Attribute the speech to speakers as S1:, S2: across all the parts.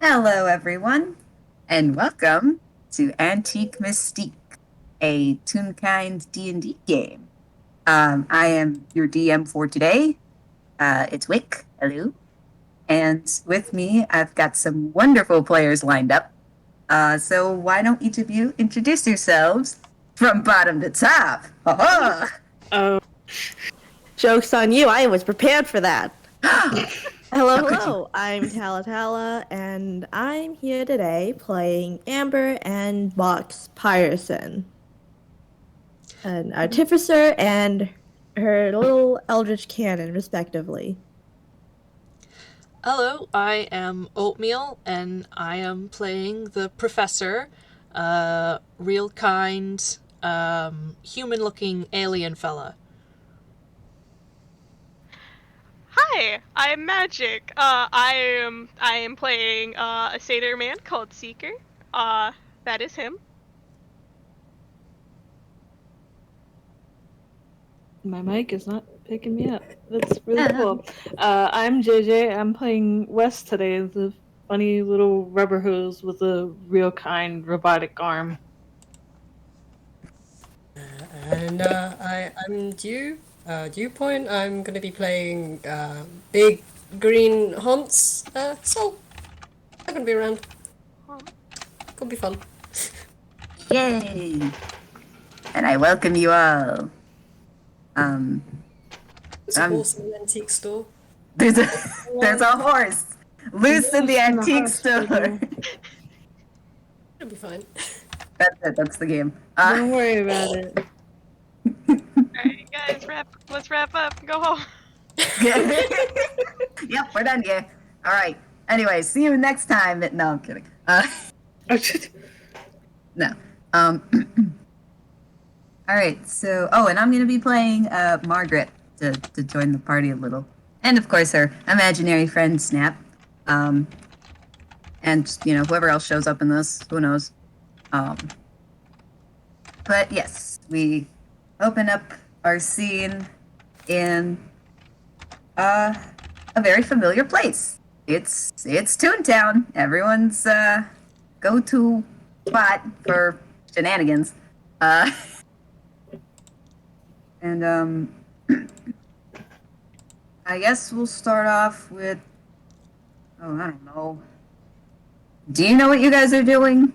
S1: Hello, everyone, and welcome to Antique Mystique, a Toonkind D&D game. I am your DM for today. It's Wick. Hello. And with me, I've got some wonderful players lined up. So why don't each of you introduce yourselves from bottom to top? Ha
S2: Oh, joke's on you. I was prepared for that.
S1: ha!
S2: Hello. I'm Tala, and I'm here today playing Amber and Box Pyreson, an artificer and her little eldritch cannon, respectively.
S3: Hello, I am Oatmeal, and I am playing the professor, real kind, human-looking alien fella.
S4: Hi, I'm Magic. I am playing a satyr man called Seeker. That is him.
S5: My mic is not picking me up. That's really cool. I'm Jayjay. I'm playing Wes today, the funny little rubber hose with a real kind robotic arm.
S6: I'm Dewpoint. I'm going to be playing Big Green Hunts. So, I'm going to be around. Could be fun.
S1: Yay! And I welcome you all.
S6: There's a horse in the antique store.
S1: There's a horse loose in the antique store.
S6: It'll be fine.
S1: That's it. That's the game.
S5: Don't worry about it.
S4: Alright, guys, let's wrap up. Go home.
S1: Yep, we're done here. All right. Anyway, see you next time. No, I'm kidding. No. All right. So, and I'm gonna be playing Margaret to join the party a little, and of course her imaginary friend Snap, and whoever else shows up in this, who knows. But yes, we open up our scene in a very familiar place. It's Toontown, everyone's go-to spot for shenanigans. And I guess we'll start off with, I don't know. Do you know what you guys are doing?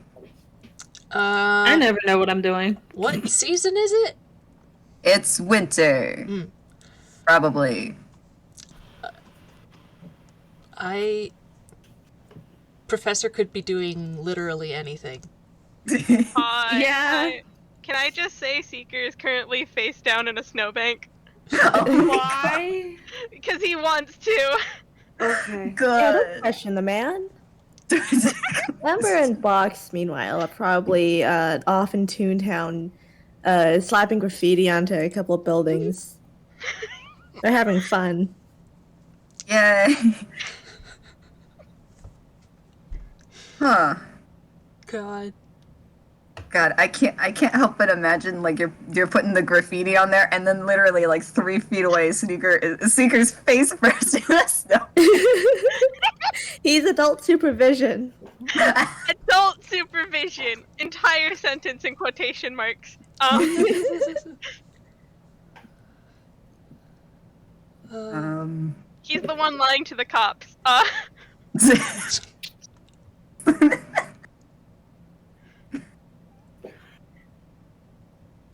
S5: I never know what I'm doing.
S3: What season is it?
S1: It's winter. Probably.
S3: Professor could be doing literally anything.
S5: Yeah.
S4: Can I just say Seeker is currently face down in a snowbank?
S5: Why?
S4: Because he wants to.
S5: Okay.
S2: Yeah,
S1: Good.
S2: don't question the man. Amber and Box, meanwhile, are probably off in Toontown, slapping graffiti onto a couple of buildings. They're having fun.
S1: Yay. Huh. God, I can't help but imagine like you're putting the graffiti on there, and then literally like 3 feet away, Seeker's face first in the snow.
S2: He's adult supervision.
S4: Adult supervision. Entire sentence in quotation marks. He's the one lying to the cops.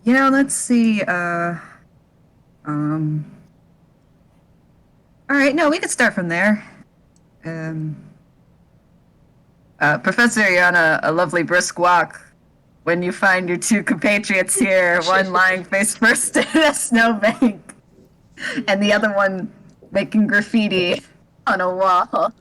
S1: Let's see. All right, no, we could start from there. Professor, you're on a lovely brisk walk when you find your 2 compatriots here, one lying face first in a snowbank, and the other one making graffiti on a wall.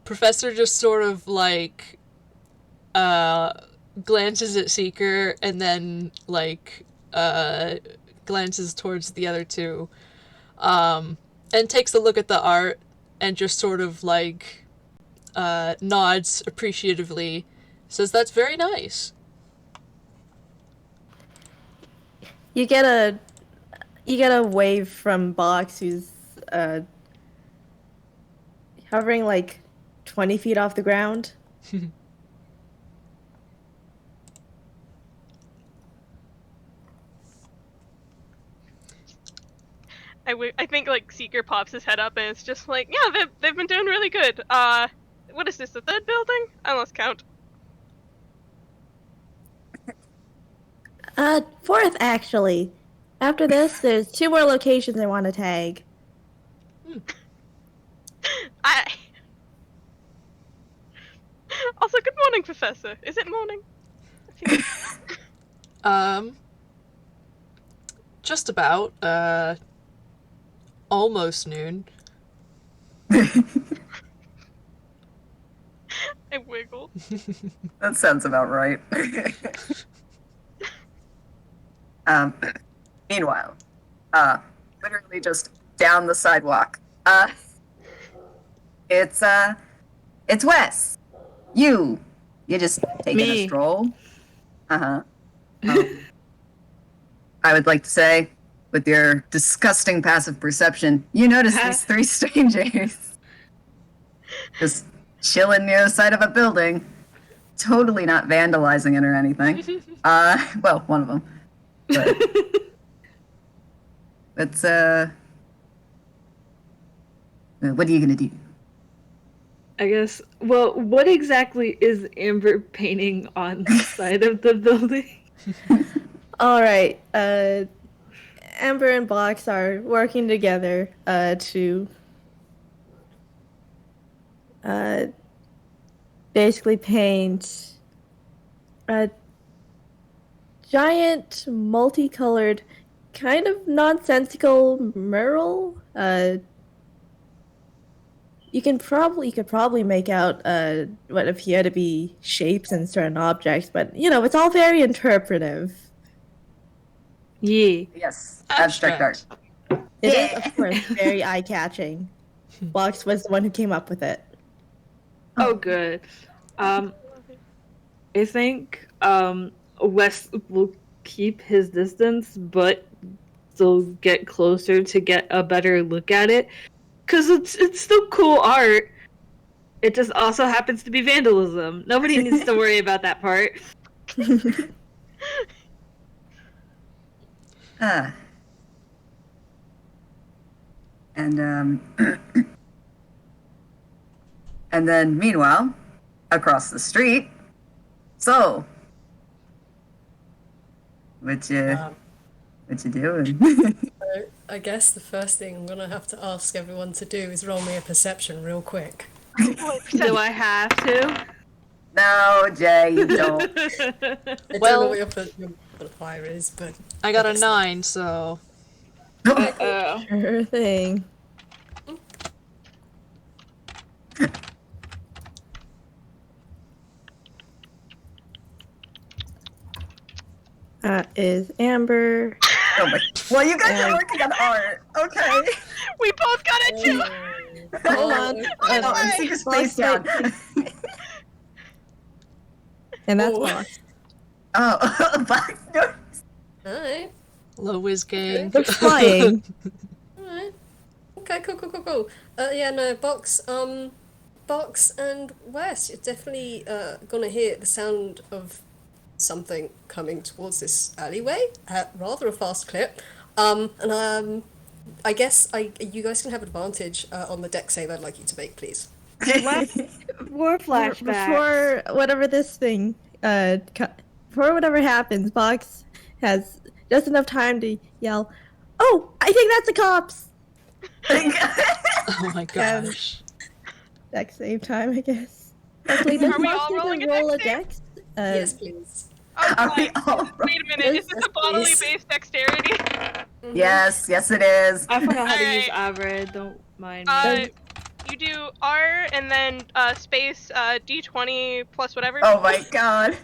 S3: Professor just sort of like glances at Seeker and then like glances towards the other 2 and takes a look at the art and just sort of like nods appreciatively, says that's very nice.
S2: You get a You get a wave from Box, who's hovering like 20 feet off the ground.
S4: I think like Seeker pops his head up and it's just like, yeah, they've been doing really good. What is this, the third building? I lost count.
S2: Fourth, actually. After this, there's 2 more locations I want to tag.
S4: Also, good morning, Professor. Is it morning?
S3: Just about, almost noon.
S4: I wiggle.
S1: That sounds about right. Meanwhile, literally just down the sidewalk, it's Wes. You just taking a
S5: Me.
S1: stroll. I would like to say, with your disgusting passive perception, you notice these 3 strangers just chilling near the side of a building, totally not vandalizing it or anything. Well, one of them. But it's what are you gonna do?
S5: I guess. Well, what exactly is Amber painting on the side of the building?
S2: Alright, Amber and Box are working together to basically paint a giant, multicolored, kind of nonsensical mural. You could probably make out what appear to be shapes and certain objects, but it's all very interpretive.
S5: Yeah.
S1: Yes, abstract art.
S2: It is, of course, very eye-catching. Box was the one who came up with it.
S5: Oh, good. I think Wes will keep his distance, but still get closer to get a better look at it, because it's still cool art. It just also happens to be vandalism. Nobody needs to worry about that part.
S1: And and then meanwhile, across the street. So, what you doing?
S6: So I guess the first thing I'm gonna have to ask everyone to do is roll me a perception real quick.
S5: Do I have to?
S1: No, Jay, you don't.
S6: I don't
S3: Well-
S6: know what your modifier is, but
S3: I got a 9, so...
S5: Uh-oh.
S2: Sure thing. That is Amber.
S1: Oh my. Well, you guys are working on art. Okay.
S4: We both got it too!
S2: Hold on.
S1: Oh, I'm seeing a space down.
S2: And that's
S6: Oh.
S2: Box.
S1: Oh, Box. No.
S6: alright.
S3: Low whiz gang.
S2: They're flying.
S6: Alright. Okay, cool. Yeah, no, Box and Wes, you're definitely gonna hear the sound of something coming towards this alleyway at rather a fast clip. I guess you guys can have advantage on the deck save I'd like you to make, please.
S5: More flashbacks.
S2: Before whatever this thing, before whatever happens, Box has just enough time to yell, "Oh, I think that's the cops!"
S3: Oh my gosh.
S2: Dex save time, I guess. Hopefully, does
S4: Are we
S2: Box
S4: all
S2: need to
S4: rolling a
S2: roll a
S4: dex
S2: dex?
S6: Yes, please.
S4: Oh,
S1: Are we
S4: fine.
S1: all
S4: Wait a minute, is this
S2: Yes,
S4: a bodily
S6: please.
S4: based dexterity?
S1: Yes, it is.
S5: I forgot how to use
S4: Alright.
S5: Average. Don't mind me.
S4: You do R and then space D20 plus whatever.
S1: Oh my god.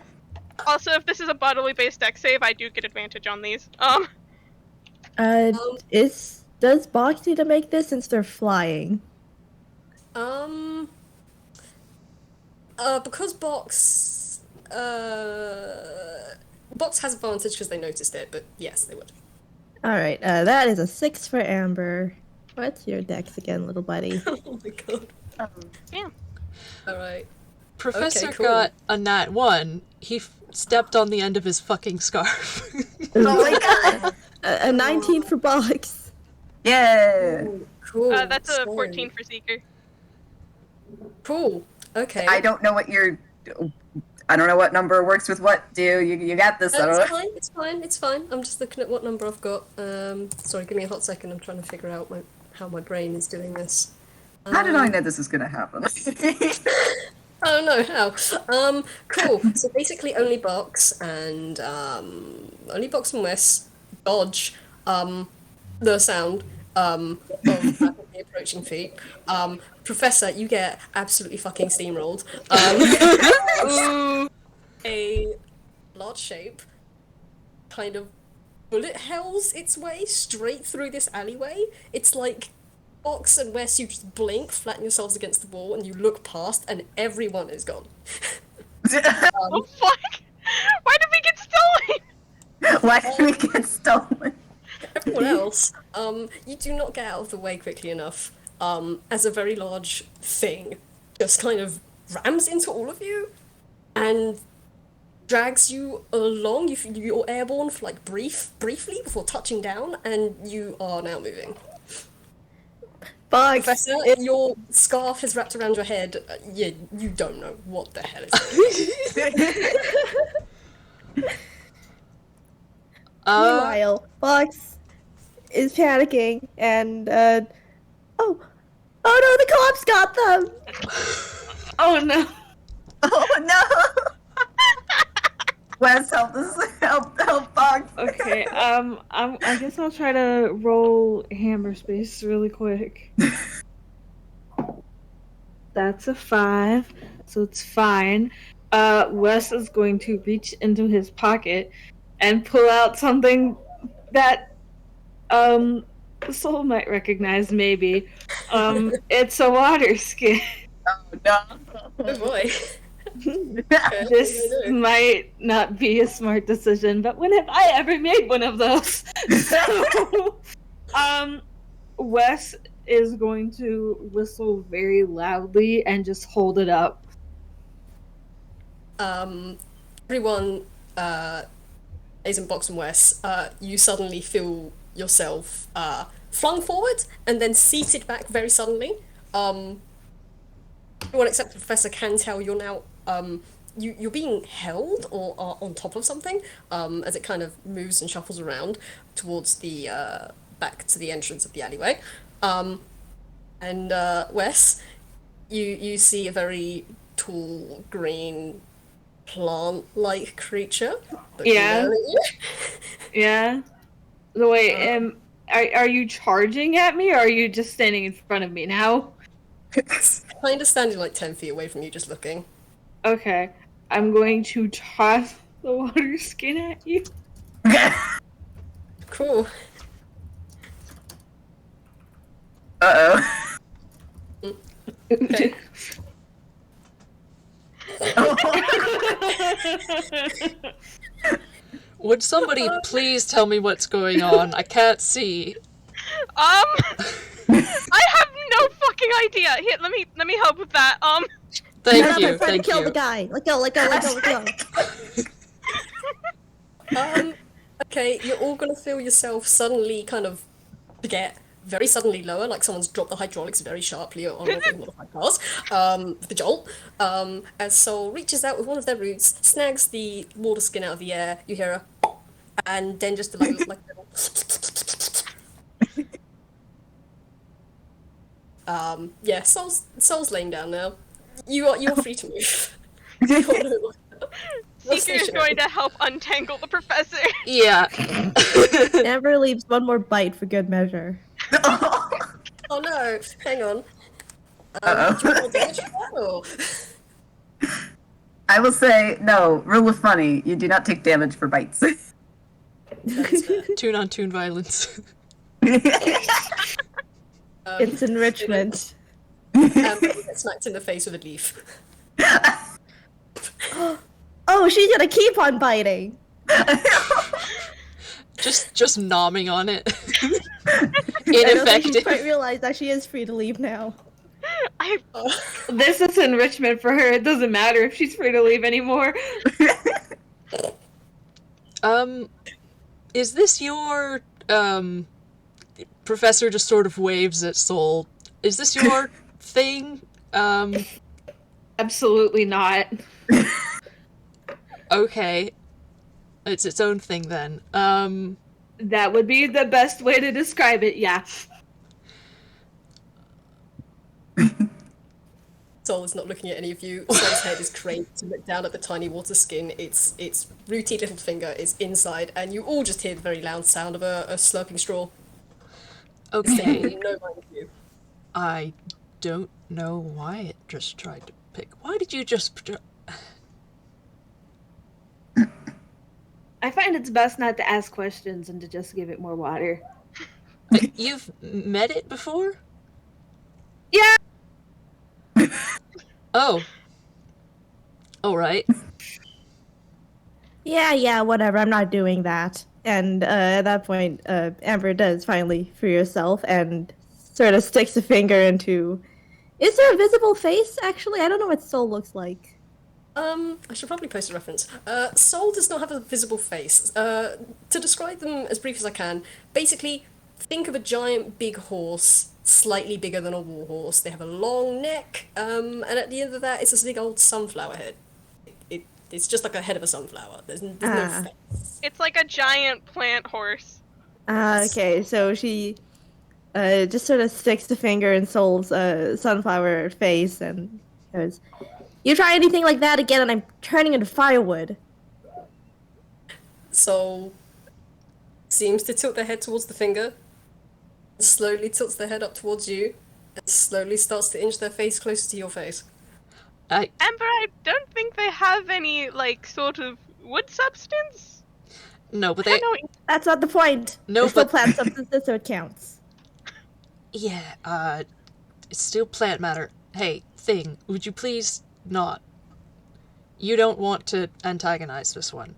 S4: Also, if this is a bodily based dex save, I do get advantage on these.
S2: Does Box need to make this since they're flying?
S6: Because Box has advantage because they noticed it, but yes, they would.
S2: All right, that is a 6 for Amber. What's your dex again, little buddy?
S6: Oh my god.
S4: Yeah.
S6: Alright.
S3: Professor
S6: cool.
S3: got a nat 1. He stepped on the end of his fucking scarf.
S2: Oh my god! A 19 for Box.
S1: Yeah.
S6: Cool.
S4: That's a
S6: so-
S4: 14 for Seeker.
S6: Cool. Okay.
S1: I don't know what number works with what. You got this? I don't
S6: It's
S1: know.
S6: fine, it's fine, it's fine. I'm just looking at what number I've got. Sorry, give me a hot second. I'm trying to figure out how my brain is doing this.
S1: How did I know this is gonna happen?
S6: I don't know how. Cool. So basically, only Box and Wes dodge the sound of rapidly approaching feet. Professor, you get absolutely fucking steamrolled. A large shape kind of bullet hells its way straight through this alleyway. It's like Box and Wes, you just blink, flatten yourselves against the wall, and you look past, and everyone is gone.
S4: Oh fuck! Why did we get stolen?
S1: Why did we get stolen?
S6: Everyone else, you do not get out of the way quickly enough, as a very large thing just kind of rams into all of you, and drags you along. You're airborne for like briefly before touching down, and you are now moving.
S2: Box.
S6: Professor, your scarf is wrapped around your head. You don't know what the hell is
S2: Meanwhile, Box is panicking, and oh no, the cops got them.
S5: Oh no.
S1: Oh no! Wes, help Fox.
S5: Okay, I guess I'll try to roll hammer space really quick. That's a 5, so it's fine. Wes is going to reach into his pocket and pull out something that Soul might recognize, maybe. It's a water skin.
S1: Oh no!
S6: Oh boy.
S5: This might not be a smart decision, but when have I ever made one of those? So, Wes is going to whistle very loudly and just hold it up.
S6: Everyone, Ace and Box and Wes, you suddenly feel yourself flung forward and then seated back very suddenly. Everyone except the Professor can tell you're now you're being held or are on top of something as it kind of moves and shuffles around towards the back to the entrance of the alleyway. And Wes, you see a very tall green plant-like creature.
S5: Yeah.
S6: down at you.
S5: Yeah. So wait, are you charging at me, or are you just standing in front of me now?
S6: Kind of standing like 10 feet away from you, just looking.
S5: Okay, I'm going to toss the water skin at you.
S6: Cool.
S1: Uh-oh.
S6: Okay.
S3: Would somebody please tell me what's going on? I can't see.
S4: I have no fucking idea. Here, let me help with that.
S3: Thank you,
S2: Trying to
S3: thank
S2: kill the
S3: you.
S2: guy. Let go.
S6: Okay, you're all gonna feel yourself suddenly kind of get very suddenly lower, like someone's dropped the hydraulics very sharply on one of the modified cars, the jolt. As Soul reaches out with one of their roots, snags the water skin out of the air, you hear a and then just like a little yeah, Soul's laying down now. You're free to move.
S4: Seeker is going to help untangle the professor.
S3: Yeah.
S2: Amber leaves one more bite for good measure.
S6: Oh no, hang on. Do you want to damage that, or?
S1: I will say, no, rule of funny, you do not take damage for bites.
S3: Tune on tune violence.
S2: It's enrichment.
S6: You get smacked in the face with a leaf.
S2: Oh, she's gonna keep on biting.
S3: Just nomming on it.
S2: I don't think she
S3: Ineffective.
S2: quite realized that she is free to leave now.
S4: I
S5: This is enrichment for her. It doesn't matter if she's free to leave anymore.
S3: Is this your, Professor just sort of waves at Soul. Is this your thing?
S5: Absolutely not.
S3: Okay. It's its own thing then.
S5: That would be the best way to describe it, yeah.
S6: Sol is not looking at any of you. Sol's head is craned to look down at the tiny water skin. Its rooty little finger is inside, and you all just hear the very loud sound of a slurping straw.
S3: Okay.
S6: No mind of you.
S3: I don't know why it just tried to pick. Why did you just...
S5: I find it's best not to ask questions and to just give it more water.
S3: You've met it before?
S5: Yeah!
S3: Oh. Alright.
S2: Yeah, whatever. I'm not doing that. And at that point, Amber does finally free herself and sort of sticks a finger into. Is there a visible face? Actually, I don't know what Soul looks like.
S6: I should probably post a reference. Soul does not have a visible face. To describe them as brief as I can, basically, think of a giant big horse, slightly bigger than a war horse. They have a long neck, and at the end of that, it's this big old sunflower head. It's just like a head of a sunflower. There's no face.
S4: it's like a giant plant horse.
S2: Okay, so she just sort of sticks the finger in Soul's sunflower face and goes, "You try anything like that again, and I'm turning into firewood."
S6: Soul seems to tilt their head towards the finger, slowly tilts their head up towards you, and slowly starts to inch their face closer to your face.
S4: Amber, I don't think they have any, like, sort of wood substance.
S3: No, but
S4: I
S3: they...
S4: don't know.
S2: That's not the point.
S3: No,
S2: They're still
S3: but-
S2: plant substances, so it counts.
S3: Yeah, it's still plant matter. Hey, thing, would you please not? You don't want to antagonize this one.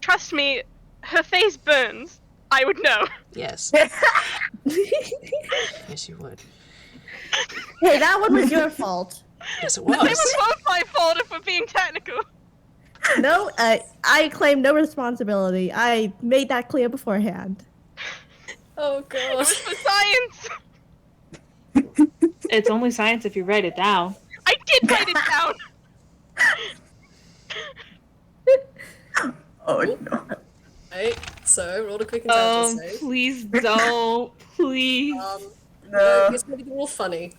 S4: Trust me, her face burns. I would know.
S3: Yes. Yes, you would.
S2: Hey, that one was your fault.
S3: Yes, it
S4: They
S3: was.
S4: were both my fault if we're being technical.
S2: No, I claim no responsibility. I made that clear beforehand.
S6: Oh
S4: It
S6: god.
S4: was for science.
S5: It's only science if you write it down.
S4: I did write it down.
S1: Oh no.
S6: Right, so roll a quick intelligence save.
S5: Please don't. Please.
S6: No, it's gonna be real funny.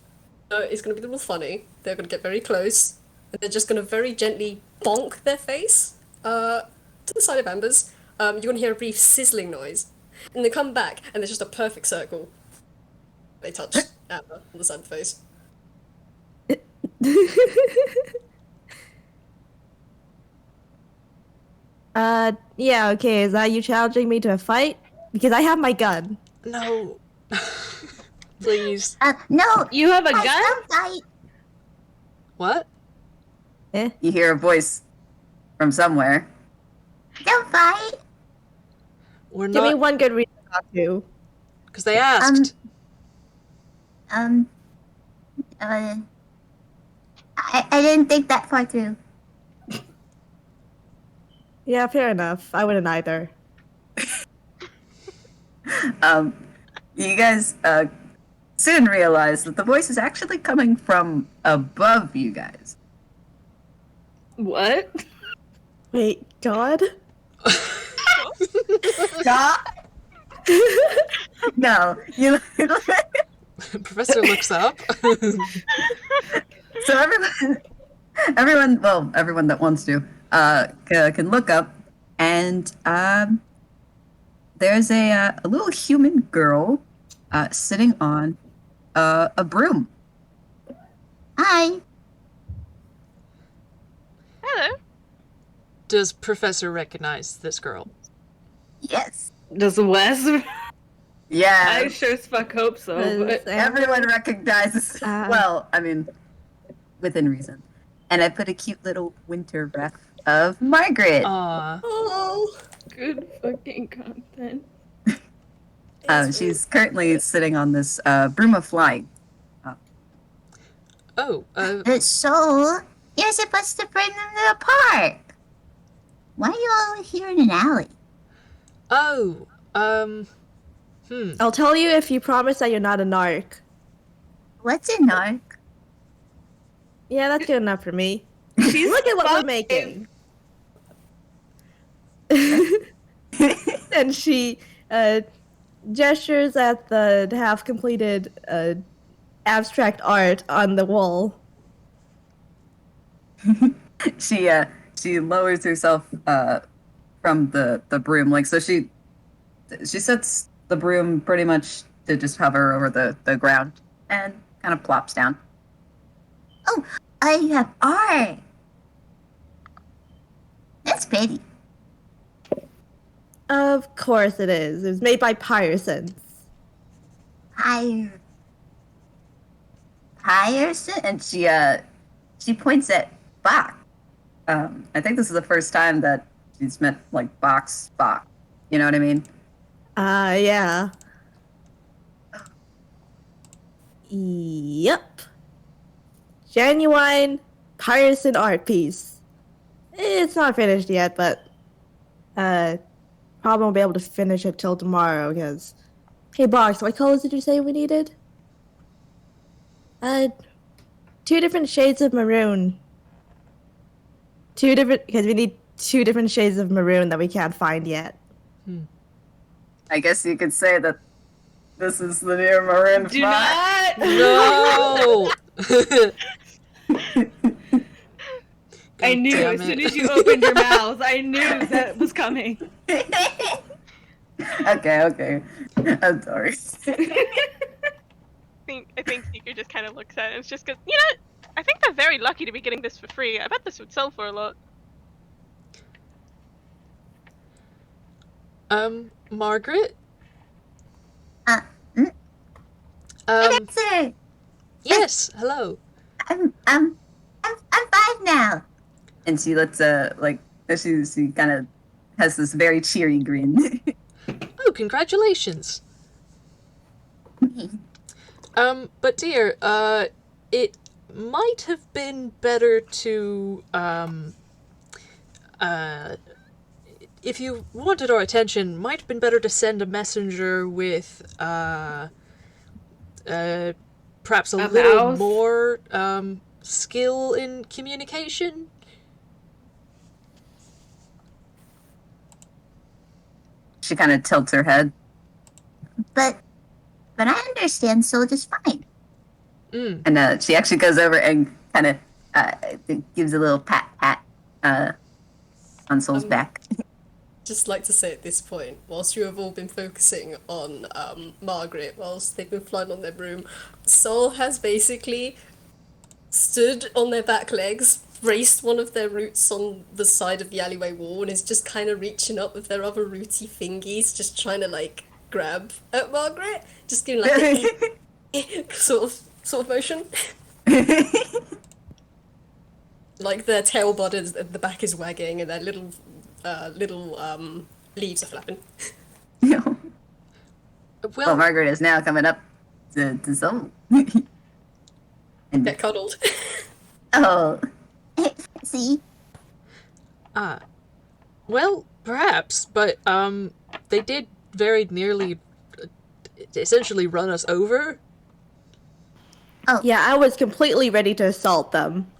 S6: No, it's gonna be real funny. They're gonna get very close, and they're just gonna very gently bonk their face to the side of Amber's. You're gonna hear a brief sizzling noise, and they come back, and there's just a perfect circle. They touch Amber on the side of the face.
S2: Yeah, okay, is that you challenging me to a fight? Because I have my gun.
S3: No. Please.
S7: No,
S5: You have a
S7: I
S5: gun?
S7: don't fight.
S3: What?
S1: You hear a voice from somewhere.
S7: Don't fight.
S3: We're
S2: Give me
S3: not...
S2: one good reason not to.
S3: Because they asked.
S7: I didn't think that far through.
S2: Yeah, fair enough. I wouldn't either.
S1: You guys soon realize that the voice is actually coming from above you guys.
S5: What?
S2: Wait, God?
S1: God? No, you.
S3: Professor looks up.
S1: So everyone, well, everyone that wants to, can look up, and there's a little human girl sitting on a broom.
S7: Hi.
S4: Hello.
S3: Does Professor recognize this girl?
S1: Yes.
S5: Does Wes?
S1: Yeah.
S5: I sure as fuck hope so. But
S1: Everyone recognizes. Well, I mean, within reason. And I put a cute little winter ref of Margaret.
S3: Aw.
S6: Oh,
S5: Good fucking content.
S1: She's currently sitting on this broom of flying.
S3: Oh,
S7: So, you're supposed to bring them to the park. Why are you all here in an alley?
S3: oh,
S2: I'll tell you if you promise that you're not a narc.
S7: What's a narc?
S2: Yeah, that's good enough for me. Look at what we're making. And she gestures at the half-completed abstract art on the wall.
S1: She lowers herself from the broom, like, so she sets the broom pretty much to just hover over the ground and kind of plops down.
S7: Oh, I have art. That's pretty.
S2: Of course it is. It was made by Pyreson.
S1: Pyreson, and she points at Bach. I think this is the first time that she's met like Bach. You know what I mean?
S2: Yeah. Yep. Genuine Pyreson art piece. It's not finished yet, but probably won't be able to finish it till tomorrow because. Hey, Box, what colors did you say we needed? 2 different shades of maroon. 2 different, because we need 2 different shades of maroon that we can't find yet.
S1: I guess you could say that this is the new maroon
S5: Do
S1: font.
S5: not!
S3: no!
S5: I knew
S3: damn
S5: as soon
S3: it.
S5: as you opened your mouth, I knew that was coming.
S1: Okay. I'm sorry.
S4: I think Seeker just kind of looks at it and it's just goes, you know, I think they're very lucky to be getting this for free. I bet this would sell for a lot.
S3: Margaret?
S7: Good answer.
S3: Yes, hello.
S7: I'm 5 now.
S1: And she lets she kind of has this very cheery grin.
S3: Oh, congratulations. But dear, it might have been better to, if you wanted our attention, might have been better to send a messenger with, perhaps a little
S5: mouse?
S3: more, skill in communication.
S1: She kind of tilts her head.
S7: But I understand Soul just fine.
S1: And she actually goes over and kind of gives a little pat on Soul's back.
S6: just like to say at this point, whilst you have all been focusing on Margaret, whilst they've been flying on their broom, Sol has basically stood on their back legs, braced one of their roots on the side of the alleyway wall, and is just kind of reaching up with their other rooty fingies, just trying to like grab at Margaret, just giving like a sort of motion. Like their tail bodies, the back is wagging, and their little leaves are flapping.
S1: Well,
S3: Well,
S1: Margaret is now coming up to Soul.
S6: Get cuddled.
S7: Oh. See?
S3: well, perhaps, but, they did very nearly, essentially run us over.
S2: Yeah, I was completely ready to assault them.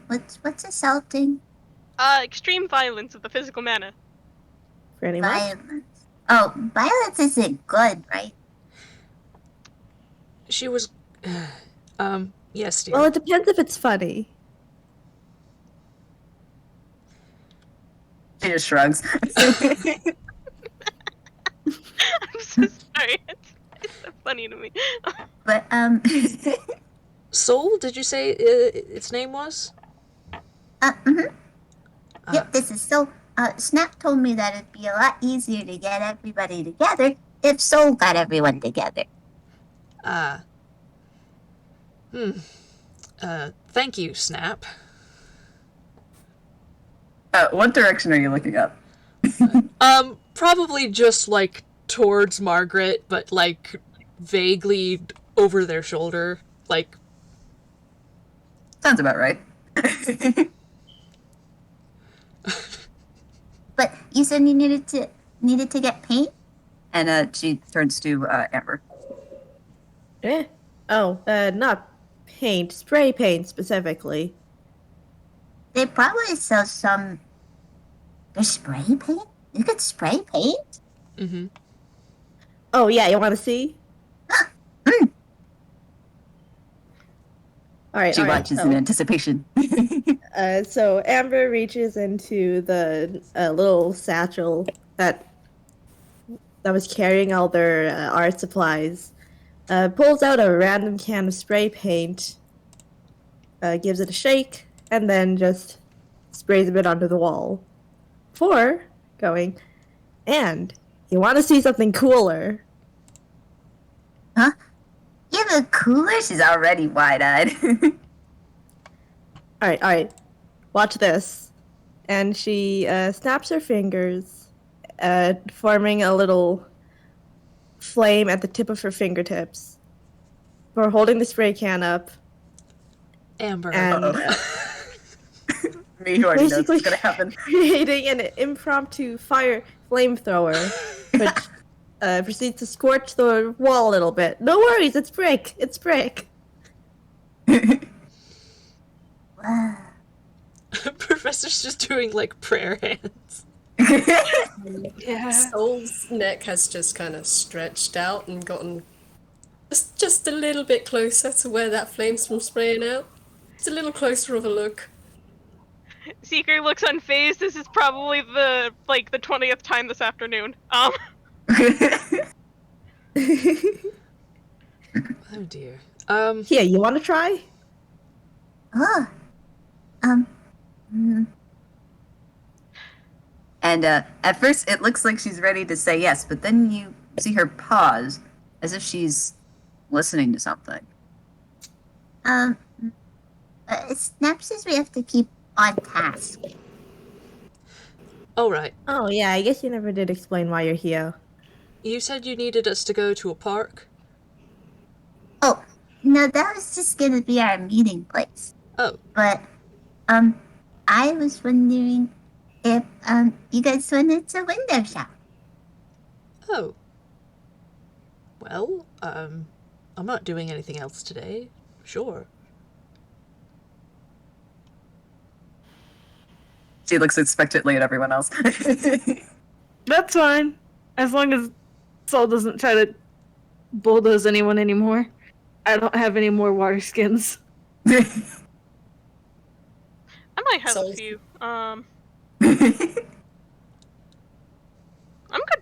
S7: What's assaulting?
S4: Extreme violence of the physical manner.
S2: Pretty much.
S7: Violence. Oh, violence isn't good, right?
S3: She was, yes, dear.
S2: Well, it depends if it's funny.
S1: She just shrugs.
S4: I'm so sorry. It's so funny to me.
S7: But,
S3: Soul, did you say its name was?
S7: Yep, this is so, Snap told me that it'd be a lot easier to get everybody together if Soul got everyone together.
S3: Thank you, Snap.
S1: What direction are you looking up?
S3: Probably just like towards Margaret, but like vaguely over their shoulder. Like,
S1: Sounds about right.
S7: But you said you needed to get paint?
S1: And she turns to Amber.
S2: Not paint, spray paint specifically.
S7: They probably sell some. There's spray paint? You could spray paint?
S3: mm-hmm.
S2: Oh yeah, you want to see? All right.
S1: She watches in anticipation.
S2: So Amber reaches into the little satchel that was carrying all their art supplies, pulls out a random can of spray paint, gives it a shake, and then just sprays a bit onto the wall. Before going, and you want to see something cooler?
S7: Huh? You have a cooler?
S1: She's already wide-eyed.
S2: All right. Watch this. And she snaps her fingers, forming a little flame at the tip of her fingertips. For holding the spray can up.
S3: Amber.
S2: And
S1: Me who already knows what's gonna happen.
S2: creating an impromptu fire flamethrower, which proceeds to scorch the wall a little bit. No worries, it's brick. It's brick.
S7: Wow.
S3: Professor's just doing like prayer hands.
S5: Yeah.
S6: Soul's neck has just kind of stretched out and gotten just a little bit closer to where that flame's from spraying out. It's a little closer of a look.
S4: Seeker looks unfazed. This is probably the 20th time this afternoon.
S3: Oh dear.
S2: Here, you want to try?
S7: Oh.
S1: And at first, it looks like she's ready to say yes, but then you see her pause, as if she's listening to something.
S7: Snap says we have to keep on task.
S3: All right.
S2: Oh yeah, I guess you never did explain why you're here.
S3: You said you needed us to go to a park?
S7: Oh, no, that was just gonna be our meeting place.
S3: Oh.
S7: But, I was wondering if, you guys wanted to window shop.
S3: Oh. Well, I'm not doing anything else today. Sure.
S1: She looks expectantly at everyone else.
S5: That's fine. As long as Soul doesn't try to bulldoze anyone anymore. I don't have any more water skins.
S4: I might have
S6: So-
S4: a few. I'm good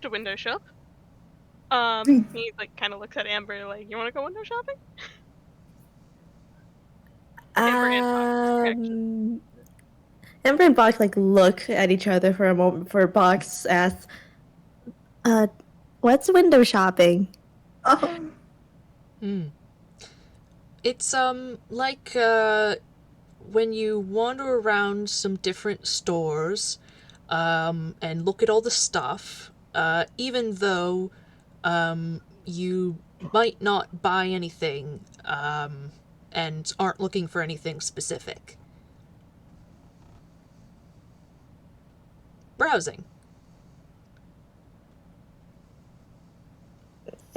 S4: to window shop. He kind of looks at Amber like, "You want to go window shopping?" Amber and
S2: Amber and Box look at each other for a moment before Box asks, what's window shopping?
S1: Oh.
S3: It's like when you wander around some different stores and look at all the stuff, even though you might not buy anything and aren't looking for anything specific. Browsing.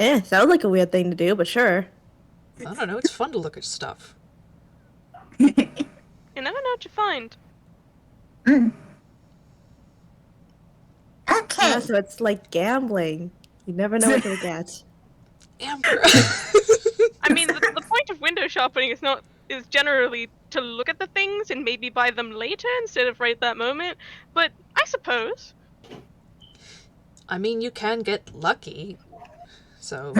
S2: Sounds like a weird thing to do, but sure.
S3: I don't know, it's fun to look at stuff.
S4: You never know what you find.
S7: Okay.
S2: Yeah, so it's like gambling. You never know what you'll get.
S3: Amber!
S4: I mean, the point of window shopping is generally to look at the things and maybe buy them later instead of right that moment. But I suppose.
S3: I mean, you can get lucky, so...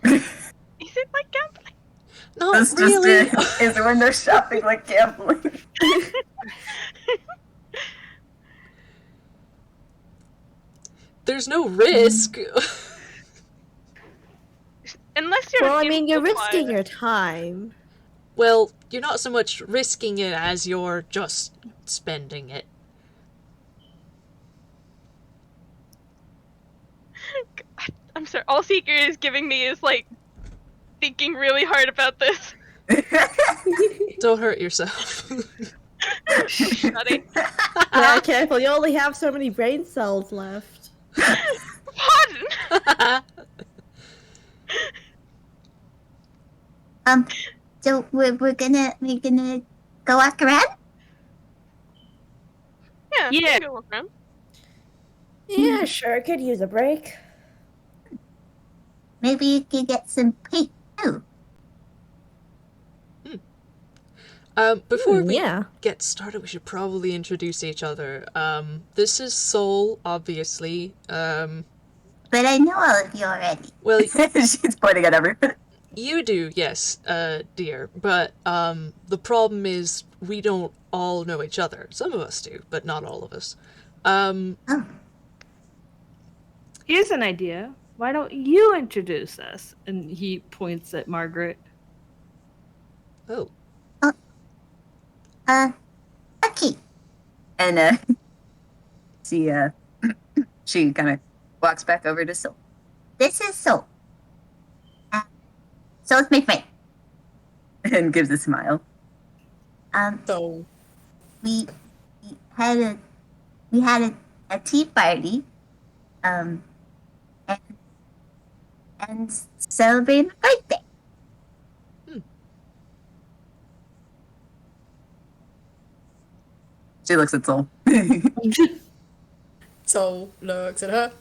S4: Is it like gambling?
S3: Not
S1: That's
S3: really!
S1: just it. Is window shopping like gambling?
S3: There's no risk.
S4: Unless you're.
S2: Well, I
S4: an
S2: mean, you're
S4: impulse
S2: risking
S4: buyer.
S2: your time.
S3: Well, you're not so much risking it as you're just spending it.
S4: I'm sorry. All Seeker is giving me is like thinking really hard about this.
S3: Don't hurt yourself.
S4: Shutting.
S2: Yeah, careful. You only have so many brain cells left.
S4: Pardon.
S7: So we're gonna go walk around.
S4: Yeah. we can go walk around.
S2: Yeah, sure. Could use a break.
S7: Maybe you could get some paint too.
S3: Before we
S2: Yeah.
S3: get started, we should probably introduce each other. This is Soul, obviously.
S7: But I know all of you already.
S3: Well,
S1: She's pointing at everyone.
S3: you do, yes, dear. But the problem is we don't all know each other. Some of us do, but not all of us.
S5: Here's an idea. Why don't you introduce us? And he points at Margaret.
S3: Oh.
S7: Okay.
S1: And she kind of walks back over to Soul.
S7: This is Soul. Soul's my friend.
S1: And gives a smile.
S6: So,
S7: We had a tea party. And celebrating my birthday.
S1: She looks at Soul.
S6: Soul looks at her,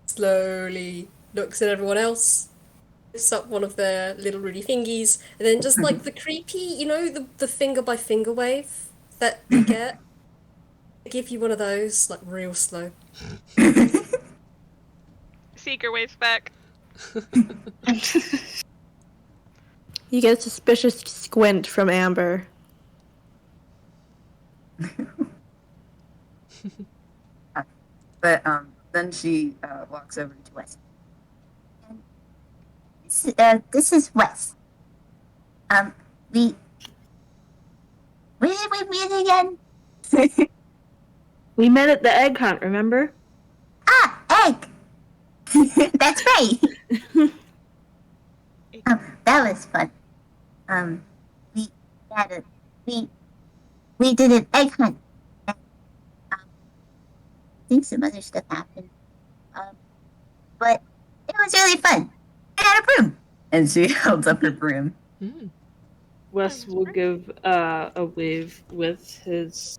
S6: slowly looks at everyone else, lifts up one of their little Rudy fingies, and then just like the creepy, the finger by finger wave that you get. I give you one of those, like real slow.
S4: Seeker waves back.
S2: You get a suspicious squint from Amber.
S1: But then she walks over to Wes.
S7: This is Wes. Where did we meet again?
S5: We met at the egg hunt, remember?
S7: Egg. That's right. That was fun. We did an egg hunt. And, I think some other stuff happened. But it was really fun. I had a broom.
S1: And she holds up her broom.
S5: Wes will give a wave with his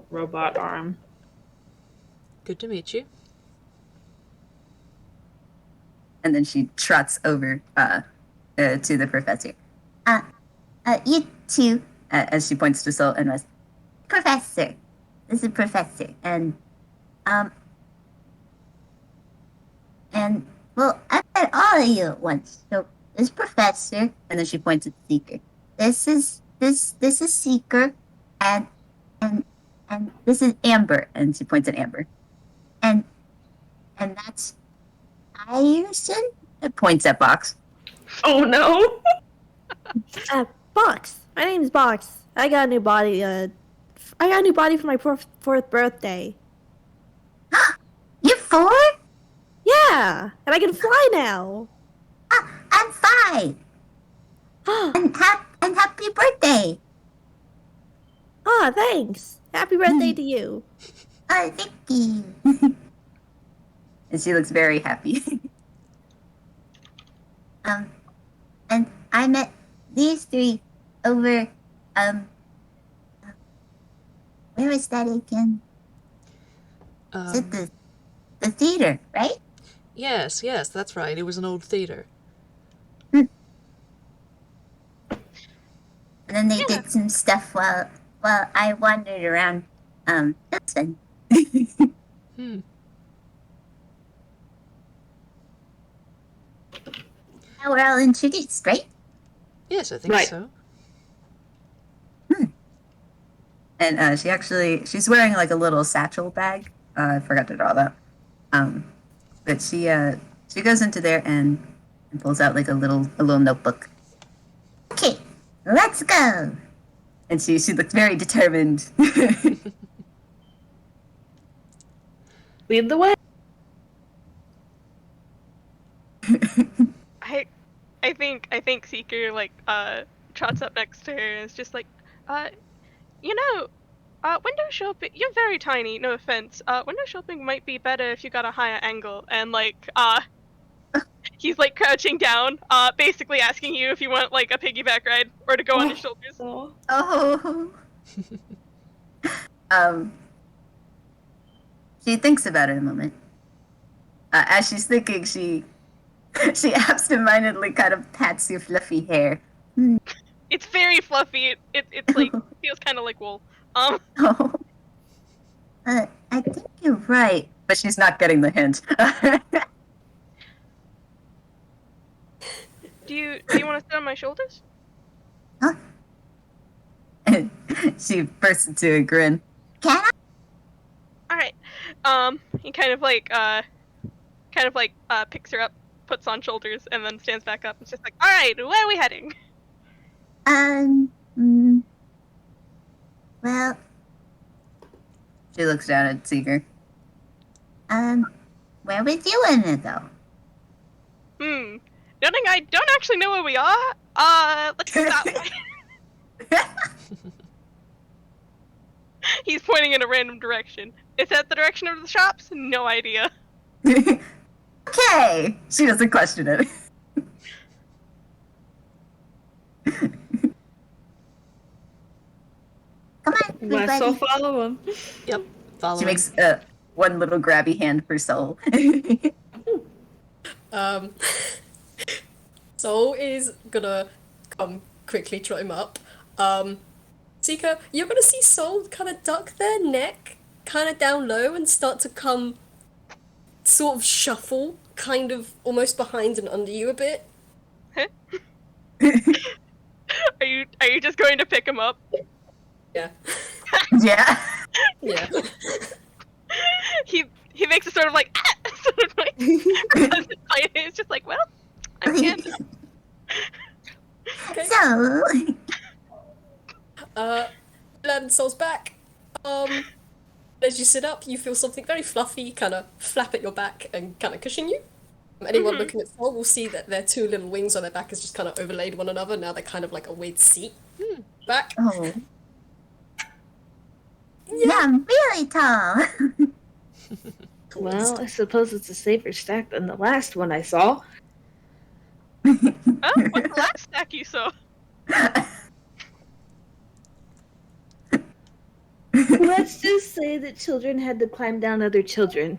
S5: robot arm.
S3: Good to meet you.
S1: And then she trots over to the professor.
S7: You two,
S1: As she points to Soul and Wes.
S7: Professor. This is Professor. And well, I met all of you at once. So this Professor,
S1: And then she points at Seeker.
S7: this is Seeker, and this is Amber,
S1: And she points at Amber.
S7: and that's Pyreson.
S1: It points at Box.
S5: Oh no!
S2: Box. My name's Box. I got a new body. I got a new body for my fourth birthday.
S7: You're 4?
S2: Yeah, and I can fly now.
S7: I'm 5. And happy birthday.
S2: Thanks. Happy birthday to you.
S7: Thank you.
S1: And she looks very happy.
S7: And I met these 3 over, where was that again? Is it the theater, right?
S3: Yes, that's right. It was an old theater.
S7: And then they did some stuff while I wandered around, Pilsen. Now we're all introduced, right?
S3: Yes, I think
S5: Right.
S3: so.
S1: And she's wearing like a little satchel bag. I forgot to draw that. But she goes into there and pulls out like a little notebook.
S7: Okay, let's go.
S1: And she looks very determined.
S5: Lead the way.
S4: think Seeker like trots up next to her and is just like, you know, window shopping. You're very tiny. No offense. Window shopping might be better if you got a higher angle. And like, he's like crouching down, basically asking you if you want like a piggyback ride or to go on his shoulders.
S5: So,
S1: Oh. She thinks about it a moment. As she's thinking, she absentmindedly kind of pats your fluffy hair.
S4: It's very fluffy. It's like feels kind of like wool.
S1: Oh. I think you're right. But she's not getting the hint.
S4: Do you want to sit on my shoulders?
S1: Huh? She bursts into a grin.
S7: Can I?
S4: All right. He kind of like picks her up, puts on shoulders, and then stands back up. It's just like, all right, where are we heading?
S7: Well,
S1: She looks down at Seeker.
S7: where we doing it though?
S4: Nothing. I don't actually know where we are. Let's go that way. He's pointing in a random direction. Is that the direction of the shops? No idea.
S1: Okay! She doesn't question it.
S7: Come on,
S5: myself
S7: everybody.
S5: follow him.
S3: Yep. Follow.
S1: She makes one little grabby hand for Soul.
S6: Soul is gonna come quickly trot him up. Seeker, you're gonna see Soul kind of duck their neck kind of down low and start to come sort of shuffle kind of almost behind and under you a bit.
S4: Are you just going to pick him up?
S6: Yeah.
S1: Yeah.
S6: Yeah.
S4: He makes a sort of like sort of like it's just like, well, I can't.
S7: So,
S6: Land Soul's back. As you sit up, you feel something very fluffy kind of flap at your back and kind of cushion you. Anyone looking at Soul will see that their two little wings on their back is just kind of overlaid one another. Now they're kind of like a weird seat back.
S1: Oh.
S7: yeah, I'm really tall.
S5: Well, I suppose it's a safer stack than the last one I saw.
S4: Oh, what's the last stack you saw?
S5: Let's just say that children had to climb down other children.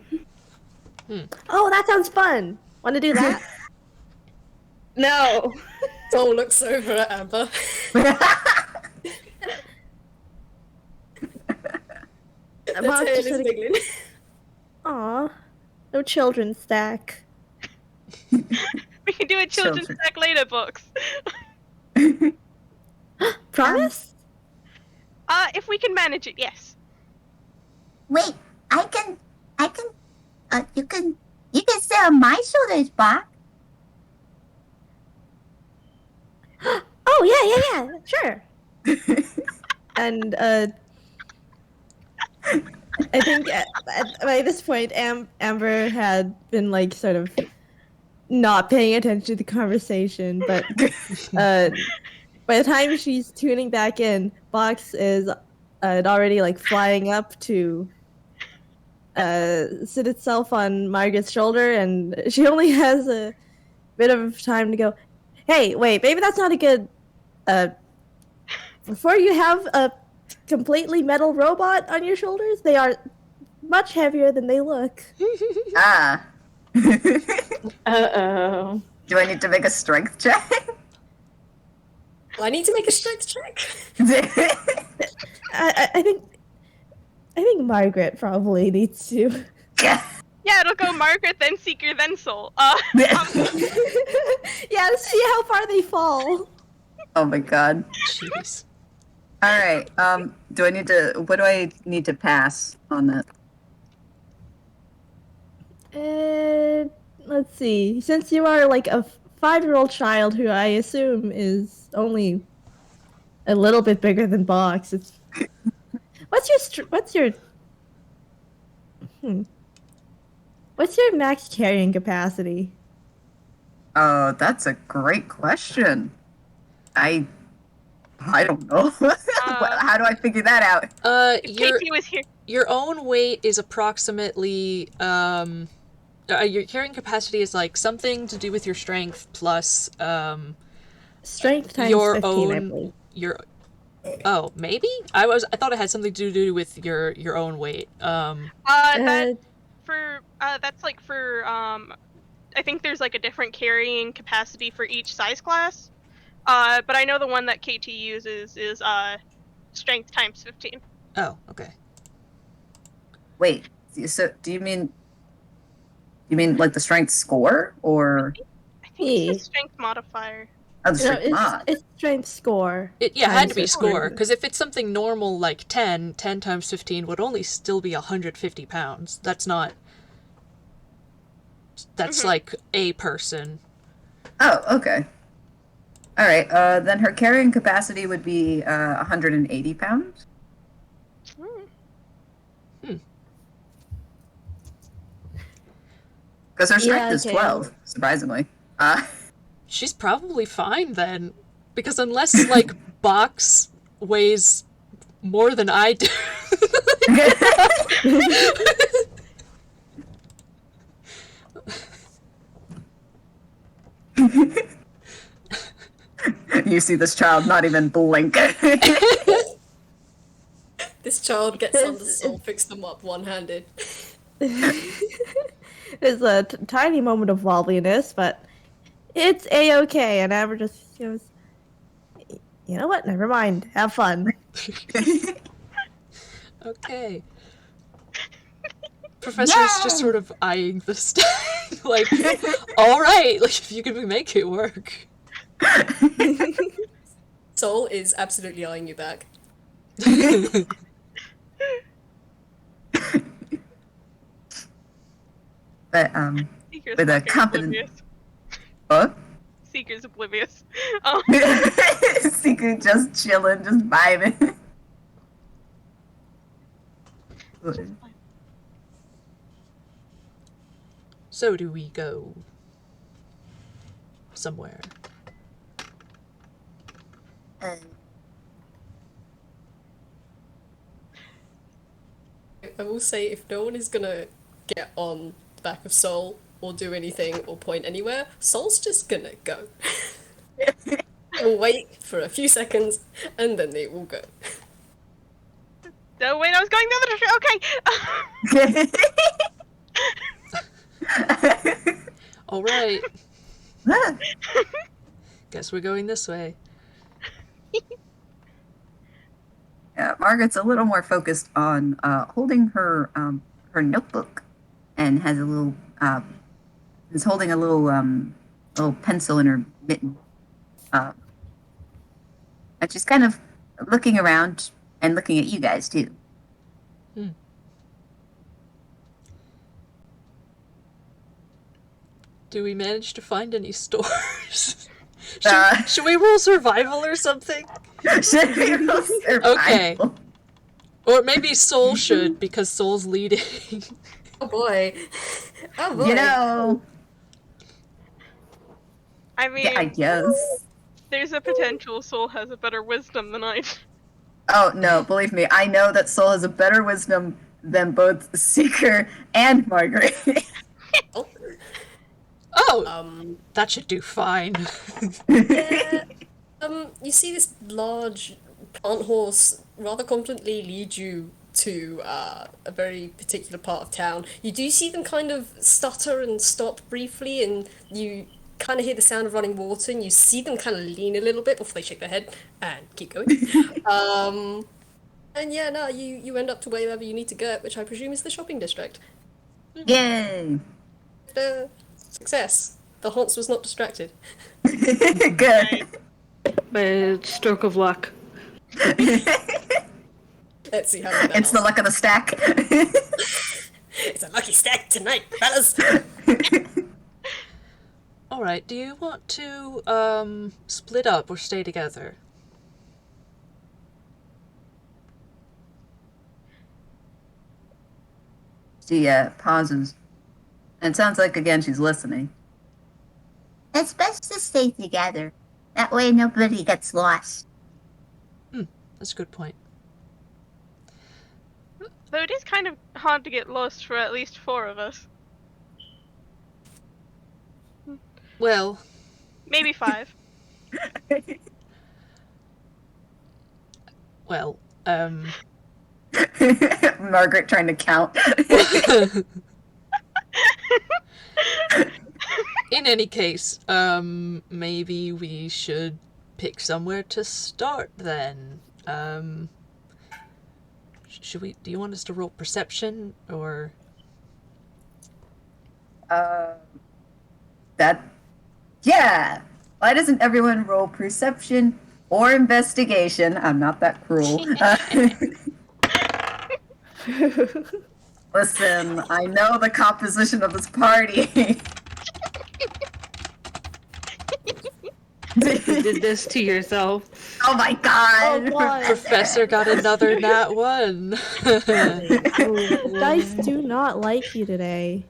S2: Oh, that sounds fun. Want to do that?
S5: No.
S6: Soul looks over at Amber.
S2: Mom
S6: Tail
S2: just
S6: is
S2: said,
S6: wiggling.
S2: aw, no children's stack.
S4: We can do a children's
S1: Children.
S4: stack later, books.
S2: Promise?
S4: If we can manage it, yes.
S7: Wait, you can sit on my shoulders, Bob.
S2: Oh, yeah, sure. And, I think by this point, Amber had been, like, sort of not paying attention to the conversation, but by the time she's tuning back in, Box is already, like, flying up to sit itself on Margaret's shoulder, and she only has a bit of time to go, hey, wait, maybe that's not a good... before you have a completely metal robot on your shoulders, they are much heavier than they look.
S1: Ah.
S5: Uh-oh.
S1: Do I need to make a strength check?
S6: I need to make a strength check.
S2: I think Margaret probably needs to.
S4: Yeah, it'll go Margaret, then Seeker, then Soul.
S2: Yeah, let's see how far they fall.
S1: Oh my god.
S3: Jeez.
S1: Alright, what do I need to pass on that?
S2: Let's see. Since you are like a 5-year-old child who I assume is only a little bit bigger than Box, it's what's your max carrying capacity?
S1: Oh, that's a great question. I don't know. How do I figure that out?
S4: If KT was here.
S3: Your own weight is approximately your carrying capacity is like something to do with your strength plus
S2: Strength times
S3: your
S2: 15, I
S3: own
S2: believe.
S3: your oh maybe I thought it had something to do with your own weight.
S4: That's like for I think there's like a different carrying capacity for each size class. But I know the one that KT uses is strength times 15.
S3: Oh, okay.
S1: Wait, so do you mean like the strength score or
S4: I think it's the strength modifier.
S1: oh, the strength mod?
S2: It's strength score.
S3: It had to be
S2: times
S3: score,
S2: 15.
S3: because if it's something normal like 10 times 15 would only still be 150 pounds. That's not... That's like a person.
S1: Oh, okay. All right, then her carrying capacity would be 180 pounds. Because her strength is 12, surprisingly.
S3: She's probably fine then. Because unless, like, Box weighs more than I do...
S1: You see this child not even blink.
S6: This child gets on the soul, picks them up one-handed.
S2: There's a tiny moment of wobbliness, but it's a-okay, and Amber just goes, you know what, never mind, have fun.
S3: Okay. Professor's just sort of eyeing the stack, like, alright, like, if you can make it work.
S6: Soul is absolutely eyeing you back.
S1: But
S4: Seeker's
S1: with a
S4: fucking
S1: confident.
S4: oblivious.
S1: What?
S4: Seeker's oblivious.
S1: Seeker just chilling, just vibing.
S3: So do we go somewhere?
S6: I will say, if no one is gonna get on the back of Soul or do anything or point anywhere, Soul's just gonna go. We'll wait for a few seconds and then they will go.
S4: Oh wait, I was going the other direction. Okay.
S3: All right. Guess we're going this way.
S1: Yeah, Margaret's a little more focused on holding her her notebook, and has a little is holding a little pencil in her mitten, and she's kind of looking around and looking at you guys too.
S3: Do we manage to find any stores? Should we roll survival or something?
S1: Should we roll survival?
S3: Okay. Or maybe Soul should, because Soul's leading.
S6: Oh boy. Oh boy.
S1: You know.
S4: I mean,
S1: Yeah, I guess.
S4: there's a potential Soul has a better wisdom than I do.
S1: Oh no, believe me, I know that Soul has a better wisdom than both Seeker and Margaret.
S3: Oh, that should do fine.
S6: Yeah. You see this large plant horse rather confidently lead you to a very particular part of town. You do see them kind of stutter and stop briefly, and you kind of hear the sound of running water, and you see them kind of lean a little bit before they shake their head and keep going. And yeah, no, you end up to wherever you need to go, which I presume is the shopping district.
S1: Yay!
S6: Success. The Haunts was not distracted.
S1: Good.
S5: By a stroke of luck.
S6: Let's see how that
S1: It's the luck of the stack.
S6: It's a lucky stack tonight, fellas.
S3: Alright, do you want to split up or stay together?
S1: She pauses. And it sounds like, again, she's listening.
S7: It's best to stay together. That way nobody gets lost.
S3: That's a good point.
S4: Though it is kind of hard to get lost for at least 4 of us.
S3: Well,
S4: Maybe 5.
S3: well,
S1: Margaret trying to count.
S3: in any case, maybe we should pick somewhere to start then. Should we? Do you want us to roll perception or?
S1: Yeah. Why doesn't everyone roll perception or investigation? I'm not that cruel. Listen, I know the composition of this party.
S5: You did this to yourself.
S1: Oh my god!
S2: Oh, God.
S3: Professor got another nat 1.
S2: The dice do not like you today.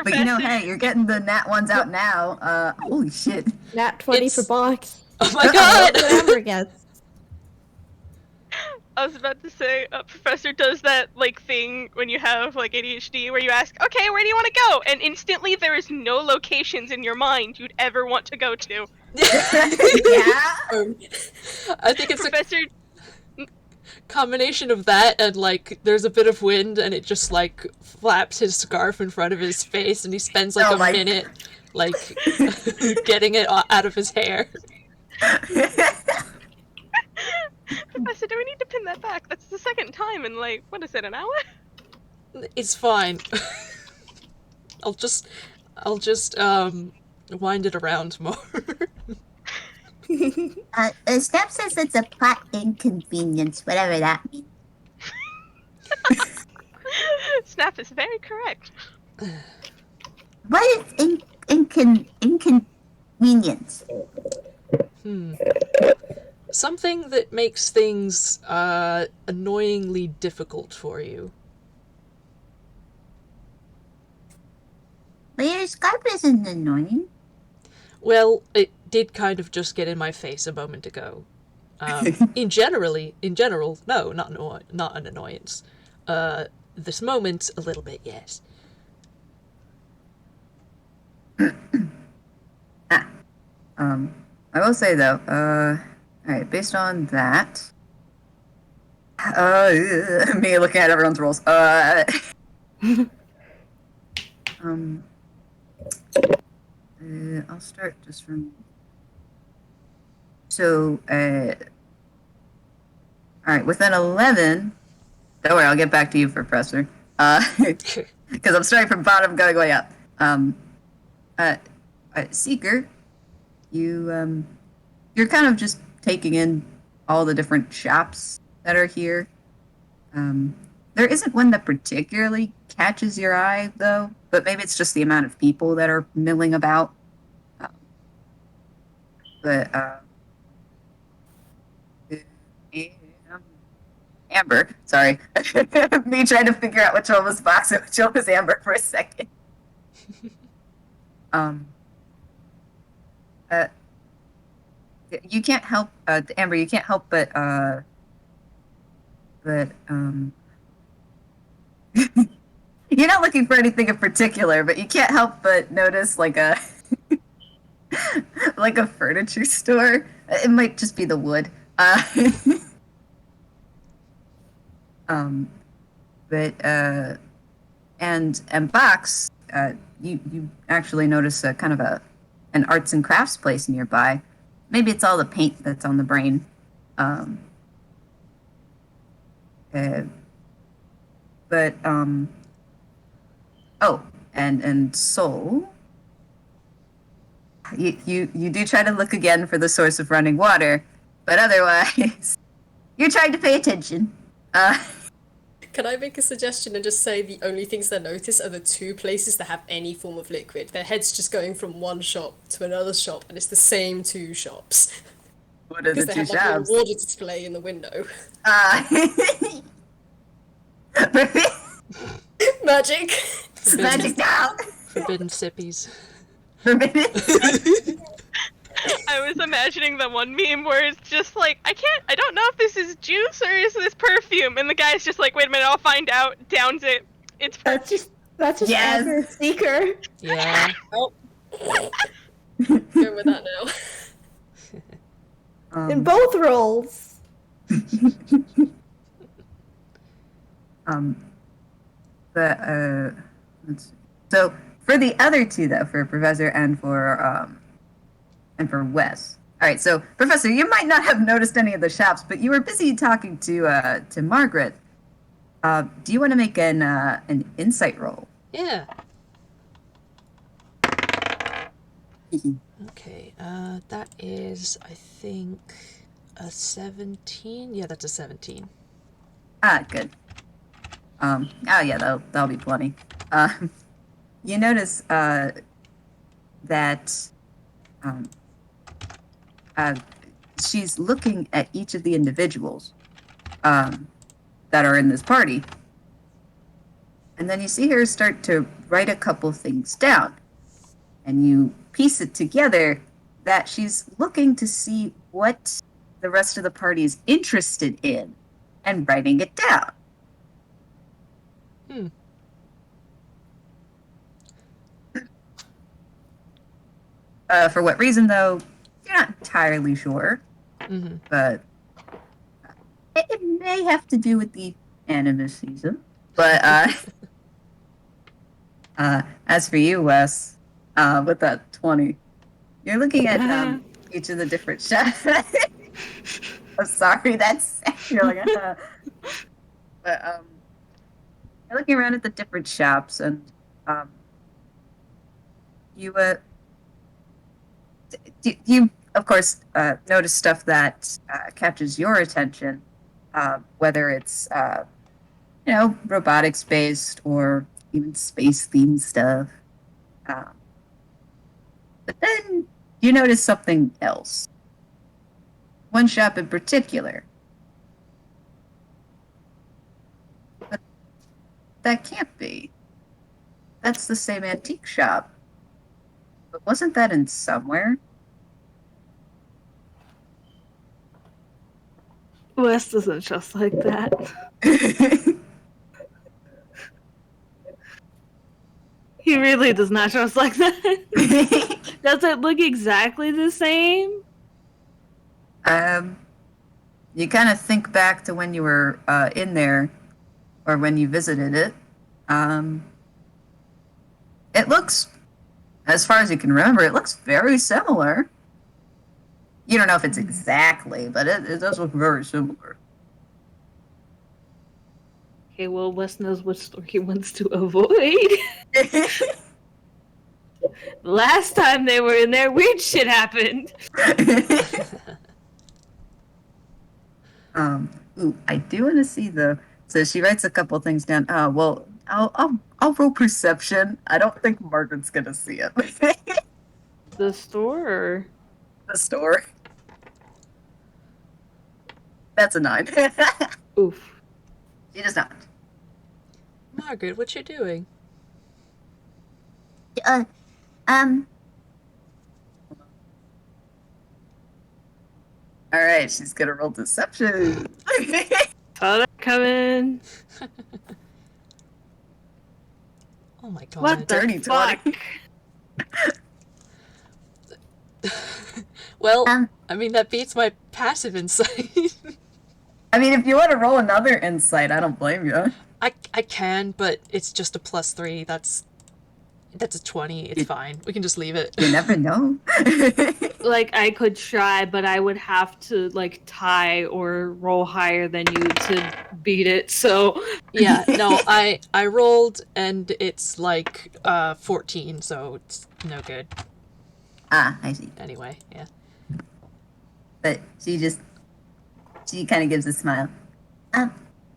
S1: But you know,
S4: Professor,
S1: hey, you're getting the nat ones out now. Holy shit.
S2: Nat 20 for
S3: It's-
S2: Box.
S3: Oh my god!
S2: That's what Amber gets.
S4: I was about to say, Professor does that, like, thing when you have, like, ADHD where you ask, okay, where do you want to go? And instantly there is no locations in your mind you'd ever want to go to.
S1: Yeah?
S3: I think it's a
S4: Professor,
S3: combination of that and like there's a bit of wind and it just like flaps his scarf in front of his face and he spends like
S1: Oh
S3: a
S1: my-
S3: minute like getting it out of his hair.
S4: Professor, do we need to pin that back? That's the second time in, like, what is it, an hour?
S3: It's fine. I'll just wind it around more.
S7: Snap says it's a plot inconvenience, whatever that means.
S4: Snap is very correct.
S7: What is inconvenience?
S3: Something that makes things annoyingly difficult for you.
S7: Well, your scarf isn't annoying.
S3: Well, it did kind of just get in my face a moment ago. In general, no, not an annoyance. This moment, a little bit, yes.
S1: I will say though, alright, based on that, me looking at everyone's rolls, I'll start just from, so, alright, with an 11, don't worry, I'll get back to you, Professor, because I'm starting from bottom, going way up. Seeker, you're kind of just taking in all the different shops that are here. There isn't one that particularly catches your eye, though, but maybe it's just the amount of people that are milling about. Amber, sorry. Me trying to figure out which one was Fox and which one was Amber for a second. You can't help, Amber, you can't help but you're not looking for anything in particular, but you can't help but notice like a like a furniture store. It might just be the wood. And Box, you actually notice a kind of an arts and crafts place nearby. Maybe it's all the paint that's on the brain. And Soul, you do try to look again for the source of running water, but otherwise, you're trying to pay attention.
S6: Can I make a suggestion and just say the only things they notice are the 2 places that have any form of liquid? Their head's just going from one shop to another shop, and it's the same 2 shops.
S1: What are the
S6: Because they
S1: 2
S6: have like a
S1: shops?
S6: water display in the window.
S7: Magic.
S6: Magic!
S1: Magic now.
S3: Forbidden sippies.
S1: for minutes.
S4: I was imagining the one meme where it's just like, I don't know if this is juice or is this perfume, and the guy's just like, wait a minute, I'll find out. Downs it. It's perfume.
S2: That's just
S1: Yes.
S2: Amber Seeker.
S3: Yeah.
S6: Oh. Go with that now.
S2: In both roles.
S1: Let's see. So for the other two, though, for Professor and for Wes. All right, so Professor, you might not have noticed any of the shops, but you were busy talking to Margaret. Do you want to make an insight roll?
S3: Yeah. Okay, that is, I think, a 17. Yeah, that's a 17.
S1: Good. Oh yeah, that'll be plenty. You notice that she's looking at each of the individuals that are in this party, and then you see her start to write a couple things down, and you piece it together that she's looking to see what the rest of the party is interested in and writing it down. For what reason, though, you're not entirely sure.
S3: Mm-hmm.
S1: But it may have to do with the Animas season. But as for you, Wes, with that 20, you're looking at each of the different shops. I'm sorry, that's you're like, but you're looking around at the different shops, and you of course notice stuff that catches your attention, whether it's robotics based or even space themed stuff. But then you notice something else. One shop in particular. But that can't be. That's the same antique shop. But wasn't that in Sumwhaer?
S5: Wes doesn't trust like that. He really does not trust like that. Does it look exactly the same?
S1: You kind of think back to when you were in there, or when you visited it. It looks, as far as you can remember, it looks very similar. You don't know if it's exactly, but it does look very similar.
S5: Okay, well, Wes knows which store he wants to avoid. Last time they were in there, weird shit happened.
S1: Ooh, I do want to see So she writes a couple things down. Well, I'll roll perception. I don't think Margaret's gonna see it.
S5: The store? Or...
S1: The store. That's a 9.
S5: Oof.
S1: She does not.
S3: Margaret, what you doing?
S1: All right, she's gonna roll deception.
S5: Saw that coming.
S3: Oh my god.
S5: What the
S1: Dirty
S5: fuck?
S1: 20.
S3: Well, I mean, that beats my passive insight.
S1: I mean, if you want to roll another insight, I don't blame you.
S3: I can, but it's just a +3. That's a 20. It's fine. We can just leave it.
S1: You never know.
S5: Like, I could try, but I would have to, like, tie or roll higher than you to beat it, so...
S3: Yeah, no, I rolled, and it's, like, 14, so it's no good.
S1: I see.
S3: Anyway, yeah.
S1: But she kind of gives a smile.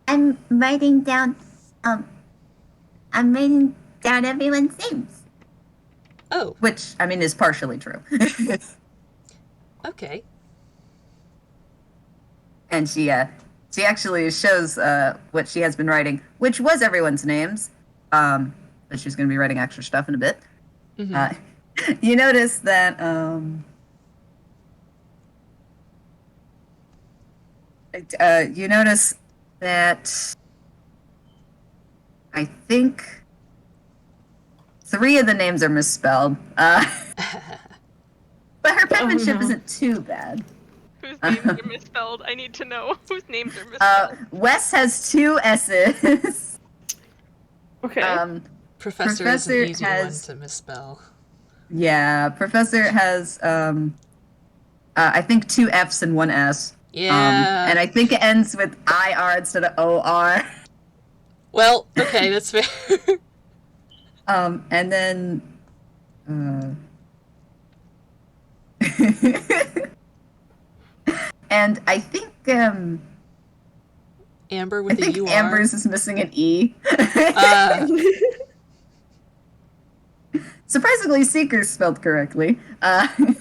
S7: I'm writing down everyone's names.
S3: Oh,
S1: Which, I mean, is partially true.
S3: okay.
S1: And she actually shows what she has been writing, which was everyone's names. But she's going to be writing extra stuff in a bit.
S3: Mm-hmm.
S1: You notice that you notice that I think 3 of the names are misspelled. But her penmanship
S5: no.
S1: isn't too bad.
S4: Whose names are misspelled? I need to know whose names are misspelled.
S1: Wes has 2 S's.
S5: Okay.
S3: Professor is an easy one
S1: has-
S3: to misspell.
S1: Yeah, Professor has I think 2 F's and 1 S.
S3: Yeah.
S1: And I think it ends with IR instead of OR.
S3: Well, okay, that's fair.
S1: And then and I think
S3: Amber
S1: I
S3: with the
S1: think
S3: UR.
S1: Amber's is missing an E. Surprisingly, Seeker's spelled correctly. And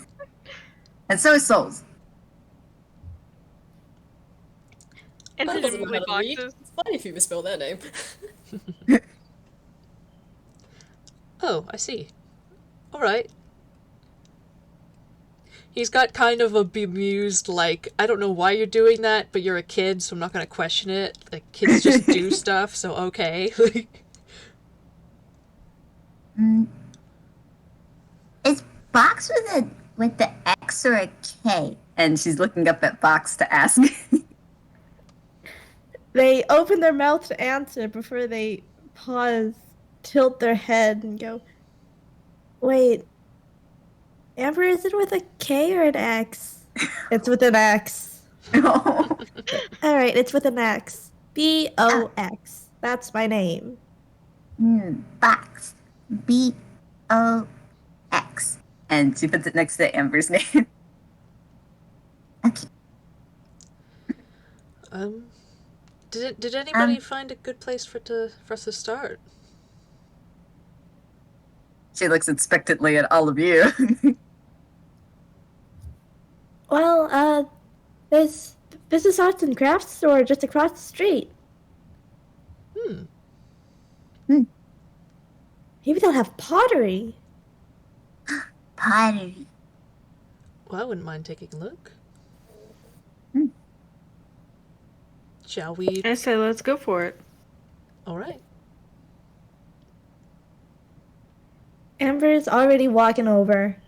S1: so is Souls.
S4: And
S6: Mine doesn't know
S4: presumably
S6: how to read.
S4: boxes.
S6: It's fine if you misspell their name.
S3: Oh, I see. Alright. He's got kind of a bemused, like, I don't know why you're doing that, but you're a kid, so I'm not gonna question it. Like, kids just do stuff, so okay.
S7: Is box with the X or a K?
S1: And she's looking up at Box to ask.
S2: They open their mouth to answer before they pause, tilt their head, and go, "Wait, Amber, is it with a K or an X?" "It's with an X."
S1: Oh.
S2: "Alright, it's with an X. B-O-X. That's my name."
S7: Box. B-O-X.
S1: And she puts it next to Amber's name.
S7: Okay.
S3: Did anybody find a good place for us to start?
S1: She looks expectantly at all of you.
S2: "Well, there's Business Arts and Crafts store just across the street. Maybe they'll have pottery."
S7: Pottery.
S3: Well, I wouldn't mind taking a look. Shall we?
S5: I say let's go for it.
S3: Alright.
S2: Amber's already walking over.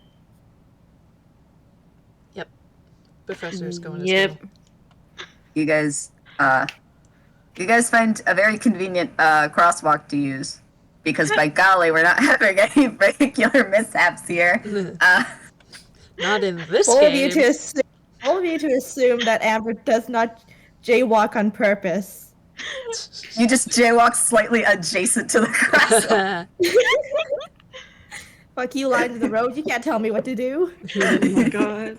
S3: Professor's going as
S5: Yep.
S3: well.
S1: You guys find a very convenient crosswalk to use. Because by golly, we're not having any vehicular mishaps here.
S3: Not in this
S2: All of
S3: game.
S2: you to assume that Amber does not jaywalk on purpose.
S1: You just jaywalk slightly adjacent to the crosswalk.
S2: Fuck you, lines of the road. You can't tell me what to do.
S5: Oh my god.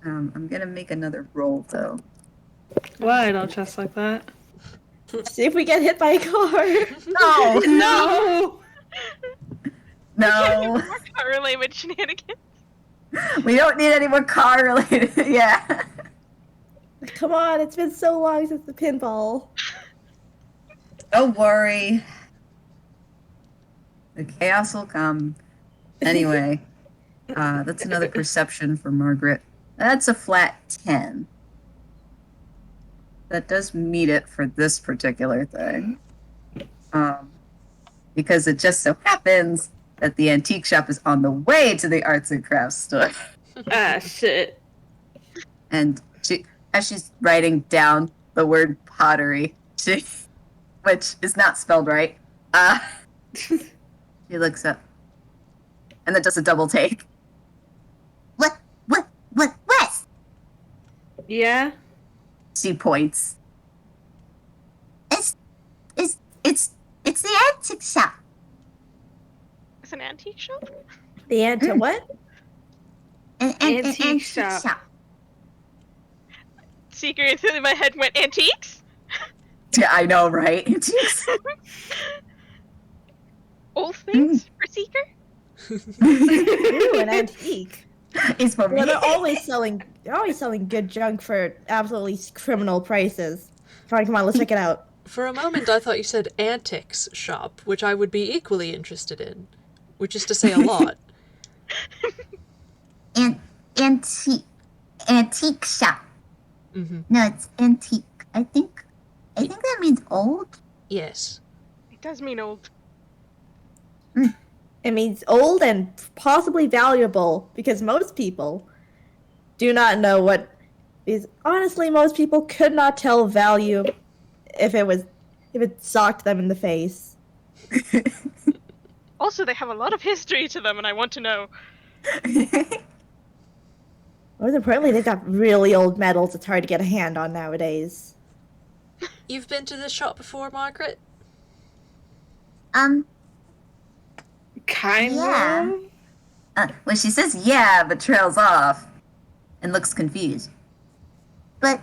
S1: I'm gonna make another roll though.
S5: Why? Don't trust like that.
S2: See if we get hit by a car.
S1: No,
S5: No!
S1: no,
S4: More car-related shenanigans.
S1: we don't need any more car related. Yeah.
S2: Come on, it's been so long since the pinball.
S1: Don't worry. The chaos will come. Anyway, that's another perception for Margaret. That's a flat 10. That does meet it for this particular thing. Because it just so happens that the antique shop is on the way to the arts and crafts store.
S5: Ah, shit.
S1: And as she's writing down the word pottery, which is not spelled right, she looks up and then does a double take.
S7: West?
S5: Yeah?
S1: She points.
S7: It's the antique shop.
S4: It's an antique shop?
S2: The answer what?
S7: An
S5: Antique shop.
S4: Seeker in my head went, antiques?
S1: Yeah, I know, right? Antiques.
S4: Old things for Seeker?
S2: Ooh, an antique.
S1: It's for me.
S2: Well, they're always selling good junk for absolutely criminal prices. Fine, come on, let's check it out.
S3: For a moment, I thought you said antics shop, which I would be equally interested in, which is to say a lot.
S7: Antique shop.
S3: Mm-hmm.
S7: No, it's antique. I think that means old.
S3: Yes.
S4: It does mean old.
S2: It means old and possibly valuable because most people do not know what is. Honestly, most people could not tell value if it socked them in the face.
S4: Also, they have a lot of history to them, and I want to know.
S2: Most importantly, they've got really old metals it's hard to get a hand on nowadays.
S3: You've been to this shop before, Margaret?
S5: Kind
S7: Yeah.
S5: of.
S1: Well, she says yeah, but trails off and looks confused.
S7: But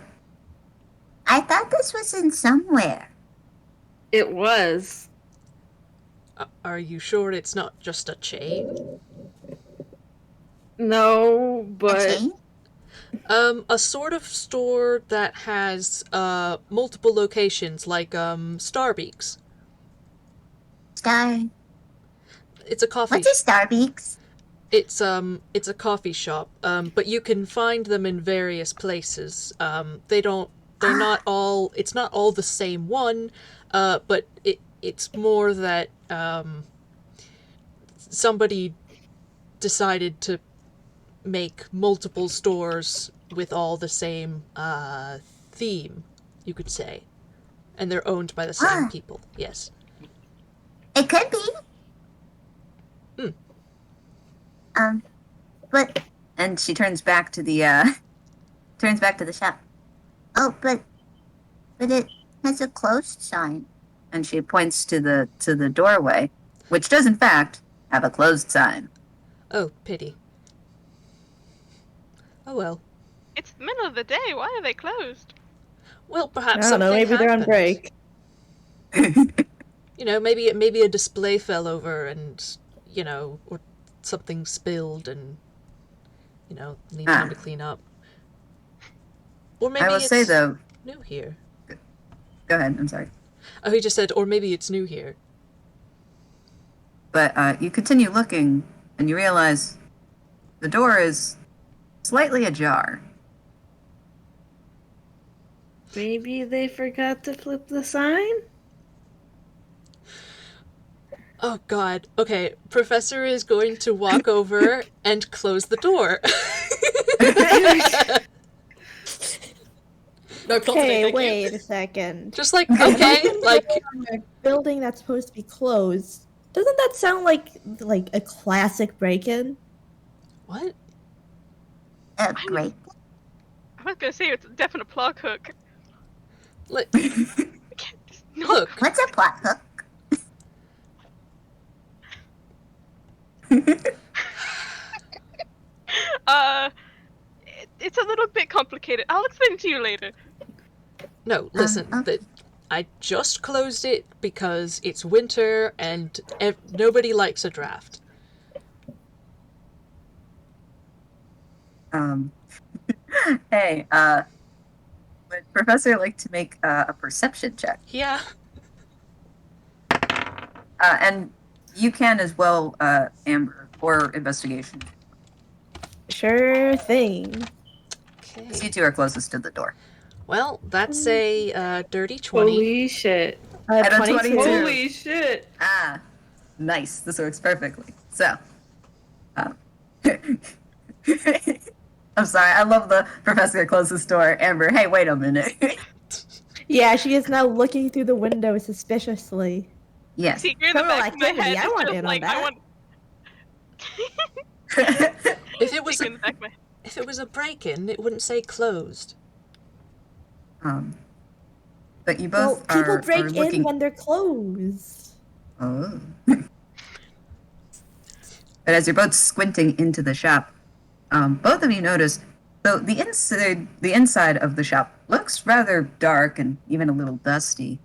S7: I thought this was in Sumwhaer.
S5: It was.
S3: Are you sure it's not just a chain?
S5: No,
S7: A
S5: but
S7: chain?
S3: A sort of store that has multiple locations, like Starbeaks.
S7: Star.
S3: It's a coffee.
S7: What's a Starbeaks?
S3: It's a coffee shop. But you can find them in various places. They're not all. It's not all the same one. But it's more that somebody decided to make multiple stores with all the same theme, you could say, and they're owned by the same people. Yes.
S7: It could be. But
S1: And she turns back to the shop.
S7: oh, but it has a closed sign.
S1: And she points to the doorway, which does in fact have a closed sign.
S3: Oh, pity. Oh well.
S4: It's the middle of the day. Why are they closed?
S3: Well, perhaps
S2: I don't know,
S3: something
S2: maybe they're on
S3: happened.
S2: break.
S3: You know, maybe a display fell over and, you know, or something spilled and, you know, need time to clean up. Or maybe
S1: I will
S3: it's
S1: say though.
S3: new here.
S1: Go ahead. I'm sorry.
S3: Oh, he just said, or maybe it's new here.
S1: But you continue looking, and you realize the door is slightly ajar.
S5: maybe they forgot to flip the sign?
S3: Oh god. Okay, Professor is going to walk over and close the door.
S6: No plot today,
S2: Okay,
S6: thank
S2: wait
S6: you.
S2: a second.
S3: Just like, okay, like,
S2: A building that's supposed to be closed. Doesn't that sound like a classic break-in?
S3: what?
S7: Great.
S4: I was gonna say it's a definite plug hook.
S3: Like,
S4: No.
S3: look,
S7: What's a plot hook?
S4: It's a little bit complicated. I'll explain it to you later.
S3: no, listen,
S7: okay.
S3: I just closed it because it's winter and nobody likes a draft.
S1: Hey, would Professor like to make a perception check?
S3: Yeah.
S1: And you can as well, Amber, or investigation.
S2: Sure thing.
S3: Okay.
S1: 'Cause you two are closest to the door.
S3: Well, that's a dirty 20.
S5: Holy shit.
S1: I don't
S2: 22.
S1: 22.
S5: Holy shit.
S1: Ah, nice. This works perfectly. So, I'm sorry. I love the Professor closest door. Amber, hey, wait a minute.
S2: Yeah, she is now looking through the window suspiciously.
S1: Yes.
S4: Secret in the
S2: Criminal
S4: back of my
S2: activity,
S4: head
S2: I
S4: is
S2: want
S4: just
S2: in on
S4: like I
S2: that.
S4: want.
S3: If it was
S4: Secret in the back of my head.
S3: if it was a break-in, it wouldn't say closed.
S1: But you
S2: Well,
S1: both
S2: people
S1: are
S2: break in
S1: looking.
S2: when they're closed.
S1: Oh. But as you're both squinting into the shop, both of you notice, though the inside of the shop looks rather dark and even a little dusty,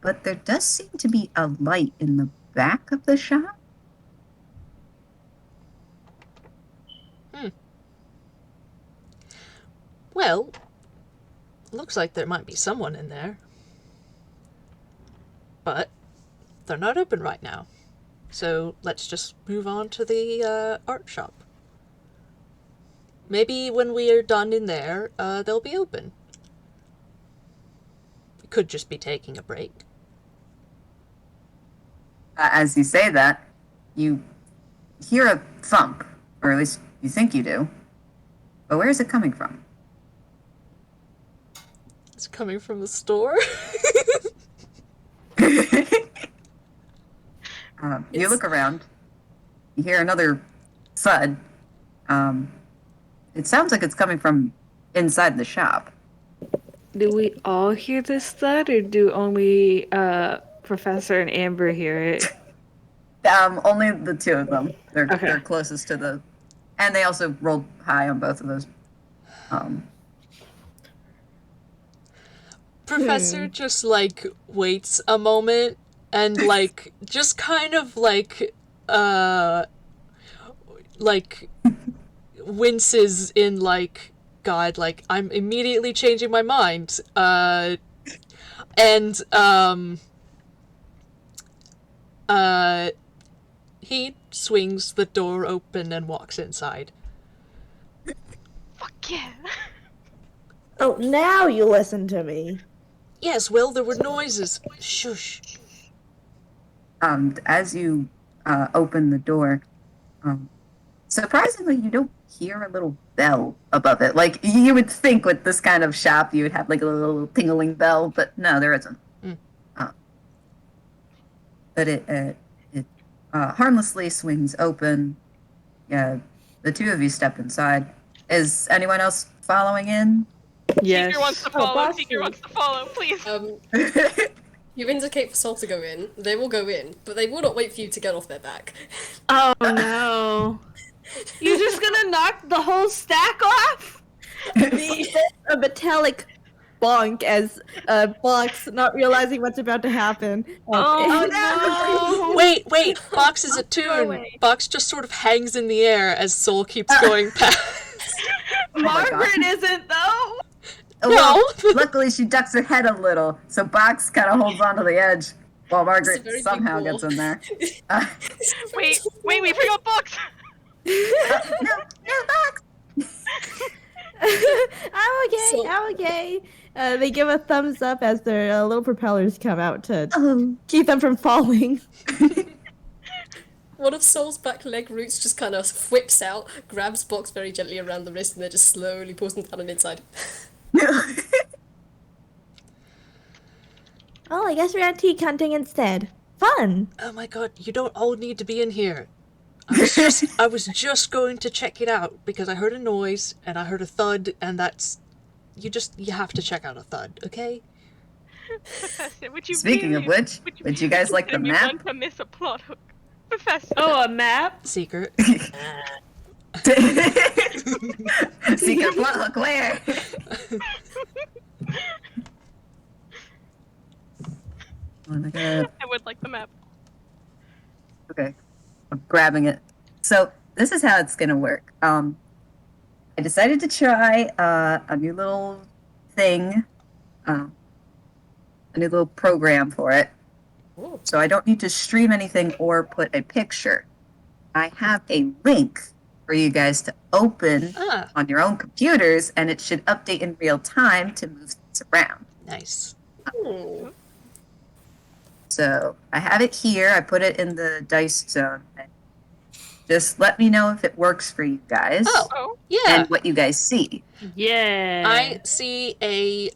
S1: but there does seem to be a light in the back of the shop.
S3: Well, looks like there might be someone in there. but they're not open right now. So let's just move on to the art shop. Maybe when we are done in there, they'll be open. We could just be taking a break.
S1: As you say that, you hear a thump, or at least you think you do. But where is it coming from?
S3: It's coming from the store.
S1: You look around. You hear another thud. It sounds like it's coming from inside the shop.
S5: Do we all hear this thud, or do only Professor and Amber hear it?
S1: Only the two of them. They're
S5: Okay.
S1: they're closest to the, and they also rolled high on both of those.
S3: Professor just like waits a moment and like just kind of like winces in like, God, like I'm immediately changing my mind. He swings the door open and walks inside.
S4: Fuck yeah.
S2: Oh, now you listen to me.
S3: Yes, well, there were noises. Shush.
S1: As you open the door, surprisingly, you don't hear a little bell above it. Like, you would think with this kind of shop, you would have like a little tingling bell, but no, there isn't. But it harmlessly swings open. Yeah, the two of you step inside. Is anyone else following in?
S5: Yes.
S4: Seeker wants to follow.
S2: Boston.
S4: Seeker wants to follow, please.
S6: You indicate for Sol to go in. They will go in, but they will not wait for you to get off their back.
S5: Oh no! You're just gonna knock the whole stack off?
S2: A metallic bonk as Box, not realizing what's about to happen.
S5: Oh no!
S3: Wait, Box is a tune.
S2: away.
S3: Box just sort of hangs in the air as Soul keeps going past.
S1: my God.
S2: Margaret isn't though.
S1: Well, luckily she ducks her head a little, so Box kind of holds onto the edge while Margaret
S6: very big
S1: somehow
S6: wall.
S1: gets in there.
S4: Wait, we forgot Box.
S1: No, Box!
S2: I'm okay.
S6: So-
S2: I'm okay. They give a thumbs up as their little propellers come out to
S1: Oh,
S2: keep them from falling.
S6: One of Sol's back leg roots just kind of whips out, grabs Box very gently around the wrist, and then just slowly pulls them down and inside.
S2: Oh, I guess we're antique hunting instead. Fun.
S3: Oh my God, you don't all need to be in here. I was just going to check it out because I heard a noise and I heard a thud, and that's you have to check out a thud, okay?
S4: Professor, would you
S1: Speaking of
S4: really-
S1: which, would you guys like the
S4: consider me
S1: map?
S4: one to miss a plot hook? Professor.
S5: Oh, a map?
S3: Secret.
S1: Secret plot hook, where? Oh my God.
S4: I would like the map.
S1: Okay, I'm grabbing it. So this is how it's gonna work. I decided to try a new little thing, a new little program for it.
S6: Ooh.
S1: So I don't need to stream anything or put a picture. I have a link for you guys to open
S3: Ah,
S1: on your own computers, and it should update in real time to move things around.
S3: nice.
S6: Hmm.
S1: So I have it here. I put it in the dice zone. Just let me know if it works for you guys
S4: Oh,
S3: Yeah.
S1: and what you guys see.
S5: Yeah.
S3: I see a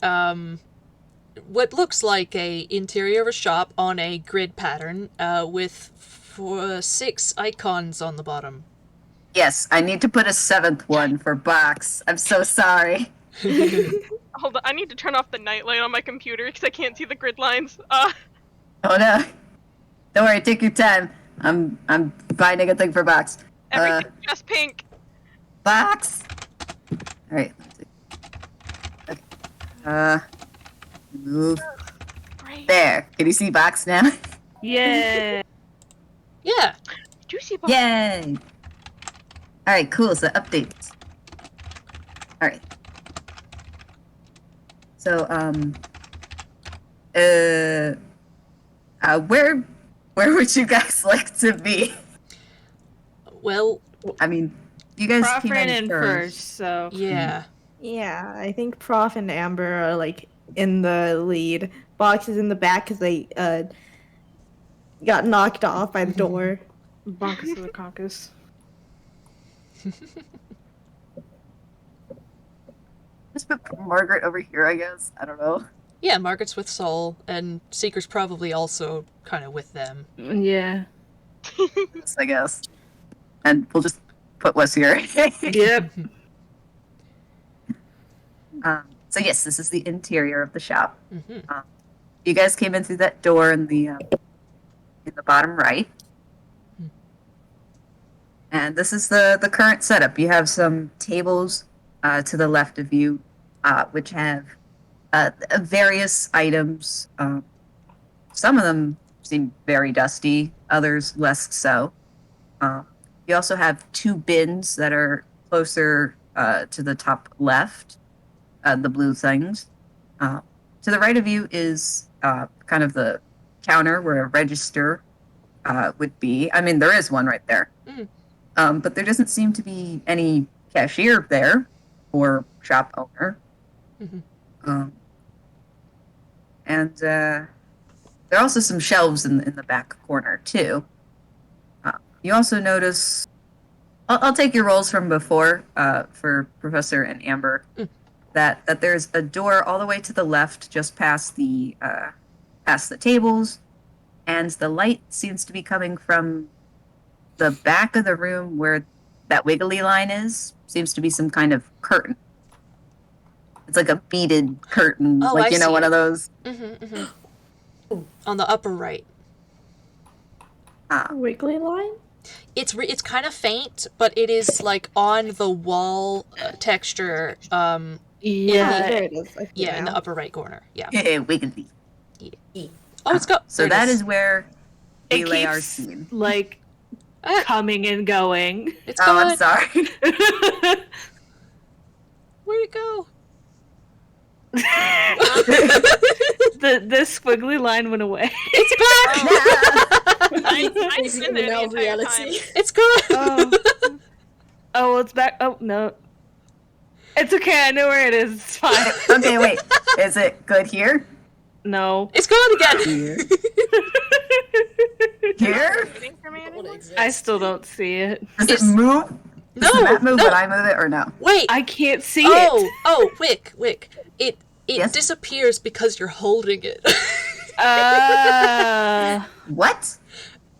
S3: what looks like a interior of a shop on a grid pattern with 6 icons on the bottom.
S1: Yes, I need to put a 7th one for Box. I'm so sorry.
S4: hold on. I need to turn off the nightlight on my computer because I can't see the grid lines.
S1: Oh no. Don't worry, take your time. I'm finding a thing for Box.
S4: Everything's just pink.
S1: Box. All right. Let's see. Okay. Move
S4: Great.
S1: there. Can you see Box now?
S5: Yeah.
S4: Do
S3: Yeah.
S4: you see Box?
S1: Yay! All right, cool. So updates. All right. So Where would you guys like to be?
S3: Well,
S1: I mean, you guys
S5: Prof
S1: came
S5: ran
S1: in
S5: in
S1: first.
S5: first, so
S3: yeah.
S2: Yeah, I think Prof and Amber are like in the lead. Box is in the back because they got knocked off by the door.
S5: bonkus of the conkus.
S1: Just put Margaret over here, I guess. I don't know.
S3: Yeah, Margaret's with Sol, and Seeker's probably also kind of with them.
S5: Yeah.
S1: Yes, I guess. And we'll just put Wes here.
S5: Yep.
S1: So yes, this is the interior of the shop.
S3: Mm-hmm.
S1: You guys came in through that door in the bottom right. And this is the current setup. You have some tables to the left of you, which have various items. Some of them seem very dusty, others less so. You also have two bins that are closer to the top left, the blue things. To the right of you is kind of the counter where a register would be. I mean, there is one right there. But there doesn't seem to be any cashier there or shop owner. And there are also some shelves in the back corner, too. You also notice... I'll take your rolls from before for Professor and Amber. That there's a door all the way to the left, just past the tables, and the light seems to be coming from the back of the room where that wiggly line is. Seems to be some kind of curtain. It's like a beaded curtain,
S3: Oh,
S1: like
S3: I see
S1: one
S3: it.
S1: of those.
S3: On the upper right.
S2: Wiggly line?
S3: It's kind of faint, but it is like on the wall texture.
S5: Yeah.
S2: There it is. I see it
S3: In the
S2: now.
S3: upper right corner. Yeah.
S1: Wiggly.
S3: Oh, it's got.
S1: So
S3: there it
S1: that is where we
S5: It
S1: lay our
S5: keeps
S1: scene.
S5: like coming and going.
S3: It's
S1: Oh,
S3: gone.
S1: I'm sorry.
S3: Where'd it go?
S5: the squiggly line went away.
S3: It's back.
S4: I've been there the entire time.
S3: It's gone.
S5: Oh, well, it's back. Oh no, it's okay. I know where it is. It's fine.
S1: Okay, wait. Is it good here?
S5: No.
S3: It's gone again.
S1: Here? Here?
S4: Waiting for me anymore?
S5: I still don't see it.
S1: Does it move? Does the map move when I move it or no?
S3: Wait.
S5: I can't see it.
S3: Oh, Wick. It
S1: Yes?
S3: disappears because you're holding it.
S1: What?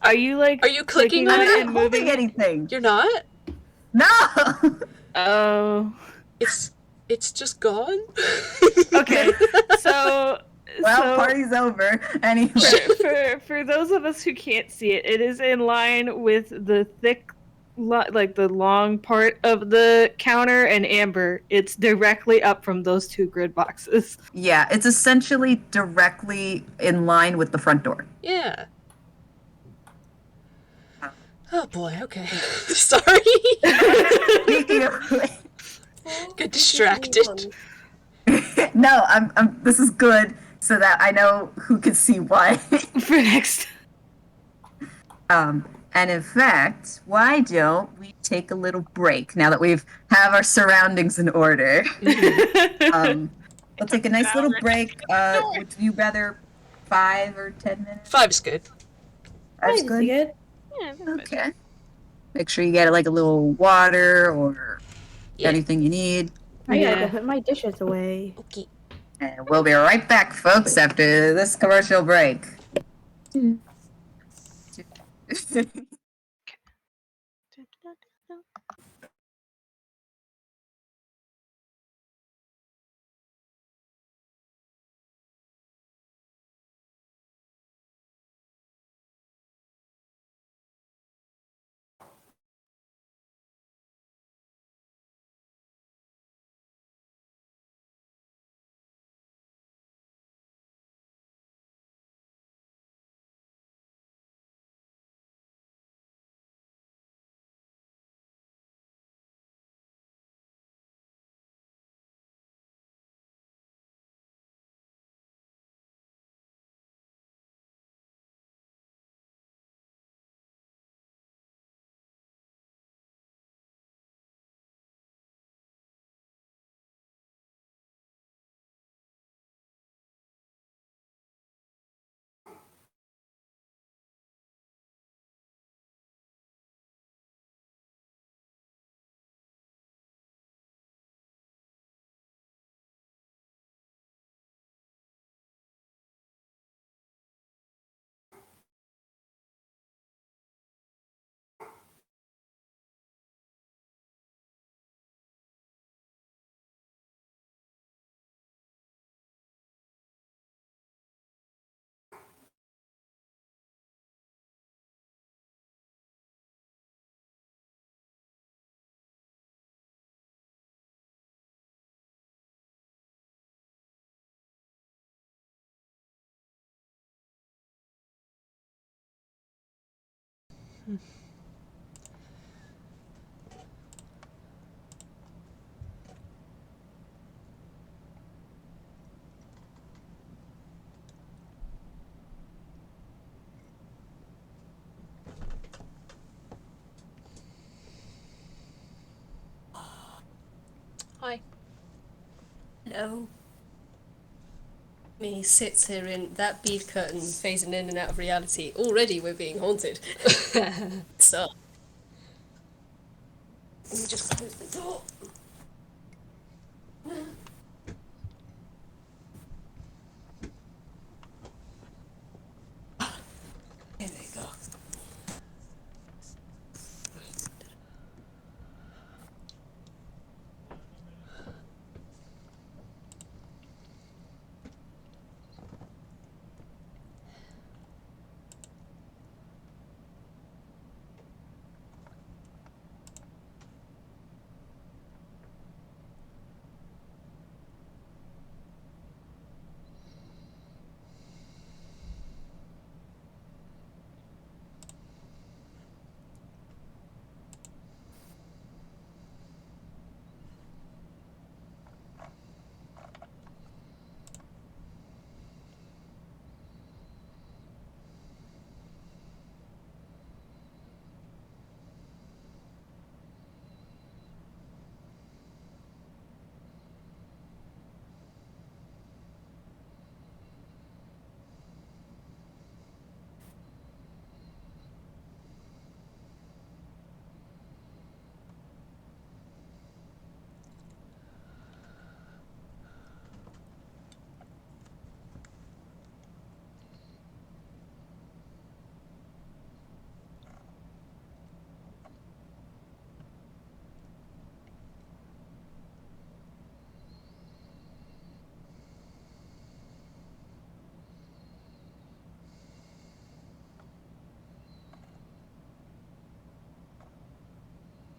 S5: Are you like?
S3: Are you clicking
S1: I'm
S3: on
S1: not
S3: it?
S1: holding anything.
S3: You're not?
S1: No!
S5: Oh.
S3: It's just gone?
S5: Okay. So.
S1: Well, party's over. Anyway.
S5: For those of us who can't see it, it is in line with the thick, like the long part of the counter, and Amber. It's directly up from those two grid boxes.
S1: Yeah, it's essentially directly in line with the front door.
S3: Yeah. Oh boy, okay. Sorry.
S1: Speaking of
S3: Get distracted.
S1: no, I'm. This is good, so that I know who can see what.
S5: For next.
S1: And in fact, why don't we take a little break now that we've have our surroundings in order? We'll take a nice little break. Would you rather 5 or 10 minutes?
S3: 5 is good.
S1: 5's
S2: Nice,
S1: good.
S2: good.
S4: Yeah, that's good.
S1: Okay. Make sure you get like a little water or
S3: Yeah.
S1: anything you need.
S2: I gotta
S5: Yeah.
S2: go put my dishes away.
S3: Okay.
S1: And we'll be right back, folks, after this commercial break.
S3: Hi.
S6: Hello. Me sits here in that bead curtain, phasing in and out of reality. Already we're being haunted. So, let me just close the door. There we go.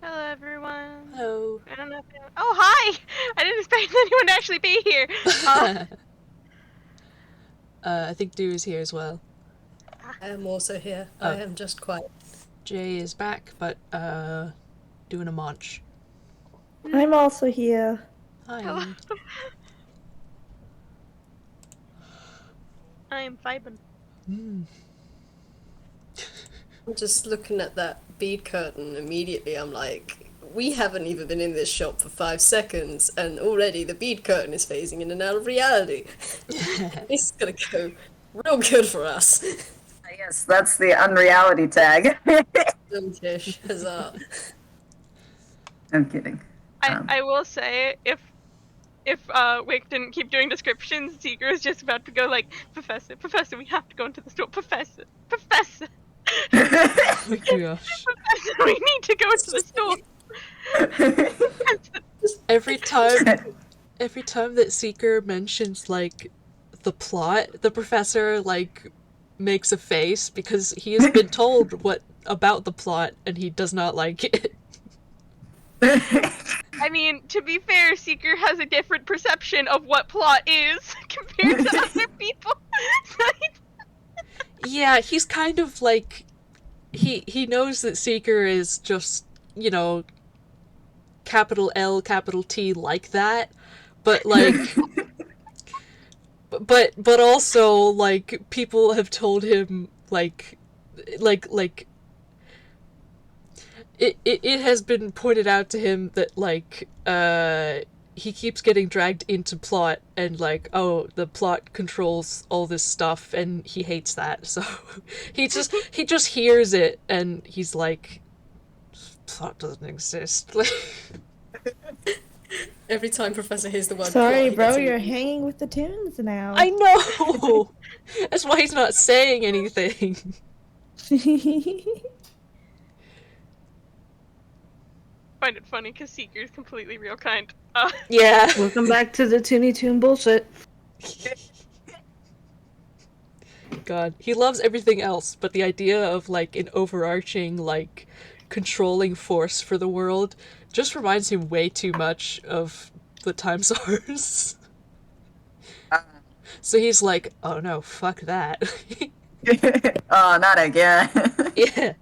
S4: Hello, everyone.
S3: Hello.
S4: I don't know if anyone... Oh, hi! I didn't expect anyone to actually be here.
S3: I think Do is here as well.
S6: I am also here.
S3: Oh.
S6: I am just quiet.
S3: Jay is back, but doing a munch.
S2: I'm also here.
S3: Hi.
S4: Hello. I am vibing.
S3: Mm.
S6: I'm just looking at that bead curtain. Immediately, I'm like, we haven't even been in this shop for 5 seconds, and already the bead curtain is phasing in and out of reality. This is gonna go real good for us.
S1: Yes, that's the Unreality tag.
S6: Tish, huzzah.
S1: I'm kidding.
S4: I will say, if Wick didn't keep doing descriptions, Seeker is just about to go like, Professor, we have to go into the store. Professor.
S3: Oh my gosh.
S4: Professor, we need to go into the store.
S3: Every time that Seeker mentions like the plot, the professor like makes a face because he has been told what about the plot and he does not like it.
S4: I mean, to be fair, Seeker has a different perception of what plot is compared to other people.
S3: Yeah, he's kind of like he knows that Seeker is just, you know, capital L, capital T like that, but like but also like people have told him like it has been pointed out to him that like he keeps getting dragged into plot and like, oh, the plot controls all this stuff and he hates that. So he just hears it and he's like, plot doesn't exist.
S6: Every time Professor hears the word
S2: Sorry,
S6: plot, he
S2: bro,
S6: gets
S2: you're
S6: angry.
S2: hanging with the tunes now.
S3: I know. That's why he's not saying anything.
S4: Find it funny because Seeker is completely real kind.
S3: Yeah.
S5: Welcome back to the Toonie Toon bullshit.
S3: God, he loves everything else, but the idea of like an overarching like controlling force for the world just reminds him way too much of the Time Czars. So he's like, oh no, fuck that.
S1: Oh, not again.
S3: Yeah.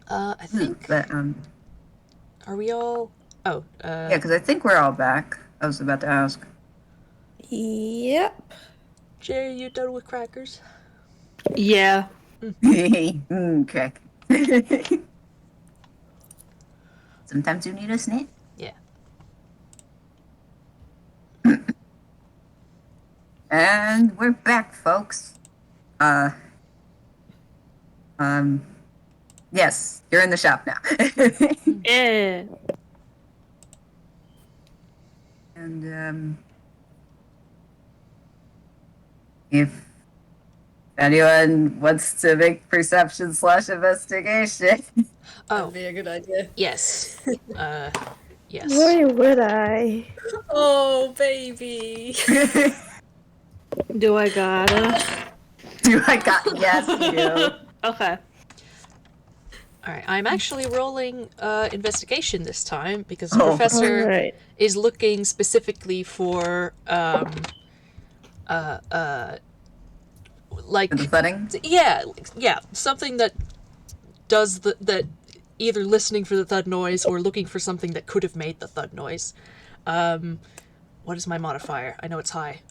S3: I think.
S1: But
S3: Are we all? Oh.
S1: yeah, because I think we're all back. I was about to ask.
S2: Yep.
S3: Jay, you done with crackers?
S5: Yeah.
S1: Okay. Sometimes you need a snack.
S3: Yeah.
S1: And we're back, folks. Yes, you're in the shop now.
S5: Yeah.
S1: And if anyone wants to make perception/investigation.
S3: Oh,
S6: That'd be a good idea.
S3: yes. Yes.
S2: Why would I?
S6: Oh, baby.
S5: Do I gotta?
S1: Do I got yes, you do.
S5: Okay.
S3: Alright, I'm actually rolling investigation this time because
S1: Oh.
S3: the professor
S2: Alright.
S3: is looking specifically for like
S1: The setting.
S3: yeah, something that does that either listening for the thud noise or looking for something that could have made the thud noise. What is my modifier? I know it's high.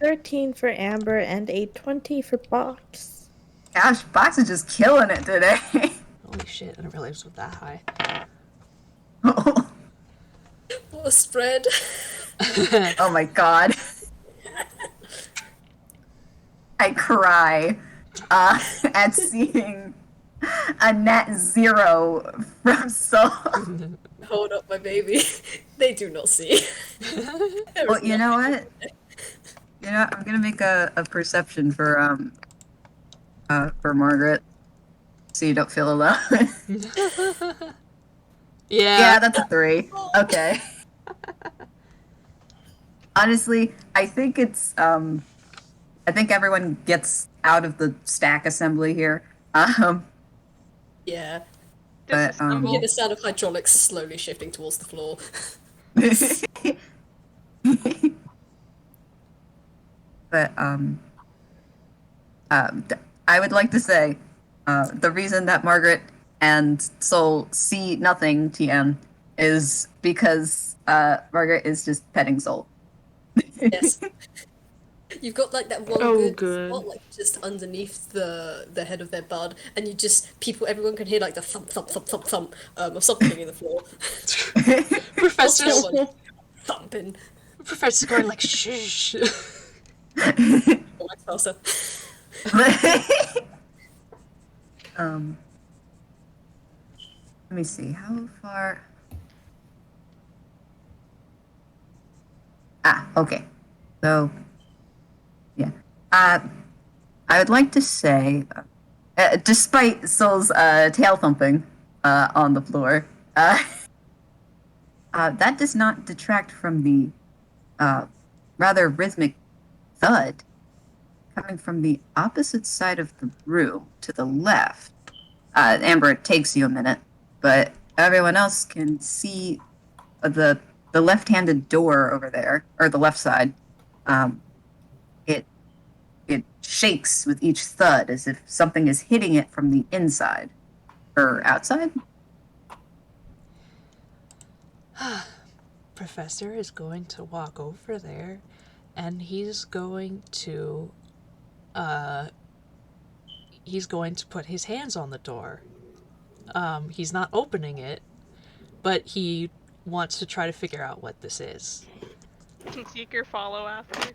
S2: 13 for Amber and a 20 for Box.
S1: Gosh, Box is just killing it today.
S3: Holy shit, I didn't realize it was that high.
S6: What a spread.
S1: Oh my god. I cry at seeing a net 0 from Soul.
S6: Hold up, my baby. They do not see.
S1: Well, you know what? You know, I'm gonna make a perception for Margaret, so you don't feel alone. Yeah, that's a 3. Okay. Honestly, I think it's I think everyone gets out of the stack assembly here.
S6: Yeah.
S1: But
S6: You hear the sound of hydraulics slowly shifting towards the floor.
S1: But I would like to say the reason that Margaret and Soul see nothing, TM, is because Margaret is just petting Soul.
S6: Yes. You've got like that one
S5: Oh,
S6: good
S5: good.
S6: spot, like just underneath the head of their bud, and you just everyone can hear like the thump thump thump thump thump of something in the floor.
S3: Professor's
S6: Thumping.
S3: Professor's going like shh.
S6: Oh, my faster.
S1: Let me see, how far? Okay. So, yeah. I would like to say, despite Soul's tail thumping on the floor, that does not detract from the rather rhythmic thud coming from the opposite side of the room to the left. Amber, it takes you a minute, but everyone else can see the left-handed door over there, or the left side. It shakes with each thud as if something is hitting it from the inside or outside.
S3: Professor is going to walk over there and he's going to put his hands on the door. He's not opening it, but he wants to try to figure out what this is.
S4: Can Seeker follow after?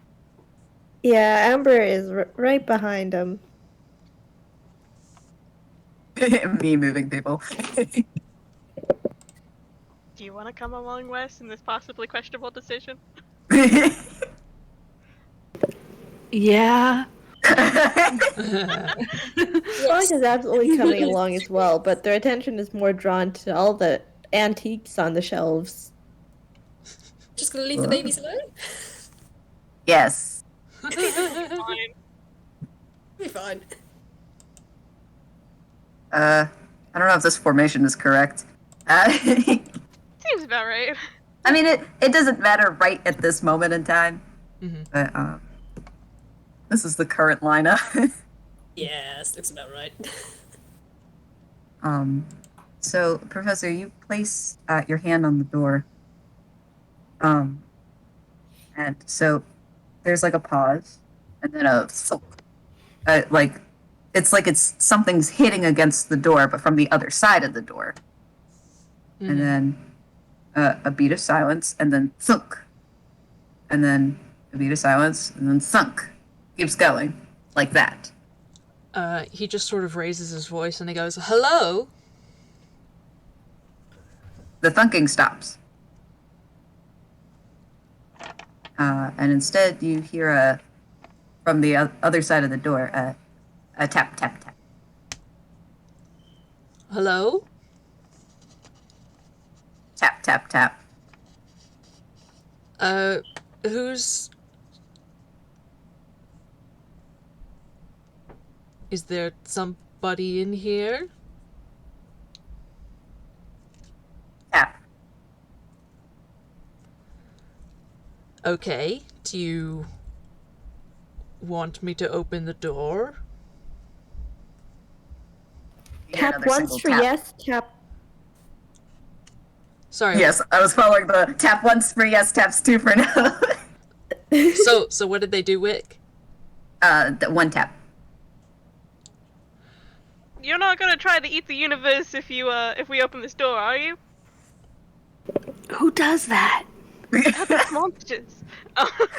S2: Yeah, Amber is right behind him.
S1: Me moving people.
S4: Do you want to come along, Wes, in this possibly questionable decision?
S5: Yeah.
S2: Box is absolutely coming along as well, but their attention is more drawn to all the antiques on the shelves.
S6: Just gonna leave the babies alone?
S1: Yes.
S4: Fine.
S6: Be fine.
S1: I don't know if this formation is correct.
S4: Seems about right.
S1: I mean, it doesn't matter right at this moment in time,
S3: Mm-hmm.
S1: but this is the current lineup.
S6: Yes, looks about right.
S1: So, Professor, you place your hand on the door. And so there's like a pause, and then a thunk. It's like it's something's hitting against the door, but from the other side of the door.
S3: Mm-hmm.
S1: And then a beat of silence, and then thunk. And then a beat of silence, and then thunk. Keeps going like that.
S3: He just sort of raises his voice and he goes, "Hello?"
S1: The thunking stops. And instead you hear from the other side of the door, a tap, tap, tap.
S3: "Hello?"
S1: Tap, tap, tap.
S3: Who's... Is there somebody in here?
S1: Tap.
S3: Okay, do you want me to open the door?
S1: You hear
S2: Tap
S1: another
S2: once
S1: single
S2: for
S1: tap.
S2: yes, tap.
S3: Sorry.
S1: Yes, I was following the tap once for yes, taps two for no.
S3: So what did they do, Wick?
S1: The one tap.
S4: You're not gonna try to eat the universe if we open this door, are you?
S5: Who does that?
S4: That's monsters.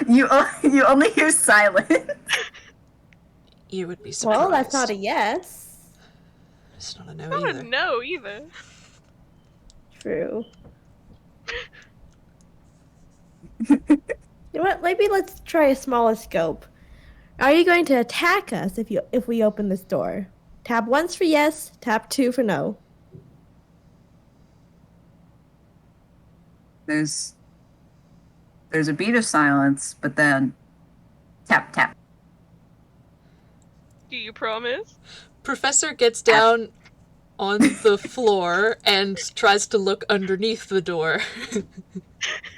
S1: You only hear silence.
S3: You would be surprised.
S2: Well, that's not a yes.
S3: It's not a no
S4: Not
S3: either.
S4: a no either.
S2: True. You know what? Maybe let's try a smaller scope. Are you going to attack us if we open this door? Tap once for yes, tap two for no.
S1: There's a beat of silence, but then tap, tap.
S4: Do you promise?
S3: Professor gets down on the floor and tries to look underneath the door.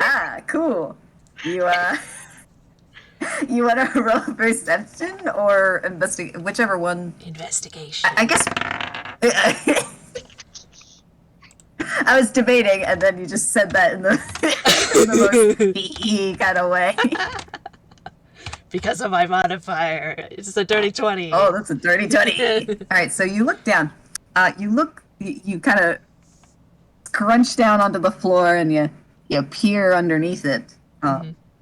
S1: Ah, cool. You you want to roll perception or investigate, whichever one.
S3: Investigation.
S1: I guess. I was debating, and then you just said that in the, in the most PE kind of way.
S3: Because of my modifier. It's a dirty 20.
S1: Oh, that's a dirty 20. All right, so you look down. You kind of crunch down onto the floor, and you peer underneath it.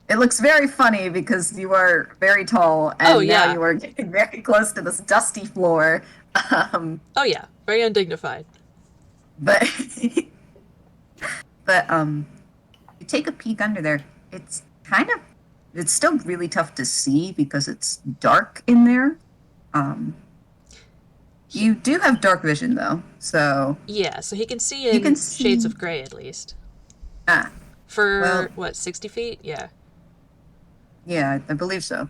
S1: It looks very funny because you are very tall, and now you are getting very close to this dusty floor.
S3: Oh yeah, very undignified.
S1: But you take a peek under there. It's still really tough to see because it's dark in there. You do have dark vision though, so
S3: yeah, so he can see in shades of gray at least. For what, 60 feet? Yeah,
S1: I believe so.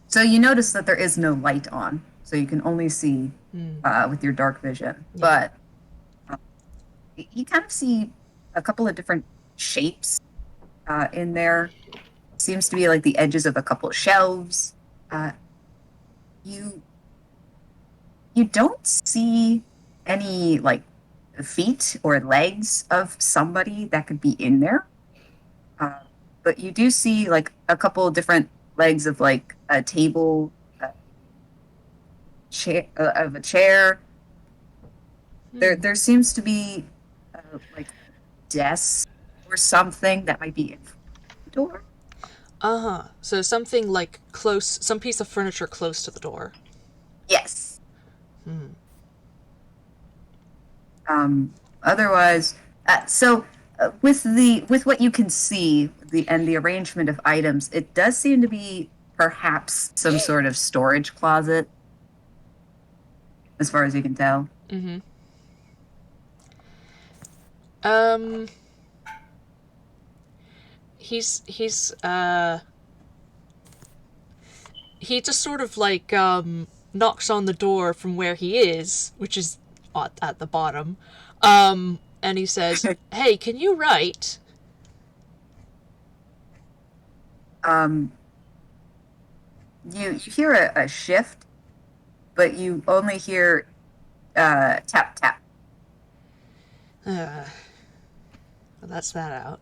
S1: So you notice that there is no light on, so you can only see with your dark vision.
S3: Yeah.
S1: But you kind of see a couple of different shapes in there. Seems to be like the edges of a couple of shelves. You don't see any like feet or legs of somebody that could be in there. But you do see like a couple of different legs of like a table, of a chair. There seems to be like desk or something that might be in front of the door.
S3: So something like some piece of furniture close to the door.
S1: Yes. Otherwise, with what you can see, the arrangement of items, it does seem to be perhaps some sort of storage closet, as far as you can tell.
S3: He just sort of like knocks on the door from where he is, which is at the bottom, and he says, "Hey, can you write?"
S1: You hear a shift, but you only hear tap tap.
S3: Well, that's that out.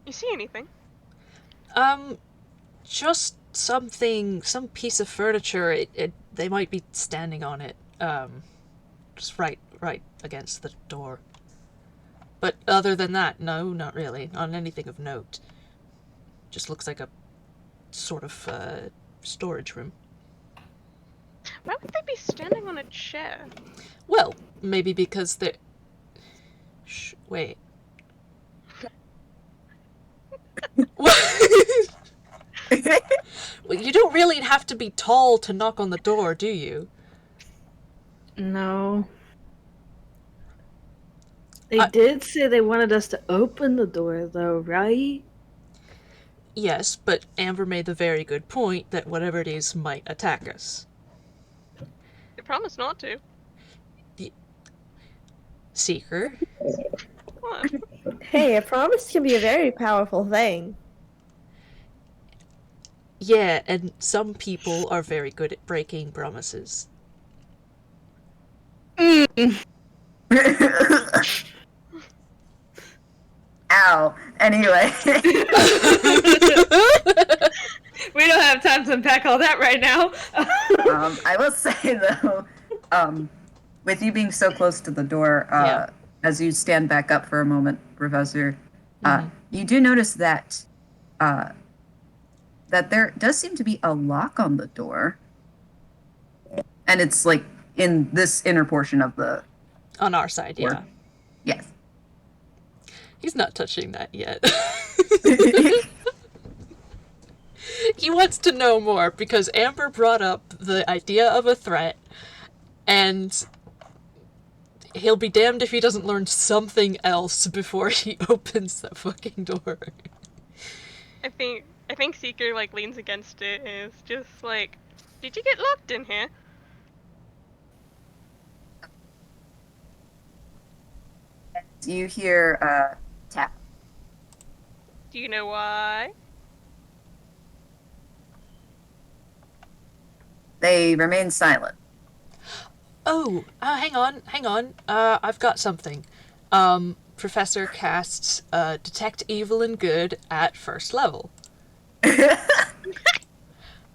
S4: You see anything?
S3: Just something, some piece of furniture. They might be standing on it. Just right against the door. But other than that, no, not really. Not anything of note. Just looks like a sort of storage room.
S4: Why would they be standing on a chair?
S3: Well, maybe because they're... wait. Well, you don't really have to be tall to knock on the door, do you?
S5: No. They did say they wanted us to open the door, though, right?
S3: Yes, but Amber made the very good point that whatever it is might attack us.
S4: They promised not to.
S3: Seeker?
S4: What?
S2: Hey, a promise can be a very powerful thing.
S3: Yeah, and some people are very good at breaking promises.
S1: Ow. Anyway.
S5: We don't have time to unpack all that right now.
S1: I will say though, with you being so close to the door,
S3: Yeah.
S1: as you stand back up for a moment, Professor, you do notice that that there does seem to be a lock on the door, and it's like in this inner portion of the.
S3: On our side, yeah.
S1: Yes.
S3: He's not touching that yet. He wants to know more because Amber brought up the idea of a threat, and he'll be damned if he doesn't learn something else before he opens that fucking door.
S4: I think Seeker like leans against it and is just like, did you get locked in here?
S1: You hear tap.
S4: Do you know why?
S1: They remain silent.
S3: Oh, hang on. I've got something. Professor casts Detect Evil and Good at first level.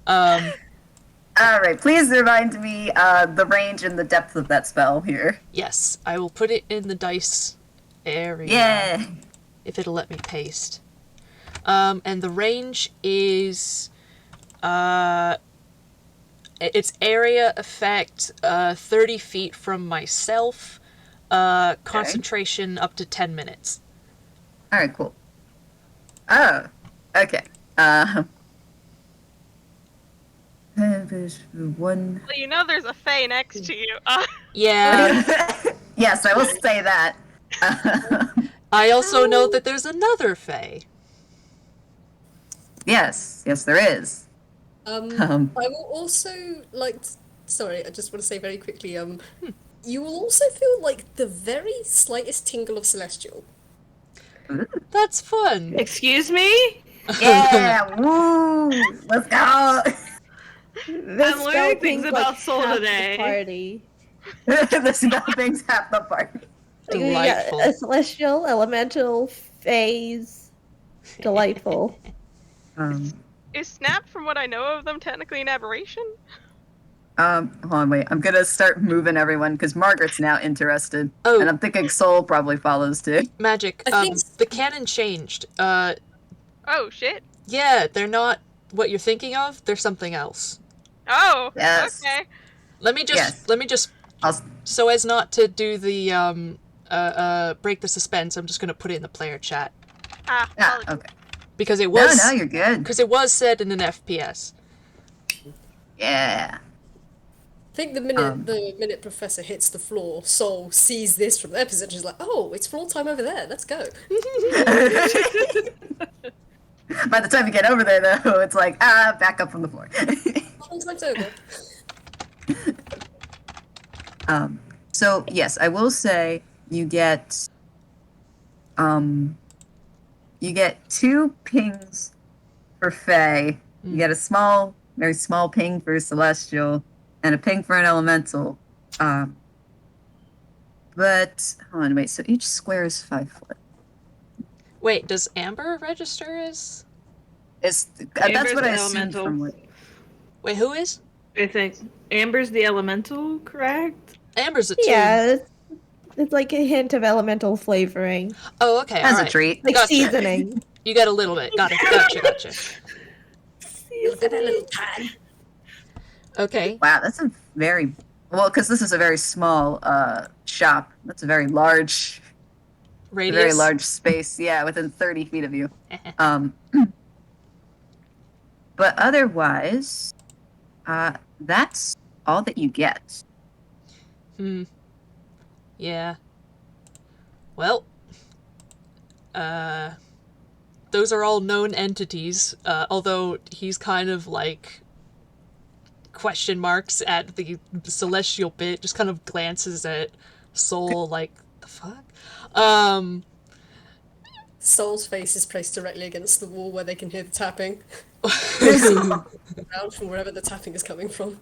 S1: All right, please remind me the range and the depth of that spell here.
S3: Yes, I will put it in the dice area.
S1: Yeah.
S3: If it'll let me paste. And the range is it's area effect 30 feet from myself, concentration up to 10 minutes.
S1: All right, cool. Oh, okay. One.
S4: Well, you know there's a Fae next to you.
S3: Yeah.
S1: Yes, I will say that.
S3: I also know that there's another Fae.
S1: Yes, there is.
S6: I will also sorry, I just want to say very quickly, you will also feel like the very slightest tingle of celestial.
S3: That's fun.
S5: Excuse me?
S1: Yeah, woo! Let's go!
S2: This
S5: I'm learning things
S2: spell
S5: about
S2: like
S5: Soul
S2: half the
S5: today.
S2: Party.
S1: The spell things half the party.
S3: Delightful.
S2: A celestial, elemental, phase. Delightful.
S4: Is Snap, from what I know of them, technically an aberration?
S1: Hold on, wait. I'm gonna start moving everyone because Margaret's now interested.
S3: Oh.
S1: And I'm thinking Soul probably follows too.
S3: Magic.
S6: I think-
S3: The canon changed.
S4: Oh, shit.
S3: Yeah, they're not what you're thinking of. They're something else.
S4: Oh,
S1: Yes.
S4: okay.
S3: Let me just
S1: I'll,
S3: so as not to do the break the suspense, I'm just gonna put it in the player chat
S4: Apologies.
S1: okay.
S3: because it was
S1: No, you're good.
S3: because it was said in an FPS.
S1: Yeah.
S6: I think the minute Professor hits the floor, Soul sees this from their position. She's like, "Oh, it's floor time over there. Let's go."
S1: By the time you get over there, though, it's like, back up from the floor.
S6: Floor time's over.
S1: So yes, I will say you get 2 pings for Faye. You get a small very small ping for a celestial, and a ping for an elemental. But hold on, wait. So each square is 5 foot.
S3: Wait, does Amber register as?
S1: That's
S5: Amber's
S1: what I
S5: the
S1: assumed
S5: elemental.
S1: from what.
S3: Wait, who is?
S5: I think Amber's the elemental, correct?
S3: Amber's a toon.
S2: Yeah, it's like a hint of elemental flavoring,
S3: Oh, okay.
S1: As
S3: all
S1: a
S3: right.
S1: treat.
S2: like
S3: Gotcha.
S2: seasoning.
S3: You got a little bit. Got it. Gotcha.
S6: Look at that little tan.
S3: Okay.
S1: Wow, that's a very well, because this is a very small shop. That's a very large,
S3: Radius.
S1: very large space. Yeah, within 30 feet of you. But otherwise, that's all that you get.
S3: Yeah. Well, those are all known entities, although he's kind of like question marks at the celestial bit, just kind of glances at Soul like, the fuck?
S6: Soul's face is placed directly against the wall where they can hear the tapping. Around from wherever the tapping is coming from.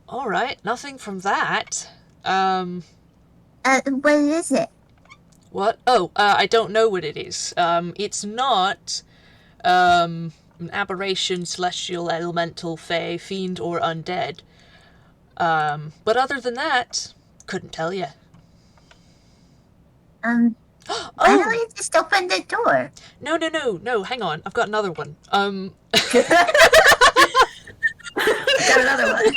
S3: Alright, nothing from that.
S7: What is it?
S3: What? Oh, I don't know what it is. It's not, an aberration, celestial, elemental, fae, fiend, or undead. But other than that, couldn't tell you.
S7: Why don't we just open the door?
S3: No, hang on. I've got another one.
S1: Got another one.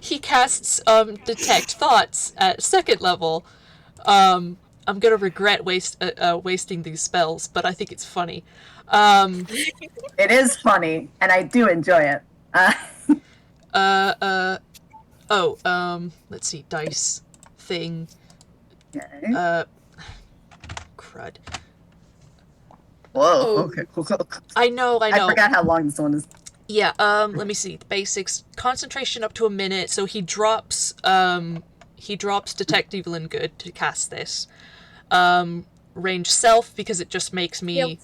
S3: He casts, detect thoughts at 2nd level. I'm gonna regret wasting these spells, but I think it's funny.
S1: It is funny, and I do enjoy it.
S3: Let's see, dice thing.
S1: Okay.
S3: Crud.
S1: Whoa.
S6: Oh.
S1: Okay.
S3: I know.
S1: I forgot how long this one is.
S3: Yeah, let me see. The basics. Concentration up to a minute, so he drops Detect Evil and Good to cast this. Range Self, because it just makes me...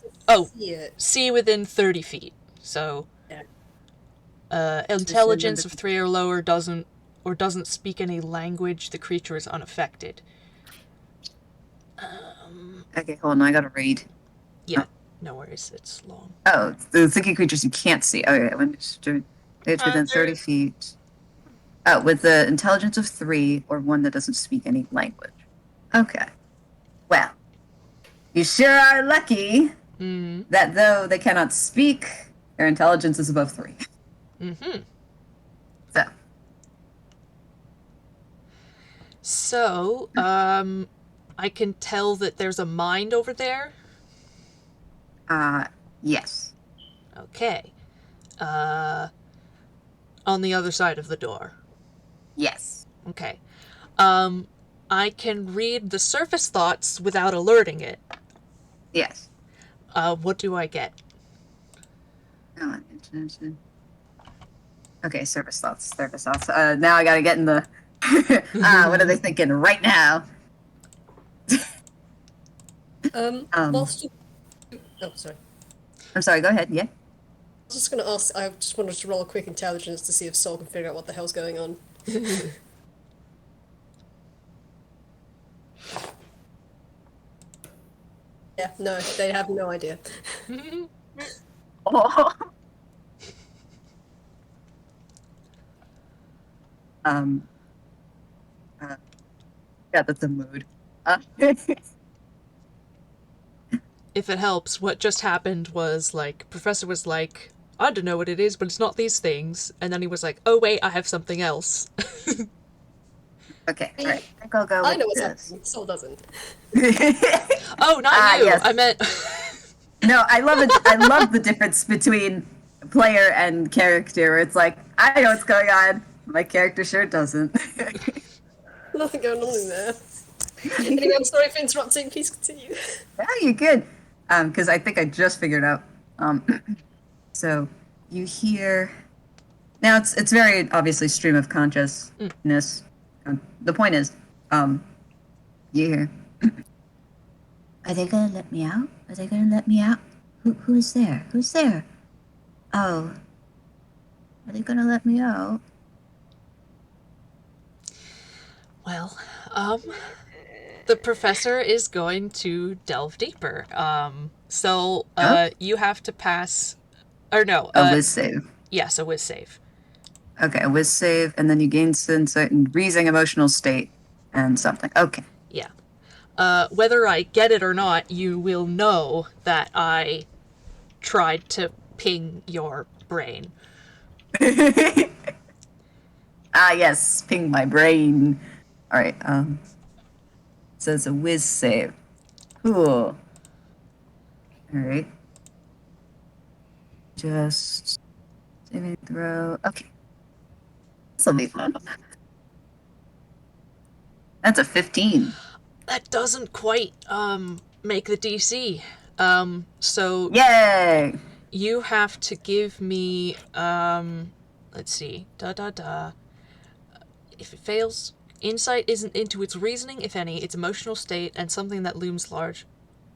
S3: see within 30 feet. So...
S6: Yeah.
S3: Intelligence of 3 or lower doesn't speak any language. The creature is unaffected.
S1: Okay, hold on. I gotta read.
S3: Yeah, no worries. It's long.
S1: Oh, the thinking creatures you can't see. Okay, when it's within 30 feet. Oh, with the intelligence of 3 or one that doesn't speak any language. Okay. Well, you sure are lucky that though they cannot speak, their intelligence is above 3.
S3: So, I can tell that there's a mind over there.
S1: Yes.
S3: Okay. On the other side of the door.
S1: Yes.
S3: Okay. I can read the surface thoughts without alerting it.
S1: Yes.
S3: What do I get?
S1: Okay, service thoughts. Now I gotta get in the... what are they thinking right now?
S6: Whilst you... Oh, sorry.
S1: I'm sorry, go ahead, yeah?
S6: I was just gonna ask, I just wanted to roll a quick intelligence to see if Soul can figure out what the hell's going on. Yeah, no, they have no idea.
S1: Oh. Yeah, that's a mood.
S3: If it helps, what just happened was, like, Professor was like, I don't know what it is, but it's not these things. And then he was like, oh wait, I have something else.
S1: Okay, alright. I think I'll go with
S6: I know what's
S1: this.
S6: happening, Soul doesn't.
S3: Oh, not you!
S1: Yes.
S3: I meant...
S1: No, I love it. I love the difference between player and character. Where it's like, I know what's going on. My character sure doesn't.
S6: Nothing going on in there. Anyway, I'm sorry for interrupting. Please continue.
S1: Yeah, you're good. Because I think I just figured out. So you hear. Now it's very obviously stream of consciousness. The point is, you hear. Are they gonna let me out? Are they gonna let me out? Who's there? Who's there? Oh. Are they gonna let me out?
S3: Well, the professor is going to delve deeper. So you have to pass, or no,
S1: A whiz save.
S3: yes, a whiz save.
S1: Okay, a whiz save, and then you gain insight and freezing emotional state and something. Okay.
S3: Yeah. Whether I get it or not, you will know that I tried to ping your brain.
S1: Ah, yes, ping my brain. All right. It says a whiz save. Cool. All right. Just saving throw. Okay. This will be fun. That's a 15.
S3: That doesn't quite make the DC. So
S1: Yay!
S3: you have to give me let's see. If it fails, insight isn't into its reasoning, if any, its emotional state, and something that looms large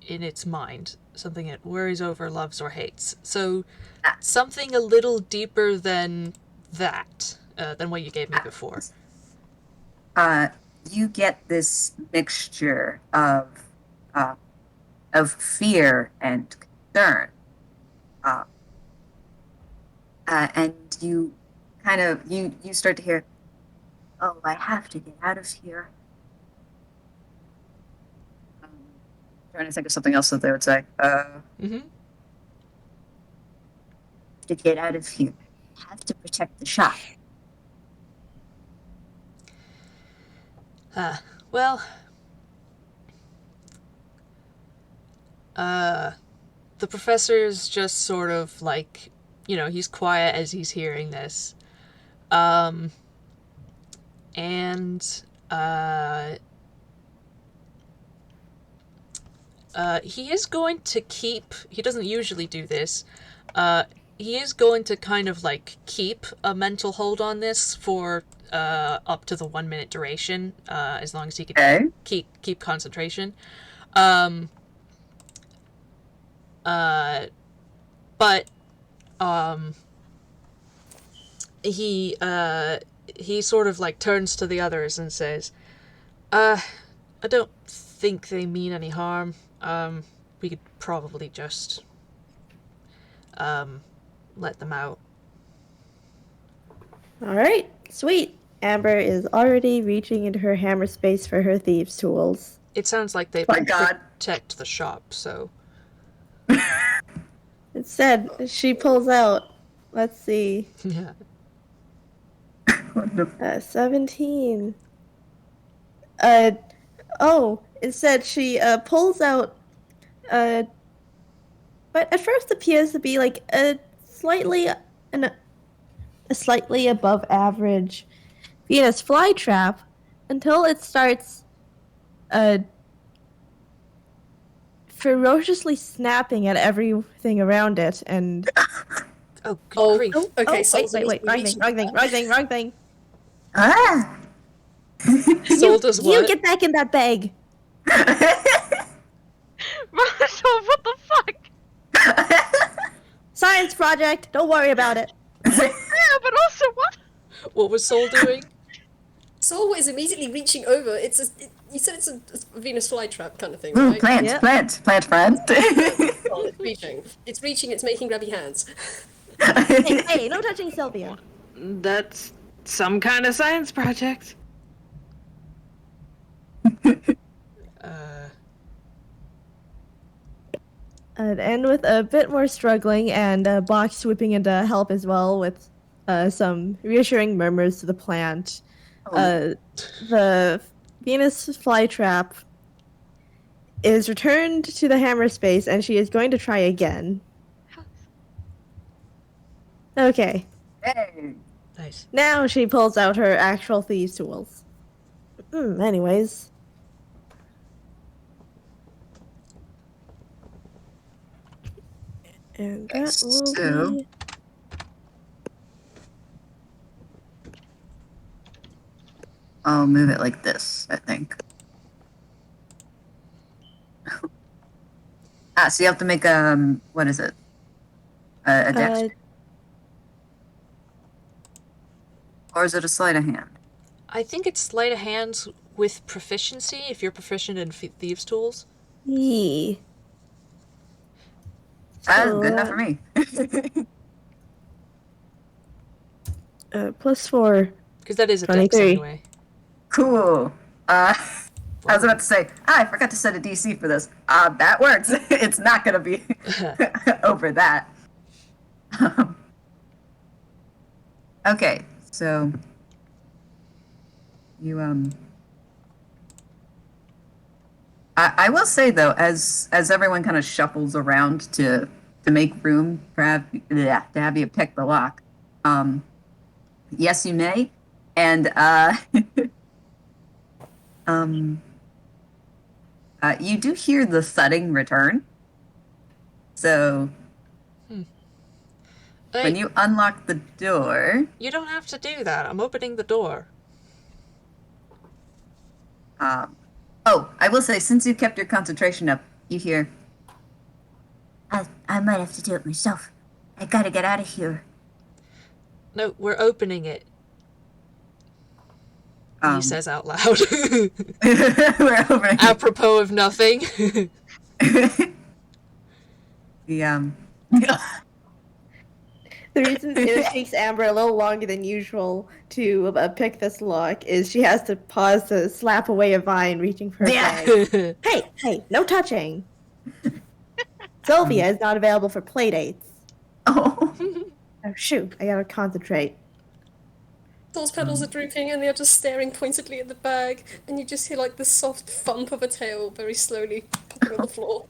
S3: in its mind. Something it worries over, loves, or hates. So something a little deeper than that, than what you gave me before.
S1: You get this mixture of fear and concern, and you kind of you start to hear, "Oh, I have to get out of here." Trying to think of something else that they would say.
S3: Mm-hmm.
S1: To get out of here, I have to protect the shop.
S3: Well, the professor's just sort of like, he's quiet as he's hearing this. And, he is going to keep, he doesn't usually do this, he is going to kind of like keep a mental hold on this for up to the 1 minute duration, as long as he can keep concentration. But he sort of like turns to the others and says, I don't think they mean any harm. We could probably just let them out.
S2: All right, sweet. Amber is already reaching into her hammer space for her thieves' tools.
S3: It sounds like they protect the shop, so.
S2: Instead, she pulls out, let's see,
S3: Yeah.
S2: 17. Instead she pulls out, but at first appears to be like a slightly above average Venus flytrap, until it starts ferociously snapping at everything around it, and
S3: Oh, good grief.
S6: Okay, so
S2: wait, wrong thing.
S1: Ah!
S3: Soul does what?
S2: You get back in that bag.
S4: Marshall, what the fuck?
S2: Science project. Don't worry about it.
S4: Yeah, but also what?
S3: What was Soul doing?
S6: Soul is immediately reaching over. You said it's a Venus flytrap kind of thing,
S1: Ooh,
S6: right?
S1: plant friend.
S6: Oh, it's reaching. It's reaching. It's making grabby hands.
S2: Hey, no touching Sylvia.
S5: That's some kind of science project.
S2: And with a bit more struggling and Box swooping in to help as well with some reassuring murmurs to the plant, the Venus flytrap is returned to the hammer space, and she is going to try again. Okay.
S1: Hey.
S3: Nice.
S2: Now she pulls out her actual thieves' tools. Anyways. And that will be...
S1: I'll move it like this, I think. So you have to make what is it? A dex, or is it a sleight of hand?
S3: I think it's sleight of hand with proficiency if you're proficient in thieves' tools.
S2: Yee.
S1: Good enough for me.
S2: +4.
S3: Because that is a dex
S2: 23.
S3: anyway.
S1: Cool. I was about to say, I forgot to set a DC for this. That works. It's not gonna be over that. Okay, so you I will say though, as everyone kind of shuffles around to make room to have you pick the lock. Yes, you may, and you do hear the thudding return. So when you unlock the door,
S3: you don't have to do that. I'm opening the door.
S1: Oh, I will say, since you kept your concentration up, you hear,
S7: I might have to do it myself. I gotta get out of here.
S3: No, we're opening it. He says out loud.
S1: we're opening
S3: Apropos of nothing.
S2: The reason it takes Amber a little longer than usual to pick this lock is she has to pause to slap away a vine reaching for her bag. Hey, no touching. Sylvia is not available for playdates.
S1: Oh.
S2: Oh, shoot, I gotta concentrate.
S6: Those petals are drooping and they're just staring pointedly at the bag, and you just hear like the soft thump of a tail very slowly popping on the floor.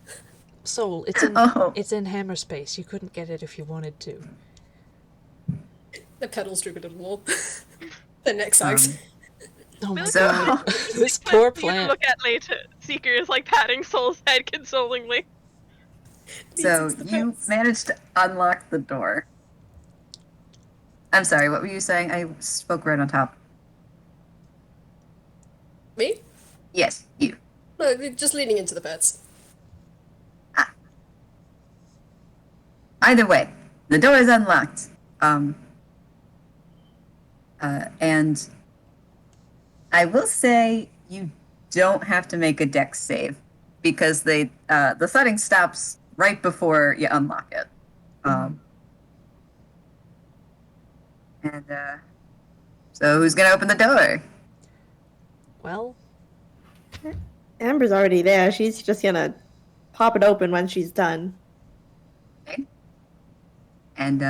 S3: Soul, it's in hammer space. You couldn't get it if you wanted to.
S6: The petals droop a little more. Their neck sags.
S3: Oh my
S1: So-
S3: god. This poor
S4: You
S3: plant.
S4: look at later. Seeker is like patting Soul's head consolingly.
S1: So you managed to unlock the door. I'm sorry, what were you saying? I spoke right on top.
S6: Me?
S1: Yes, you.
S6: No, just leaning into the beds.
S1: Either way, the door is unlocked. And I will say you don't have to make a dex save because the thudding stops right before you unlock it. So who's gonna open the door?
S3: Well,
S2: Amber's already there. She's just gonna pop it open when she's done.
S1: Okay. And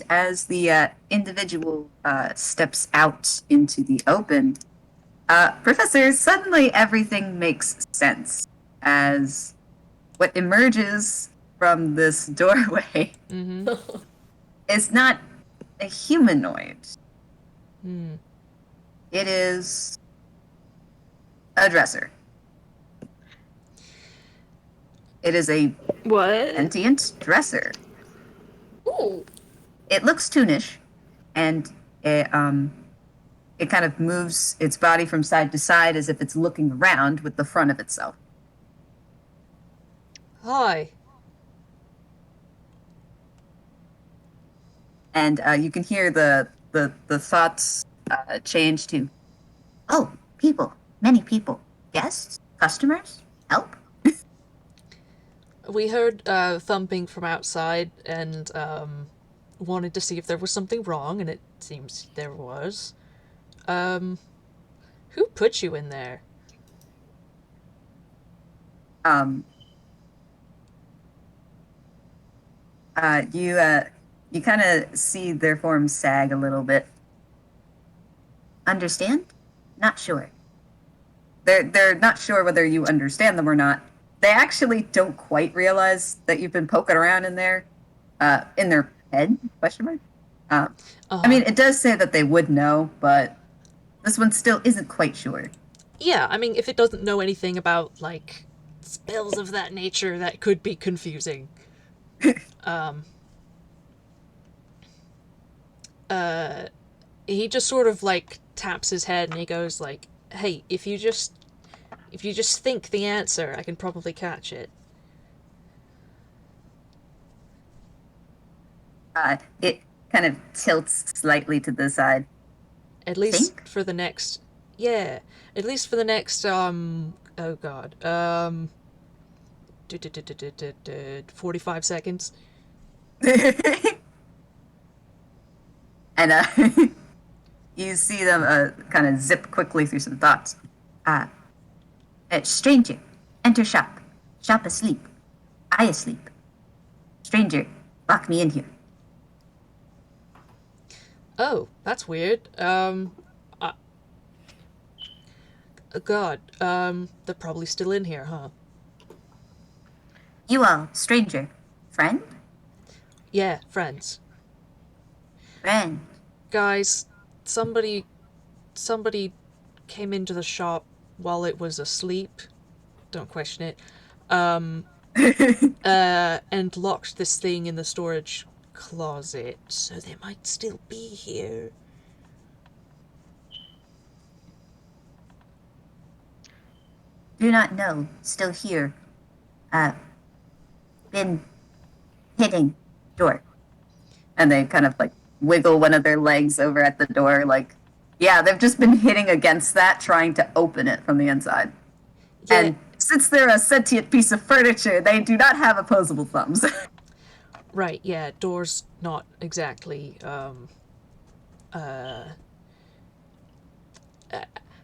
S1: as the individual steps out into the open, Professor, suddenly everything makes sense as what emerges from this doorway is not a humanoid. It is a dresser. It is a
S5: What?
S1: sentient dresser.
S6: Ooh.
S1: It looks toonish, and it kind of moves its body from side to side as if it's looking around with the front of itself.
S3: hi.
S1: And you can hear the thoughts change to,
S7: Oh, people. Many people. Guests? Customers? Help?
S3: We heard thumping from outside and wanted to see if there was something wrong, and it seems there was. Who put you in there?
S1: You kind of see their forms sag a little bit.
S7: Understand? Not sure.
S1: They're not sure whether you understand them or not. They actually don't quite realize that you've been poking around in there, in their head, question mark? I mean, it does say that they would know, but this one still isn't quite sure.
S3: Yeah, I mean, if it doesn't know anything about, like, spells of that nature, that could be confusing. He just sort of, like, taps his head and he goes, like, hey, if you just If you just think the answer, I can probably catch it.
S1: It kind of tilts slightly to the side.
S3: At least
S1: Think?
S3: for the next... Yeah. At least for the next, oh god. 45 seconds.
S1: And you see them kind of zip quickly through some thoughts. Stranger, enter shop. Shop asleep. I asleep. Stranger, lock me in here.
S3: Oh, that's weird. God, they're probably still in here, huh?
S1: You all, stranger. Friend?
S3: Yeah, friends.
S1: Friend.
S3: Guys, somebody came into the shop while it was asleep. Don't question it. And locked this thing in the storage closet, so they might still be here.
S7: Do not know. Still here. Been hitting door.
S1: And they kind of like wiggle one of their legs over at the door, like, yeah, they've just been hitting against that, trying to open it from the inside.
S3: Yeah.
S1: And since they're a sentient piece of furniture, they do not have opposable thumbs.
S3: Right, yeah, door's not exactly,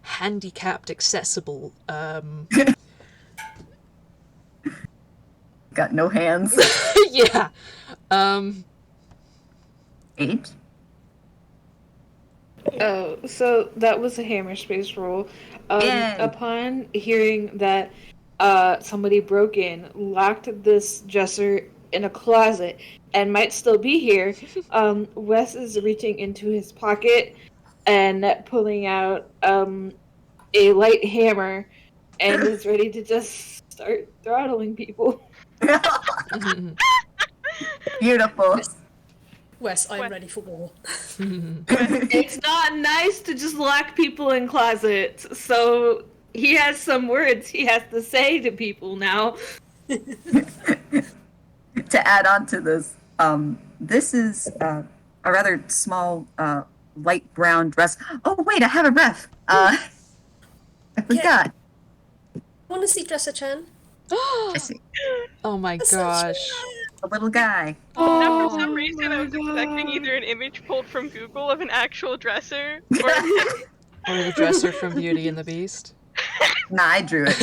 S3: handicapped accessible.
S1: Got no hands.
S3: Yeah.
S1: Eight.
S5: Oh, so that was a hammer space roll.
S1: Yay.
S5: Upon hearing that somebody broke in, locked this dresser in a closet, and might still be here, Wes is reaching into his pocket and pulling out a light hammer and is ready to just start throttling people.
S1: Beautiful.
S6: Wes, I'm ready for war.
S5: It's not nice to just lock people in closets, so he has some words he has to say to people now.
S1: To add on to this, this is a rather small, light brown dress. Oh, wait, I have a ref. I forgot.
S6: Want to see Dresser-chan?
S1: Jesse,
S3: Oh my
S6: That's so
S3: gosh.
S1: a little guy.
S4: Now, for some reason, I was expecting either an image pulled from Google of an actual dresser, or
S3: Or the dresser from Beauty and the Beast.
S1: Nah, I drew it.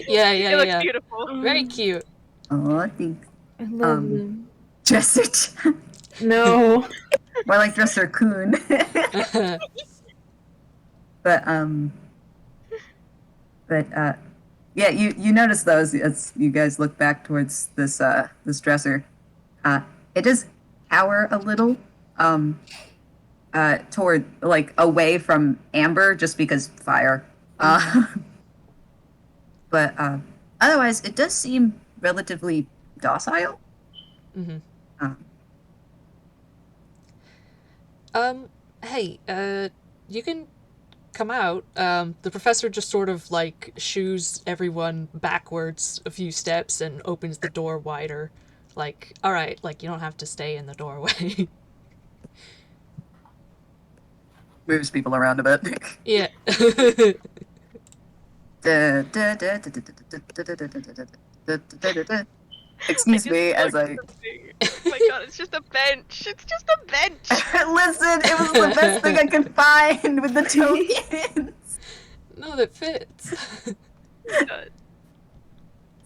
S3: Yeah,
S4: it
S3: yeah,
S4: looks
S3: yeah.
S4: beautiful.
S3: Very cute.
S1: Oh, thanks.
S5: I love
S1: Um,
S5: them.
S1: Dresser.
S5: No.
S1: More like Dresser Coon. But yeah, you notice those as you guys look back towards this this dresser. It does tower a little toward, like, away from Amber, just because fire. But otherwise, it does seem relatively docile.
S3: Mm-hmm. Hey, you can come out. The professor just sort of, like, shoos everyone backwards a few steps and opens the door wider. Like, alright, like, you don't have to stay in the doorway.
S1: Moves people around a bit.
S3: Yeah.
S1: Excuse me as I...
S4: Oh my god, it's just a bench. It's just a bench.
S1: Listen, it was the best thing I could find with the tokens.
S3: No, that fits.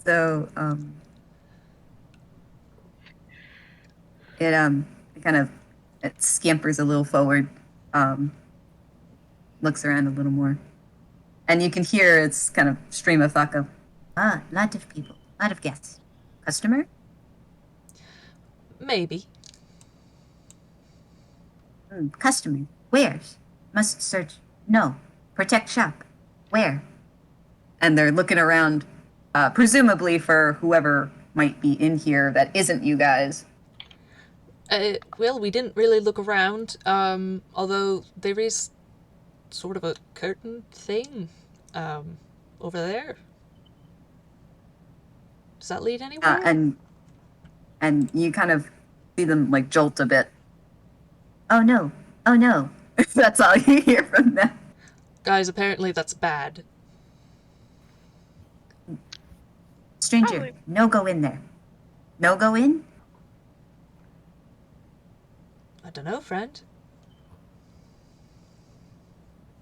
S1: So, it kind of, it scampers a little forward, looks around a little more, and you can hear its kind of stream of thought go, lot of people, lot of guests. Customer?
S3: Maybe.
S1: Customer. Where's? Must search. No. Protect shop. Where? And they're looking around, presumably for whoever might be in here that isn't you guys.
S3: Well, we didn't really look around, although there is sort of a curtain thing. over there. Does that lead anywhere?
S1: And you kind of see them like jolt a bit. Oh no! Oh no! That's all you hear from them.
S3: Guys, apparently that's bad.
S1: Stranger,
S4: Probably.
S1: no go in there. No go in?
S3: I don't know, friend.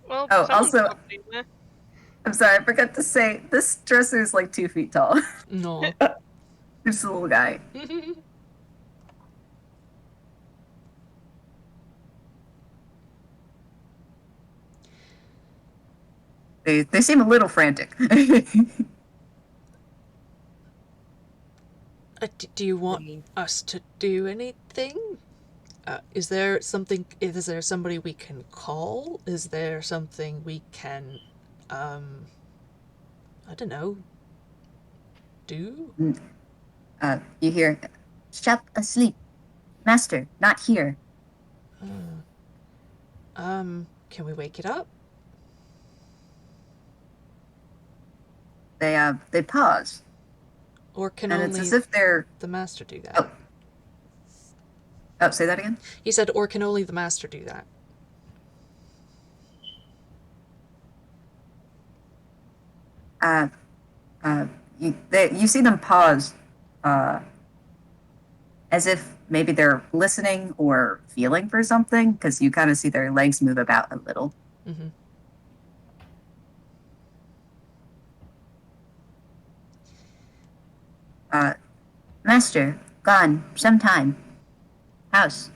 S4: Well,
S1: Oh,
S4: someone's
S1: also-
S4: probably in there.
S1: I'm sorry, I forgot to say, this dresser is like 2 feet tall.
S3: No.
S1: Just a little guy. They seem a little frantic.
S3: Do you want us to do anything? Is there somebody we can call? Is there something we can, I don't know, do?
S1: You hear, shop asleep. Master, not here.
S3: Can we wake it up?
S1: They pause,
S3: Or can
S1: and
S3: only
S1: it's as if they're...
S3: the master do that?
S1: Oh, say that again?
S3: He said, or can only the master do that?
S1: You see them pause, as if maybe they're listening or feeling for something, because you kind of see their legs move about a little.
S3: Mm-hmm.
S7: Master, gone, some time. House.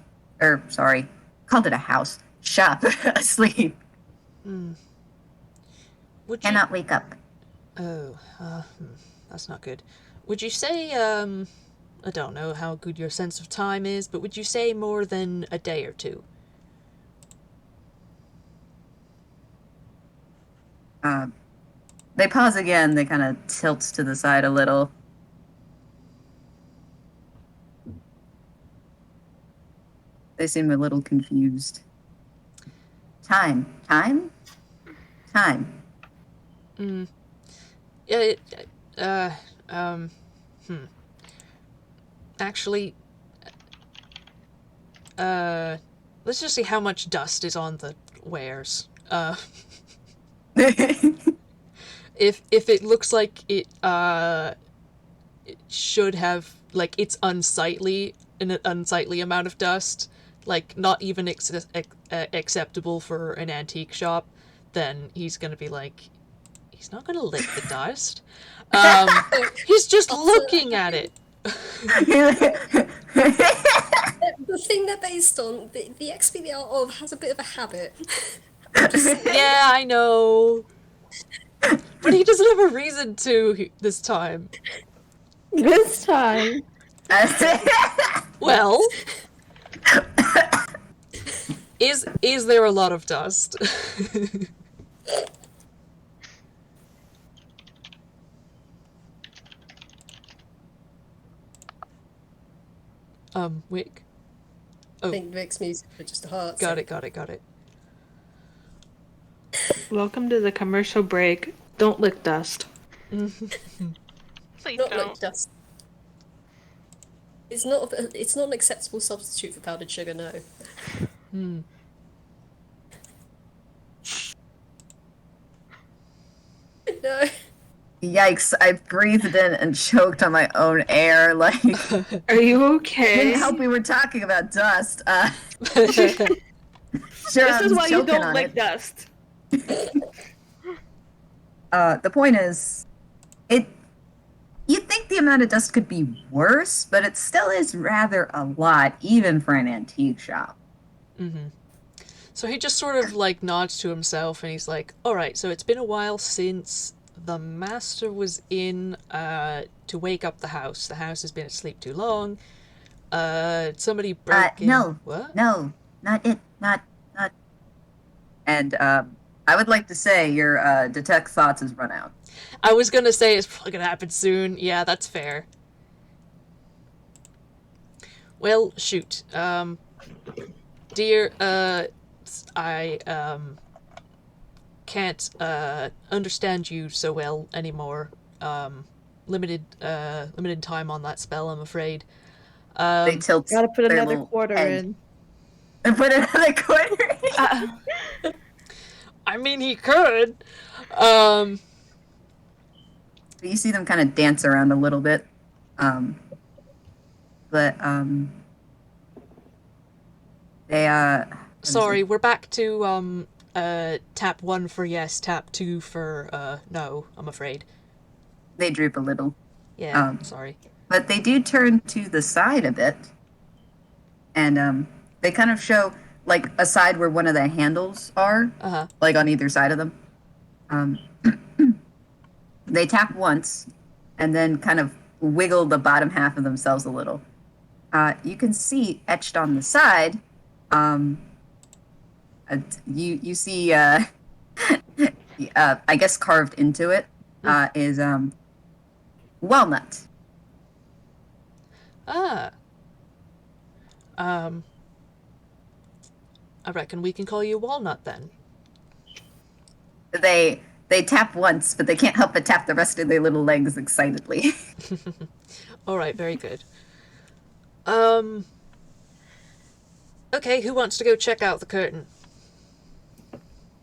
S1: Sorry, called it a house. Shop, asleep.
S3: Would you...
S7: Cannot wake up.
S3: Oh, that's not good. Would you say, I don't know how good your sense of time is, but would you say more than a day or two?
S1: They pause again, they kind of tilt to the side a little. They seem a little confused. Time.
S3: Yeah, Actually, let's just see how much dust is on the wares. If it looks like it should have, like, it's unsightly, an unsightly amount of dust, like, not even acceptable for an antique shop, then he's gonna be like, he's not gonna lick the dust. He's just looking at it.
S6: The thing they're based on, the XP they are of, has a bit of a habit.
S3: Yeah, I know. But he doesn't have a reason to this time.
S2: This time.
S3: Well, is there a lot of dust? Wick?
S6: I think Vic's music for just a heart.
S3: Got it.
S5: Welcome to the commercial break. Don't lick dust.
S4: Please
S6: Not
S4: don't.
S6: like dust. It's not an acceptable substitute for powdered sugar, no. No.
S1: Yikes, I breathed in and choked on my own air, like...
S5: Are you okay?
S1: Didn't help we were talking about dust. Sure,
S5: This is why you
S1: choking
S5: don't
S1: on
S5: lick
S1: it.
S5: dust.
S1: The point is, you'd think the amount of dust could be worse, but it still is rather a lot, even for an antique shop.
S3: Mm-hmm. So he just sort of, like, nods to himself, and he's like, alright, so it's been a while since the master was in, to wake up the house. The house has been asleep too long. Somebody broke in...
S7: No.
S3: What?
S7: No, not it. Not.
S1: And, I would like to say your, detect thoughts has run out.
S3: I was gonna say it's probably gonna happen soon. Yeah, that's fair. Well, shoot. Dear, can't understand you so well anymore. Limited time on that spell, I'm afraid.
S1: They tilt
S2: Gotta put
S1: their
S2: another
S1: little
S2: quarter
S1: head
S2: in.
S1: and put another quarter in.
S3: I mean, he could.
S1: You see them kind of dance around a little bit. But they
S3: Sorry, we're back to tap 1 for yes, tap 2 for no, I'm afraid.
S1: they droop a little.
S3: Yeah, sorry.
S1: But they do turn to the side a bit. And they kind of show like a side where one of the handles are,
S3: Uh-huh.
S1: like on either side of them. They tap once and then kind of wiggle the bottom half of themselves a little. You can see etched on the side, you see, I guess carved into it is walnut.
S3: Ah. I reckon we can call you Walnut then.
S1: They tap once, but they can't help but tap the rest of their little legs excitedly.
S3: Alright, very good. Okay, who wants to go check out the curtain?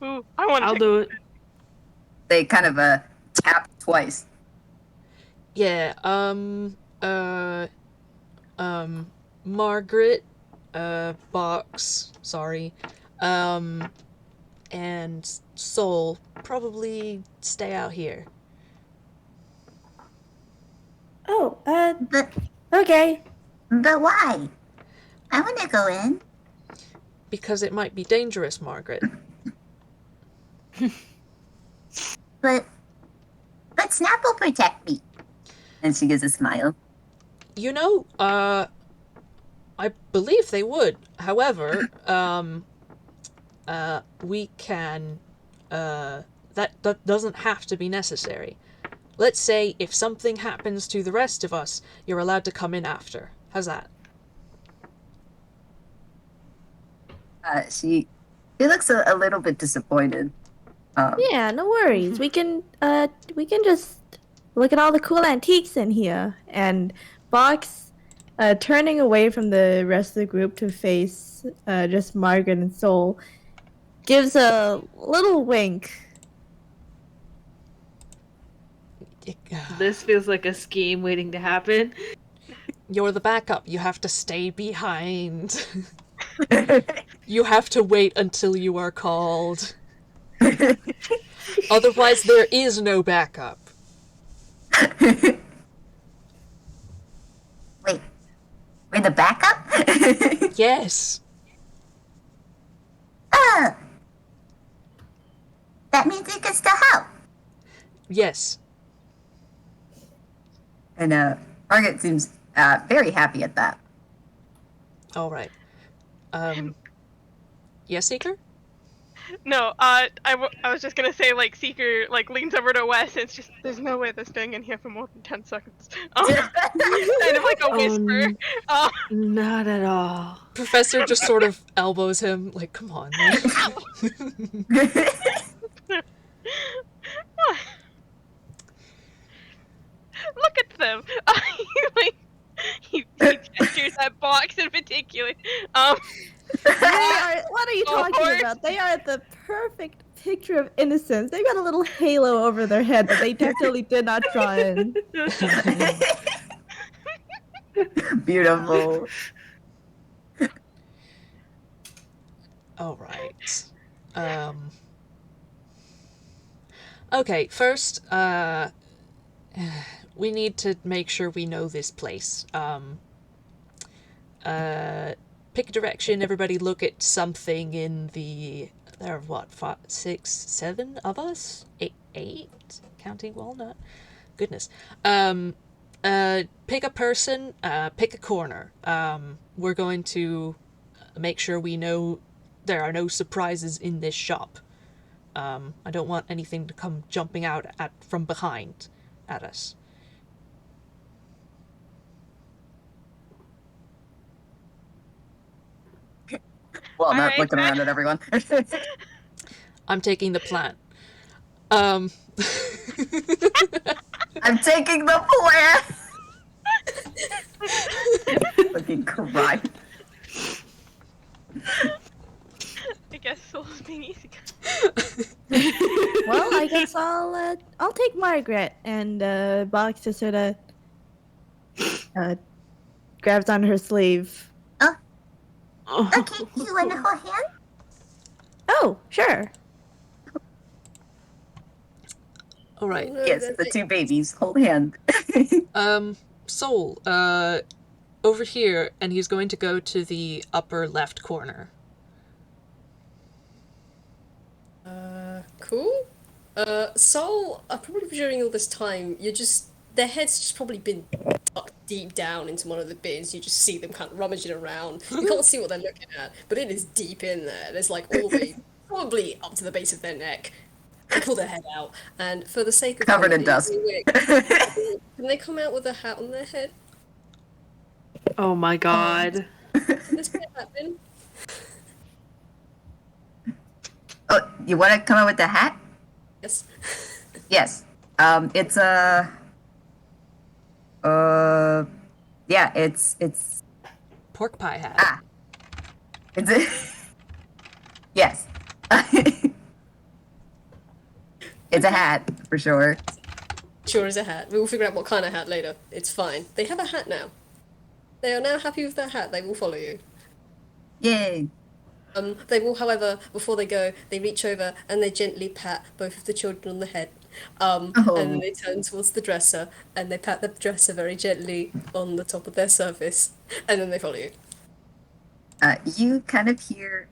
S4: Ooh, I want
S5: I'll
S4: to.
S5: do it.
S1: They kind of tap twice.
S3: Yeah, Margaret, Box, sorry, and Soul probably stay out here.
S2: Oh,
S7: But
S2: okay.
S7: why? I want to go in.
S3: Because it might be dangerous, Margaret.
S7: But Snap will protect me.
S1: And she gives a smile.
S3: You know, I believe they would. However, we can, that doesn't have to be necessary. Let's say if something happens to the rest of us, you're allowed to come in after. How's that?
S1: She looks a little bit disappointed.
S2: Yeah, no worries. We can just look at all the cool antiques in here. And Box, turning away from the rest of the group to face just Margaret and Soul, gives a little wink.
S5: This feels like a scheme waiting to happen.
S3: You're the backup. You have to stay behind. You have to wait until you are called. Otherwise, there is no backup.
S7: Wait, we're the backup?
S3: Yes.
S7: Oh, that means we can still help.
S3: Yes.
S1: And Margaret seems very happy at that.
S3: All right. Yes, Seeker?
S4: No, I was just gonna say, like, Seeker, like, leans over to Wes, and it's just, there's no way they're staying in here for more than 10 seconds. Kind of like a whisper.
S5: Not at all.
S3: Professor just sort of elbows him, like, come on, man.
S4: Look at them! He gestures at Box in particular.
S2: What are you
S4: Of
S2: talking
S4: course.
S2: about? They are the perfect picture of innocence. They've got a little halo over their head that they definitely did not draw in.
S1: Beautiful.
S3: All right. Okay, first, we need to make sure we know this place. Pick a direction, everybody look at something in the... There are what, 5, 6, 7 of us? 8? Counting Walnut? Goodness. Pick a person, pick a corner. We're going to make sure we know there are no surprises in this shop. I don't want anything to come jumping out from behind at us.
S1: Well, not
S4: Alright,
S1: looking
S4: then.
S1: around at everyone.
S3: I'm taking the plant. Um.
S1: I'm taking the plan. Fucking cry.
S4: I guess Soul's being easy.
S2: Well, I guess I'll take Margaret, and Box just sort of grabs on her sleeve.
S7: Okay, you want to hold hand?
S2: Oh, sure.
S3: All right.
S6: No,
S1: Yes, the two babies hold hand.
S3: Soul, over here, and he's going to go to the upper left corner.
S6: Cool. Soul, probably during all this time, their heads just probably been tucked deep down into one of the bins. You just see them kind of rummaging around. You can't see what they're looking at, but it is deep in there. There's like all the way, probably up to the base of their neck. They pull their head out, and for the sake of
S1: Covered in
S6: comedy,
S1: dust.
S6: can they come out with a hat on their head?
S5: Oh my god.
S6: Let's get that bin.
S1: Oh, you want to come out with the hat?
S6: Yes.
S1: Yes. It's a. Yeah, it's.
S3: Pork pie hat.
S1: Ah. It's a. Yes. It's a hat for sure.
S6: Sure as a hat. We will figure out what kind of hat later. It's fine. They have a hat now. They are now happy with their hat. They will follow you.
S1: Yay.
S6: They will, however, before they go, they reach over and they gently pat both of the children on the head. And then they turn towards the dresser and they pat the dresser very gently on the top of their surface. And then they follow you.
S1: You kind of hear,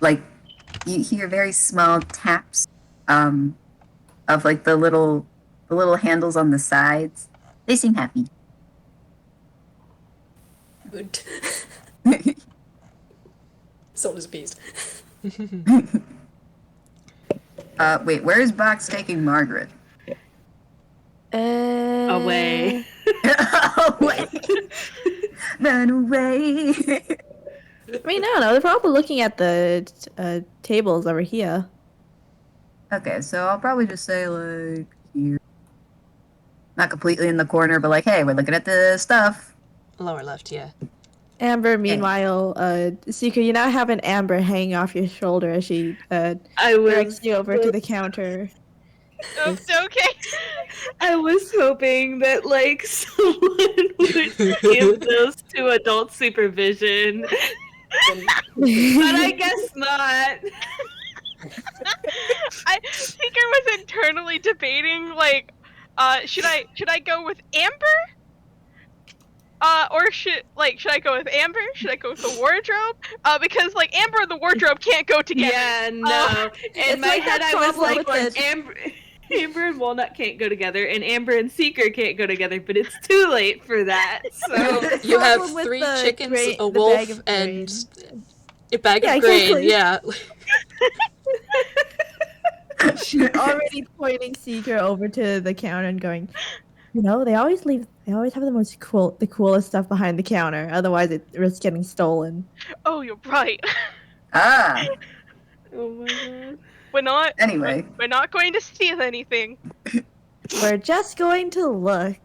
S1: like, you hear very small taps, of like the little handles on the sides. They seem happy.
S6: Good. Soul is appeased.
S1: Wait, where is Box taking Margaret?
S5: Away.
S1: Away. Run away.
S2: I mean, I don't know. They're probably looking at the tables over here.
S1: Okay, so I'll probably just say like here. Not completely in the corner, but like, hey, we're looking at the stuff.
S3: Lower left, yeah.
S2: Amber, meanwhile, Seeker, you now have an Amber hanging off your shoulder as she
S5: I
S2: directs
S5: was
S2: you over to the counter.
S4: Oops, okay.
S5: I was hoping that like someone would give those to adult supervision. But I guess not.
S4: Seeker was internally debating, like, should I go with Amber? Or should I go with Amber? Should I go with the wardrobe? Because like Amber and the wardrobe can't go together.
S5: Yeah, no. In my
S2: like
S5: head,
S2: that
S5: I was
S2: problem
S5: like,
S2: with
S5: Amber and Walnut can't go together, and Amber and Seeker can't go together, but it's too late for that. So
S3: You have
S2: Problem with
S3: 3
S2: the
S3: chickens,
S2: grain-
S3: a
S2: the
S3: wolf,
S2: bag of
S3: and
S2: grain.
S3: a bag
S2: Yeah,
S3: of grain.
S2: exactly.
S3: Yeah.
S2: She's already pointing Seeker over to the counter and going, you know, they always have the coolest stuff behind the counter. Otherwise, it risks getting stolen.
S4: Oh, you're right.
S1: Ah.
S5: oh my god.
S1: Anyway.
S4: We're not going to steal anything.
S2: We're just going to look.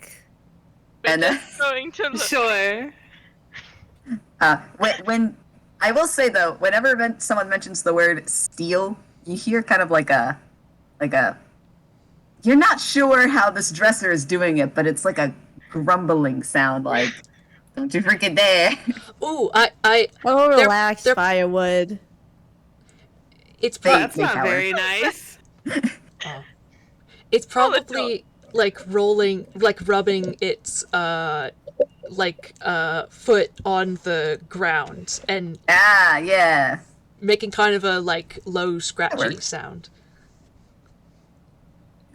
S4: We're
S1: And,
S4: just going to look.
S5: Sure.
S1: When I will say though, whenever someone mentions the word steal, you hear kind of like a you're not sure how this dresser is doing it, but it's like a grumbling sound, like, don't you freaking dare.
S3: Ooh,
S2: Oh,
S3: They're-
S2: relax,
S3: they're-
S2: firewood.
S3: it's
S1: They-
S3: probably
S5: That's
S1: they
S5: not
S1: cower.
S5: very nice.
S3: it's
S4: Oh, that's
S3: probably like rolling, like rubbing its foot on the ground and
S1: Ah, yeah.
S3: making kind of a like low scratchy
S1: works.
S3: sound.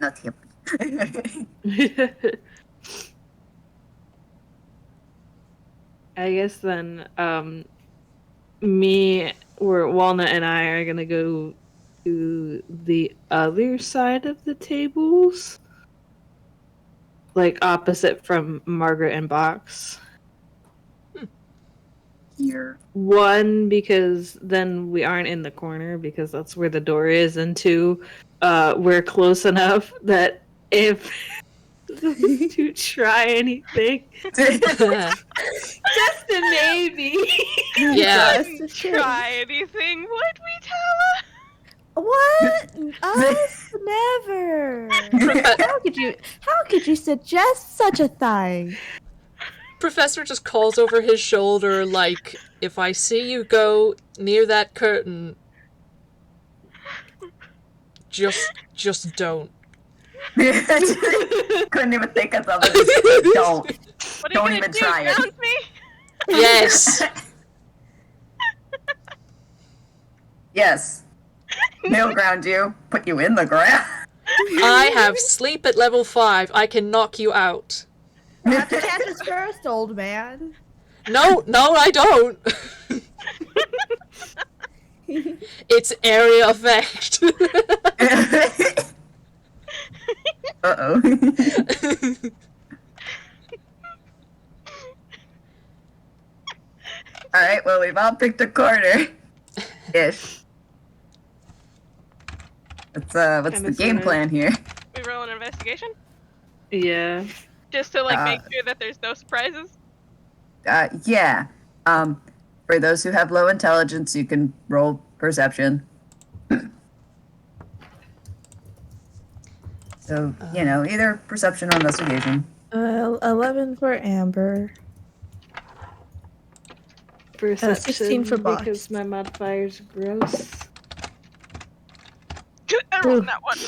S1: Not him.
S5: I guess then, me or Walnut and I are gonna go to the other side of the tables, like opposite from Margaret and Box.
S1: here?
S5: One, because then we aren't in the corner because that's where the door is, and two, we're close enough that if to try anything, just a maybe.
S3: Yeah.
S2: Just a shit.
S4: Try anything, would we, Tala?
S2: What? Us? Never. How could you suggest such a thing?
S3: Professor just calls over his shoulder, like, if I see you go near that curtain, just don't.
S1: Couldn't even think of something. Don't.
S4: What are
S1: Don't
S4: you
S1: even
S4: gonna do,
S1: try it.
S4: ground me?
S3: Yes.
S1: Yes. They'll ground you, put you in the ground.
S3: I have sleep at level 5. I can knock you out.
S2: You have to catch us first, old man.
S3: No, I don't. It's area effect.
S1: Uh-oh. Alright, well, we've all picked a corner. Ish. What's
S5: Kinda
S1: the game
S5: sorta.
S1: plan here?
S4: We roll an investigation
S5: Yeah.
S4: just to make sure that there's no surprises.
S1: Yeah. For those who have low intelligence, you can roll perception. So, either perception or investigation.
S2: 11 for Amber.
S5: Perception
S2: 16 for Box.
S5: because my modifier's gross.
S4: I rolled that one.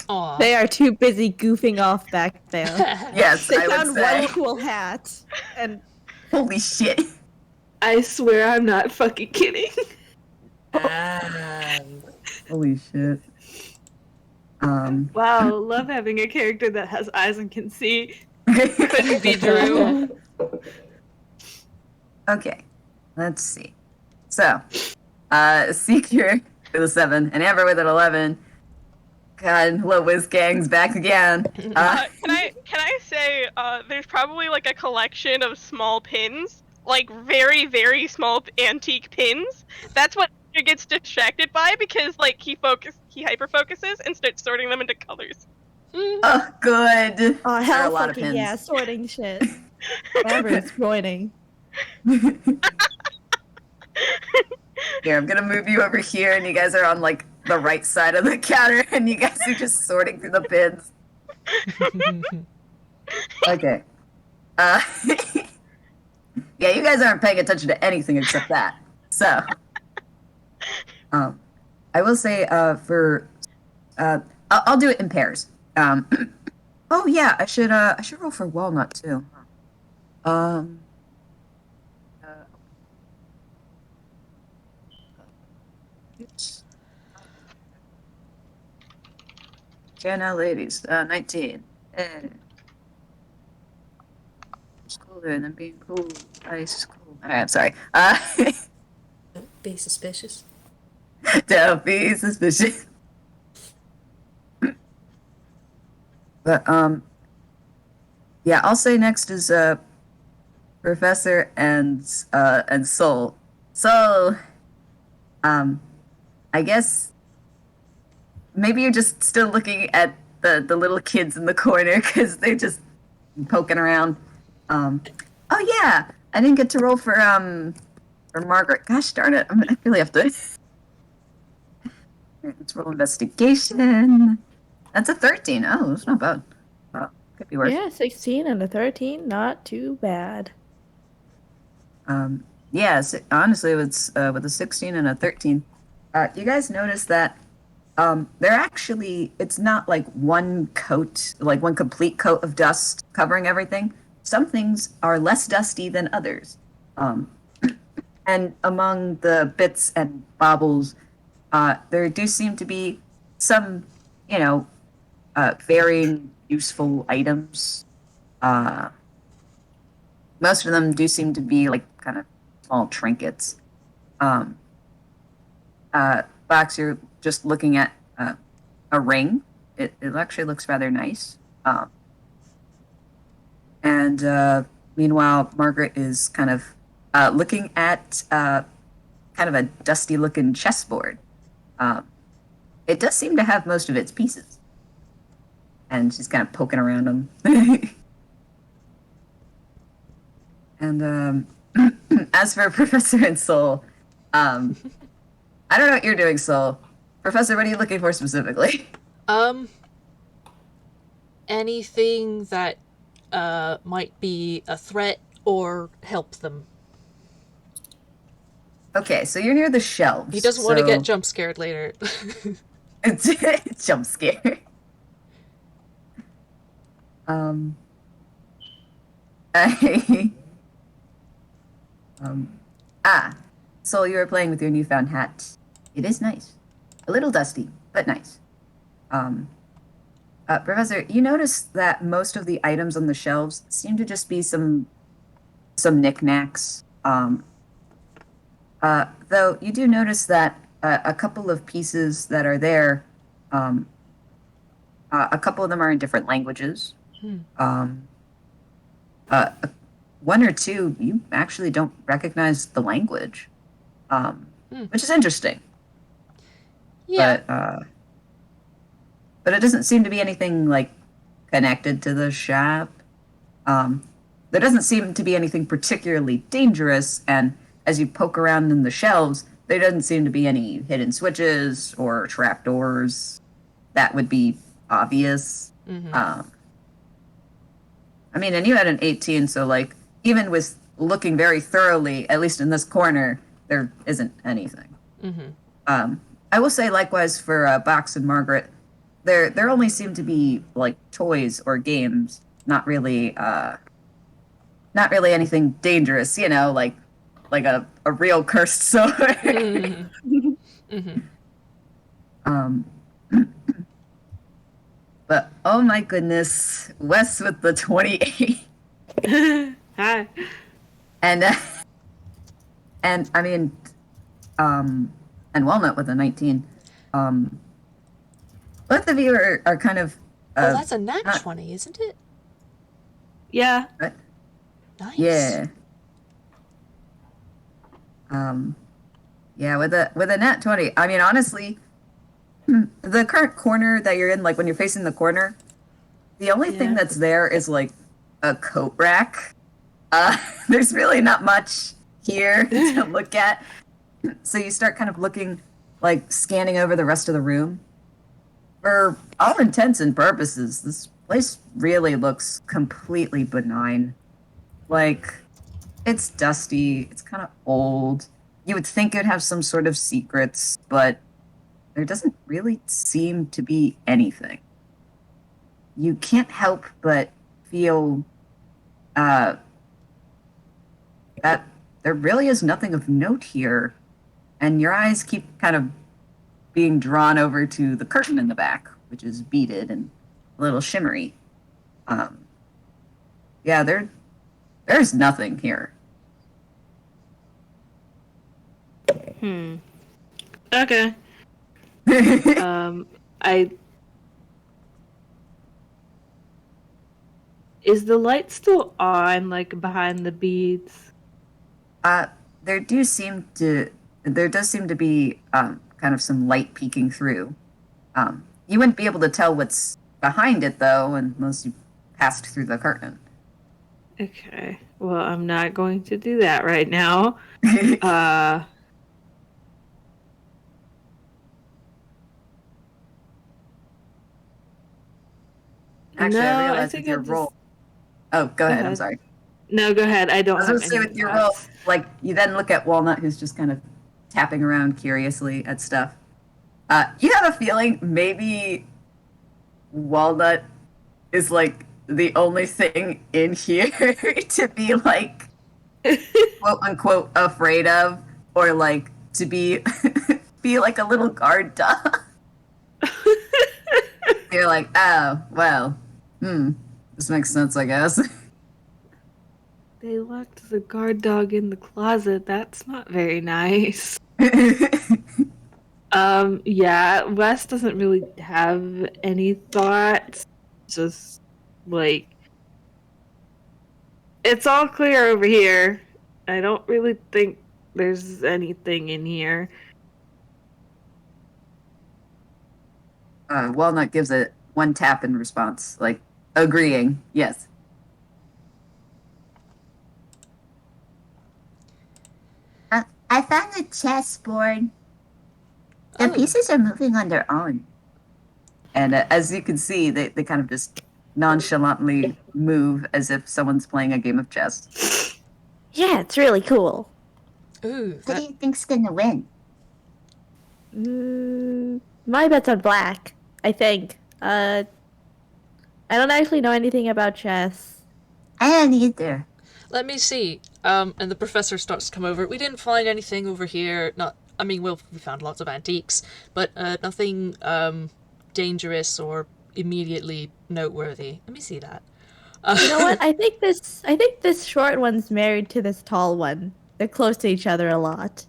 S3: Aw.
S2: They are too busy goofing off back there.
S1: Yes,
S2: They
S1: I would
S2: found
S1: say.
S2: one cool hat, and
S1: Holy shit.
S5: I swear I'm not fucking kidding.
S1: Holy shit.
S5: Wow, love having a character that has eyes and can see.
S3: Couldn't be Drew.
S1: Okay, let's see. So, Seeker with a 7, and Amber with an 11. God, Lois Gang's back again.
S4: Can I say there's probably a collection of small pins, very very small antique pins. That's what he gets distracted by because he hyper focuses and starts sorting them into colors.
S1: Oh, good.
S2: oh
S1: There are
S2: hell,
S1: a lot of
S2: fucking
S1: pins.
S2: yeah, sorting shit. Amber's joining.
S1: Here, I'm gonna move you over here, and you guys are on the right side of the counter, and you guys are just sorting through the pins. Okay. Yeah, you guys aren't paying attention to anything except that. So, I will say I'll do it in pairs. Oh yeah, I should roll for walnut too. Oops. Okay, now ladies, 19. It's colder than being cool. Ice cool. Alright, I'm sorry.
S6: Be suspicious.
S1: Don't be suspicious. But yeah, I'll say next is Professor and Soul. So I guess maybe you're just still looking at the little kids in the corner because they're just poking around. Oh yeah, I didn't get to roll for Margaret. Gosh darn it, I really have to. Let's roll investigation. That's a 13. Oh, it's not bad. Oh, could be worse.
S2: Yeah, 16 and a 13, not too bad.
S1: Yes, honestly, with a 16 and a 13, you guys notice that they're actually, it's not one coat, one complete coat of dust covering everything. Some things are less dusty than others. And among the bits and baubles, there do seem to be some, varying useful items. Most of them do seem to be kind of small trinkets. Box, you're just looking at a ring. It actually looks rather nice. And meanwhile, Margaret is kind of looking at kind of a dusty-looking chessboard. It does seem to have most of its pieces. And she's kind of poking around them. And as for Professor and Soul, I don't know what you're doing, Soul. Professor, what are you looking for specifically?
S3: Anything that might be a threat or help them.
S1: Okay, so you're near the shelves.
S3: He doesn't want to get jump scared later.
S1: It's jump scare. Um, so you were playing with your newfound hat. It is nice. A little dusty, but nice. Professor, you notice that most of the items on the shelves seem to just be some knickknacks. Though you do notice that a couple of pieces that are there, a couple of them are in different languages. One or two, you actually don't recognize the language, which is interesting.
S3: Yeah.
S1: But it doesn't seem to be anything like connected to the shop. There doesn't seem to be anything particularly dangerous, and as you poke around in the shelves, there doesn't seem to be any hidden switches or trapdoors that would be obvious. I mean, and you had an 18, so like even with looking very thoroughly, at least in this corner, there isn't anything. I will say likewise for Box and Margaret, there only seem to be like toys or games, not really anything dangerous, you know, like a real cursed sword. But oh my goodness, Wes with the 28.
S5: Hi.
S1: And I mean, and Walnut with a 19. Both of you are kind of.
S3: Oh, that's a nat 20, isn't it?
S5: Yeah.
S1: What?
S3: Nice.
S1: Yeah. Yeah, with a nat 20. I mean, honestly, the current corner that you're in, like when you're facing the corner, the only thing that's there is like a coat rack. There's really not much here to look at. So you start kind of looking, like scanning over the rest of the room. For all intents and purposes, this place really looks completely benign. Like, it's dusty, it's kind of old. You would think it'd have some sort of secrets, but there doesn't really seem to be anything. You can't help but feel that there really is nothing of note here, and your eyes keep kind of being drawn over to the curtain in the back, which is beaded and a little shimmery. Yeah, there's nothing here.
S5: Okay. Is the light still on, like behind the beads?
S1: There does seem to be kind of some light peeking through. You wouldn't be able to tell what's behind it though, unless you passed through the curtain.
S5: Okay. Well, I'm not going to do that right now.
S1: Actually,
S5: No,
S1: I
S5: I
S1: realized
S5: think
S1: with your
S5: I'll just-
S1: roll. Oh, go ahead. I'm
S5: ahead.
S1: sorry.
S5: No, go ahead. I don't
S1: I was
S5: have
S1: going to say
S5: any
S1: with your
S5: thoughts.
S1: roll, like you then look at Walnut, who's just kind of tapping around curiously at stuff. You have a feeling maybe Walnut is like the only thing in here to be like quote unquote afraid of, or like to be be like a little guard dog. You're like, oh well, this makes sense, I guess.
S5: They locked the guard dog in the closet. That's not very nice. Yeah, Wes doesn't really have any thoughts. Just like, it's all clear over here. I don't really think there's anything in here.
S1: Walnut gives it one tap in response, like agreeing. Yes.
S7: I found the chessboard. The
S3: Oh.
S7: pieces are moving on their own.
S1: And as you can see, they kind of just nonchalantly move as if someone's playing a game of chess.
S2: Yeah, it's really cool.
S3: Ooh,
S7: Who
S3: that,
S7: do you think's gonna win?
S2: My bet's on black, I think. I don't actually know anything about chess.
S7: I don't either.
S3: let me see. And the professor starts to come over. We didn't find anything over here. We found lots of antiques, but nothing dangerous or immediately noteworthy. Let me see that.
S2: You know what? I think this short one's married to this tall one. They're close to each other a lot.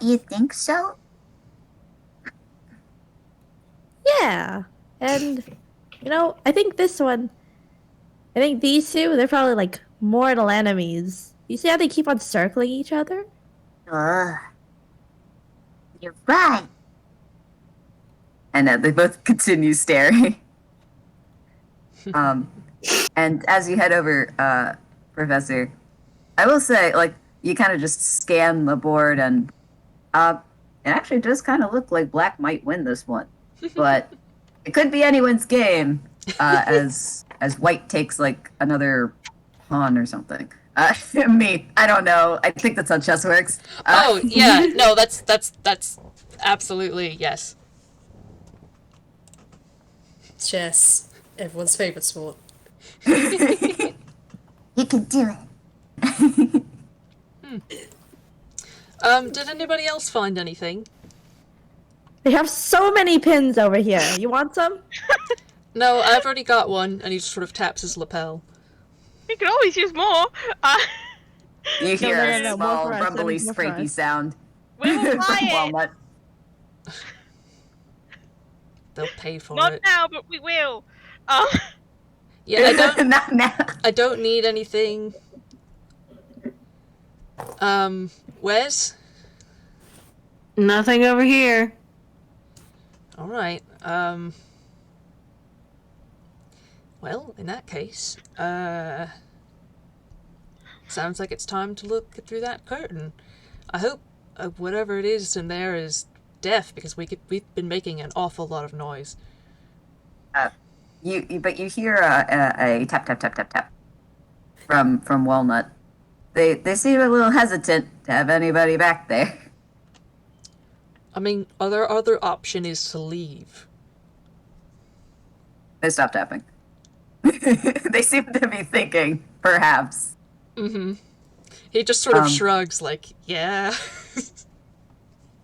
S7: You think so?
S2: Yeah. And I think these two, they're probably like mortal enemies. You see how they keep on circling each other?
S7: You're right.
S1: And they both continue staring. And as you head over, Professor, I will say, like, you kind of just scan the board, and it actually does kind of look like black might win this one. But it could be anyone's game, as white takes, like, another pawn or something. I don't know. I think that's how chess works.
S3: Oh yeah, no, that's absolutely yes.
S6: Chess, everyone's favorite sport.
S7: You can do it.
S3: Did anybody else find anything?
S2: They have so many pins over here. You want some?
S3: No, I've already got one, and he just sort of taps his lapel.
S4: We could always use more.
S1: You hear a
S2: no,
S1: small,
S2: more for us,
S1: rumbly,
S2: more for
S1: scrapey
S2: us.
S1: sound
S4: We'll
S1: from
S4: buy it.
S1: Walnut.
S3: They'll pay for
S4: Not
S3: it.
S4: now, but we will.
S3: Yeah,
S1: Not now.
S3: I don't need anything. Wes?
S5: Nothing over here.
S3: Alright, well, in that case, sounds like it's time to look through that curtain. I hope whatever it is in there is deaf, because we've been making an awful lot of noise.
S1: But you hear a tap tap tap tap tap from Walnut. They seem a little hesitant to have anybody back there.
S3: I mean, our other option is to leave.
S1: They stop tapping. They seem to be thinking, perhaps.
S3: Mm-hmm. He just sort of shrugs, like, yeah.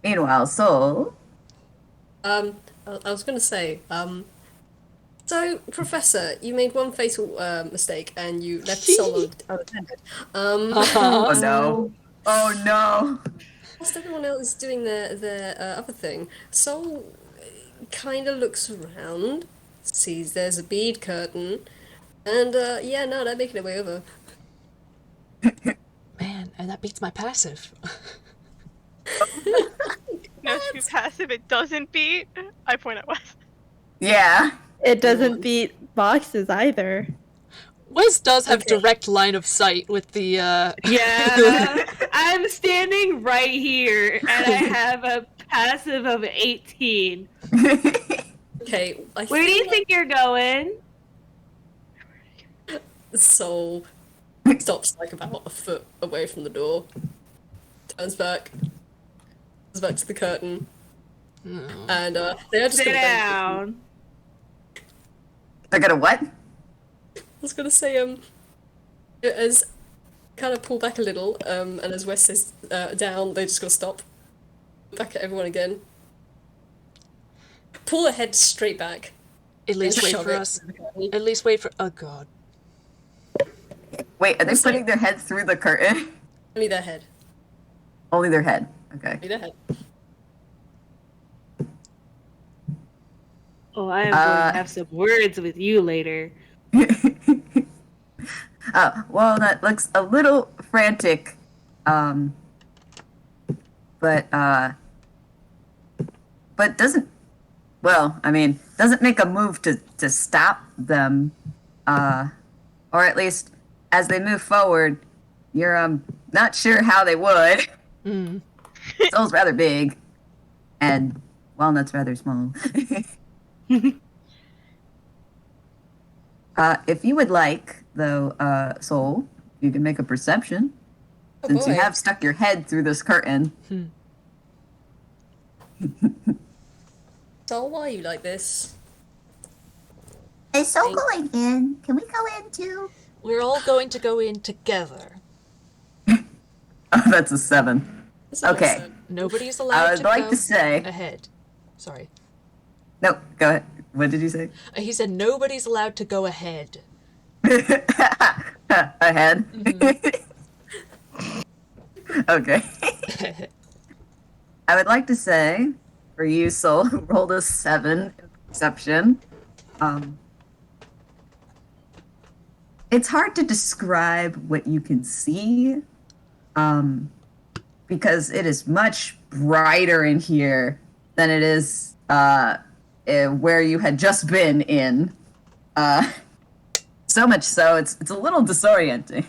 S1: Meanwhile, Soul.
S6: I was going to say, so, Professor, you made one fatal mistake and you left Sol unattended.
S1: Oh no! Oh no!
S6: Whilst everyone else is doing their other thing, Sol kind of looks around, sees there's a bead curtain, and they're making their way over.
S3: Man, and that beats my passive.
S4: No, to be passive, it doesn't beat. I point at Wes.
S1: Yeah.
S2: It doesn't beat boxes either.
S3: Wes does have direct line of sight with the,
S5: Yeah, I'm standing right here, and I have a passive of 18.
S6: Okay,
S5: Where do you think you're going?
S6: Sol stops like about a foot away from the door, turns back to the curtain, and they are just
S5: Sit
S6: gonna
S5: down.
S1: They're gonna what?
S6: I was gonna say, as kind of pull back a little, and as Wes says down, they just gotta stop. Back at everyone again. Pull their head straight back.
S3: at least
S6: and
S3: wait
S6: shove
S3: for
S6: it
S3: us.
S6: through the curtain.
S3: At least wait for, oh god.
S1: Wait, are they putting their head through the curtain?
S6: Only their head.
S1: Only their head. Okay.
S6: Only their head.
S5: Oh, I am going to have some words with you later.
S1: Walnut looks a little frantic, but doesn't. Well, I mean, doesn't make a move to stop them, or at least as they move forward, you're not sure how they would.
S3: Mm.
S1: Soul's rather big, and Walnut's rather small. If you would like, though, Soul, you can make a perception,
S6: Oh
S1: since you
S6: boy.
S1: have stuck your head through this curtain.
S6: So why are you like this?
S7: Is Soul going in? Can we go in too?
S3: We're all going to go in together.
S1: Oh, that's a 7.
S6: That's what I
S1: Okay.
S6: said.
S3: Nobody's allowed
S1: I'd
S3: to
S1: like
S3: go
S1: to say...
S3: ahead. Sorry.
S1: No, go ahead. What did you say?
S3: He said nobody's allowed to go ahead.
S1: Ahead? Okay. I would like to say, for you, Soul, who rolled a 7 in perception, it's hard to describe what you can see, because it is much brighter in here than it is where you had just been in. So much so, it's a little disorienting.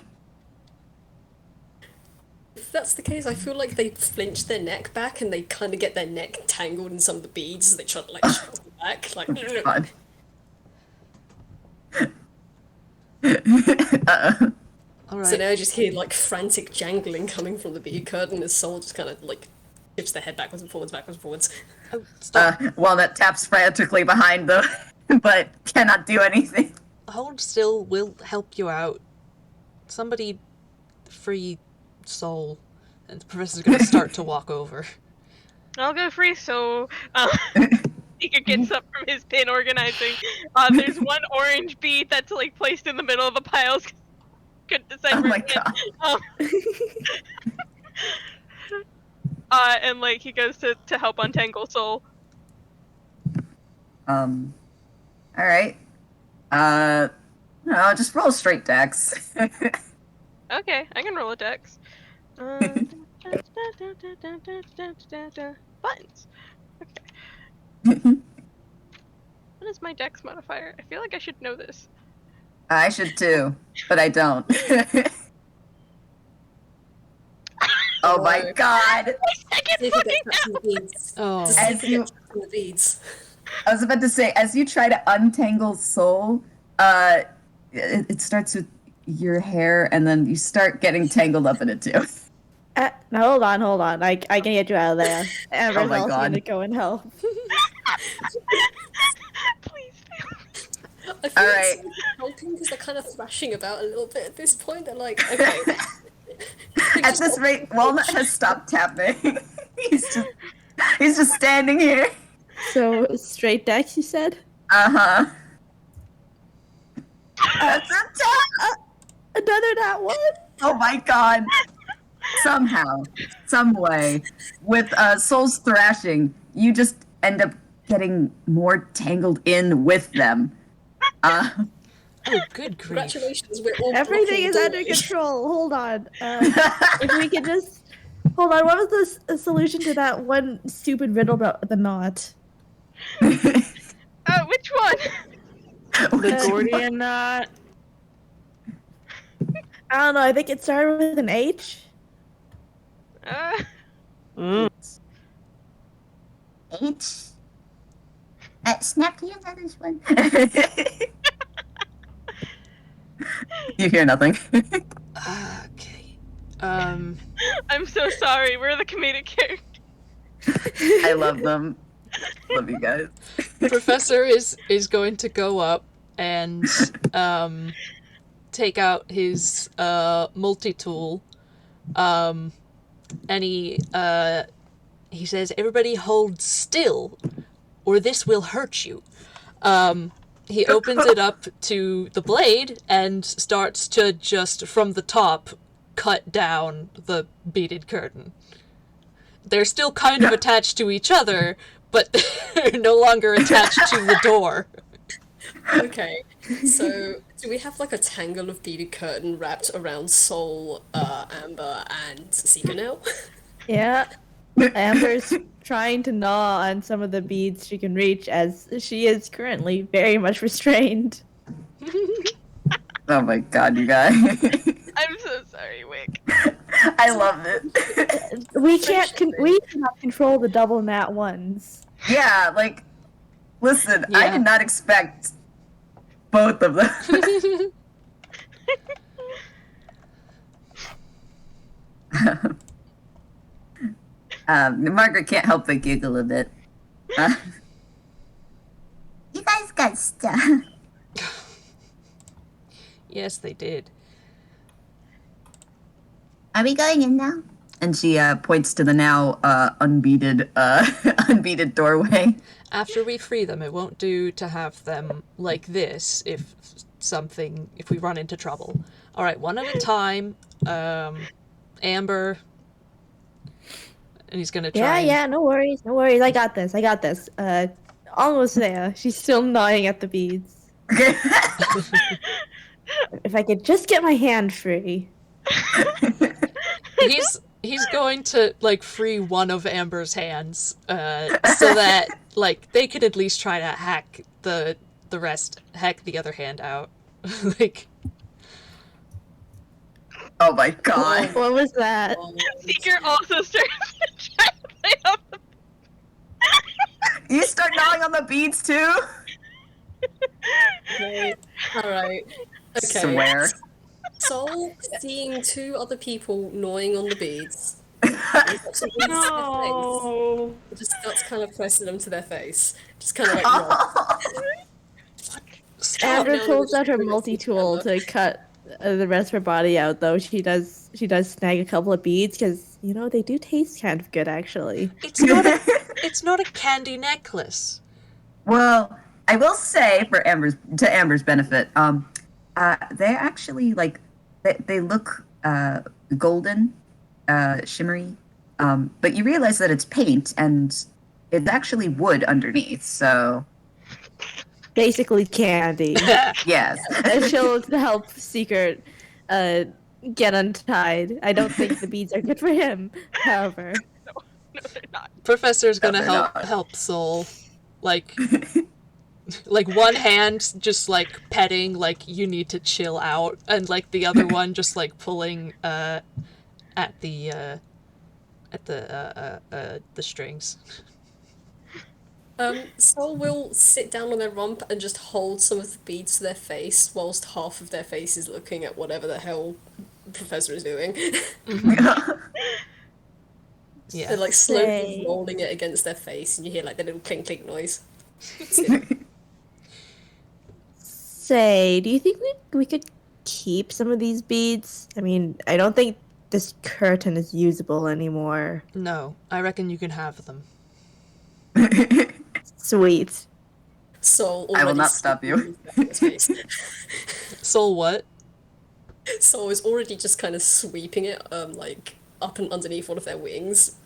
S6: If that's the case, I feel like they flinch their neck back and they kind of get their neck tangled in some of the beads, so they try to like shrug them back. Like,
S1: God.
S3: All right.
S6: so now I just hear like frantic jangling coming from the bead curtain as Soul just kind of like shifts their head backwards and forwards, backwards and forwards.
S3: Oh, stop.
S1: Walnut taps frantically behind them, but cannot do anything.
S3: Hold still. We'll help you out. Somebody free Soul. And the professor's going to start to walk over.
S4: I'll go free, so Seeker gets up from his pin organizing. There's one orange bead that's like placed in the middle of the piles. Couldn't decide
S1: Oh
S4: where
S1: my
S4: it went.
S1: god.
S4: And like he goes to help untangle Soul.
S1: Alright. No, just roll straight dex.
S4: Okay, I can roll a dex. Buttons. Okay. What is my dex modifier? I feel like I should know this.
S1: I should too, but I don't. Oh my god!
S6: See if he gets back to the beads.
S3: Oh.
S6: See if
S1: As
S6: he
S1: you,
S6: gets back to the beads.
S1: I was about to say, as you try to untangle Soul, it starts with your hair, and then you start getting tangled up in it too.
S2: No, hold on. I can get you out of there. Amber's
S1: Oh my
S2: also
S1: God.
S2: gonna go and help.
S4: Please.
S6: I feel
S1: All
S6: like
S1: right.
S6: someone's helping because they're kind of thrashing about a little bit at this point. They're like, okay.
S1: At this rate, Walnut has stopped tapping. he's just standing here.
S2: So straight dex, you said?
S1: Uh-huh. That's a tap!
S2: Another that one?
S1: Oh my god. Somehow, some way, with Soul's thrashing, you just end up getting more tangled in with them.
S3: Oh, good grief.
S6: Congratulations, we're all
S2: Everything
S6: blocking
S2: is
S6: the
S2: under
S6: way.
S2: control. Hold on. If we could just hold on. What was the solution to that one stupid riddle about the knot?
S4: Which one?
S5: The Gordian knot.
S2: I don't know. I think it started with an H.
S5: Mm.
S7: H. Snap to you that is one.
S1: You hear nothing.
S3: Okay.
S4: I'm so sorry. We're the comedic characters.
S1: I love them. Love you guys.
S3: Professor is going to go up and take out his multi-tool. And he says, "Everybody hold still, or this will hurt you." He opens it up to the blade and starts to just from the top cut down the beaded curtain. They're still kind of attached to each other, but they're no longer attached to the door.
S6: Okay, so do we have like a tangle of beaded curtain wrapped around Soul, Amber, and Seeker now?
S2: Yeah. Amber's trying to gnaw on some of the beads she can reach as she is currently very much restrained.
S1: Oh my god, you guys.
S4: I'm so sorry, Wick.
S1: I love it.
S2: We cannot control the double nat ones.
S1: Yeah, like, listen, I
S3: Yeah.
S1: did not expect both of them. Margaret can't help but giggle a bit.
S7: You guys got stuff.
S3: Yes, they did.
S7: Are we going in now?
S1: And she points to the now unbeaded unbeaded doorway.
S3: After we free them, it won't do to have them like this if we run into trouble. All right, one at a time. Amber, and he's gonna try.
S2: Yeah, no worries. I got this. Almost there. She's still gnawing at the beads. If I could just get my hand free.
S3: He's going to like free one of Amber's hands, so that like they could at least try to hack the other hand out. Like,
S1: Oh my god.
S2: What was that?
S4: Seeker also starts to try to play up the
S1: You start gnawing on the beads too?
S6: Okay, alright. Okay.
S1: Swear.
S6: Soul seeing two other people gnawing on the beads. No. Just starts kind of pressing them to their face. Just kind of like nod.
S2: Amber
S6: now
S2: pulls
S6: that
S2: out her
S6: she's
S2: multi-tool
S6: together.
S2: to cut the rest of her body out, though she does snag a couple of beads because they do taste kind of good actually.
S3: it's not a candy necklace.
S1: Well, I will say to Amber's benefit, they're actually like they look golden, shimmery, but you realize that it's paint and it's actually wood underneath. So
S2: Basically candy.
S1: yes,
S2: And she'll help Secret get untied. I don't think the beads are good for him, however.
S4: No, they're not.
S3: Professor's gonna
S1: No, they're not.
S3: help Soul, like one hand just like petting, like you need to chill out, and like the other one just like pulling at the strings.
S6: Soul will sit down on their rump and just hold some of the beads to their face, whilst half of their face is looking at whatever the hell Professor is doing.
S3: Yeah.
S6: They're like slowly
S2: Say.
S6: rolling it against their face, and you hear like the little clink clink noise.
S2: Say, do you think we could keep some of these beads? I mean, I don't think this curtain is usable anymore.
S3: No, I reckon you can have them.
S2: Sweet.
S6: Soul
S1: I will
S6: already
S1: not stop you.
S6: his face.
S3: Soul, what?
S6: Soul is already just kind of sweeping it, like up and underneath one of their wings.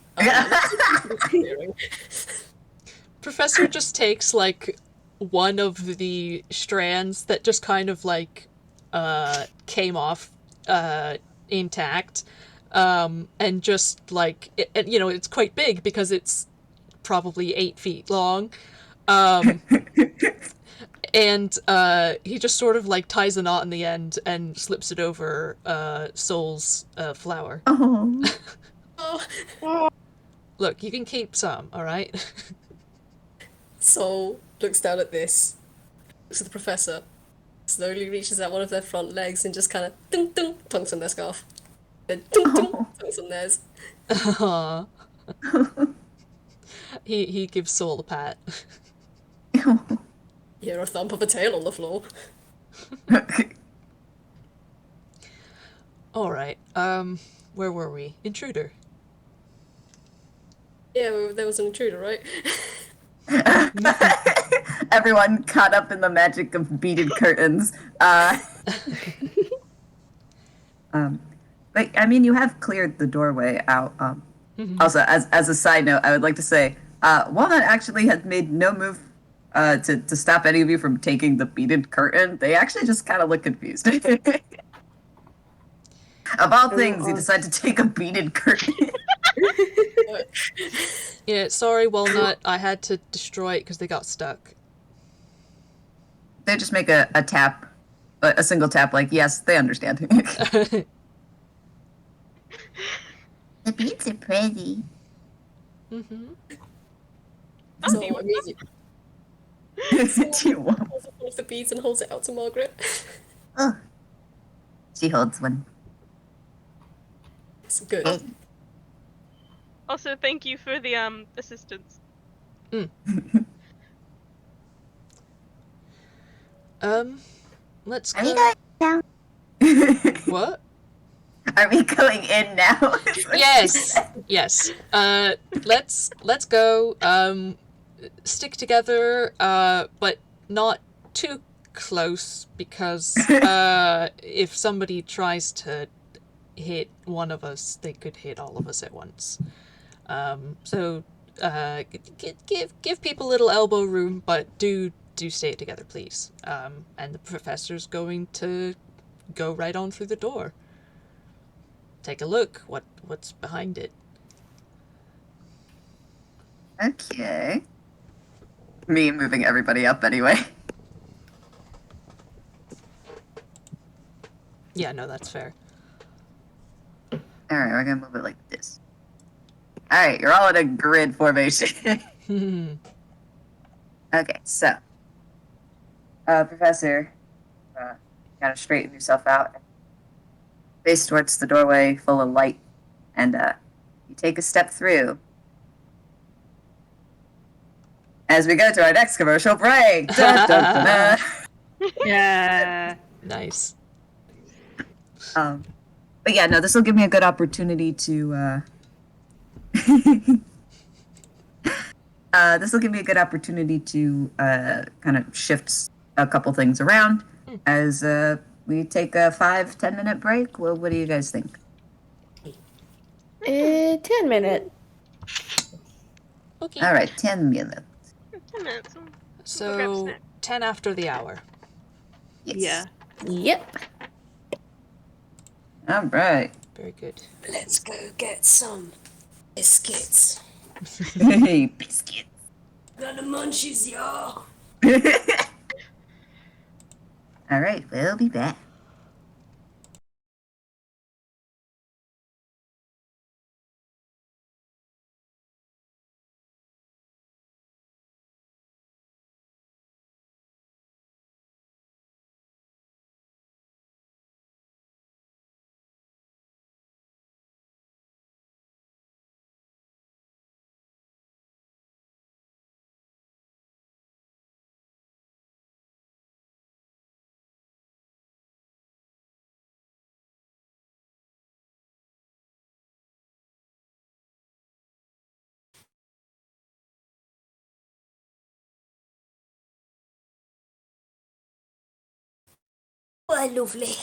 S3: Professor just takes like one of the strands that just kind of like came off intact, and just like it's quite big because it's probably 8 feet long, and he just sort of like ties a knot in the end and slips it over Soul's flower.
S1: Oh.
S6: Oh.
S3: Look, you can keep some, all right?
S6: Soul looks down at this, looks at the professor, slowly reaches out one of their front legs and just kind of dunk dunk tongues on their scarf. Then dunk dunk tongues on theirs.
S3: Aw. He gives Soul a pat.
S6: You hear a thump of a tail on the floor.
S3: All right. Where were we? Intruder.
S6: Yeah, well, there was an intruder, right?
S1: Everyone caught up in the magic of beaded curtains. But I mean, you have cleared the doorway out. Also, as a side note, I would like to say, Walnut actually has made no move to stop any of you from taking the beaded curtain, they actually just kind of look confused. Of all things, you decide to take a beaded curtain.
S3: Yeah, sorry, Walnut. I had to destroy it because they got stuck.
S1: They just make a tap, a single tap, like, yes, they understand.
S7: The beads are pretty.
S3: Mm-hmm.
S4: Oh,
S6: So
S4: do you
S6: I mean,
S1: Do you want?
S6: pulls one of the beads and holds it out to Margaret.
S7: Oh,
S1: She holds one.
S6: It's good.
S7: hey.
S4: Also, thank you for the assistance.
S3: Let's
S7: Are we
S3: go.
S7: going down?
S3: What?
S1: Are we going in now?
S3: Yes, yes. Let's go. Stick together, but not too close because if somebody tries to hit one of us, they could hit all of us at once. So give people a little elbow room, but do stay together, please. And the professor's going to go right on through the door. Take a look. What's behind it?
S1: Okay. Me moving everybody up anyway.
S3: Yeah, no, that's fair.
S1: Alright, we're gonna move it like this. Alright, you're all in a grid formation. Okay, so. Professor, kind of straighten yourself out. Face towards the doorway full of light. And you take a step through. As we go to our next commercial break. Dun, dun, dun, dun.
S5: Yeah.
S3: Nice.
S1: But yeah, no, this will give me a good opportunity to this will give me a good opportunity to kind of shift a couple things around as we take a 5-10 minute break. Well, what do you guys think?
S2: 10 minute.
S3: Okay.
S1: All right, 10 minutes.
S4: 10 minutes. We'll grab a
S3: So
S4: snack.
S3: 10 after the hour.
S1: Yes.
S5: Yeah.
S2: Yep.
S1: All right.
S3: Very good.
S6: Let's go get some biscuits.
S1: Hey, biscuit.
S6: Got the munchies, y'all.
S1: All right, we'll be back.
S6: Why, lovely.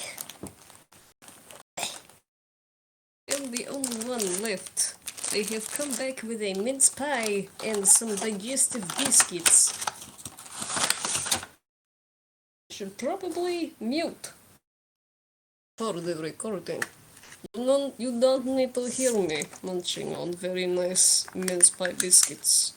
S6: I'm the only one left. They have come back with a mince pie and some digestive biscuits. Should probably mute for the recording. You don't need to hear me munching on very nice mince pie biscuits.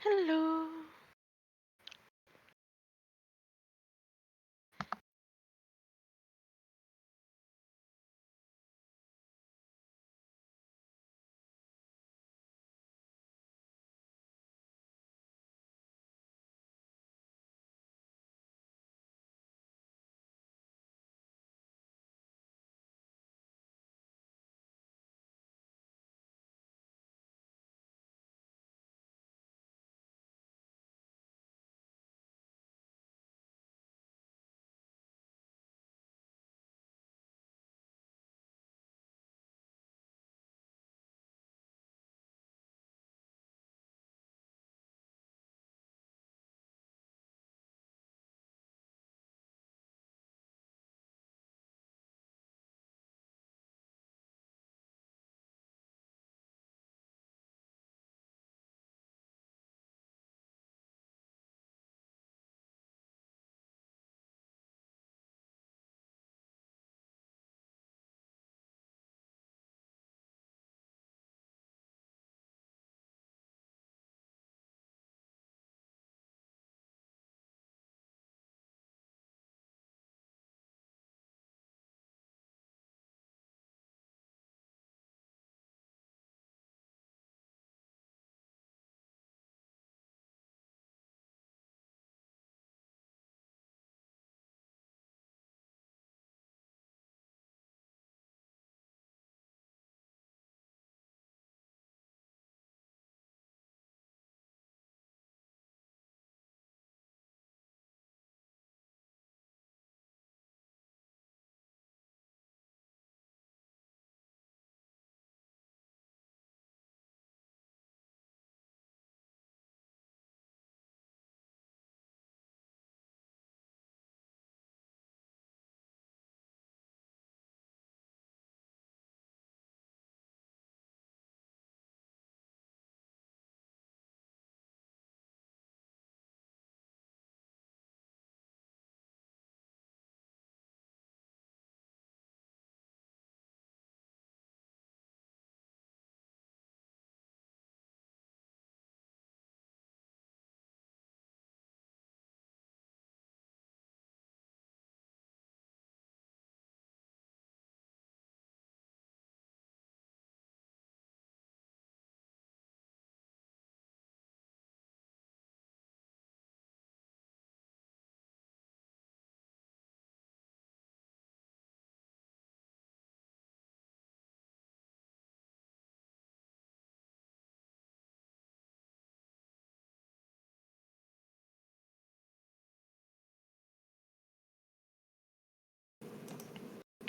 S4: Hello.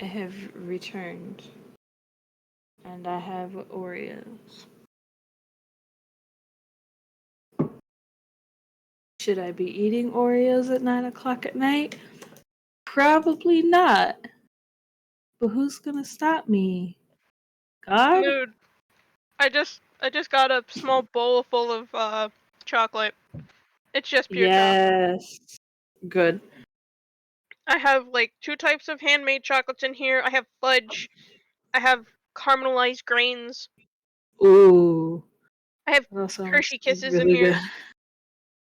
S5: I have returned, and I have Oreos. Should I be eating Oreos at 9 o'clock at night? Probably not. But who's gonna stop me? God?
S4: Mood. I just got a small bowl full of chocolate. It's just pure chocolate.
S5: Yes. Good.
S4: I have like 2 types of handmade chocolates in here. I have fudge. I have caramelized grains.
S5: Ooh.
S4: I have
S5: That sounds
S4: Hershey Kisses in
S5: really
S4: here.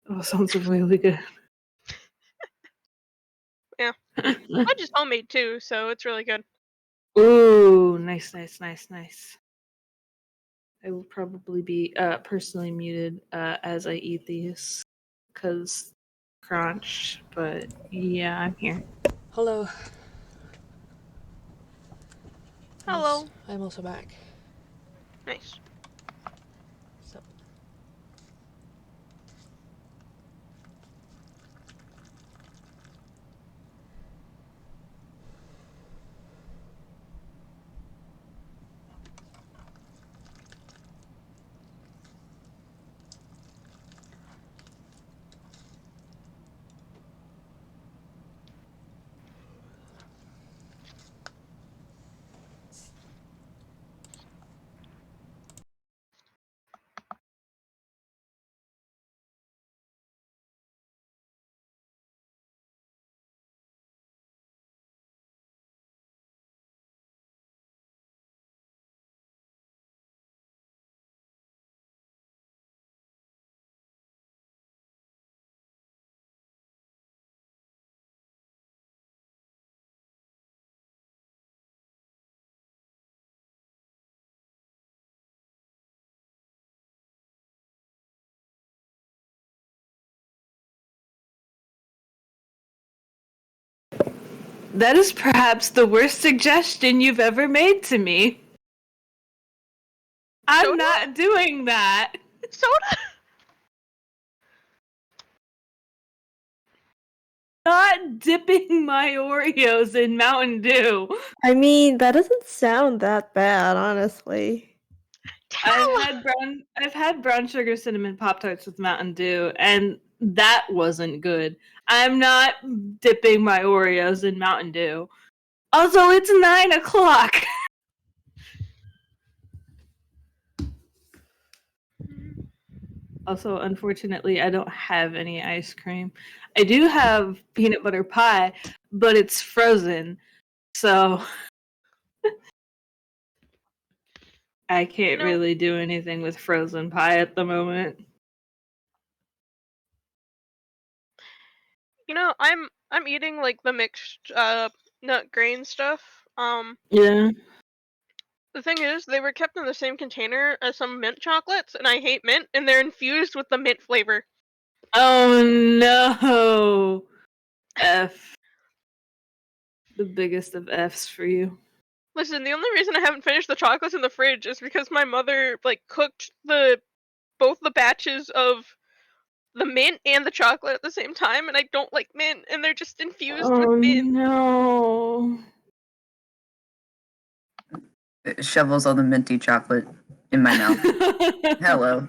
S5: good. That sounds really good.
S4: Yeah. Fudge is homemade too, so it's really good.
S5: Ooh, nice. I will probably be personally muted as I eat these because crunch, but yeah, I'm here.
S3: Hello.
S4: Hello.
S3: I'm also back.
S4: Nice.
S3: So.
S5: That is perhaps the worst suggestion you've ever made to me. I'm
S4: Soda?
S5: not doing that.
S4: Soda?
S5: Not dipping my Oreos in Mountain Dew.
S2: I mean, that doesn't sound that bad, honestly.
S5: I've had brown sugar cinnamon Pop-Tarts with Mountain Dew, and that wasn't good. I'm not dipping my Oreos in Mountain Dew. Also, it's 9 o'clock. Also, unfortunately, I don't have any ice cream. I do have peanut butter pie, but it's frozen, so I can't really do anything with frozen pie at the moment.
S4: I'm eating like the mixed nut grain stuff.
S5: Yeah.
S4: The thing is, they were kept in the same container as some mint chocolates, and I hate mint, and they're infused with the mint flavor.
S5: Oh no! F. The biggest of Fs for you.
S4: Listen, the only reason I haven't finished the chocolates in the fridge is because my mother cooked both the batches of the mint and the chocolate at the same time, and I don't like mint, and they're just infused with mint.
S5: No.
S1: It shovels all the minty chocolate in my mouth. Hello.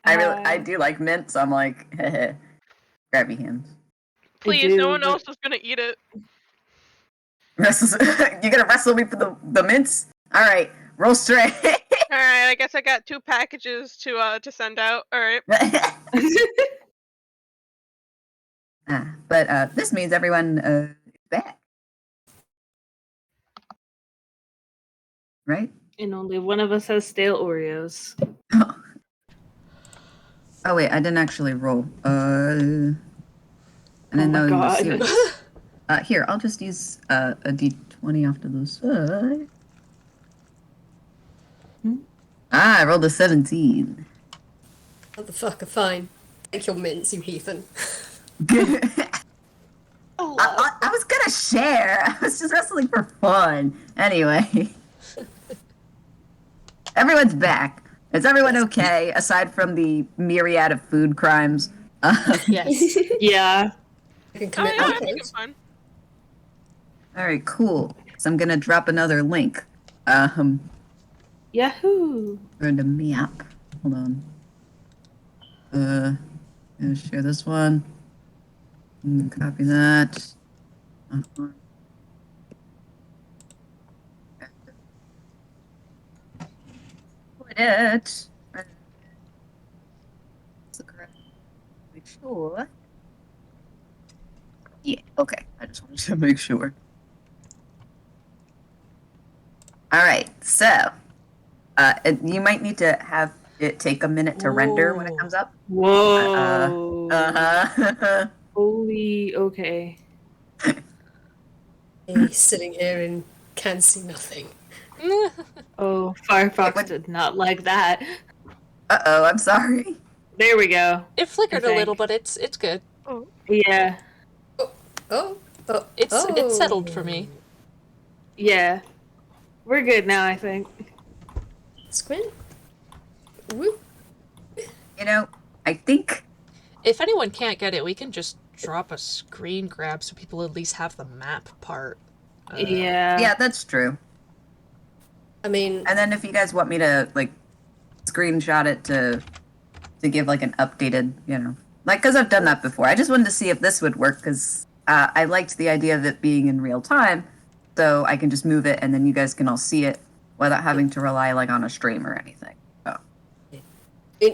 S1: I do like mint, so I'm like, grabby hands.
S4: Please, no one else is gonna eat it.
S1: You gonna wrestle me for the mints? All right, roll straight.
S4: All right, I guess I got 2 packages to send out. All right.
S1: But this means everyone is back, right?
S5: And only one of us has stale Oreos.
S1: Oh wait, I didn't actually roll. I didn't know you were serious. Here, I'll just use a d20 off to the side. I rolled a 17.
S6: Motherfucker, fine. Take your mints, you heathen.
S1: I was gonna share. I was just wrestling for fun. Anyway. Everyone's back. Is everyone okay, aside from the myriad of food crimes?
S6: Yes.
S5: Yeah.
S6: I can commit
S4: I
S6: my
S4: think it's fine.
S1: All right, cool. So I'm gonna drop another link.
S5: Yahoo!
S1: For the map. Hold on. Gonna share this one. Copy that. Put it. Make sure. Yeah, okay. I just wanted to make sure. All right, so you might need to have it take a minute to render when it comes up.
S5: Whoa.
S1: Uh-huh.
S5: Holy, okay.
S6: He's sitting here and can see nothing.
S5: Oh, Firefox did not like that.
S1: Uh-oh, I'm sorry.
S5: There we go.
S3: It flickered a little, but it's good.
S5: Yeah.
S3: It's settled for me.
S5: Yeah. We're good now, I think.
S6: Squint? Whoop.
S1: You know, I think...
S3: If anyone can't get it, we can just drop a screen grab so people at least have the map part.
S5: Yeah.
S1: Yeah, that's true.
S6: I mean...
S1: And then if you guys want me to, like, screenshot it to give, like, an updated, you know... Like, because I've done that before. I just wanted to see if this would work, because I liked the idea of it being in real time, so I can just move it, and then you guys can all see it without having to rely, like, on a stream or anything. So.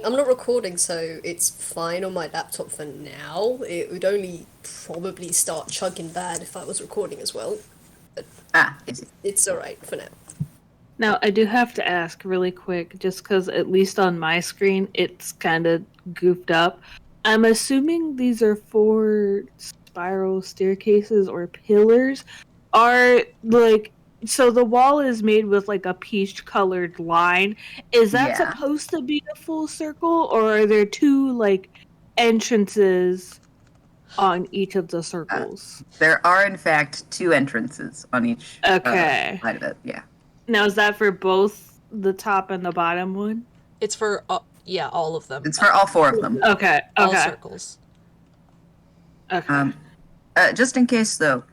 S6: I'm not recording, so it's fine on my laptop for now. It would only probably start chugging bad if I was recording as well. But it's alright for now.
S5: Now, I do have to ask really quick, just because at least on my screen, it's kind of goofed up. I'm assuming these are 4 spiral staircases or pillars. Are, like, so the wall is made with, like, a peach-colored line. Is that supposed to be a full circle, or are there 2, like, entrances on each of the circles?
S1: There are, in fact, 2 entrances on each
S5: Okay.
S1: side of it. Yeah.
S5: Now, is that for both the top and the bottom one?
S3: It's for all of them.
S1: It's for all 4 of them.
S5: Okay.
S3: All
S5: Okay.
S3: circles.
S5: Okay.
S1: Just in case, though,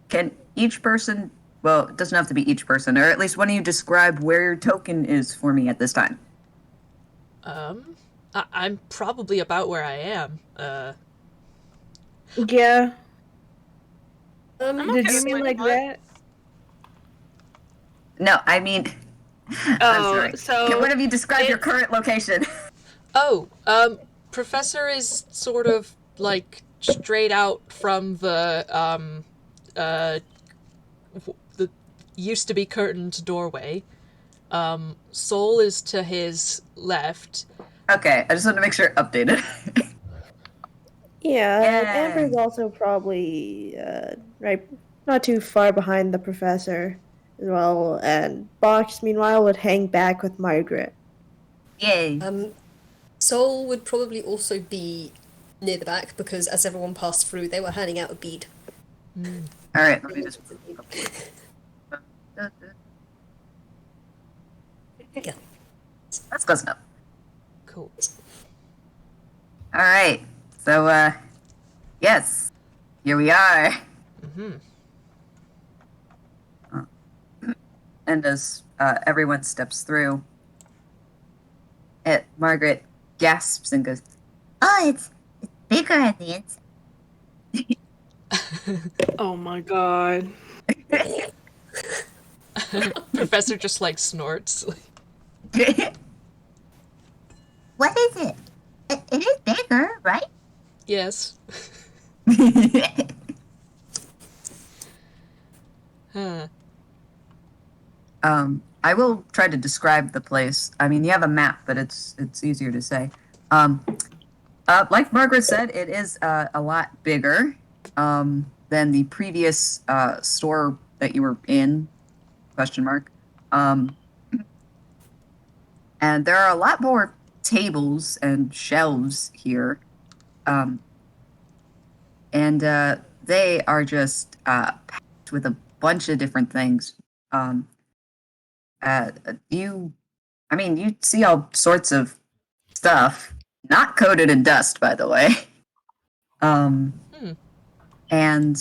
S1: can each person, well, it doesn't have to be each person, or at least one of you describe where your token is for me at this time?
S3: I'm probably about where I am.
S5: Yeah.
S4: I'm
S5: Did
S4: okay
S5: you
S4: with
S5: mean
S4: my
S5: like
S4: spot.
S5: that?
S1: No, I mean, I'm
S5: Oh,
S1: sorry.
S5: so
S1: Can one of you describe your current location?
S3: Oh, Professor is sort of like straight out from the the used to be curtained doorway. Soul is to his left.
S1: Okay, I just want to make sure updated.
S2: Yeah,
S1: Yay.
S2: Amber's also probably right, not too far behind the professor as well. And Box, meanwhile, would hang back with Margaret.
S1: Yay.
S6: Soul would probably also be near the back because as everyone passed through, they were handing out a bead.
S1: All right, let me just.
S6: Yeah.
S1: That's close enough.
S3: Cool.
S1: All right, so yes, here we are. And as everyone steps through, Margaret gasps and goes,
S7: Oh, it's bigger at the inside.
S5: Oh my god.
S3: Professor just like snorts.
S7: What is it? It is bigger, right?
S3: Yes. Huh.
S1: I will try to describe the place. I mean, you have a map, but it's easier to say. Like Margaret said, it is a lot bigger than the previous store that you were in, question mark. And there are a lot more tables and shelves here. And they are just packed with a bunch of different things. You see all sorts of stuff, not coated in dust, by the way. And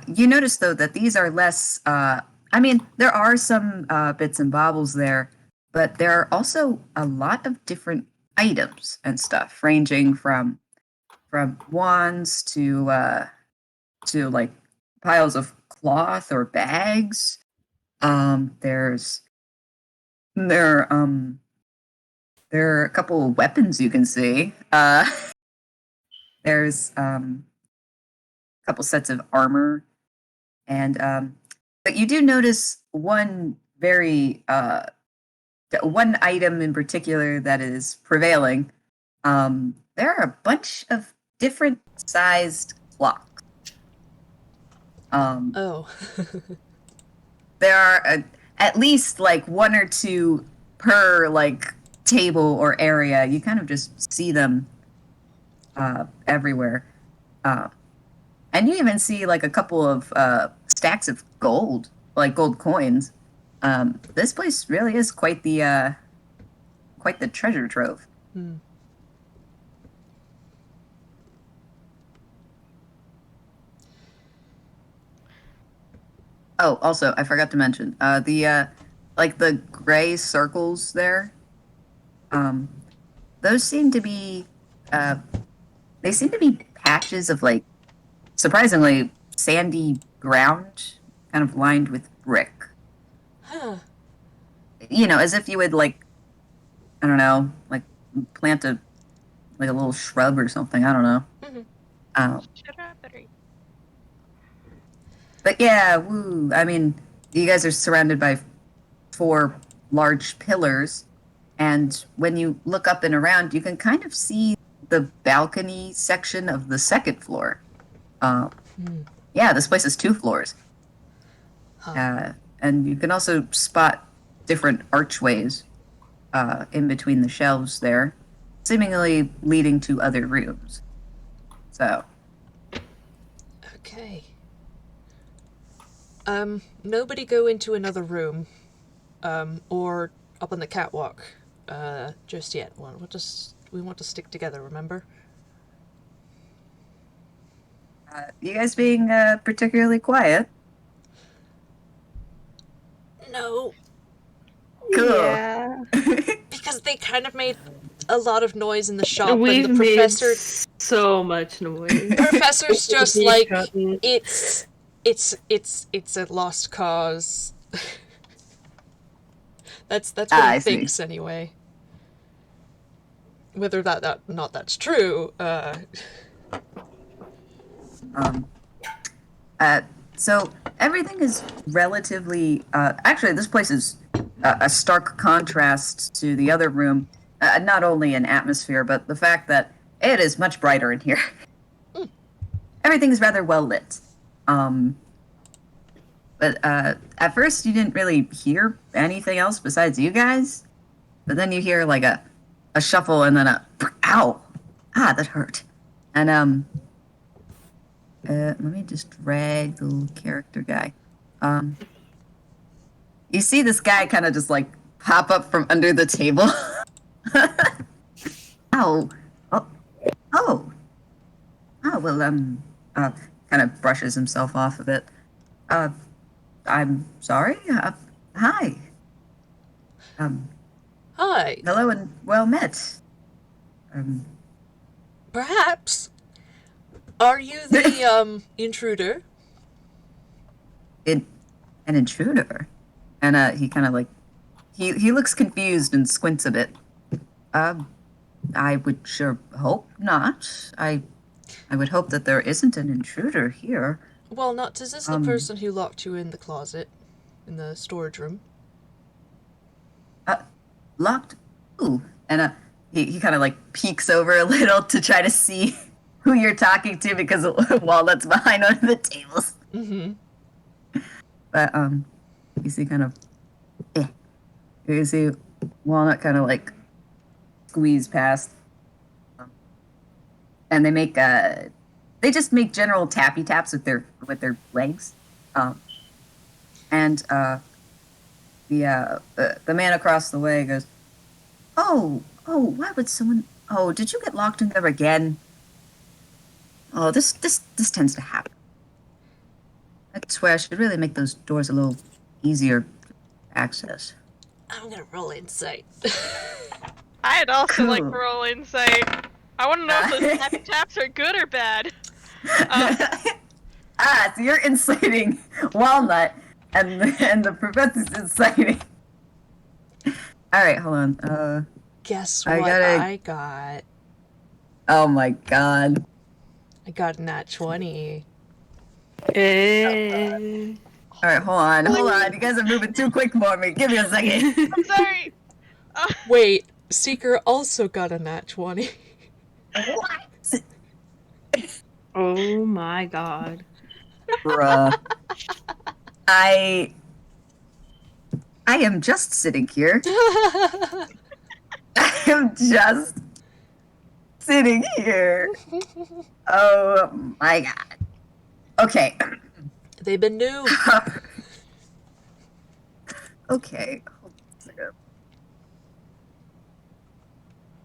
S1: you notice, though, that these are less, there are some bits and baubles there, but there are also a lot of different items and stuff, ranging from wands to like piles of cloth or bags. There are a couple of weapons you can see. There's a couple sets of armor, and but you do notice one one item in particular that is prevailing. There are a bunch of different sized clocks.
S3: Oh.
S1: There are at least like 1 or 2 per like table or area. You kind of just see them everywhere. And you even see like a couple of stacks of gold, like gold coins. This place really is quite the treasure trove. Oh, also, I forgot to mention the gray circles there. Those seem to be patches of like surprisingly sandy ground, kind of lined with brick.
S3: Huh.
S1: You know, as if you would like, I don't know, like plant a little shrub or something. I don't know. But yeah, woo. I mean, you guys are surrounded by 4 large pillars, and when you look up and around, you can kind of see the balcony section of the 2nd floor. Yeah, this place is 2 floors. And you can also spot different archways in between the shelves there, seemingly leading to other rooms. So,
S3: Okay. Nobody go into another room, or up on the catwalk, just yet. We want to stick together, remember?
S1: you guys being particularly quiet.
S3: No,
S1: Cool.
S2: Yeah.
S3: because they kind of made a lot of noise in the shop,
S5: We've
S3: and the
S5: made
S3: professor...
S5: so much noise.
S3: Professor's just
S5: Deep
S3: like,
S5: cutting.
S3: it's a lost cause. That's what
S1: I
S3: he
S1: see.
S3: thinks anyway. Whether that's true,
S1: So everything is relatively. Actually, this place is a stark contrast to the other room. Not only in atmosphere, but the fact that it is much brighter in here. Everything is rather well lit. But at first, you didn't really hear anything else besides you guys. But then you hear like a shuffle and then a ow, that hurt. And let me just drag the little character guy. You see this guy kind of just like pop up from under the table. Ow. Oh. Well, kind of brushes himself off of it. I'm sorry. Hi.
S3: hi.
S1: Hello and well met.
S3: Perhaps. Are you the intruder?
S1: An intruder, and he kind of like he looks confused and squints a bit. I would sure hope not. I would hope that there isn't an intruder here.
S3: Well, not is this the person who locked you in the closet, in the storage room?
S1: Locked. Ooh, and he kind of like peeks over a little to try to see who you're talking to because the walnut's behind one of the tables.
S3: Mm-hmm.
S1: But you see kind of, you see Walnut kind of like squeeze past, and they just make general tappy taps with their legs, and the man across the way goes, oh, why would someone? Oh, did you get locked in there again? Oh, this tends to happen. I swear I should really make those doors a little easier to access.
S3: I'm gonna roll insight.
S4: I'd also like to
S1: Cool.
S4: roll insight. I want to know if those happy taps are good or bad.
S1: So you're inciting Walnut, and the professor's inciting. All right, hold on.
S3: Guess
S1: I
S3: what
S1: gotta-
S3: I got?
S1: Oh my god.
S3: I got a nat 20.
S5: Eh.
S1: All right, hold on. You guys are moving too quick for me. Give me a second.
S4: I'm sorry.
S3: Wait, Seeker also got a nat 20.
S1: What?
S5: Oh my god.
S1: Bruh. I am just sitting here. I am just sitting here. Oh my god. Okay.
S3: They've been new.
S1: Okay. Hold on a second.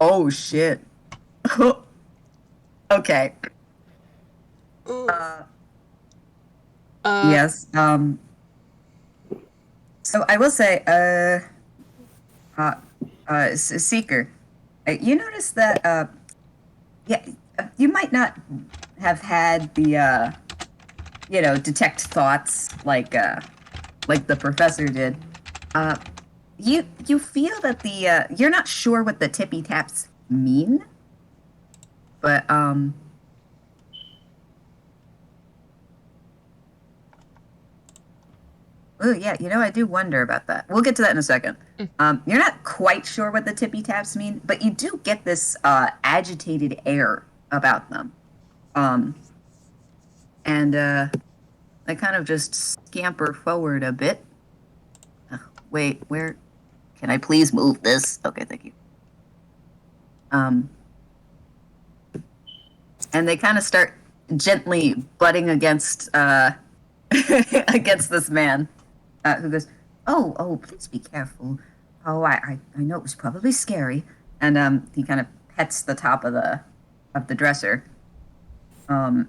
S1: Oh shit. Okay. Yes. So I will say, Seeker, you notice that, yeah, you might not have had the, detect thoughts like the professor did. You feel that you're not sure what the tippy taps mean, but oh yeah, I do wonder about that. We'll get to that in a second. You're not quite sure what the tippy taps mean, but you do get this agitated air about them. And they kind of just scamper forward a bit. Wait, where? Can I please move this? Okay, thank you. and they kind of start gently butting against against this man, who goes, "Oh, please be careful. Oh, I know it was probably scary." And he kind of pets the top of the dresser. So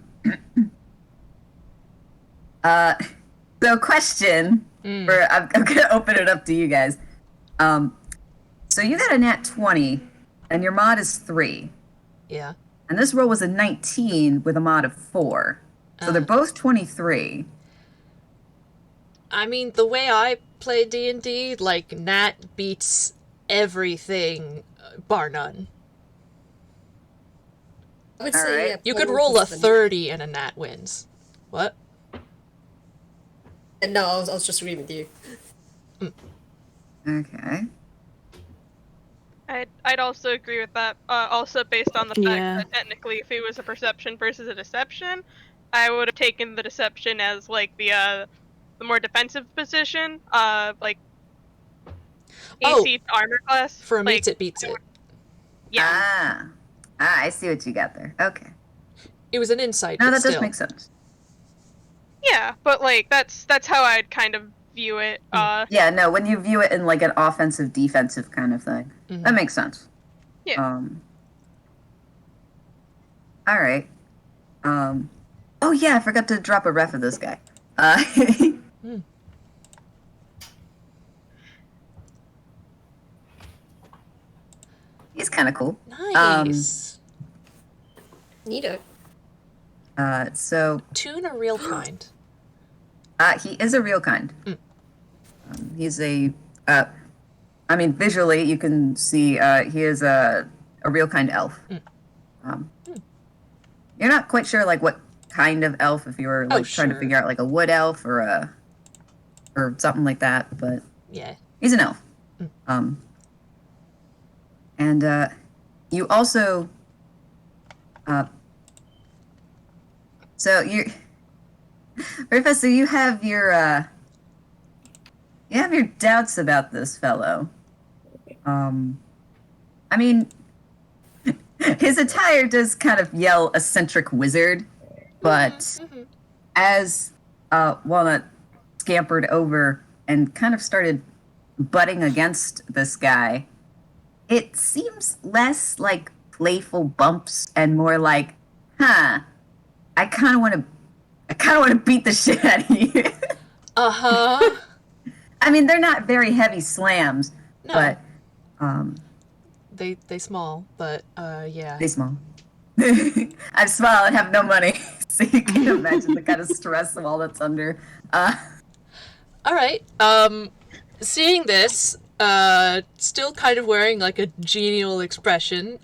S1: question for I'm gonna open it up to you guys. So you got a nat 20, and your mod is 3.
S3: Yeah.
S1: And this roll was a 19 with a mod of 4. So they're both 23.
S3: I mean, the way I play D&D, like, nat beats everything, bar none.
S6: I would
S1: All
S6: say
S1: right.
S6: yeah,
S3: You could
S6: Paul
S3: roll a
S6: was the-
S3: 30 and a nat wins. What?
S6: No, I was just agreeing with you.
S1: Okay.
S4: I'd also agree with that. Also based on the fact
S5: Yeah.
S4: that technically, if it was a perception versus a deception, I would have taken the deception as like the more defensive position. Like AC armor class.
S3: For a
S4: like,
S3: meets it beats it.
S4: Yeah.
S1: I see what you got there. Okay.
S3: It was an insight,
S1: No,
S3: but
S1: that
S3: still.
S1: does make sense.
S4: Yeah, but like that's how I'd kind of view it.
S1: Yeah, no, when you view it in like an offensive defensive kind of thing, that makes sense.
S4: Yeah.
S1: All right. Oh yeah, I forgot to drop a ref of this guy. He's kind of cool.
S3: Nice.
S6: Neato.
S1: So
S3: Toon a real kind.
S1: he is a real kind. He's a. I mean, visually, you can see he is a real kind elf. You're not quite sure like what kind of elf, if you were like trying to
S3: sure.
S1: figure out like a wood elf or something like that, but
S3: Yeah.
S1: he's an elf. And you also. So you, Professor, you have your doubts about this fellow. I mean, his attire does kind of yell eccentric wizard, but as Walnut scampered over and kind of started butting against this guy, it seems less like playful bumps and more like, I kind of want to beat the shit out of you.
S3: Uh-huh.
S1: I mean, they're not very heavy slams,
S3: No.
S1: but
S3: They small, but yeah.
S1: they small. I small and have no money, so you can imagine the kind of stress of all that's under.
S3: All right. Seeing this, still kind of wearing like a genial expression.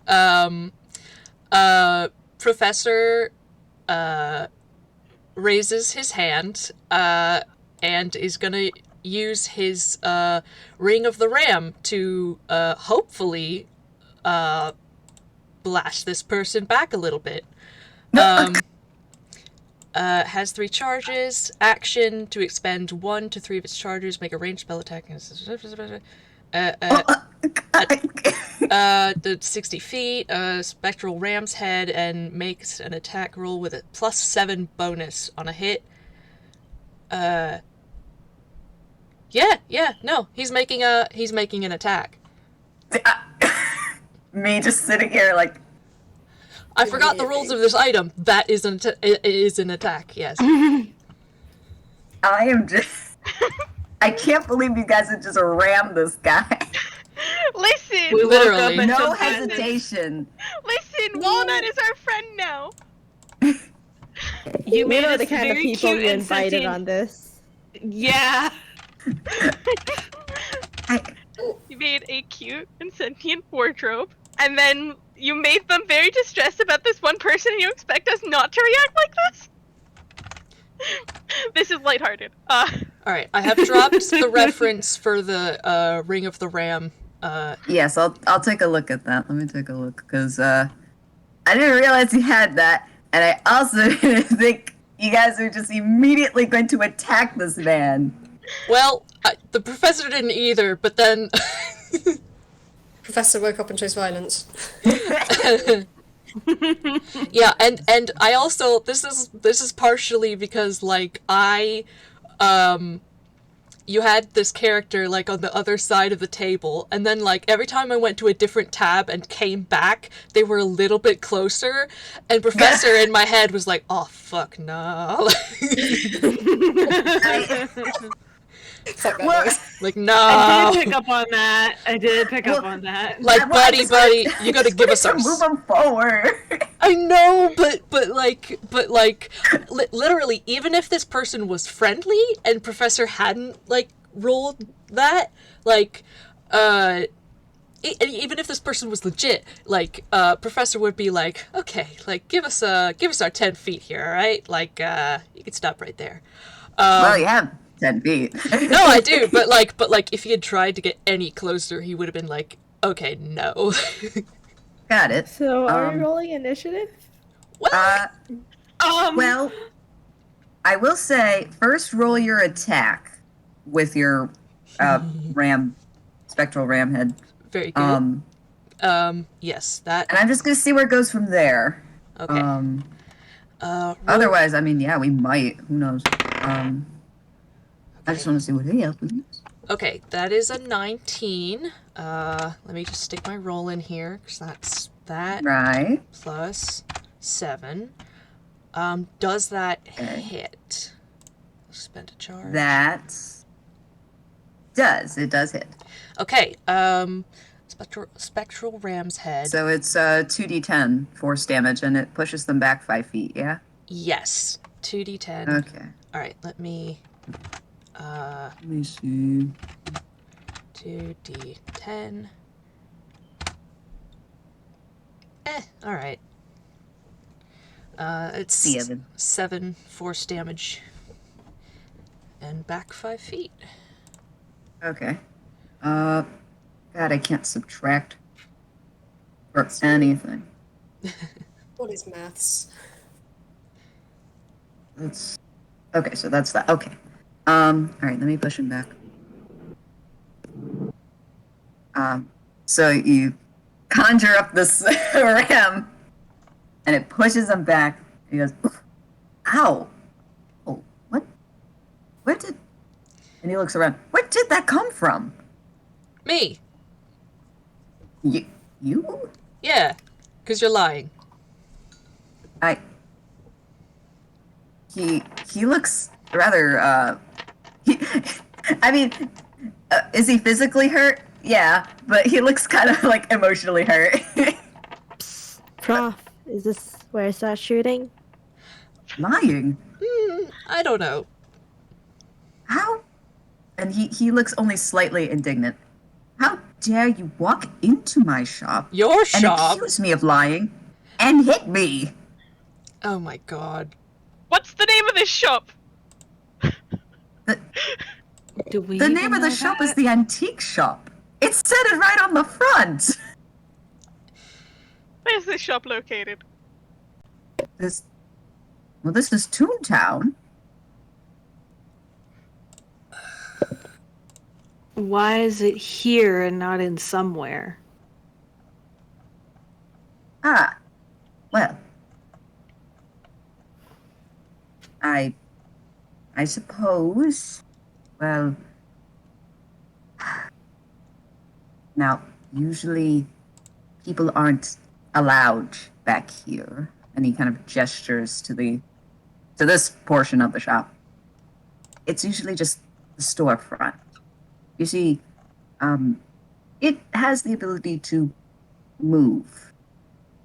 S3: Professor raises his hand and is gonna use his Ring of the Ram to hopefully blast this person back a little bit. Has 3 charges. Action to expend 1 to 3 of its charges. Make a ranged spell attack. The 60 feet. Spectral ram's head and makes an attack roll with a +7 bonus on a hit. No, he's making an attack.
S1: Me just sitting here like,
S3: I forgot the rules of this item. That is an attack. Yes.
S1: I am just. I can't believe you guys would just ram this guy.
S4: Listen,
S5: We
S3: Literally.
S5: woke up and
S1: No
S5: took that.
S1: hesitation.
S4: listen, Walnut is our friend now.
S5: You
S2: We
S5: made
S2: know
S5: us
S2: the kind of
S5: very
S2: people
S5: cute
S2: you
S5: and
S2: invited
S5: sentient.
S2: on this.
S5: Yeah.
S4: You made a cute and sentient wardrobe, and then you made them very distressed about this one person, and you expect us not to react like this? This is lighthearted.
S3: All right. I have dropped the reference for the Ring of the Ram.
S1: Yes, I'll take a look at that. Let me take a look, because I didn't realize you had that, and I also didn't think you guys were just immediately going to attack this man.
S3: Well, the professor didn't either, but then
S6: Professor woke up and chose violence.
S3: Yeah, and I also this is partially because like you had this character like on the other side of the table, and then like every time I went to a different tab and came back, they were a little bit closer, and Professor in my head was like, "Oh fuck no!"
S6: Fuck that
S1: Well,
S6: noise.
S3: Like no.
S5: I did pick up on that.
S3: Like,
S1: well, I
S3: buddy,
S1: just
S3: you gotta give us our.
S1: move them forward.
S3: I know, but literally, even if this person was friendly and Professor hadn't like rolled that, like, even if this person was legit, like, Professor would be like, okay, like, give us our 10 feet here, all right? Like, you can stop right there.
S1: Well, you have 10 feet.
S3: No, I do, but like, if he had tried to get any closer, he would have been like, okay, no.
S1: Got it.
S2: So, are we rolling initiative?
S1: Well, I will say, first roll your attack with your spectral ram head.
S3: Very good. Yes, that.
S1: And I'm just gonna see where it goes from there.
S3: Okay.
S1: Otherwise, I mean, yeah, we might. Who knows? I just want to see what he else is.
S3: Okay, that is a 19. Let me just stick my roll in here, because that's that
S1: Right.
S3: plus 7. Does that hit? Spend a charge.
S1: It does hit.
S3: Okay, spectral ram's head.
S1: So it's 2d10 force damage, and it pushes them back 5 feet, yeah?
S3: Yes, 2d10.
S1: Okay.
S3: Alright, let me
S1: see.
S3: 2d10. Alright. It's 7 force damage. And back 5 feet.
S1: Okay. God, I can't subtract or anything.
S6: What is maths?
S1: That's okay. So that's that. Okay. All right. Let me push him back. So you conjure up this ram, and it pushes him back. He goes, "Ow! Oh, what? Where did?" And he looks around. Where did that come from?
S3: Me.
S1: You?
S3: Yeah, because you're lying.
S1: He looks rather, I mean, is he physically hurt? Yeah, but he looks kind of, like, emotionally hurt.
S2: Prof, is this where I start shooting?
S1: Lying?
S3: I don't know.
S1: How? And he looks only slightly indignant. How dare you walk into my shop
S3: Your
S1: and
S3: shop?
S1: accuse me of lying and hit me?
S3: Oh my god.
S4: What's the name of this shop?
S5: Do we
S1: The
S5: even
S1: name of the
S5: know
S1: shop
S5: that?
S1: is the Antique Shop. It said it right on the front.
S4: Where's this shop located?
S1: This is Toontown.
S5: Why is it here and not in somewhere?
S1: Ah, well, I suppose, well, now, usually people aren't allowed back here. And he kind of gestures to this portion of the shop. It's usually just the storefront. You see, it has the ability to move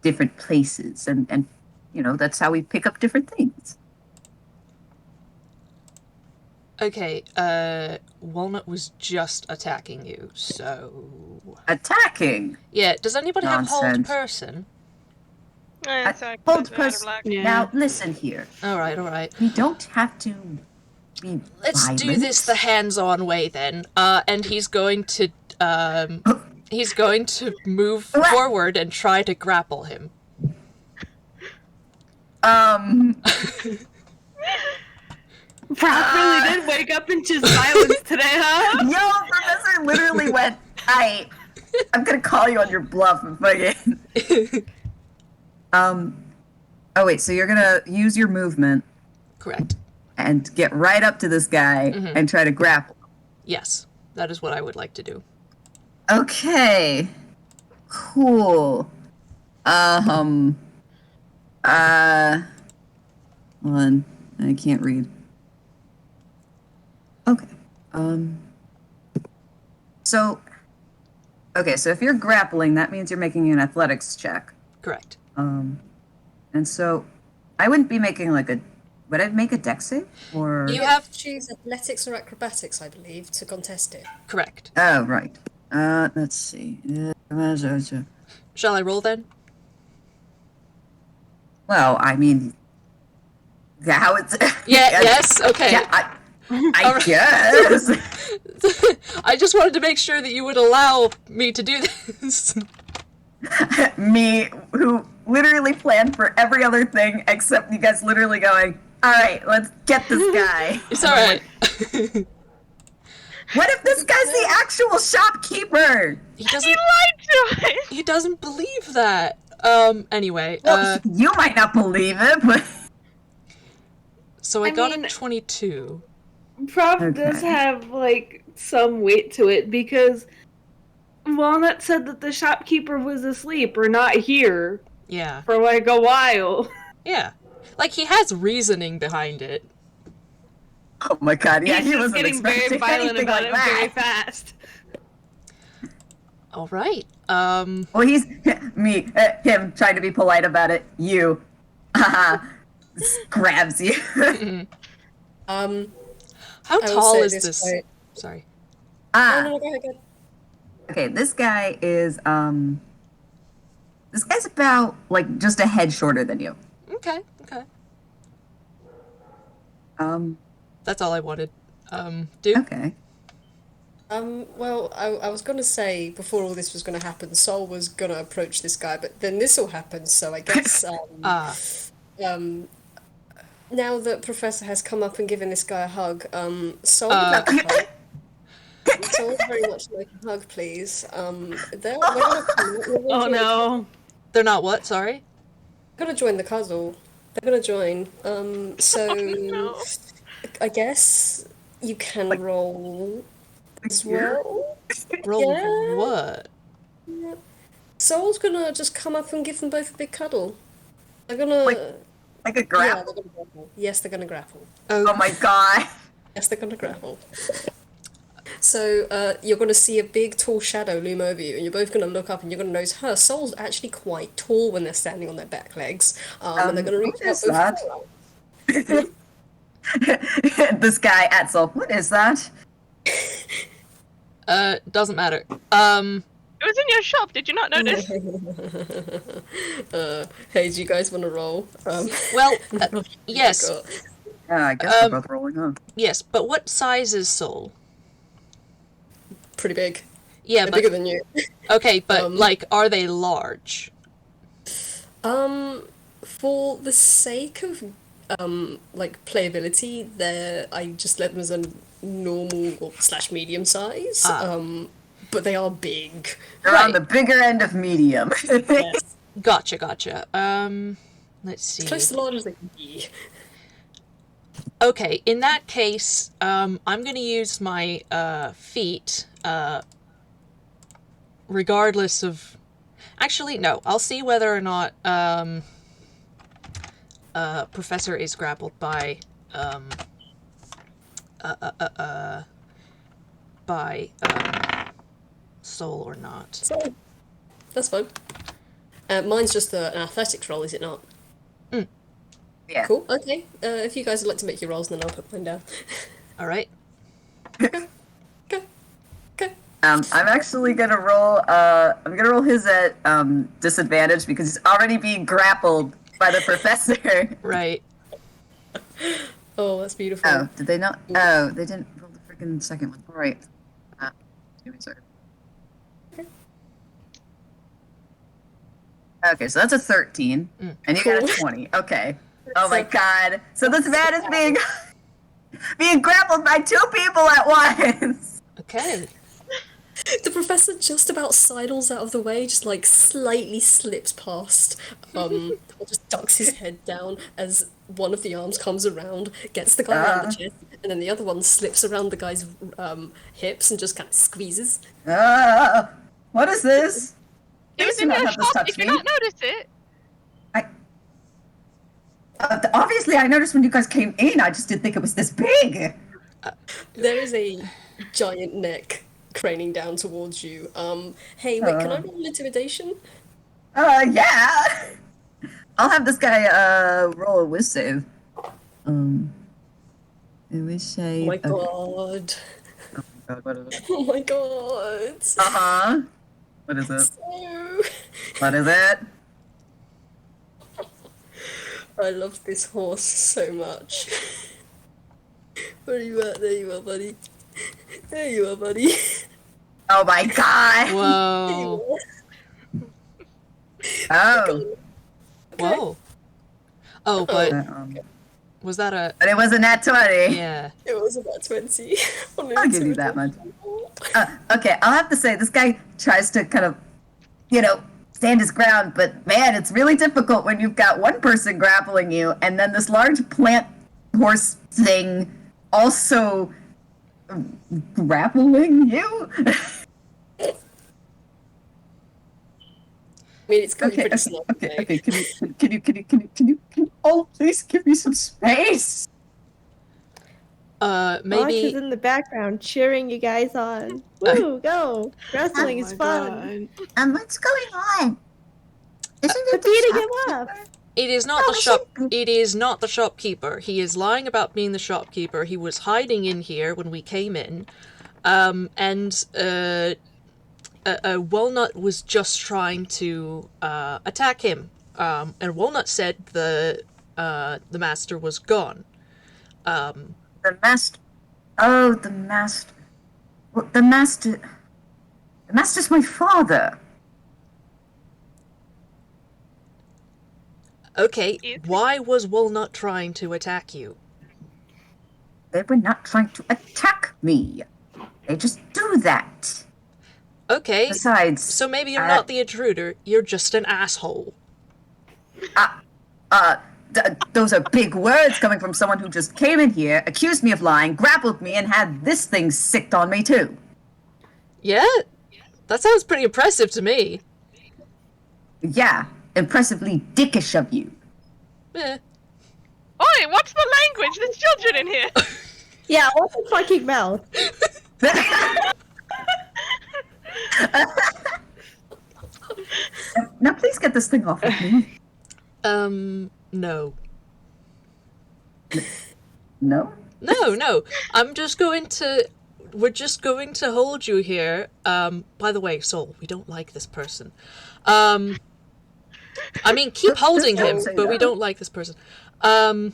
S1: different places, and you know, that's how we pick up different things.
S3: Okay, Walnut was just attacking you, so...
S1: Attacking!
S3: Yeah, does anybody have hold
S1: Nonsense.
S3: person?
S1: Hold person.
S5: Yeah.
S1: Now, listen here.
S3: Alright.
S1: We don't have to be
S3: Let's do
S1: violent.
S3: this the hands-on way then. And he's going to move forward and try to grapple him.
S5: Prof really did wake up into silence today, huh?
S1: Yo, Professor literally went, I'm gonna call you on your bluff and fucking... Oh wait, so you're gonna use your movement
S3: Correct.
S1: and get right up to this guy
S3: Mhm.
S1: and try to grapple.
S3: Yes, that is what I would like to do.
S1: Okay. Cool. Hold on. I can't read. Okay. So if you're grappling, that means you're making an athletics check.
S3: Correct.
S1: And so I wouldn't be making like a. Would I make a dex save or?
S3: You have
S6: choose athletics or acrobatics, I believe, to contest it.
S3: correct.
S1: Oh right. Let's see.
S3: Shall I roll then?
S1: Well, I mean, how it's.
S3: Yeah. Yes. Okay.
S1: Yeah, I
S3: Alright.
S1: guess.
S3: I just wanted to make sure that you would allow me to do this.
S1: Me, who literally planned for every other thing except you guys literally going, all right, let's get this guy.
S3: It's all right.
S1: What if this guy's the actual shopkeeper?
S3: He doesn't.
S4: You lied to us!
S3: He doesn't believe that. Anyway.
S1: Well, you might not believe it, but
S3: So I
S5: I
S3: got
S5: mean-
S3: a 22.
S5: Prof
S1: Okay.
S5: does have, like, some weight to it, because Walnut said that the shopkeeper was asleep or not here
S3: Yeah.
S5: for, like, a while.
S3: Yeah. Like, he has reasoning behind it.
S1: oh my god, yeah,
S5: He's
S1: he
S5: just
S1: wasn't
S5: getting very
S1: expecting
S5: violent
S1: anything
S5: about
S1: like
S5: it very
S1: that.
S5: fast.
S3: All right.
S1: Well, he's him trying to be polite about it. You, grabs you.
S3: How
S6: I will
S3: tall
S6: say
S3: is
S6: this
S3: this?
S6: quite-
S3: Sorry.
S1: Ah,
S6: No, go ahead, go ahead.
S1: okay. This guy is This guy's about like just a head shorter than you.
S3: Okay. Okay.
S1: Um.
S3: That's all I wanted. Do?
S1: Okay.
S6: Well, I was gonna say before all this was gonna happen, Sol was gonna approach this guy, but then this all happened, so I guess now that Professor has come up and given this guy a hug, Sol would like a hug. Sol would very much like a hug, please. They're gonna
S5: Oh no.
S3: They're not what? Sorry?
S6: gonna join the cuddle. They're gonna join. So
S4: No.
S6: I guess you can roll as well.
S3: Roll
S6: Yeah.
S3: what?
S6: Sol's gonna just come up and give them both a big cuddle. They're gonna.
S1: Like a
S6: Yeah,
S1: grab.
S6: they're gonna grapple. Yes, they're gonna grapple.
S1: Oh my god.
S6: Yes, they're gonna grapple. So you're gonna see a big, tall shadow loom over you, and you're both gonna look up, and you're gonna notice her soul's actually quite tall when they're standing on their back legs, and they're gonna reach
S1: what
S6: out
S1: is
S6: both.
S1: that? This guy at Soul. What is that?
S3: Doesn't matter.
S4: It was in your shop, did you not notice?
S6: Hey, do you guys want to roll?
S3: Well, yes.
S1: Yeah, I guess we're both rolling, huh?
S3: Yes, but what size is Soul?
S6: Pretty big.
S3: Yeah,
S6: They're
S3: but
S6: bigger than you.
S3: okay, but like, are they large?
S6: For the sake of like playability, I just let them as a normal or / medium size. But they are big.
S1: They're on the bigger end of medium.
S6: Yes.
S3: Gotcha. Let's see.
S6: Close to large as they can be.
S3: Okay, in that case, I'm gonna use my feet, regardless of. Actually, no. I'll see whether or not Professor is grappled by Soul or not.
S6: So that's fine. Mine's just an athletics roll, is it not?
S1: Yeah.
S6: Cool. Okay. If you guys would like to make your rolls, then I'll put mine down.
S3: All right.
S6: Go.
S1: I'm actually gonna roll. I'm gonna roll his at disadvantage because he's already being grappled by the professor.
S3: Right.
S6: Oh, that's beautiful.
S1: Oh, did they not? Oh, they didn't roll the freaking second one. All right. Give me a second. Okay, so that's a 13, and you got a 20. Okay. Oh my god. So this man is being grappled by 2 people at once.
S3: Okay.
S6: The professor just about sidles out of the way, just like slightly slips past, or just ducks his head down as one of the arms comes around, gets the guy around the chest, and then the other one slips around the guy's hips and just kind of squeezes.
S1: What is this?
S4: It was
S1: Please do
S4: in
S1: not
S4: the
S1: have this
S4: shop.
S1: touch
S4: Did you
S1: me.
S4: not notice it?
S1: Obviously, I noticed when you guys came in. I just didn't think it was this big.
S6: There is a giant neck craning down towards you. Hey, wait, can I roll intimidation?
S1: Yeah. I'll have this guy roll a whiz save. A whiz save.
S6: Oh my god.
S1: God, what is it?
S6: Oh my god.
S1: Uh-huh. What is it?
S6: So...
S1: What is it?
S6: I love this horse so much. Where are you at? There you are, buddy. There you are, buddy.
S1: Oh my god.
S3: Whoa.
S1: Oh.
S3: Whoa. Oh, but
S1: Um,
S3: was that a...
S1: but it was a nat 20.
S3: Yeah.
S6: It was about 20.
S1: I'll give you that much. Okay, I'll have to say, this guy tries to kind of, stand his ground, but man, it's really difficult when you've got one person grappling you, and then this large plant horse thing also grappling you?
S6: I mean, it's got you
S1: Okay,
S6: pretty snug.
S1: okay. Can you all please give me some space?
S2: Box is
S3: Maybe...
S2: in the background cheering you guys on. Woo, go! Wrestling is fun.
S7: What's going on? Isn't
S2: We're
S7: it
S2: beating him up.
S3: It is not the shop. It is not the shopkeeper. He is lying about being the shopkeeper. He was hiding in here when we came in, and Walnut was just trying to attack him. And Walnut said the master was gone.
S1: The master. Oh, the master. Well, the master. The master's my father.
S3: Okay, why was Walnut trying to attack you?
S1: They were not trying to attack me. They just do that.
S3: Okay,
S1: Besides,
S3: so maybe you're not the intruder. You're just an asshole.
S1: those are big words coming from someone who just came in here, accused me of lying, grappled me, and had this thing sicked on me too.
S3: Yeah? That sounds pretty impressive to me.
S1: Yeah, impressively dickish of you.
S3: Eh.
S4: Oi, what's the language? There's children in here.
S2: Yeah, what's the fucking mouth?
S1: Now please get this thing off of me.
S3: No.
S1: No?
S3: No. We're just going to hold you here. By the way, Soul, we don't like this person. I mean, keep holding him,
S1: Don't say
S3: but we
S1: that.
S3: don't like this person.
S6: You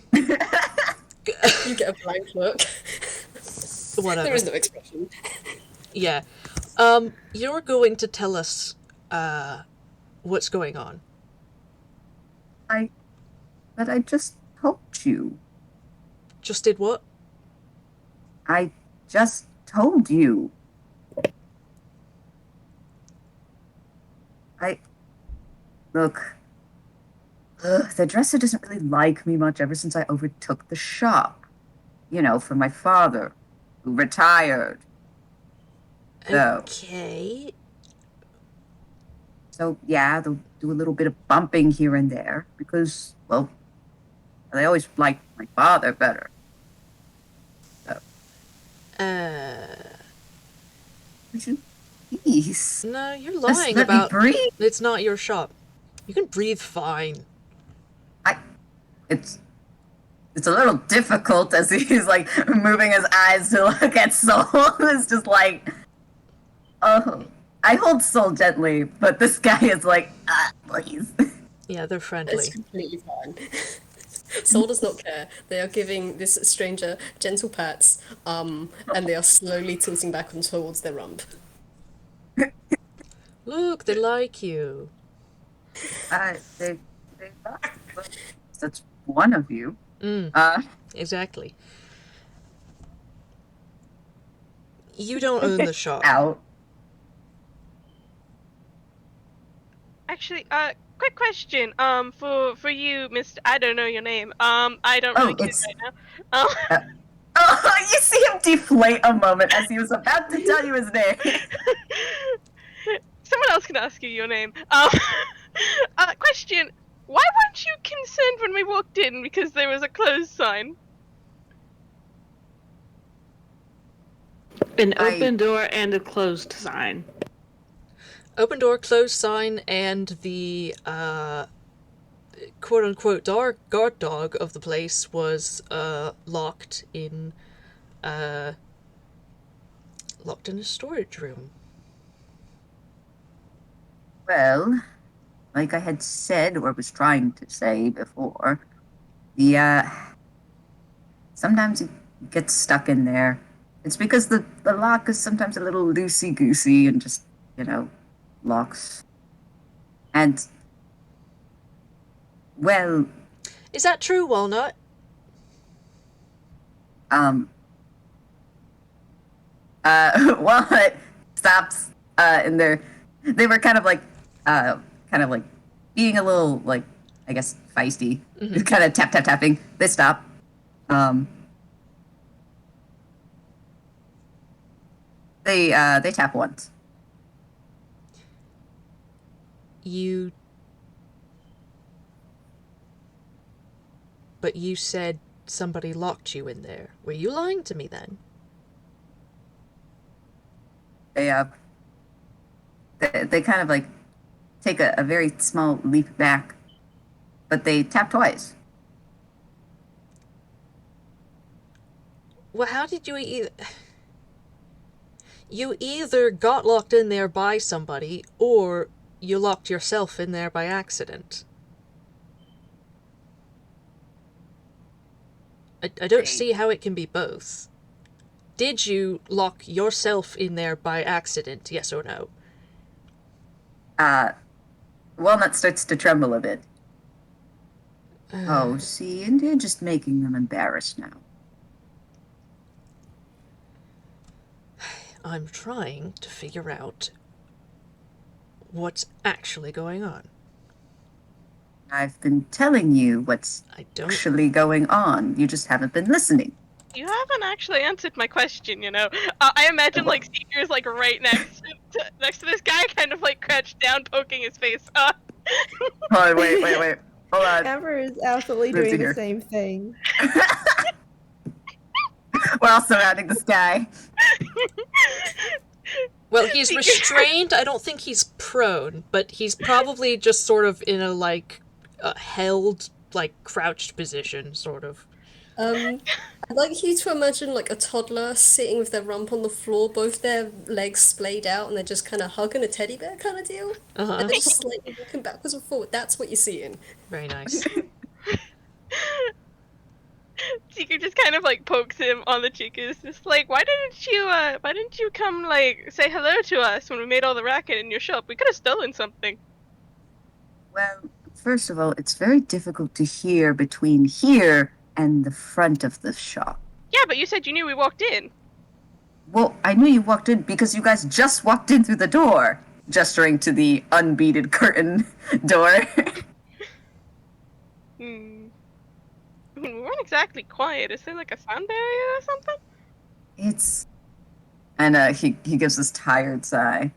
S6: get a blank look.
S3: Whatever.
S6: There is no expression.
S3: Yeah. You're going to tell us, what's going on.
S1: But I just told you.
S3: Just did what?
S1: I just told you. Look. The dresser doesn't really like me much ever since I overtook the shop. For my father, who retired.
S3: Okay.
S1: So, yeah, they'll do a little bit of bumping here and there because, well, they always liked my father better. Would you please?
S3: No, you're
S1: Just
S3: lying
S1: let me
S3: about
S1: breathe.
S3: it's not your shop. You can breathe fine.
S1: It's a little difficult as he's like moving his eyes to look at Soul. It's just like, oh, I hold Soul gently, but this guy is like, please.
S3: Yeah, they're friendly.
S6: It's completely fine. Soul does not care. They are giving this stranger gentle pats, and they are slowly tilting back on towards their rump.
S3: Look, they like you.
S1: They that's one of you.
S3: Exactly. You don't own the shop.
S1: Out.
S4: Actually, quick question. For you, Mr. I don't know your name. I don't really care
S1: it's...
S4: right now.
S1: Oh, you see him deflate a moment as he was about to tell you his name.
S4: Someone else can ask you your name. Question. Why weren't you concerned when we walked in because there was a closed sign?
S5: An open door and a closed sign.
S3: Open door, closed sign, and the quote-unquote guard dog of the place was locked in a storage room.
S1: Well, like I had said, or was trying to say before, the, sometimes it gets stuck in there. It's because the lock is sometimes a little loosey-goosey and just, locks. And, well...
S3: Is that true, Walnut?
S1: Walnut stops, in there. They were kind of like being a little, like, I guess, feisty.
S3: Mm-hmm.
S1: Kind of tapping. They stop. They tap once.
S3: But you said somebody locked you in there. Were you lying to me then?
S1: They kind of like take a very small leap back, but they tap twice.
S3: Well, how did you You either got locked in there by somebody, or you locked yourself in there by accident. I don't see how it can be both. Did you lock yourself in there by accident, yes or no?
S1: Walnut starts to tremble a bit. Oh, see, and you're just making them embarrassed now.
S3: I'm trying to figure out what's actually going on.
S1: I've been telling you what's actually going on. You just haven't been listening.
S4: You haven't actually answered my question, I imagine, like, Seeker's, like, right next to this guy, kind of, like, crouched down, poking his face up.
S1: Oh, wait. Hold on.
S2: Amber is absolutely doing the same thing.
S1: We're all surrounding this guy.
S3: Well, he's restrained. I don't think he's prone, but he's probably just sort of in a, like, held, like, crouched position, sort of.
S6: I'd like you to imagine, like, a toddler sitting with their rump on the floor, both their legs splayed out, and they're just kind of hugging a teddy bear kind of deal.
S3: Uh-huh.
S6: And they're just slightly walking backwards and forward. That's what you're seeing.
S3: Very nice.
S4: Seeker just kind of, like, pokes him on the cheek. It's just like, why didn't you come, like, say hello to us when we made all the racket in your shop? We could have stolen something.
S1: Well, first of all, it's very difficult to hear between here and the front of the shop.
S4: Yeah, but you said you knew we walked in.
S1: Well, I knew you walked in because you guys just walked in through the door, gesturing to the unbeaded curtain door.
S4: We weren't exactly quiet. Is there, like, a sound barrier or something?
S1: It's... And he gives this tired sigh.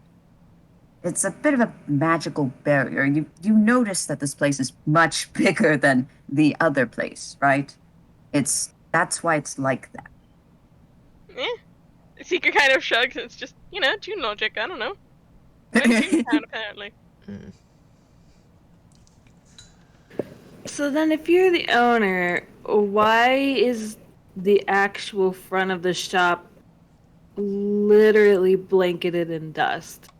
S1: It's a bit of a magical barrier. You notice that this place is much bigger than the other place, right? That's why it's like that.
S4: Seeker kind of shrugs. It's just, Toon logic. I don't know. Toontown, apparently.
S5: So then if you're the owner, why is the actual front of the shop literally blanketed in dust?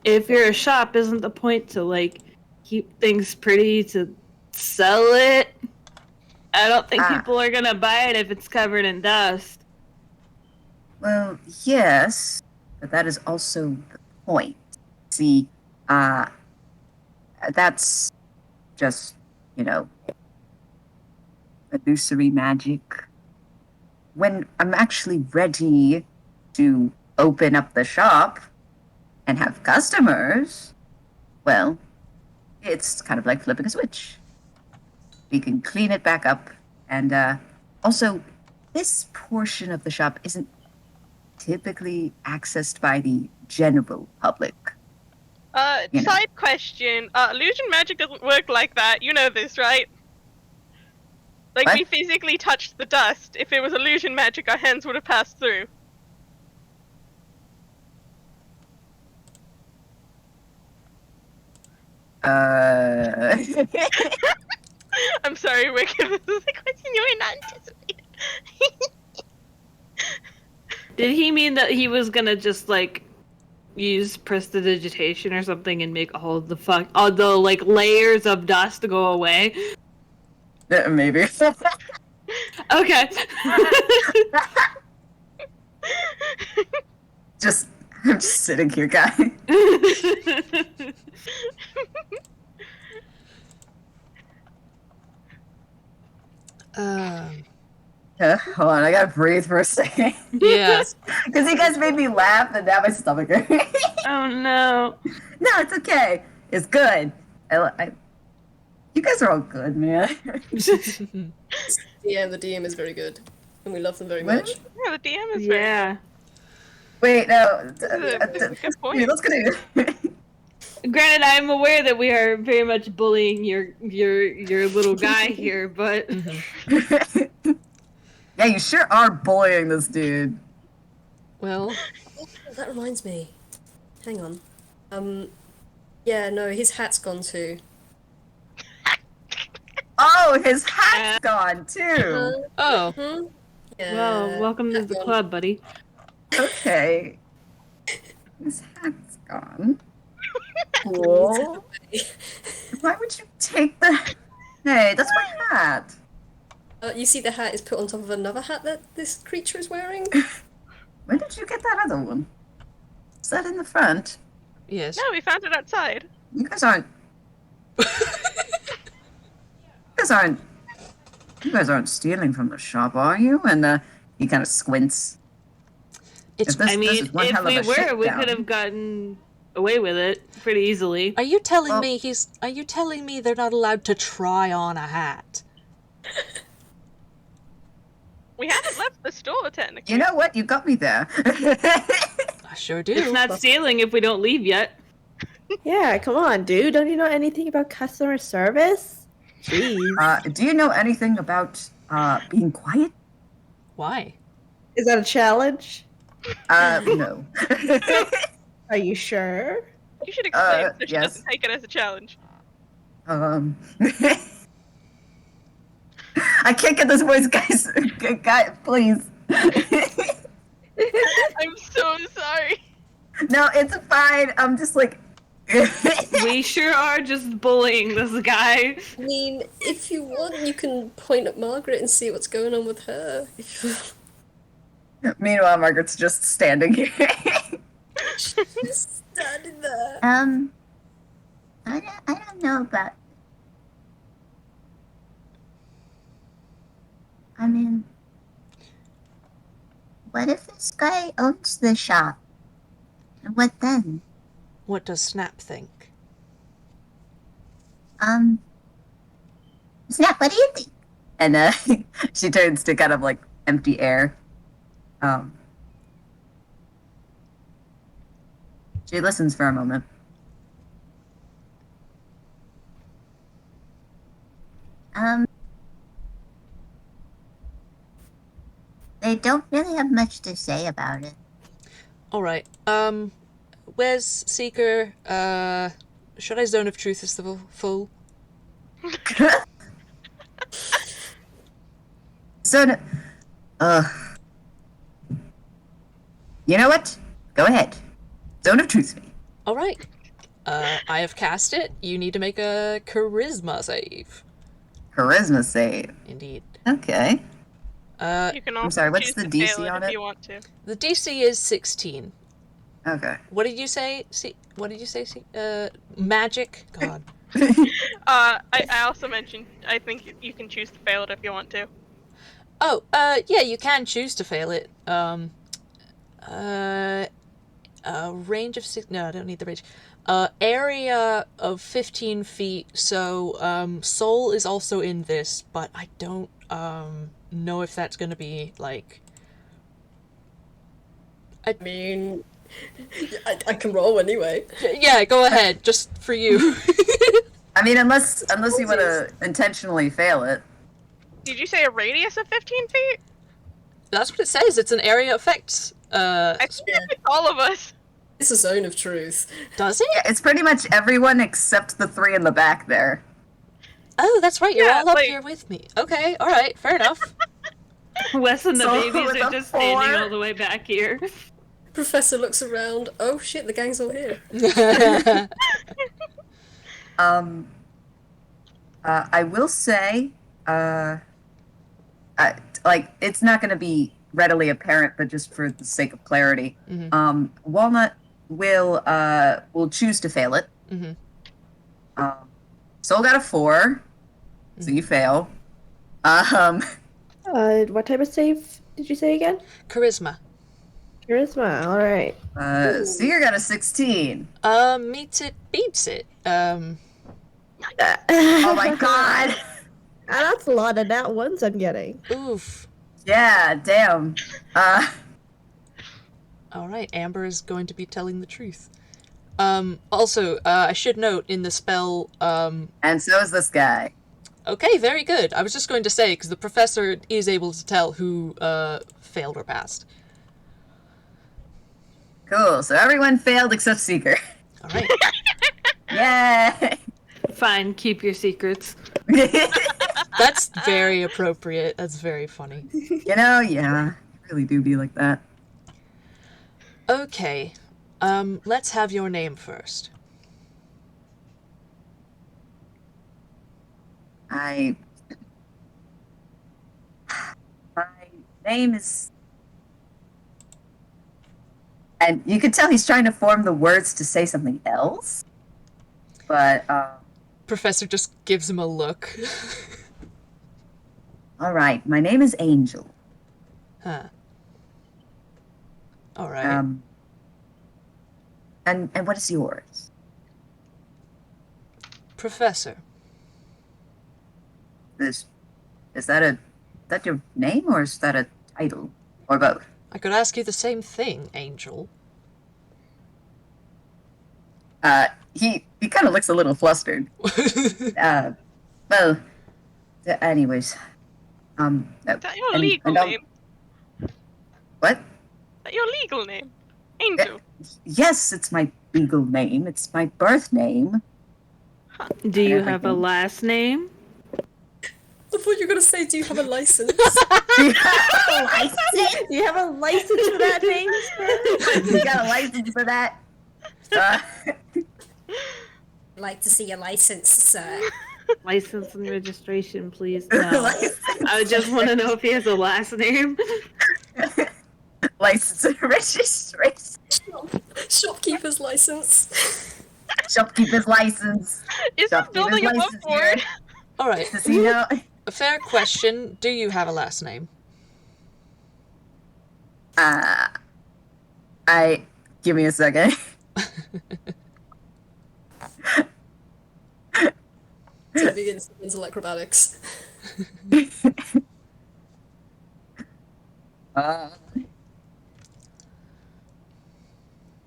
S5: If you're a shop, isn't the point to, like, keep things pretty to sell it? I don't think people are gonna buy it if it's covered in dust.
S1: Well, yes, but that is also the point. See, that's just, illusory magic. When I'm actually ready to open up the shop and have customers, well, It's kind of like flipping a switch. We can clean it back up, and also, this portion of the shop isn't typically accessed by the general public. You know.
S4: Side question. Illusion magic doesn't work like that. You know this, right? Like,
S1: What?
S4: we physically touched the dust. If it was illusion magic, our hands would have passed through. I'm sorry, Wick, if this is a question you were not anticipating.
S5: Did he mean that he was gonna just like use prestidigitation or something and make all the like layers of dust go away?
S1: Maybe.
S5: Okay.
S1: I'm just sitting here, guy. Hold on, I gotta breathe for a second.
S3: Yeah.
S1: Because you guys made me laugh, and now my stomach hurts.
S5: Oh no.
S1: No, it's okay. It's good. You guys are all good, man.
S6: Yeah, the DM is very good, and we love them very
S1: What?
S6: much.
S4: Yeah, the DM is very
S5: Yeah.
S1: Wait, no.
S4: This is a good point.
S1: Let's get
S5: Granted, I'm aware that we are very much bullying your little guy here, but
S1: Yeah, you sure are bullying this dude.
S3: Well,
S6: Oh, that reminds me. Hang on. Yeah, no, his hat's gone too.
S1: Oh, his hat's gone too.
S3: oh,
S6: Hmm? Yeah.
S5: well, welcome to
S6: hat
S5: the
S6: gone.
S5: club, buddy.
S1: Okay. His hat's gone. Cool. Why would you take the... Hey, that's my hat.
S6: You see the hat is put on top of another hat that this creature is wearing?
S1: When did you get that other one? Is that in the front?
S3: yes.
S4: No, we found it outside.
S1: You guys aren't... You guys aren't stealing from the shop, are you? And he kind of squints.
S3: It's.
S1: This
S5: I mean,
S1: is one
S5: if
S1: hell of
S5: we
S1: a
S5: were, we
S1: shakedown.
S5: could have gotten away with it pretty easily.
S3: Are you telling
S1: Well-
S3: me Are you telling me they're not allowed to try on a hat?
S4: We haven't left the store, technically.
S1: You know what? You got me there.
S3: I sure do.
S5: It's not stealing if we don't leave yet.
S2: Yeah, come on, dude. Don't you know anything about customer service? Jeez.
S1: Do you know anything about being quiet?
S3: Why?
S2: Is that a challenge?
S1: No.
S2: Are you sure?
S4: You should explain so she
S1: yes.
S4: doesn't take it as a challenge.
S1: I can't get this voice, guys. Guys, please.
S4: I'm so sorry.
S1: No, it's fine. I'm just like.
S5: We sure are just bullying this guy.
S6: I mean, if you want, you can point at Margaret and see what's going on with her.
S1: Meanwhile, Margaret's just standing here.
S6: She's standing there.
S7: I don't know about. I mean, what if this guy owns the shop? And what then?
S3: What does Snap think?
S7: Snap, what do you think?
S1: And she turns to kind of like empty air. She listens for a moment.
S7: They don't really have much to say about it.
S3: All right. Where's Seeker? Should I Zone of Truth is the full?
S1: So, you know what? Go ahead. Zone of Truth me.
S3: All right. I have cast it. You need to make a Charisma save.
S1: Charisma save.
S3: Indeed.
S1: Okay.
S4: You can also
S1: sorry, what's
S4: choose
S1: the
S4: to
S1: DC
S4: fail
S1: on
S4: if
S1: it?
S4: you want to.
S3: The DC is 16.
S1: Okay.
S3: What did you say? What did you say? Magic. God.
S4: I also mentioned I think you can choose to fail it if you want to.
S3: Oh, yeah, you can choose to fail it. Range of 6. No, I don't need the range. Area of 15 feet, so Soul is also in this, but I don't know if that's gonna be, like...
S6: I mean, I can roll anyway.
S3: Yeah, go ahead, just for you.
S1: I mean, unless you want to intentionally fail it.
S4: Did you say a radius of 15 feet?
S3: That's what it says, it's an area effect.
S4: I think it's all of us.
S6: It's a zone of truth.
S3: Does it?
S1: Yeah, it's pretty much everyone except the 3 in the back there.
S3: Oh, that's right, you're
S4: Yeah,
S3: all up
S4: like-
S3: here with me. Okay, alright, fair enough.
S5: Wes and the
S1: So,
S5: babies
S1: with
S5: are
S1: a
S5: just standing
S1: 4?
S5: all the way back here.
S6: Professor looks around. Oh shit, the gang's all here.
S1: I will say, it's not going to be readily apparent, but just for the sake of clarity, Walnut will choose to fail it. Soul got a 4, so you fail.
S2: What type of save did you say again?
S3: Charisma.
S2: Charisma. All right.
S1: Seer got a 16.
S3: Meets it, beats it.
S1: Oh my god!
S2: That's a lot of nat ones I'm getting.
S3: Oof.
S1: Yeah, damn.
S3: Alright, Amber is going to be telling the truth. Also, I should note in the spell,
S1: And so is this guy.
S3: okay, very good. I was just going to say, because the professor is able to tell who, failed or passed.
S1: Cool, so everyone failed except Seeker.
S3: Alright.
S1: Yay!
S5: Fine, keep your secrets.
S3: That's very appropriate. That's very funny.
S1: You know, yeah, really do be like that.
S3: Okay, let's have your name first.
S1: My name is... And you can tell he's trying to form the words to say something else. But,
S3: Professor just gives him a look.
S1: alright, my name is Angel.
S3: Huh. Alright.
S1: And what is yours?
S3: Professor.
S1: Is that your name, or is that a title? Or both?
S3: I could ask you the same thing, Angel.
S1: He kind of looks a little flustered. Well, anyways,
S4: Is that your legal
S1: I'll-
S4: name?
S1: What?
S4: Is that your legal name? Angel.
S1: Yes, it's my legal name. It's my birth name.
S5: Do you have a
S1: Everything.
S5: last name?
S6: I thought you were gonna say, do you have a license?
S2: Do you have a license for that name?
S1: You got a license for that?
S6: Like to see your license, sir.
S5: License and registration, please. No. I just want to know if he has a last name.
S1: License and registration.
S6: Shopkeeper's license.
S1: Shopkeeper's license.
S4: Is this
S1: Shopkeeper's
S4: building above
S1: license
S4: board?
S1: here.
S3: Alright,
S1: Does he know?
S3: a fair question. Do you have a last name?
S1: Give me a second.
S6: To begin into acrobatics.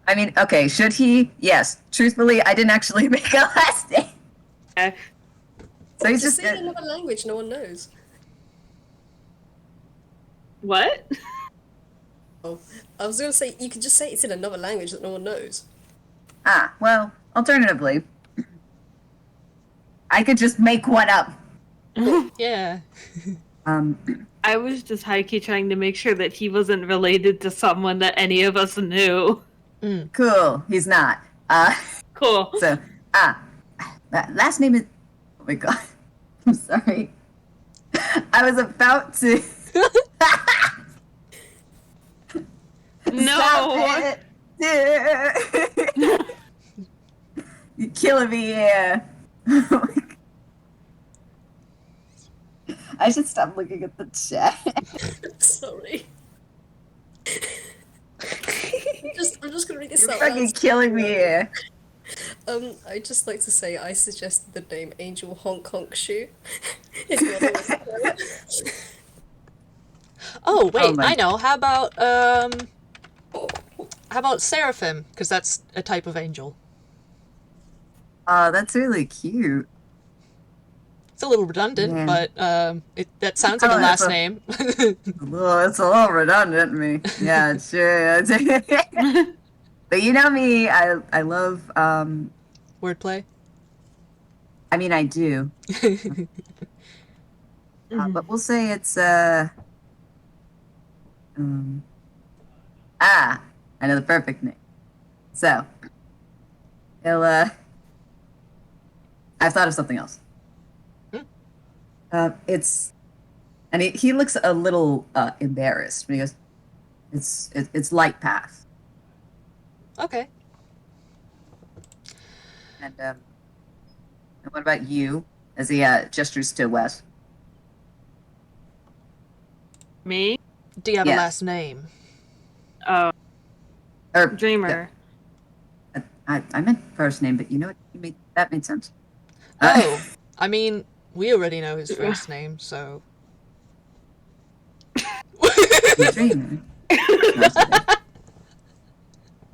S1: I mean, okay, should he? Yes. Truthfully, I didn't actually make a last name. So he's
S6: Just
S1: just...
S6: say it in another language no one knows.
S5: What?
S6: Oh, I was gonna say, you could just say it's in another language that no one knows.
S1: well, alternatively, I could just make one up.
S3: Yeah.
S5: I was just high-key trying to make sure that he wasn't related to someone that any of us knew.
S1: Cool. He's not.
S5: Cool.
S1: So, last name is... Oh my god. I'm sorry. I was about to...
S5: No!
S1: Stop it. You're killing me here. Oh my God. I should stop looking at the chat.
S6: Sorry. I'm just gonna read this
S1: You're
S6: out
S1: fucking
S6: loud.
S1: killing me here.
S6: I'd just like to say I suggested the name Angel Honk Honk Shoe. If you want to
S3: Oh wait,
S1: my-
S3: I know. How about Seraphim? Because that's a type of angel.
S1: That's really cute.
S3: It's a little redundant,
S1: Man.
S3: but that sounds like a
S1: Oh,
S3: last
S1: it's a-
S3: name.
S1: It's a little redundant to me. Yeah, it's sure. But you know me, I love.
S3: Wordplay.
S1: I mean, I do. But we'll say it's I know the perfect name. So he'll I've thought of something else. It's and he looks a little embarrassed because it's Light Path.
S3: Okay.
S1: And what about you? As he gestures to Wes.
S5: Me?
S3: Do you have a
S1: Yes.
S3: last name?
S5: Oh,
S1: Or
S5: Dreamer.
S1: I meant first name, but you know what? That made sense.
S3: Oh, I mean, we already know his first name, so.
S1: Dreamer.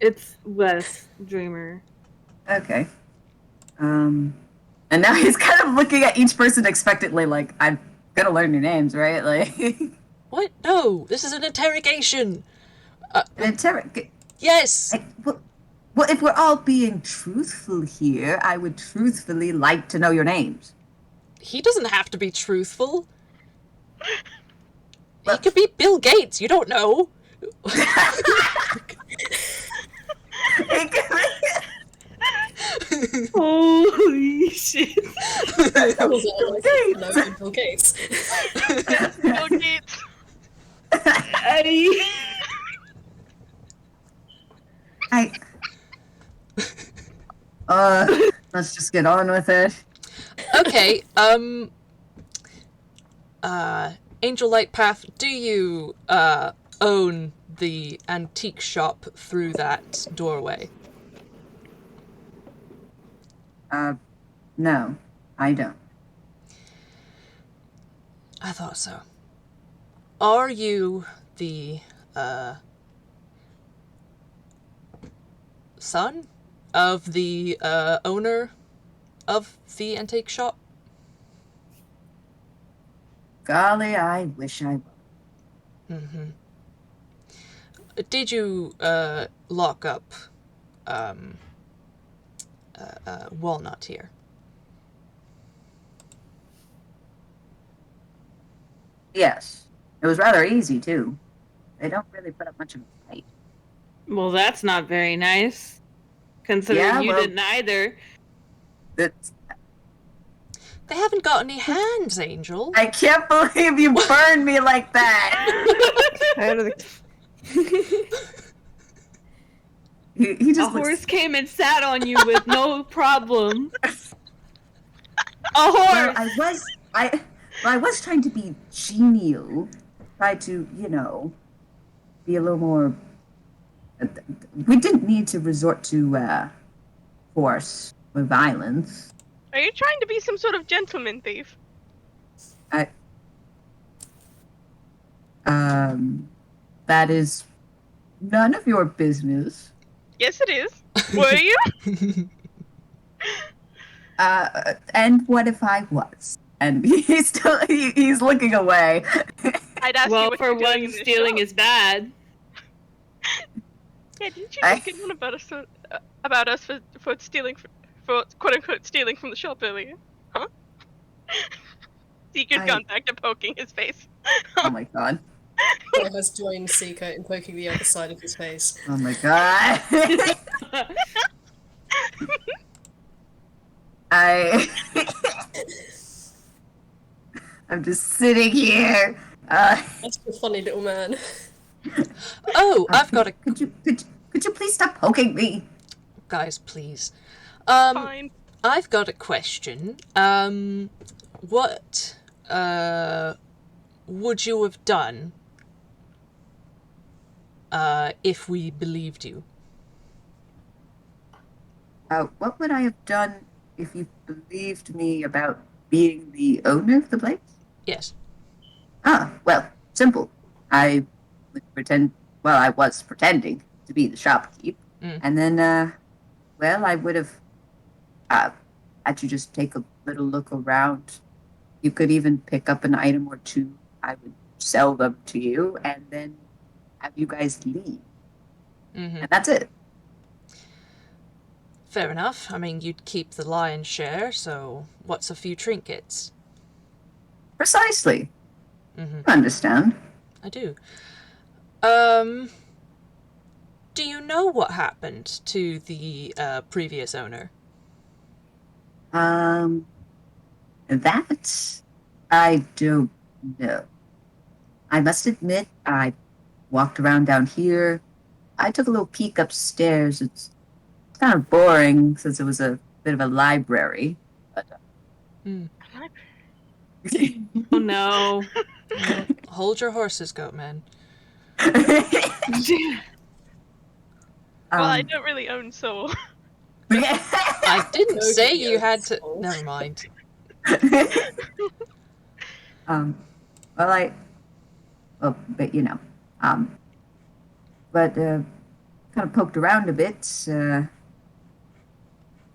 S5: It's Wes Dreamer.
S1: Okay. And now he's kind of looking at each person expectantly, like, I'm gonna learn your names, right? Like,
S3: What? No, this is an interrogation. Yes.
S1: Well, if we're all being truthful here, I would truthfully like to know your names.
S3: He doesn't have to be truthful.
S1: Well-
S3: He could be Bill Gates. You don't know.
S5: Holy shit.
S6: That was all I Bill Gates.
S4: Bill Gates.
S1: Let's just get on with it.
S3: Okay. Angel Light Path, do you own the antique shop through that doorway?
S1: No, I don't.
S3: I thought so. Are you the son of the owner of the antique shop?
S1: Golly, I wish I was.
S3: Mm-hmm. Did you lock up Walnut here?
S1: Yes. It was rather easy, too. They don't really put up much of a fight.
S5: Well, that's not very nice. Considering
S1: Yeah,
S5: you
S1: well-
S5: didn't either.
S1: It's,
S3: They haven't got any hands, Angel.
S1: I can't believe you burned me like that!
S2: Out of the-
S1: He
S5: A
S1: just looks...
S5: horse came and sat on you with no problem. A
S1: Well,
S5: horse!
S1: I was trying to be genial. Try to, be a little more... We didn't need to resort to, force or violence.
S4: Are you trying to be some sort of gentleman thief?
S1: That is none of your business.
S4: Yes, it is. Were you?
S1: And what if I was? And he's looking away.
S4: I'd ask you
S5: Well,
S4: what
S5: for
S4: you're doing
S5: one,
S4: in this
S5: stealing
S4: shop.
S5: is bad.
S4: Yeah, didn't you
S1: I-
S4: make good one about us for stealing for quote unquote stealing from the shop earlier? Huh? Seeker's
S1: I-
S4: gone back to poking his face.
S1: Oh my god.
S6: Paul has joined Seeker in poking the other side of his face.
S1: Oh my god. I'm just sitting here.
S6: That's a funny little man.
S3: Oh, I've got a...
S1: Could you please stop poking me?
S3: Guys, please.
S4: Fine.
S3: I've got a question. What would you have done if we believed you?
S1: What would I have done if you believed me about being the owner of the place?
S3: Yes.
S1: Ah, well, simple. I would pretend, well, I was pretending to be the shopkeep. And then, well, I would have had you just take a little look around. You could even pick up an item or two. I would sell them to you and then have you guys leave. And that's it.
S3: Fair enough. I mean, you'd keep the lion's share, so what's a few trinkets?
S1: Precisely. Understand?
S3: I do. Do you know what happened to the previous owner?
S1: That I don't know. I must admit, I walked around down here. I took a little peek upstairs. It's kind of boring since it was a bit of a library. But,
S5: Oh no.
S3: Hold your horses, Goatman.
S4: Well, I don't really own soul.
S3: I didn't
S2: No,
S3: say
S2: she
S3: you had
S2: owns
S3: to.
S2: soul.
S3: Never mind.
S1: But you know, kind of poked around a bit. There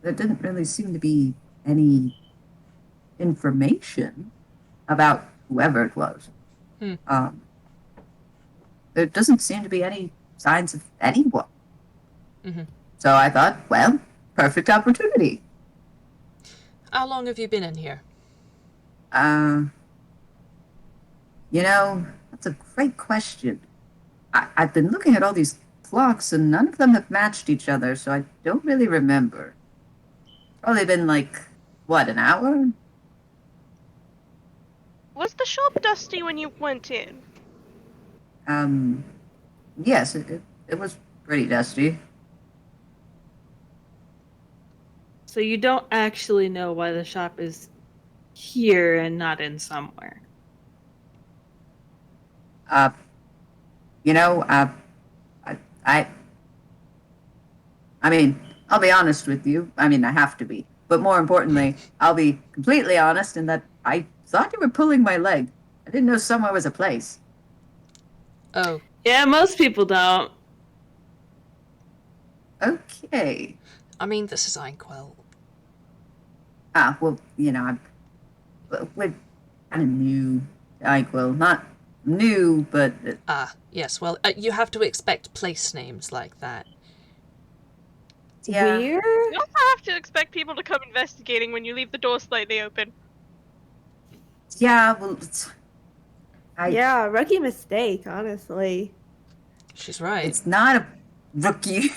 S1: didn't really seem to be any information about whoever it was. There doesn't seem to be any signs of anyone. So I thought, well, perfect opportunity.
S3: How long have you been in here?
S1: You know, that's a great question. I've been looking at all these clocks and none of them have matched each other, so I don't really remember. Probably been like, what, an hour?
S4: Was the shop dusty when you went in?
S1: Yes, it was pretty dusty.
S5: So you don't actually know why the shop is here and not in somewhere.
S1: You know, I mean, I'll be honest with you. I mean, I have to be. But more importantly, I'll be completely honest in that I thought you were pulling my leg. I didn't know somewhere was a place.
S3: Oh,
S5: Yeah, most people don't.
S1: Okay.
S3: I mean, this is Inkwell.
S1: Well, you know, we're kind of new. Well, not new, but
S3: Yes, well, you have to expect place names like that.
S1: yeah.
S5: Weird?
S4: You also have to expect people to come investigating when you leave the door slightly open.
S1: Yeah, well,
S2: Yeah, rookie mistake, honestly.
S3: She's right.
S1: it's not a rookie.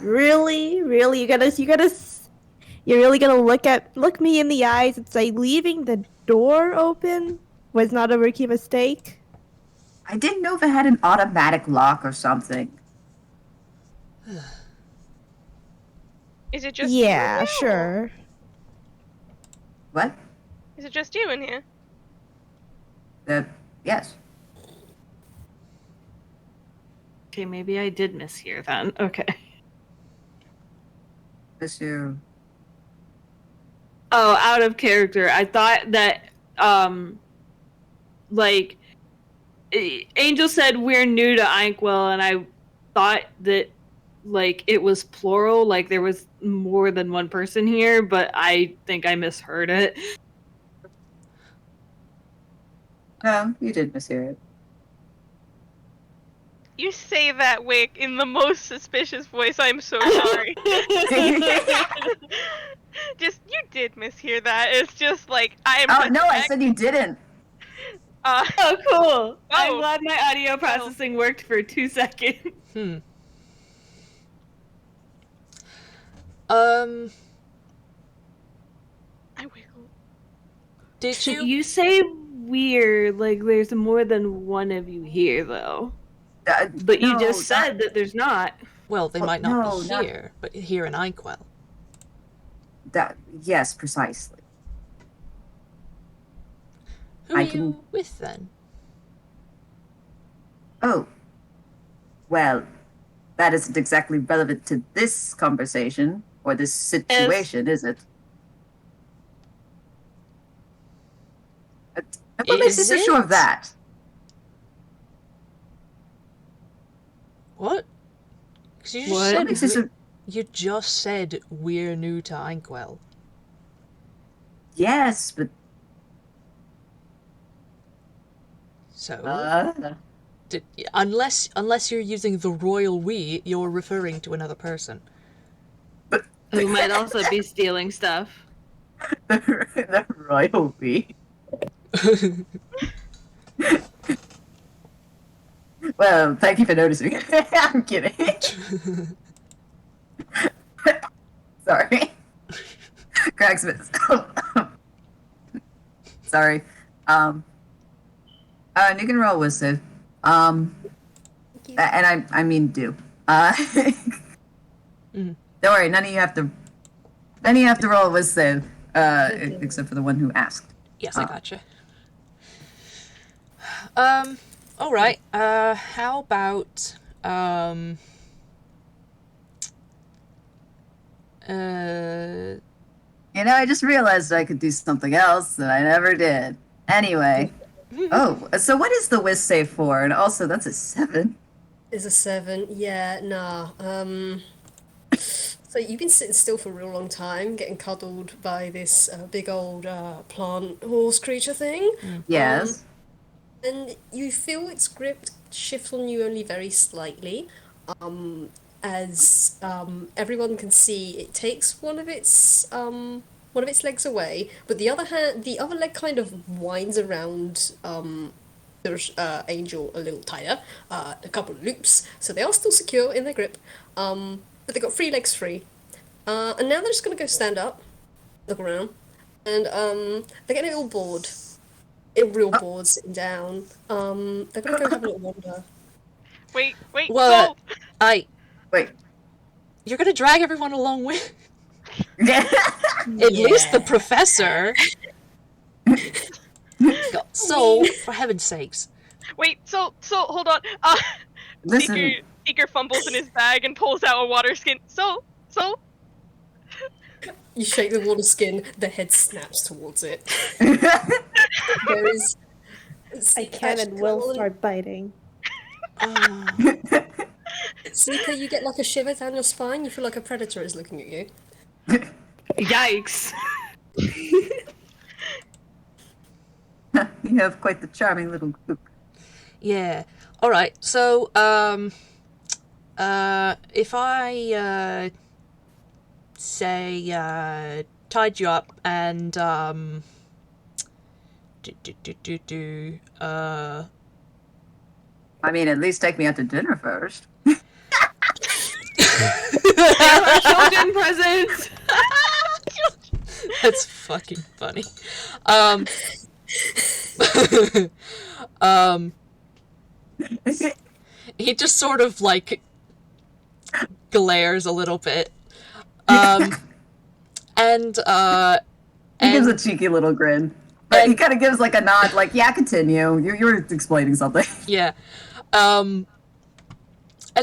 S2: Really? You're really gonna look me in the eyes and say leaving the door open was not a rookie mistake?
S1: I didn't know if it had an automatic lock or something.
S4: Is it just
S2: Yeah,
S4: you?
S2: sure.
S1: What?
S4: Is it just you in here?
S1: Yes.
S5: Okay, maybe I did mishear then. Okay.
S1: Monsieur.
S5: Oh, out of character. I thought that, like, Angel said we're new to Inkwell, and I thought that, like, it was plural, like there was more than one person here, but I think I misheard it.
S1: No, you did mishear it.
S4: You say that, Wick, in the most suspicious voice. I'm so sorry. Just, you did mishear that. It's just like, I am.
S1: Oh, no, I said you didn't.
S5: Oh, cool. I'm
S4: Oh.
S5: glad my audio processing worked for 2 seconds.
S4: I wiggle.
S3: Did you?
S5: You say weird, like there's more than one of you here, though. But you
S1: No,
S5: just said that there's not.
S3: Well, they
S1: Well,
S3: might not
S1: no,
S3: be
S1: not-
S3: here, but here in Inkwell.
S1: Yes, precisely.
S3: Who
S1: I
S3: are
S1: can-
S3: you with then?
S1: Oh. Well, that isn't exactly relevant to this conversation or this situation, is it? What makes you so sure of that?
S3: What? 'Cause you just
S5: What?
S1: What makes you so...
S3: you just said we're new to Inkwell.
S1: Yes, but...
S3: So, unless you're using the royal we, you're referring to another person.
S5: Who might also be stealing stuff.
S1: the royal we. Well, thank you for noticing. I'm kidding. Sorry. Cracksmith. Sorry. You can roll with Civ. And I mean do. Don't worry, none of you have to roll with Civ, except for the one who asked.
S3: Yes, I gotcha. Alright, how about,
S1: I just realized I could do something else that I never did. Anyway. Oh, so what is the whiz save for? And also, that's a 7.
S6: Is a 7. Yeah, nah. So you've been sitting still for a real long time, getting cuddled by this big old plant horse creature thing.
S1: Yes.
S6: And you feel its grip shift on you only very slightly. As everyone can see, it takes one of its legs away, but the other leg kind of winds around the angel a little tighter, a couple of loops, so they are still secure in their grip, but they've got 3 legs free. And now they're just gonna go stand up, look around, and they're getting a little bored. Real bored sitting down. They're gonna go have a little wander.
S4: Wait,
S3: well,
S4: so...
S1: Wait.
S3: You're gonna drag everyone along with... At least the professor. So, for heaven's sakes.
S4: Wait, so hold on.
S1: Listen.
S4: Seeker fumbles in his bag and pulls out a water skin. So.
S6: You shake the water skin, the head snaps towards it. There is...
S2: I can and will start biting.
S6: Seeker, you get like a shiver down your spine, you feel like a predator is looking at you.
S5: Yikes.
S1: You have quite the charming little group.
S3: Yeah. Alright, so, if I, say, tied you up and,
S1: I mean, at least take me out to dinner first.
S5: Children presents!
S3: That's fucking funny. He just sort of, like, glares a little bit. And
S1: he gives a cheeky little grin. But he kind of gives, like, a nod, like, yeah, continue. You were explaining something.
S3: Yeah. I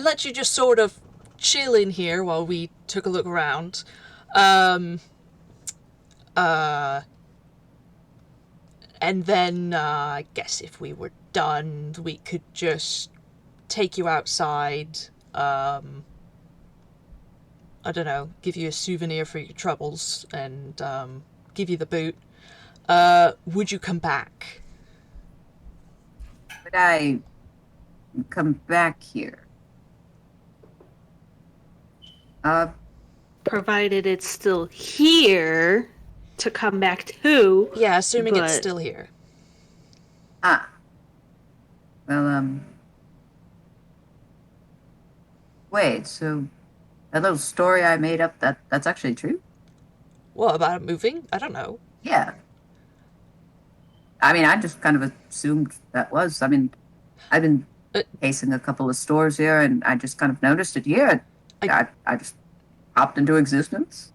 S3: let you just sort of chill in here while we took a look around. And then, I guess if we were done, we could just take you outside, I don't know, give you a souvenir for your troubles, and, give you the boot. Would you come back?
S1: Would I come back here?
S5: Provided it's still here to come back to.
S3: Yeah, assuming it's still here.
S1: Well, wait, so that little story I made up, that's actually true?
S3: What, about it moving? I don't know.
S1: Yeah. I mean, I just kind of assumed that was. I mean, I've been pacing a couple of stores here, and I just kind of noticed it here. I just popped into existence.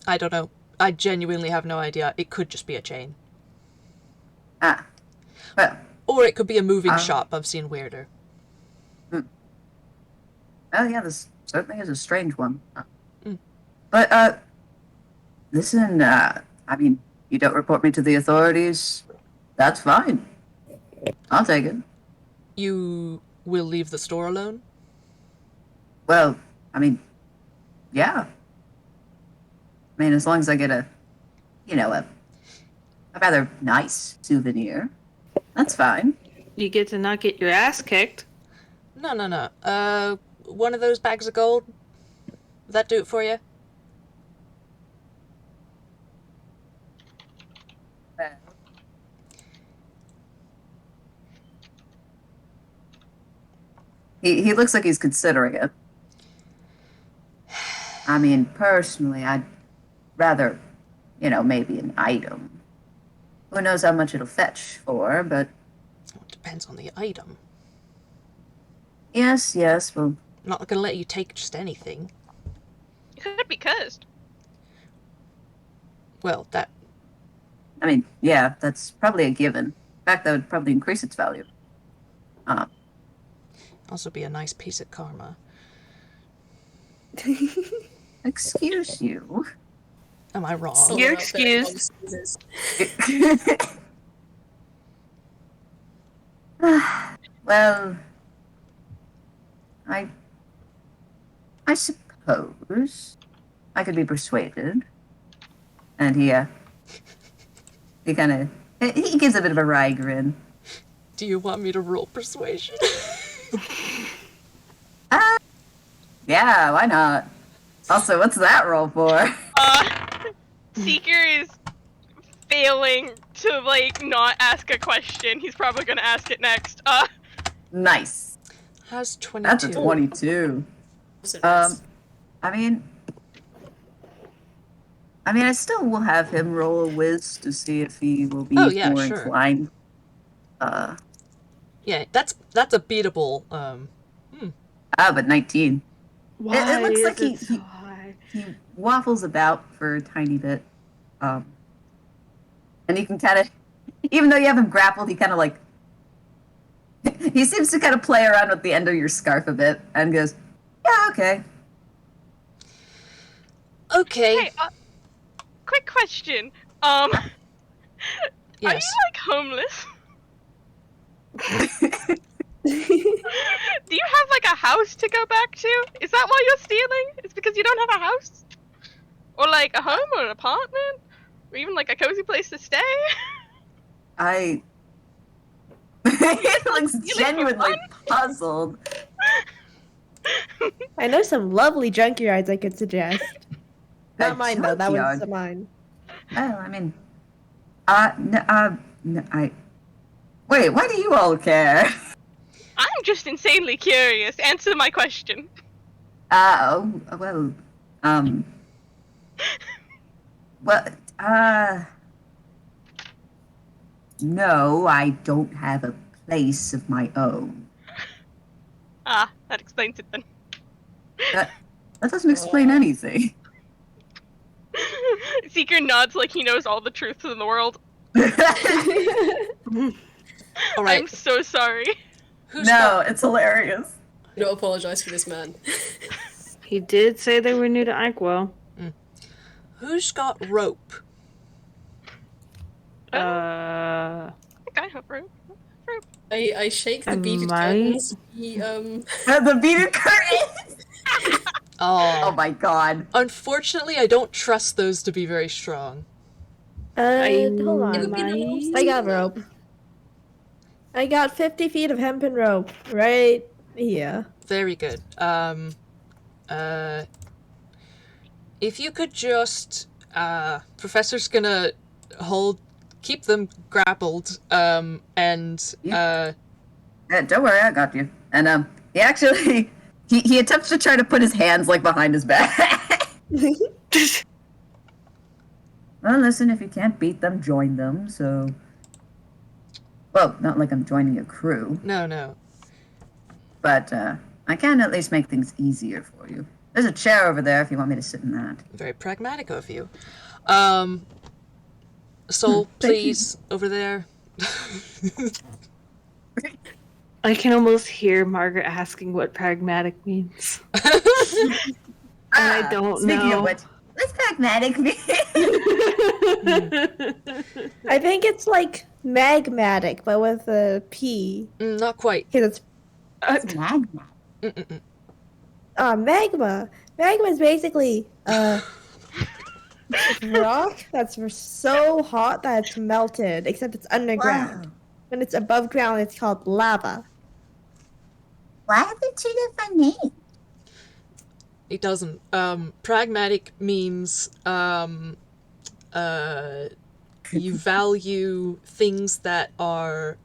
S3: I don't know. I genuinely have no idea. It could just be a chain.
S1: Well.
S3: Or it could be a moving shop. I've seen weirder.
S1: Oh yeah, this certainly is a strange one.
S3: Mm.
S1: But listen, I mean, you don't report me to the authorities. That's fine. I'll take it.
S3: You will leave the store alone?
S1: Well, I mean, yeah. I mean, as long as I get a rather nice souvenir, that's fine.
S5: You get to not get your ass kicked.
S3: No. One of those bags of gold? Would that do it for you?
S1: He looks like he's considering it. I mean, personally, I'd rather, maybe an item. Who knows how much it'll fetch for, but
S3: Well, it depends on the item.
S1: yes, well,
S3: I'm not gonna let you take just anything.
S4: You could be cursed.
S3: Well, that...
S1: I mean, yeah, that's probably a given. In fact, that would probably increase its value.
S3: also be a nice piece of karma.
S1: Excuse you.
S3: Am I wrong?
S6: Someone
S5: You're
S6: out there
S5: excused.
S6: uses-
S1: Well, I suppose I could be persuaded. And he kind of, he gives a bit of a wry grin.
S3: Do you want me to roll persuasion?
S1: Yeah, why not? Also, what's that roll for?
S4: Seeker is failing to not ask a question. He's probably gonna ask it next.
S1: Nice.
S3: How's 22?
S1: That's a 22.
S6: So nice.
S1: I mean, I still will have him roll a whiz to see if he will be
S3: Oh, yeah,
S1: more
S3: sure.
S1: inclined.
S3: Yeah, that's a beatable.
S1: But 19.
S5: Why
S1: looks
S5: is
S1: like
S5: it so high?
S1: He waffles about for a tiny bit. And you can kind of, even though you have him grappled, he kind of he seems to kind of play around with the end of your scarf a bit and goes, yeah, okay.
S3: Okay.
S4: Hey, quick question. Are
S3: Yes.
S4: you homeless? Do you have a house to go back to? Is that why you're stealing? It's because you don't have a house? Or a home or an apartment? Or even a cozy place to stay?
S1: He looks genuinely puzzled.
S2: I know some lovely junkyards I could suggest. Not mine though. That
S1: junkyard?
S2: was mine.
S1: Well, I mean, wait, why do you all care?
S4: I'm just insanely curious. Answer my question.
S1: No, I don't have a place of my own.
S4: Ah, that explains it then.
S1: That doesn't explain anything.
S4: Seeker nods like he knows all the truths in the world.
S3: All right.
S4: I'm so sorry.
S1: It's hilarious.
S6: Do not apologize for this man.
S5: He did say they were new to Icewell.
S3: Who's got rope?
S5: Uh,
S4: I have rope.
S6: I shake the beaded
S5: Might-
S6: curtains. He
S1: The beaded curtain. Oh
S3: Oh.
S1: my god.
S3: Unfortunately, I don't trust those to be very strong.
S2: Hold on.
S6: It would be nice.
S2: I got rope. I got 50 feet of hempen rope right here.
S3: Very good. If you could just, Professor's gonna keep them grappled, and,
S1: Yeah, don't worry, I got you. And he actually he attempts to try to put his hands behind his back. Well, listen, if you can't beat them, join them. So, well, not like I'm joining a crew,
S3: no.
S1: but I can at least make things easier for you. There's a chair over there if you want me to sit in that.
S3: Very pragmatic of you. Soul,
S1: thank you.
S3: please, over there.
S5: I can almost hear Margaret asking what pragmatic means. I don't
S1: Speaking
S5: know.
S1: of which, what's pragmatic mean?
S2: I think it's like magmatic, but with a P.
S3: Not quite.
S2: 'Cause it's
S7: It's magma.
S3: Mm-mm-mm.
S2: magma. Magma is basically rock that's so hot that it's melted, except it's underground.
S1: Wow.
S2: When it's above ground, it's called lava.
S7: Why are there two different names?
S3: It doesn't. Pragmatic means you value things that are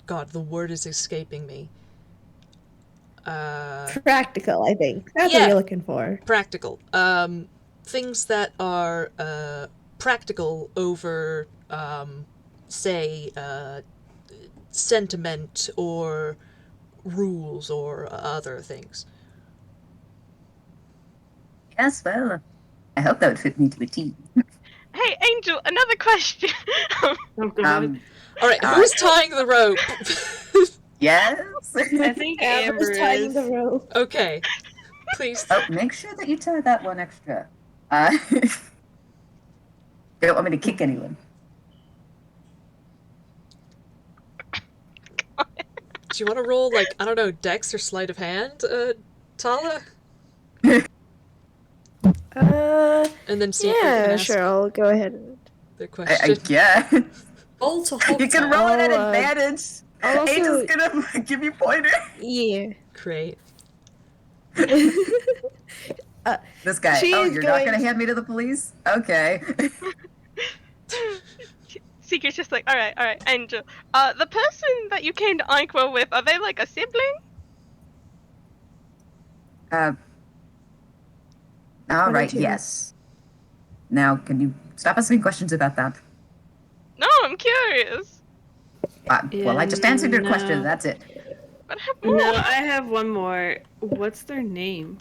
S3: God, the word is escaping me.
S2: Practical, I think. That's
S3: Yeah.
S2: what you're looking for.
S3: Practical. Things that are practical over, say, sentiment or rules or other things.
S1: Yes, well, I hope that would fit me to a T.
S4: Hey, Angel, another question.
S5: Oh god.
S3: All right, who's tying the rope?
S1: Yes?
S5: I think
S2: Amber's
S5: Amber
S2: tying
S5: is.
S2: the rope.
S3: Okay, please.
S1: Oh, make sure that you tie that one extra. You don't want me to kick anyone.
S3: Do you want to roll, like, I don't know, dex or sleight of hand, Tala? And then see if you can
S2: Yeah,
S3: ask
S2: sure. I'll go ahead. And...
S3: the
S1: I
S3: question.
S1: guess.
S6: Roll to
S1: You can
S6: Hogtown.
S1: roll it at
S2: I'll,
S1: advantage.
S2: I'll also-
S1: Angel's gonna give you pointer.
S2: Yeah.
S3: Great.
S1: This guy.
S2: She
S1: Oh,
S2: is
S1: you're not gonna
S2: going-
S1: hand me to the police? Okay.
S4: Seeker's just like, alright, Angel. The person that you came to Inkwell with, are they like a sibling?
S1: All right.
S2: 22.
S1: Yes. Now, can you stop asking questions about that?
S4: No, I'm curious.
S1: Well, I just answered your
S5: No.
S1: question. That's it.
S4: But I have more.
S5: No, I have one more. What's their name?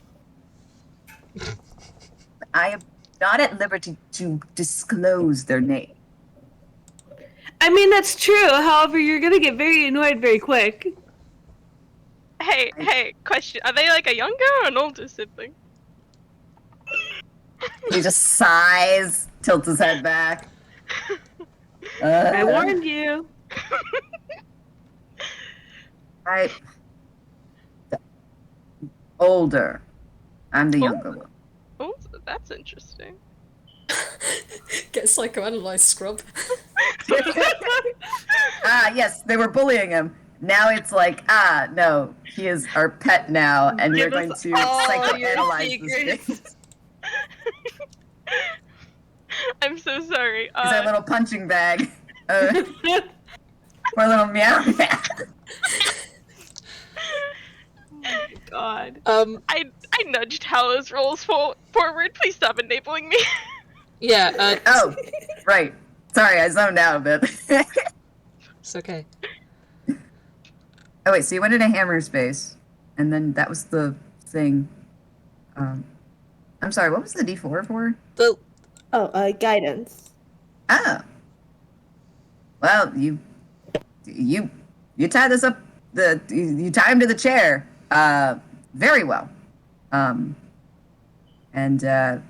S1: I am not at liberty to disclose their name.
S5: I mean, that's true. However, you're gonna get very annoyed very quick.
S4: Hey, question. Are they like a younger or an older sibling?
S1: He just sighs, tilts his head back.
S5: I warned you.
S1: Older. I'm the younger one.
S4: Oh, that's interesting.
S6: Get psychoanalyzed, scrub.
S1: Yes, they were bullying him. Now it's like, no, he is our pet now, and
S5: Give
S1: we're
S5: us
S1: going to
S5: all your
S1: psychoanalyze this
S5: secrets.
S1: thing.
S4: I'm so sorry.
S1: He's our little punching bag. Poor little meow meow.
S5: God.
S4: I nudged Hala's rolls forward. Please stop enabling me.
S3: Yeah,
S1: Oh, right. Sorry, I zoned out a bit.
S3: it's okay.
S1: Oh, wait, so you went into hammer space, and then that was the thing. I'm sorry, what was the D4 for?
S2: Guidance.
S1: Oh. Well, you tie this up. You tie him to the chair. Very well. And yeah,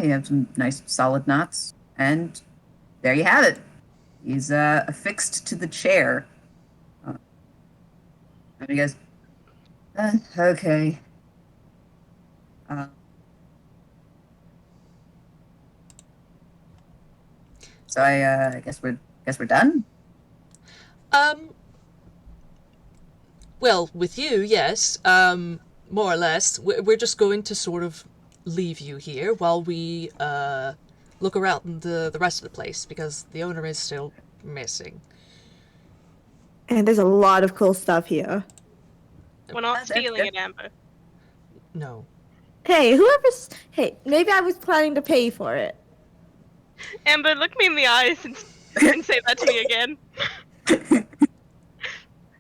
S1: you have some nice solid knots, and there you have it. He's affixed to the chair. And he goes, okay. So I guess we're done.
S3: Well, with you, yes. More or less. We're just going to sort of leave you here while we look around the rest of the place, because the owner is still missing.
S2: And there's a lot of cool stuff here.
S4: We're not
S1: That's
S4: stealing
S1: good.
S4: it, Amber.
S3: No.
S2: Hey, hey, maybe I was planning to pay for it.
S4: Amber, look me in the eyes and say that to me again.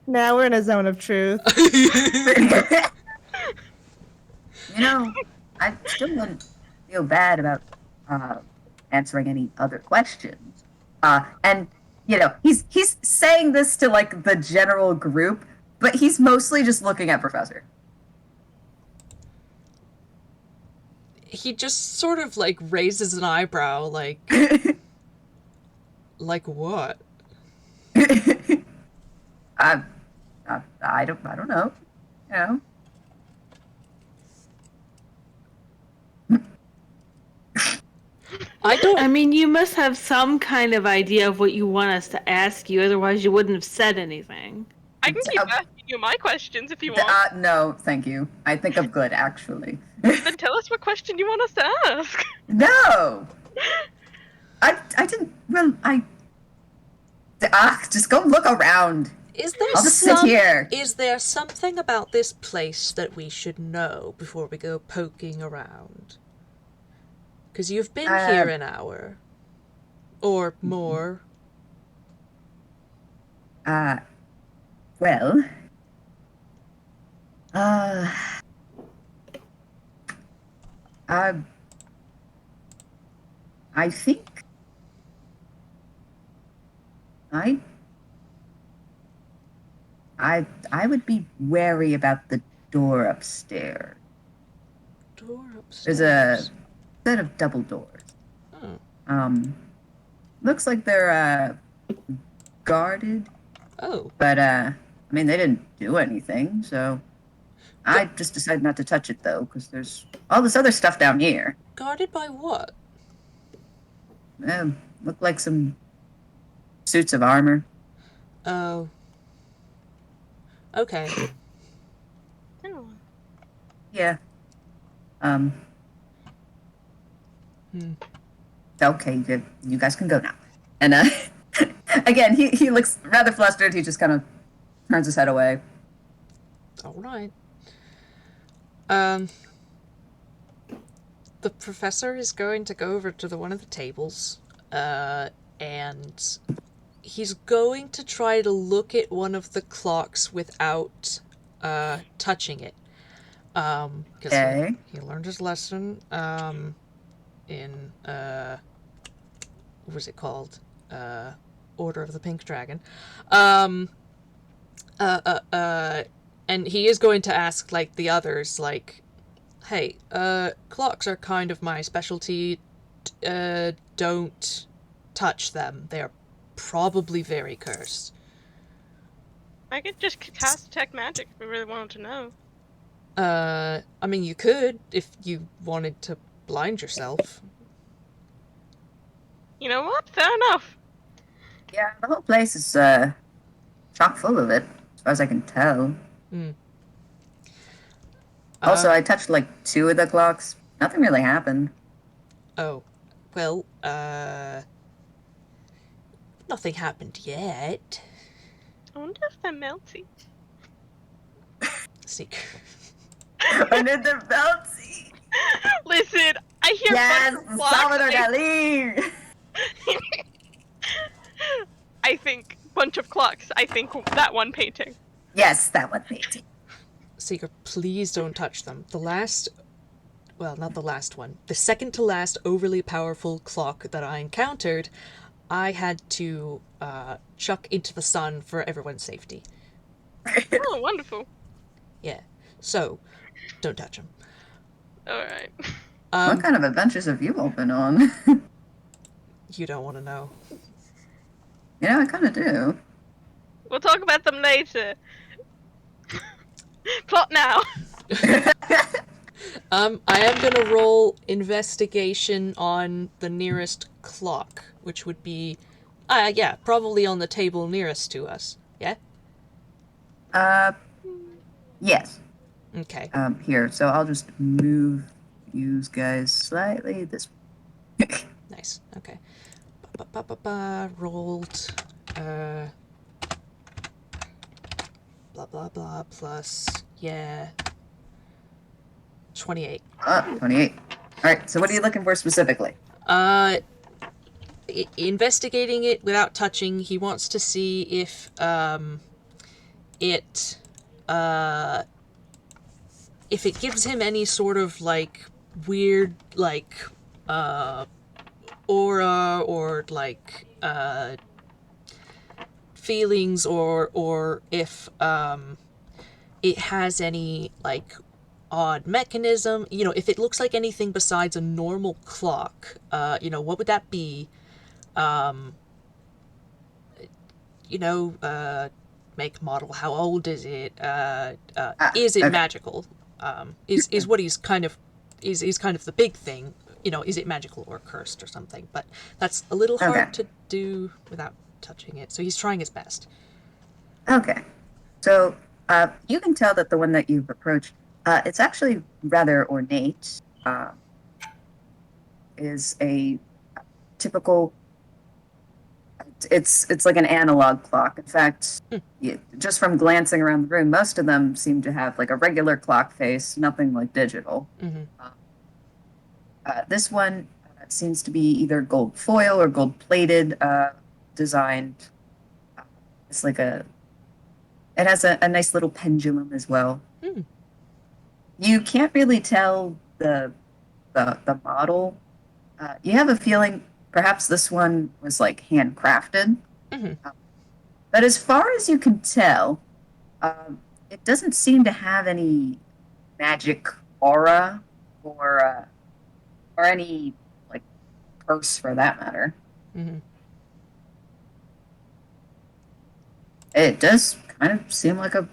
S2: Now we're in a zone of truth.
S1: You know, I still wouldn't feel bad about answering any other questions. And you know, he's saying this to like the general group, but he's mostly just looking at Professor.
S3: He just sort of like raises an eyebrow, like, like what?
S1: I don't know. You know.
S5: I mean, you must have some kind of idea of what you want us to ask you, otherwise you wouldn't have said anything.
S4: I can keep asking you my questions if you want.
S1: No, thank you. I think I'm good, actually.
S4: Then tell us what question you want us to ask.
S1: No! I didn't, well, just go look around. I'll just sit here.
S3: Is there something about this place that we should know before we go poking around? Because you've been here an hour. Or more.
S1: Well... I think... I would be wary about the door upstairs.
S3: Door upstairs?
S1: There's a set of double doors.
S3: Oh.
S1: Looks like they're, guarded.
S3: Oh.
S1: But, I mean, they didn't do anything, so... I just decided not to touch it, though, because there's all this other stuff down here.
S3: Guarded by what?
S1: Look like some suits of armor.
S3: Oh. Okay.
S4: Oh.
S1: Yeah. Okay, you guys can go now. And, again, he looks rather flustered. He just kind of turns his head away.
S3: All right. The professor is going to go over to one of the tables, and he's going to try to look at one of the clocks without touching it. Because he learned his lesson in what was it called? Order of the Pink Dragon. And he is going to ask, like, the others, like, hey, clocks are kind of my specialty. Don't touch them. They're probably very cursed.
S4: I could just cast Detect Magic if we really wanted to know.
S3: I mean, you could if you wanted to blind yourself.
S4: You know what? Fair enough.
S1: Yeah, the whole place is, chock full of it, as far as I can tell. Also, I touched, like, 2 of the clocks. Nothing really happened.
S3: Oh. Well, nothing happened yet.
S4: I wonder if they're melty.
S3: Seek.
S1: Under the melty.
S4: Listen, I hear
S1: yes,
S4: bunch of clocks.
S1: Salvador Dali.
S4: I think bunch of clocks. I think that one painting.
S1: Yes, that one painting.
S3: Seeker, please don't touch them. Well, not the last one. The second to last overly powerful clock that I encountered, I had to chuck into the sun for everyone's safety.
S4: Oh, wonderful.
S3: Yeah. So, don't touch them.
S4: Alright.
S1: What kind of adventures have you all been on?
S3: You don't want to know.
S1: Yeah, I kind of do.
S4: We'll talk about them later. Plot now.
S3: I am gonna roll investigation on the nearest clock, which would be, yeah, probably on the table nearest to us. Yeah?
S1: Yes.
S3: Okay.
S1: Here, so I'll just move you guys slightly this way.
S3: Nice. Okay. Rolled, blah, blah, blah, plus, yeah, 28.
S1: 28. Alright, so what are you looking for specifically?
S3: Investigating it without touching, he wants to see if, if it gives him any sort of, like, weird, like, aura, or, like, feelings or if it has any like odd mechanism. You know, if it looks like anything besides a normal clock, you know, what would that be? You know, make, model, how old is it? Is it
S1: okay.
S3: magical? Is what he's kind of is kind of the big thing. You know, is it magical or cursed or something? But that's a little hard to do without touching it. So he's trying his best.
S1: Okay. So you can tell that the one that you've approached, it's actually rather ornate. Is a typical. It's like an analog clock. In fact, just from glancing around the room, most of them seem to have like a regular clock face, nothing like digital. This one seems to be either gold foil or gold plated, designed. It's like it has a nice little pendulum as well. You can't really tell the model. You have a feeling perhaps this one was like handcrafted. But as far as you can tell, it doesn't seem to have any magic aura or any like curse for that matter. It does kind of seem like a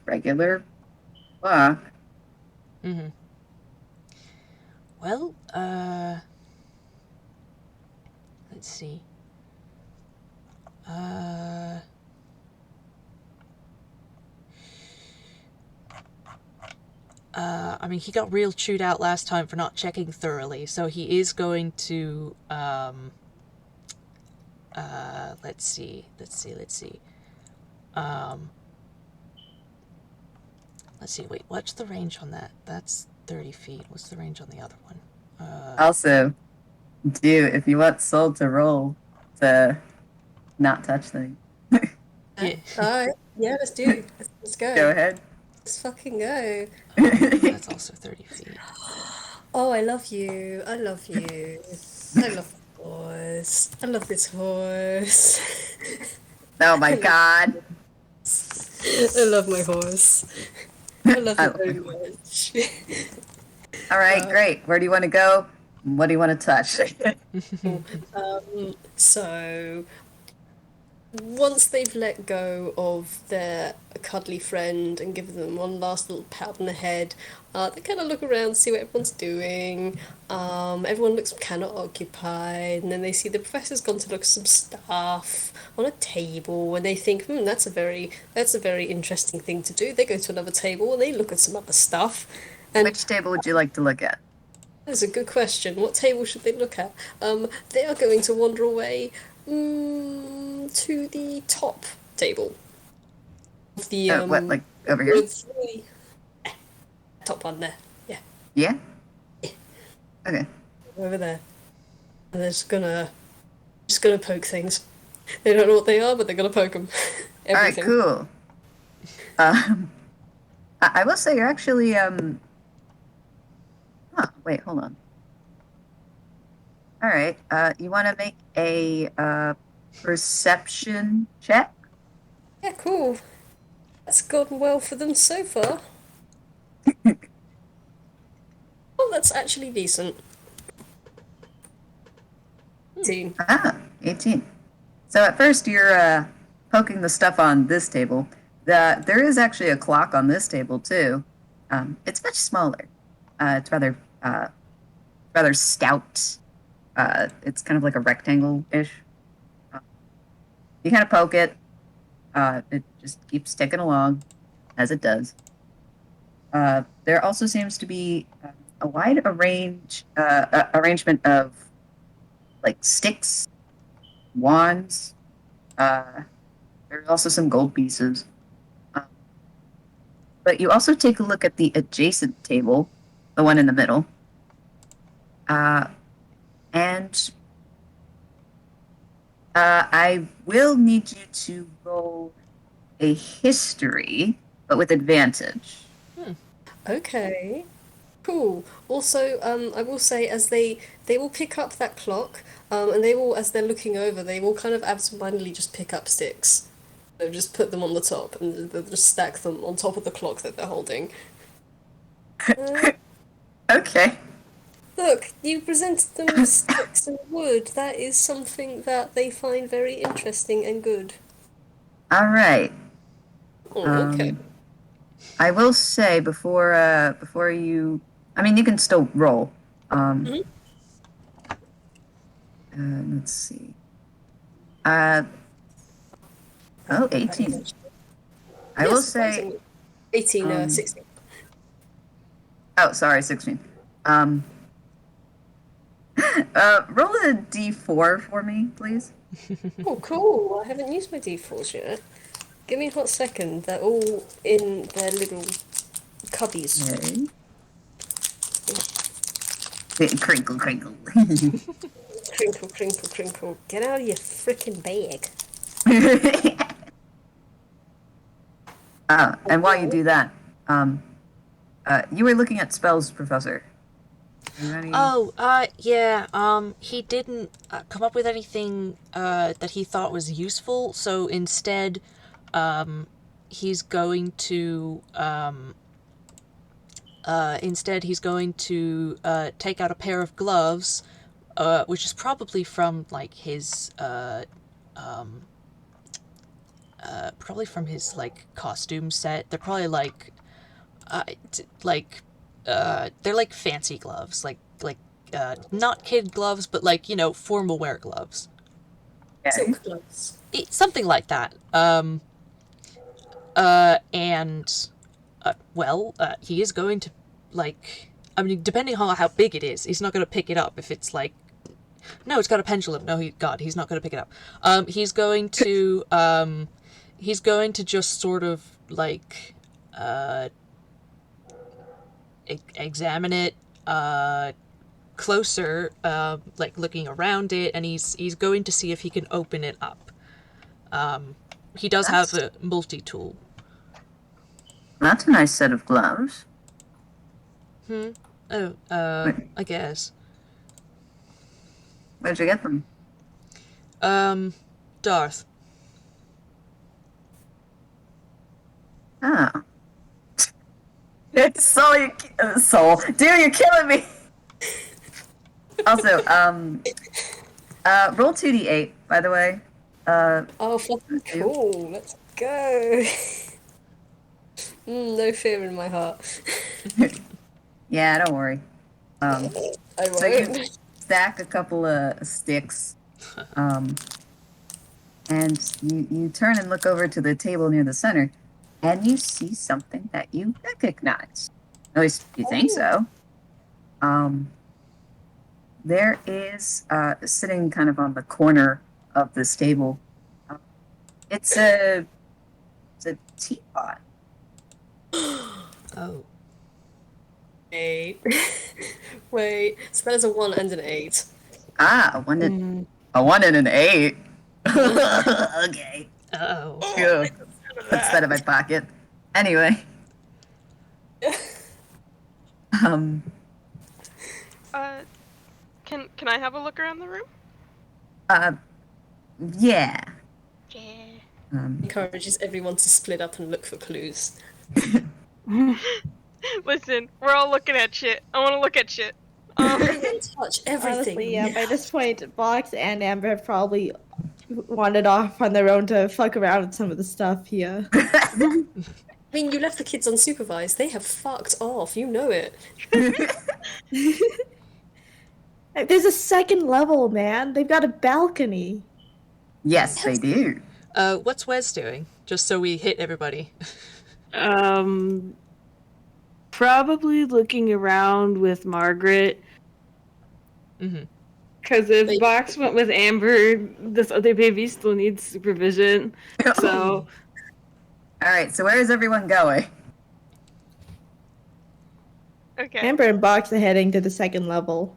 S1: regular clock.
S3: Well, let's see. I mean, he got real chewed out last time for not checking thoroughly, so he is going to, let's see. Let's see, wait, what's the range on that? That's 30 feet. What's the range on the other one?
S1: Also, if you want Soul to roll to not touch things.
S3: Yeah.
S6: Alright, yeah, let's do it. Let's go.
S1: Go ahead.
S6: Let's fucking go.
S3: That's also 30 feet.
S6: Oh, I love you. I love you. I love the horse. I love this horse.
S1: Oh my god.
S6: I love my horse. I love it very much.
S1: All right, great. Where do you want to go? What do you want to touch?
S6: So, once they've let go of their cuddly friend and given them one last little pat on the head, they kind of look around, see what everyone's doing. Everyone looks kind of occupied, and then they see the professor's gone to look at some stuff on a table, and they think, that's a very interesting thing to do. They go to another table and they look at some other stuff. And
S1: Which table would you like to look at?
S6: that's a good question. What table should they look at? They are going to wander away to the top table. The
S1: what, like over here?
S6: Top one there. Yeah.
S1: Yeah? Okay.
S6: Over there. And they're just gonna poke things. They don't know what they are, but they're gonna poke them.
S1: All right, cool. I will say you're actually wait, hold on. All right. You want to make a perception check?
S6: Yeah, cool. That's gone well for them so far. Oh, that's actually decent. 18.
S1: 18. So at first you're poking the stuff on this table. There is actually a clock on this table too. It's much smaller. It's rather stout. It's kind of like a rectangle-ish. You kind of poke it. It just keeps ticking along, as it does. There also seems to be a wide arrangement of like sticks, wands. There's also some gold pieces. But you also take a look at the adjacent table, the one in the middle. And I will need you to roll a history, but with advantage.
S6: Okay. Cool. Also, I will say, as they will pick up that clock, and they will, as they're looking over, they will kind of absentmindedly just pick up sticks They've just put them on the top and they'll just stack them on top of the clock that they're holding.
S1: Okay.
S6: Look, you presented them with sticks and wood. That is something that they find very interesting and good.
S1: All right.
S6: Oh, okay.
S1: I will say before you, I mean, you can still roll. Let's see. 18. I will say.
S6: Surprisingly. 18, 16.
S1: Oh, sorry, 16. Roll a d4 for me, please.
S6: Oh, cool. I haven't used my d4s yet. Give me a hot second. They're all in their little cubbies.
S1: Okay. Crinkle, crinkle.
S6: Crinkle, crinkle, crinkle. Get out of your frickin' bag.
S1: And while you do that, you were looking at spells, Professor. Are you ready?
S3: Yeah, he didn't come up with anything that he thought was useful, so instead, he's going to take out a pair of gloves, which is probably from, like, his, costume set. They're probably, they're like fancy gloves, not kid gloves, but formal wear gloves.
S1: Okay.
S6: Silk gloves.
S3: Something like that. He is going to, depending on how big it is, he's not going to pick it up if it's no, it's got a pendulum. No, he's not going to pick it up. He's going to just sort of, examine it closer, looking around it, and he's going to see if he can open it up. He does have a multi-tool.
S1: That's a nice set of gloves.
S3: I guess.
S1: Where'd you get them?
S3: Darth.
S1: Oh. Soul. Dude, you're killing me! Also, roll 2d8, by the way.
S6: Oh, fucking cool. Let's go. No fear in my heart.
S1: Yeah, don't worry.
S6: I
S1: So you
S6: won't.
S1: stack a couple of sticks, and you turn and look over to the table near the center, and you see something that you recognize. At least you think so. There is, sitting kind of on the corner of this table, it's a teapot.
S3: Oh.
S6: 8. Wait, so that is a 1 and an 8.
S1: Ah, a 1 and an 8. Okay.
S3: Oh.
S1: Good. Puts that in my pocket. Anyway.
S4: Can I have a look around the room?
S1: Yeah.
S4: Yeah.
S6: Encourages everyone to split up and look for clues.
S4: Listen, we're all looking at shit. I want to look at shit.
S6: Touch everything.
S2: Honestly, yeah, by this point, Box and Amber have probably wandered off on their own to fuck around with some of the stuff here.
S6: I mean, you left the kids unsupervised. They have fucked off. You know it.
S2: There's a second level, man. They've got a balcony.
S1: Yes, they do.
S3: What's Wes doing? Just so we hit everybody.
S5: Probably looking around with Margaret.
S3: Mm-hmm.
S5: Because if Box went with Amber, this other baby still needs supervision. So,
S1: Alright, so where is everyone going?
S4: Okay.
S2: Amber and Box are heading to the second level.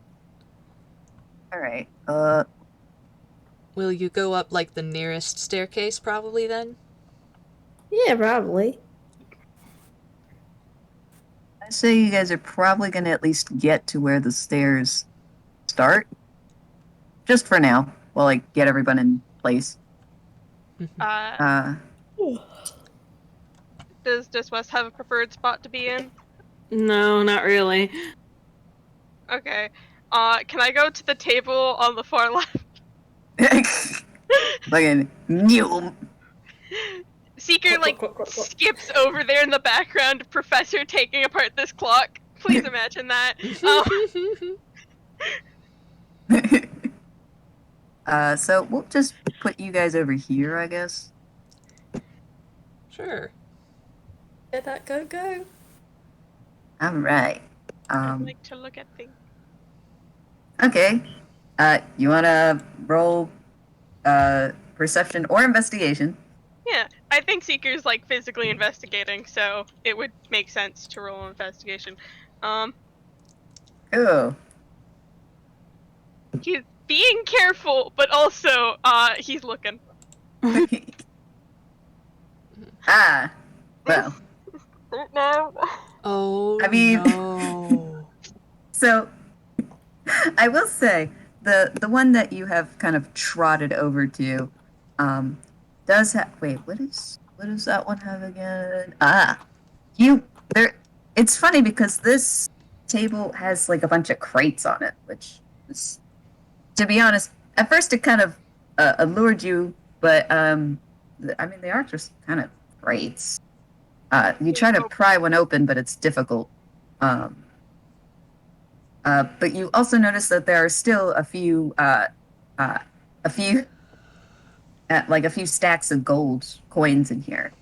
S1: Alright,
S3: Will you go up, the nearest staircase, probably, then?
S2: Yeah, probably.
S1: I'd say you guys are probably gonna at least get to where the stairs start. Just for now, while I get everyone in place.
S4: Does Wes have a preferred spot to be in?
S5: No, not really.
S4: Okay. Can I go to the table on the far left?
S1: Fucking new.
S4: Seeker like skips over there in the background. Professor taking apart this clock. Please imagine that.
S1: So we'll just put you guys over here, I guess.
S3: Sure.
S6: Let that go.
S1: All right.
S4: I like to look at things.
S1: Okay. You wanna roll perception or investigation?
S4: Yeah, I think Seeker's like physically investigating, so it would make sense to roll an investigation.
S1: Cool.
S4: He's being careful, but also he's looking.
S1: Ah. Well.
S4: No.
S3: Oh,
S1: I mean-
S3: no.
S1: So, I will say the one that you have kind of trotted over to, does have. Wait, what does that one have again? It's funny because this table has like a bunch of crates on it, which is, to be honest, at first it kind of allured you, but I mean they are just kind of crates. You try to pry one open, but it's difficult. But you also notice that there are still a few stacks of gold coins in here.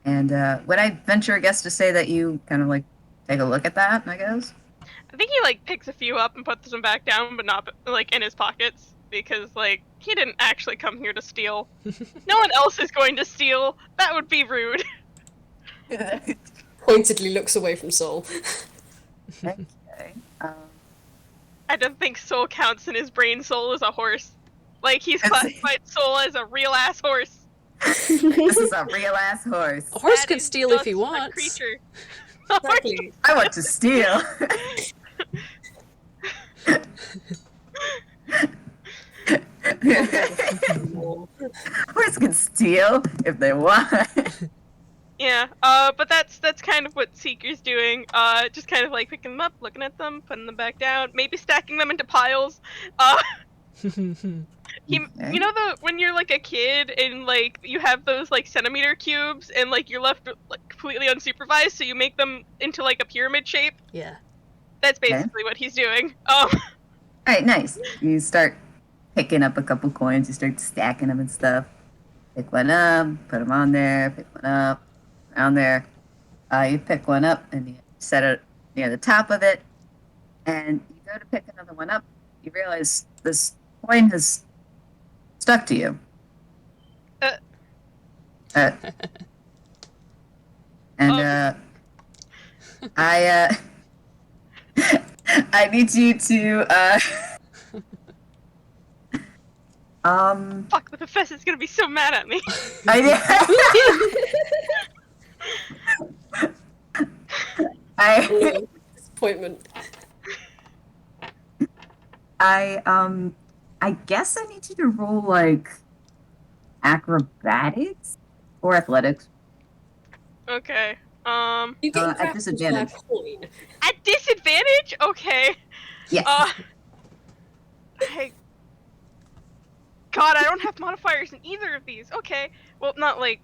S1: And would I venture a guess to say that you kind of like take a look at that, I guess?
S4: I think he like picks a few up and puts them back down, but not like in his pockets because like he didn't actually come here to steal. No one else is going to steal. That would be rude.
S6: Pointedly looks away from Soul.
S1: Okay.
S4: I don't think Soul counts in his brain. Soul is a horse. Like he's classified Soul as a real ass horse.
S1: This is a real ass horse.
S3: A horse
S4: That
S3: can
S4: is
S3: steal if
S4: just
S3: he
S4: a
S3: wants.
S4: creature.
S6: Exactly.
S1: I want to steal. Horse can steal if they want.
S4: Yeah, but that's kind of what Seeker's doing. Just kind of like picking them up, looking at them, putting them back down, maybe stacking them into piles. You know when you're like a kid and like you have those like centimeter cubes and like you're left like completely unsupervised, so you make them into like a pyramid shape.
S3: Yeah.
S4: That's basically what he's doing.
S1: All right, nice. You start picking up a couple coins. You start stacking them and stuff. Pick one up, put them on there. Pick one up, on there. You pick one up and you set it near the top of it. And you go to pick another one up. You realize this coin has stuck to you. And I need you to
S4: Fuck, the professor's gonna be so mad at me.
S6: Disappointment.
S1: I guess I need you to roll like acrobatics or athletics.
S4: Okay.
S6: You get
S1: at disadvantage.
S6: coin.
S4: At disadvantage? Okay.
S1: Yes.
S4: God, I don't have modifiers in either of these. Okay. Well, not like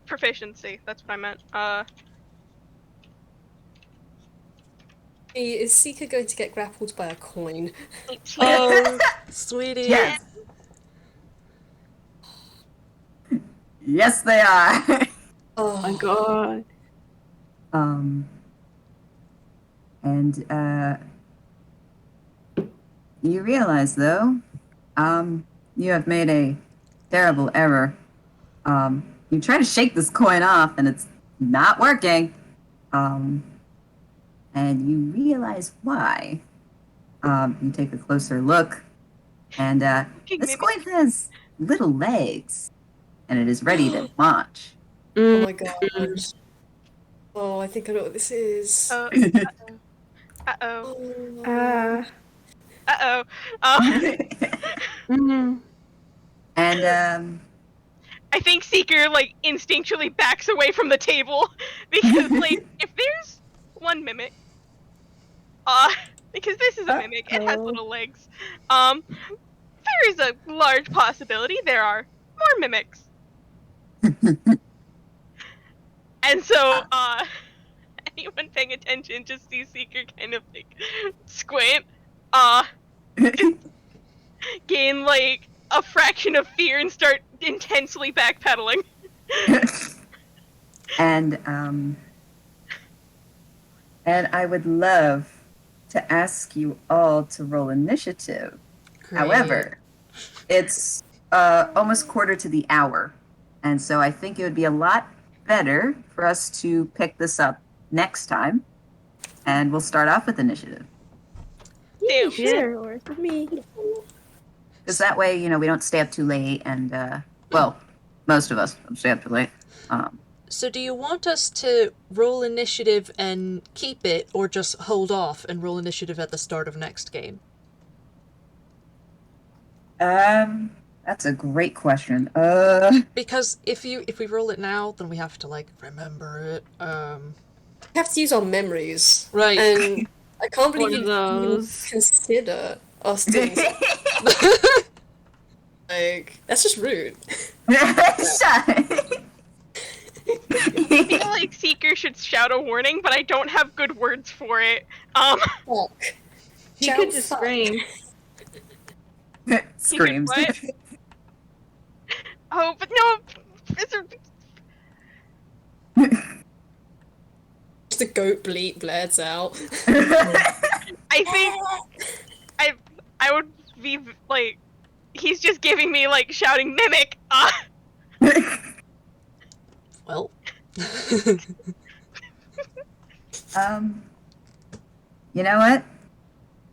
S4: proficiency. That's what I meant.
S6: Is Seeker going to get grappled by a coin?
S4: 18.
S3: Oh, sweetie.
S1: Yes. Yes, they are.
S5: Oh my god.
S1: And you realize though, you have made a terrible error. You try to shake this coin off and it's not working. And you realize why. You take a closer look, and this coin has little legs, and it is ready to launch.
S6: Oh my god. Oh, I think I know what this is.
S4: Uh-oh. Uh-oh.
S1: And
S4: I think Seeker like instinctually backs away from the table because like if there's one mimic, because this is a mimic, it has little legs. There is a large possibility there are more mimics. And so, anyone paying attention just sees Seeker kind of like squint, gain like a fraction of fear and start intensely backpedaling.
S1: And I would love to ask you all to roll initiative.
S3: Great.
S1: However, it's almost quarter to the hour, and so I think it would be a lot better for us to pick this up next time, and we'll start off with initiative.
S4: Damn.
S2: Sure, works with me.
S1: Because that way, you know, we don't stay up too late, and well, most of us don't stay up too late.
S3: So do you want us to roll initiative and keep it, or just hold off and roll initiative at the start of next game?
S1: That's a great question.
S3: Because if we roll it now, then we have to like remember it.
S6: We have to use our memories.
S3: Right.
S6: And I can't believe
S5: One
S6: you
S5: of
S6: even
S5: those.
S6: consider us doing like, that's just rude.
S4: I feel like Seeker should shout a warning, but I don't have good words for it.
S6: Fuck.
S5: You
S6: Shout
S5: could just
S6: fuck.
S5: scream.
S1: Screams.
S4: What? Oh, but no, it's
S6: Just a goat bleat blurts out.
S4: I think I would be like, he's just giving me like shouting mimic.
S3: Well.
S1: You know what?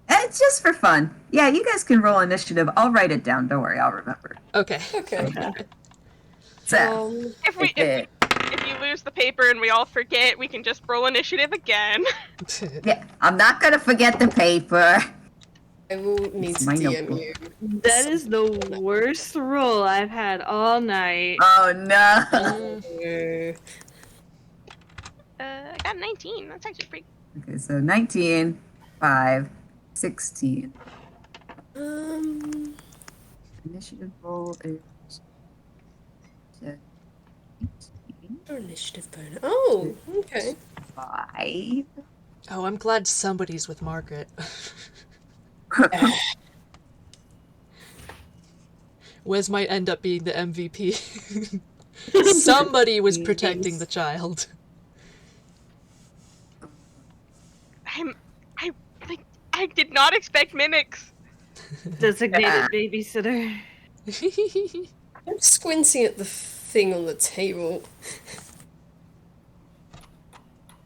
S1: It's just for fun. Yeah, you guys can roll initiative. I'll write it down. Don't worry, I'll remember.
S3: Okay.
S6: Okay.
S1: So,
S4: if you lose the paper and we all forget, we can just roll initiative again.
S1: yeah, I'm not gonna forget the paper.
S6: I will need to
S1: My
S6: DM
S1: notebook.
S6: you.
S5: That is the worst roll I've had all night.
S1: Oh no.
S4: I got 19. That's actually pretty.
S1: Okay, so 19, 5, 16. Initiative roll is 18,
S6: Initiative bonus. Oh, okay.
S1: 5.
S3: Oh, I'm glad somebody's with Margaret. Wes might end up being the MVP. Somebody was protecting the child.
S4: I did not expect mimics.
S5: Designated babysitter.
S6: I'm squinting at the thing on the table.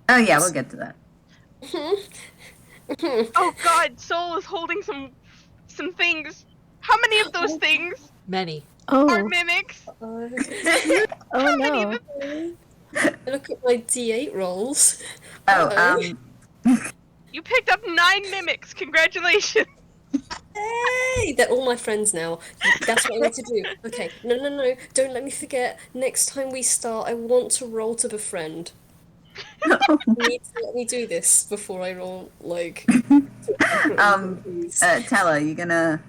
S1: Oh yeah, we'll get to that.
S4: Oh god, Soul is holding some things. How many of those things
S3: Many.
S4: are
S2: Oh,
S4: mimics?
S2: oh
S4: many
S2: no.
S6: I look at my D8 rolls.
S1: Oh,
S4: You picked up 9 mimics. Congratulations.
S6: Hey, they're all my friends now. That's what I need to do. Okay, no, don't let me forget. Next time we start, I want to roll to befriend. You need to let me do this before I roll, like...
S1: Tala, you gonna...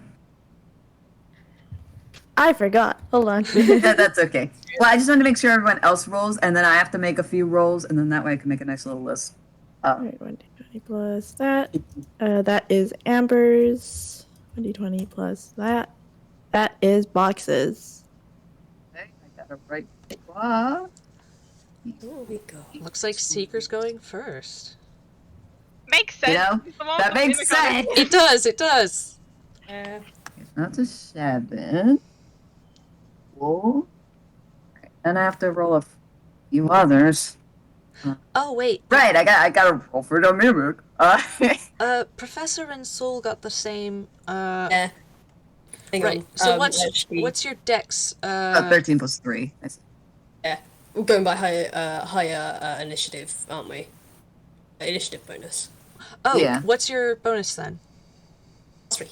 S2: I forgot. Hold on.
S1: That's okay. Well, I just want to make sure everyone else rolls, and then I have to make a few rolls, and then that way I can make a nice little list.
S2: Alright, 1d20 plus that. That is Amber's. 1d20 plus that. That is Box's.
S1: Okay, I gotta write. Wow.
S6: Oh, we go.
S3: Looks like Seeker's going first.
S4: Makes sense.
S1: You know,
S4: He's the one
S1: that
S4: with the
S1: makes
S4: mimic on it.
S1: sense.
S3: It does, it does.
S1: That's a 7. 4. Okay, then I have to roll a few others.
S3: Oh, wait.
S1: Right, I gotta roll for the mimic.
S3: Professor and Soul got the same,
S6: Yeah. Hang
S3: right.
S6: on.
S3: So
S6: actually,
S3: what's your dex?
S1: 13 plus 3. I see.
S6: Yeah, we're going by higher initiative, aren't we? Initiative bonus.
S3: Oh,
S1: Yeah.
S3: what's your bonus then?
S6: +3.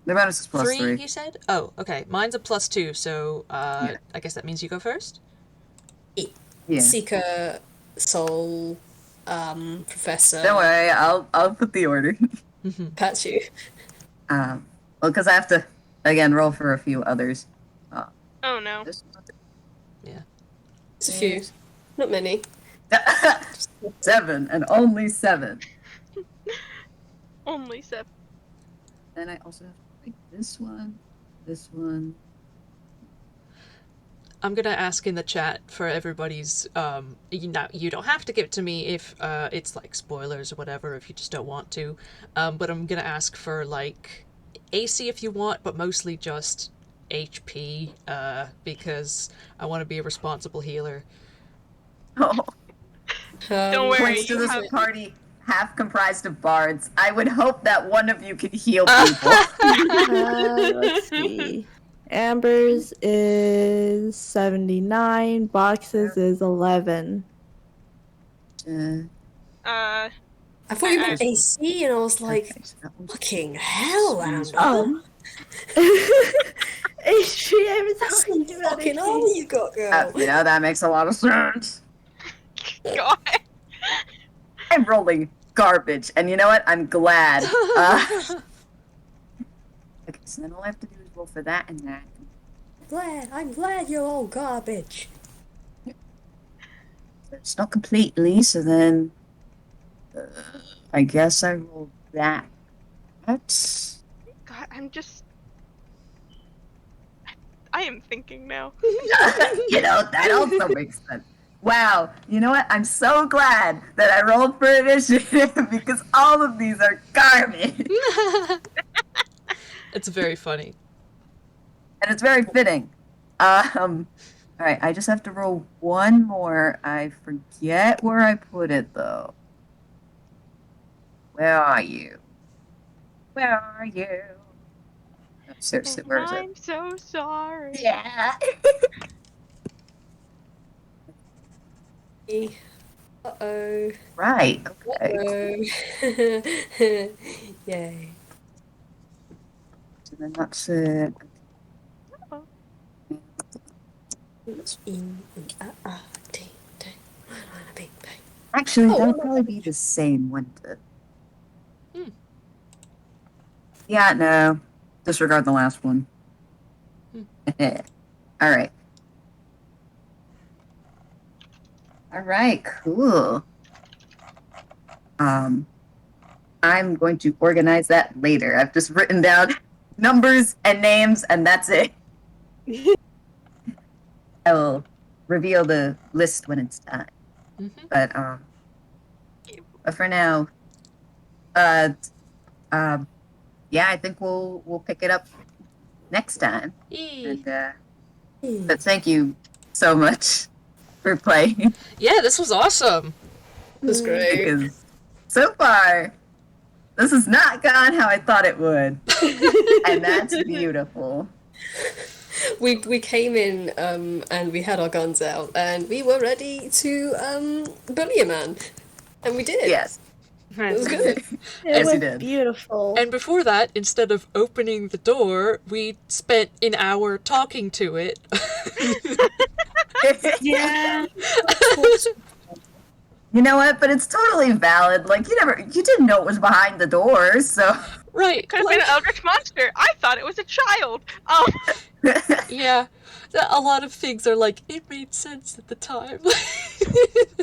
S1: The bonus is plus 3.
S3: You said? Oh, okay. Mine's a +2, so
S1: Yeah.
S3: I guess that means you go first?
S1: Yeah.
S6: Seeker, Soul, Professor.
S1: Don't worry, I'll put the order.
S6: Pat you.
S1: Well, because I have to again roll for a few others.
S4: Oh no.
S1: This
S6: It's a few. Not many.
S1: 7 and only 7.
S4: Only 7.
S1: Then I also have to pick this one, this one.
S3: I'm gonna ask in the chat for everybody's. You don't have to give it to me if it's like spoilers or whatever. If you just don't want to, but I'm gonna ask for like AC if you want, but mostly just HP because I want to be a responsible healer.
S1: Oh,
S4: Don't worry.
S1: points to
S4: you
S1: this
S4: have-
S1: party half comprised of bards. I would hope that one of you can heal people.
S2: Let's see. Amber's is 79. Boxes is 11.
S6: I thought you meant AC, and I was like,
S1: okay, so that one's-
S6: fucking hell, Amber.
S2: Oh. HP, I was
S6: That's some
S2: talking about
S6: fucking
S2: HP.
S6: armor you got, girl.
S1: yeah, that makes a lot of sense.
S4: God.
S1: I'm rolling garbage, and you know what? I'm glad. Okay, so then all I have to do is roll for that and that.
S6: I'm glad you're all garbage.
S1: It's not completely, so then I guess I roll that. That's
S4: God, I am thinking now.
S1: you know, that also makes sense. Wow, you know what? I'm so glad that I rolled for initiative because all of these are garbage.
S3: It's very funny.
S1: And it's very fitting. All right, I just have to roll one more. I forget where I put it though. Where are you? Where are you? No, seriously, where is it?
S4: I'm so sorry.
S1: Yeah.
S6: Uh-oh.
S1: Right. Okay.
S6: Uh-oh. Yay.
S1: So then that's it. Actually,
S6: Oh,
S1: that'll
S6: well,
S1: probably be the same, wouldn't it?
S3: Hmm.
S1: Yeah, no. Disregard the last one. All right. All right, cool. I'm going to organize that later. I've just written down numbers and names, and that's it. I will reveal the list when it's time. But for now, yeah, I think we'll pick it up next time.
S3: Yay.
S1: And but thank you so much for playing.
S3: Yeah, this was awesome.
S6: It was great.
S1: Because so far, this has not gone how I thought it would, and that's beautiful.
S6: We came in and we had our guns out and we were ready to bully a man, and we did.
S1: Yes.
S6: It was good.
S2: It
S1: Yes,
S2: was
S1: you did.
S2: beautiful.
S3: And before that, instead of opening the door, we spent an hour talking to it.
S2: Yeah.
S1: You know what? But it's totally valid. Like you didn't know it was behind the doors, so
S3: Right.
S4: Could have been an eldritch monster. I thought it was a child.
S3: Yeah. A lot of things are like, it made sense at the time.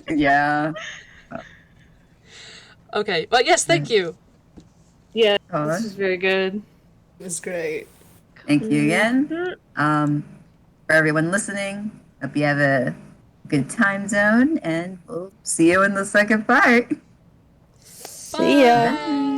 S1: yeah.
S3: Okay, but yes, thank you.
S5: Yeah,
S1: All
S5: this
S1: right.
S5: is very good.
S6: It was great.
S1: Thank you again. For everyone listening, hope you have a good time zone, and we'll see you in the second part.
S2: See ya.
S3: Bye.